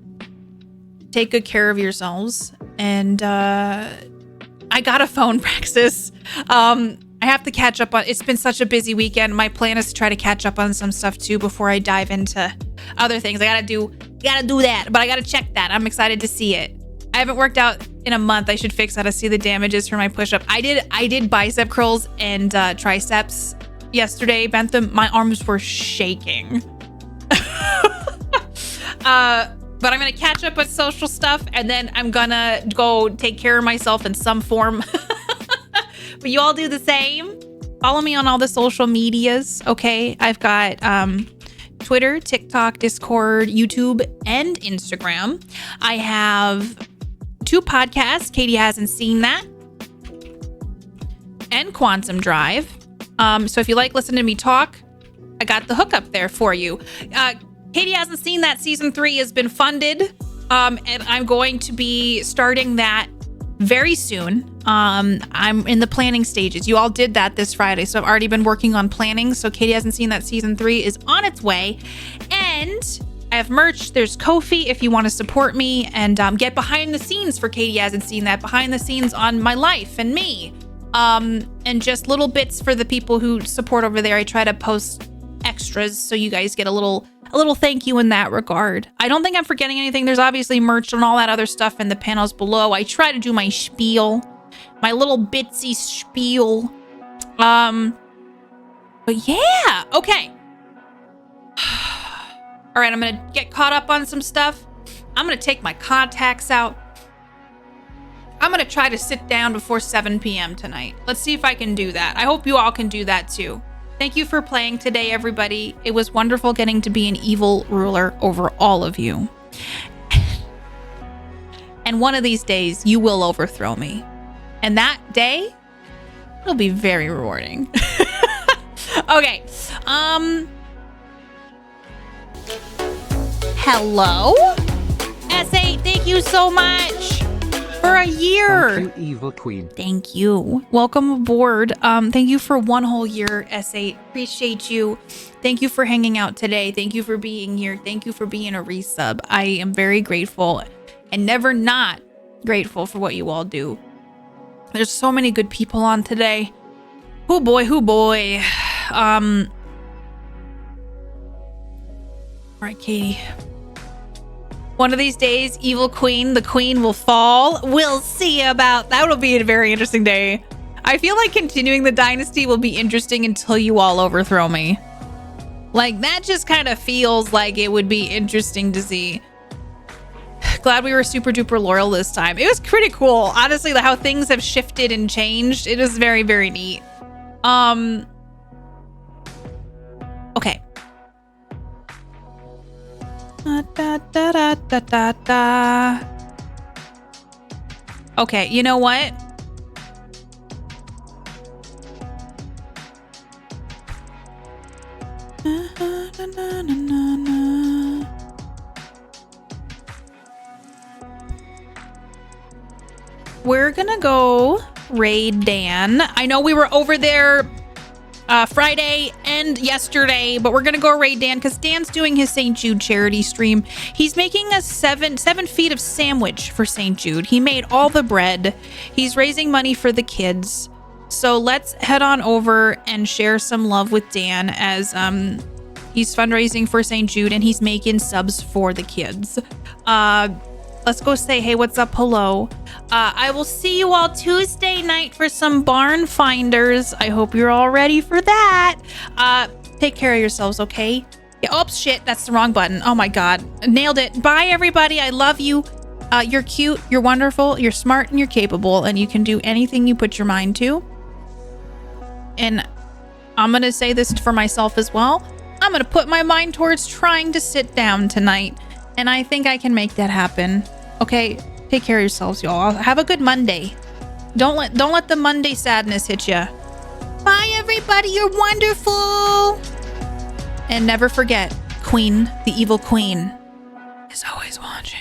Take good care of yourselves. And I got a phone, Praxis. I have to catch up on, it's been such a busy weekend. My plan is to try to catch up on some stuff too before I dive into other things. I gotta do that, but I gotta check that. I'm excited to see it. I haven't worked out in a month. I should fix how to see the damages for my push-up. I did bicep curls and triceps yesterday, Bentham. My arms were shaking. But I'm gonna catch up with social stuff, and then I'm gonna go take care of myself in some form. But you all do the same. Follow me on all the social medias, okay? I've got Twitter, TikTok, Discord, YouTube, and Instagram. I have 2 podcasts. Katie hasn't seen that. And Quantum Drive. So if you like listening to me talk, I got the hookup there for you. Katie hasn't seen that. Season 3 has been funded. And I'm going to be starting that very soon. I'm in the planning stages. You all did that this Friday, so I've already been working on planning. So Katie hasn't seen that. Season 3 is on its way. And I have merch. There's Ko-fi if you want to support me and get behind the scenes for Katie hasn't seen that. Behind the scenes on my life and me. And just little bits for the people who support over there. I try to post extras so you guys get a little thank you in that regard. I don't think I'm forgetting anything. There's obviously merch and all that other stuff in the panels below. I try to do my spiel, my little bitsy spiel. But yeah, okay. All right, I'm gonna get caught up on some stuff. I'm gonna take my contacts out. I'm gonna try to sit down before 7 p.m. tonight. Let's see if I can do that. I hope you all can do that too. Thank you for playing today, everybody. It was wonderful getting to be an evil ruler over all of you. And one of these days, you will overthrow me. And that day, it'll be very rewarding. Okay. Hello, S8, thank you so much for a year. Thank you, Evil Queen. Thank you. Welcome aboard. Thank you for 1 whole year, S8. Appreciate you. Thank you for hanging out today. Thank you for being here. Thank you for being a resub. I am very grateful and never not grateful for what you all do. There's so many good people on today. Oh boy, oh boy. All right, Katie. One of these days, Evil Queen, the queen will fall. We'll see about that. Will be a very interesting day. I feel like continuing the dynasty will be interesting until you all overthrow me. Like, that just kind of feels like it would be interesting to see. Glad we were super duper loyal this time. It was pretty cool. Honestly, how things have shifted and changed. It is very, very neat. Okay. Okay, you know what? We're gonna go raid Dan. I know we were over there Friday and yesterday, but we're gonna go raid Dan because Dan's doing his St. Jude charity stream. He's making a 7 feet of sandwich for St. Jude. He made all the bread. He's raising money for the kids. So let's head on over and share some love with Dan as he's fundraising for St. Jude and he's making subs for the kids. Let's go say, hey, what's up? Hello. I will see you all Tuesday night for some barn finders. I hope you're all ready for that. Take care of yourselves, okay? Yeah, oh, shit, that's the wrong button. Oh my God, nailed it. Bye, everybody. I love you. You're cute, you're wonderful, you're smart, and you're capable, and you can do anything you put your mind to. And I'm gonna say this for myself as well. I'm gonna put my mind towards trying to sit down tonight. And I think I can make that happen. Okay, take care of yourselves, y'all. Have a good Monday. Don't let the Monday sadness hit you. Bye, everybody. You're wonderful. And never forget, Queen, the evil queen, is always watching.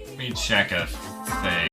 Let me check a thing.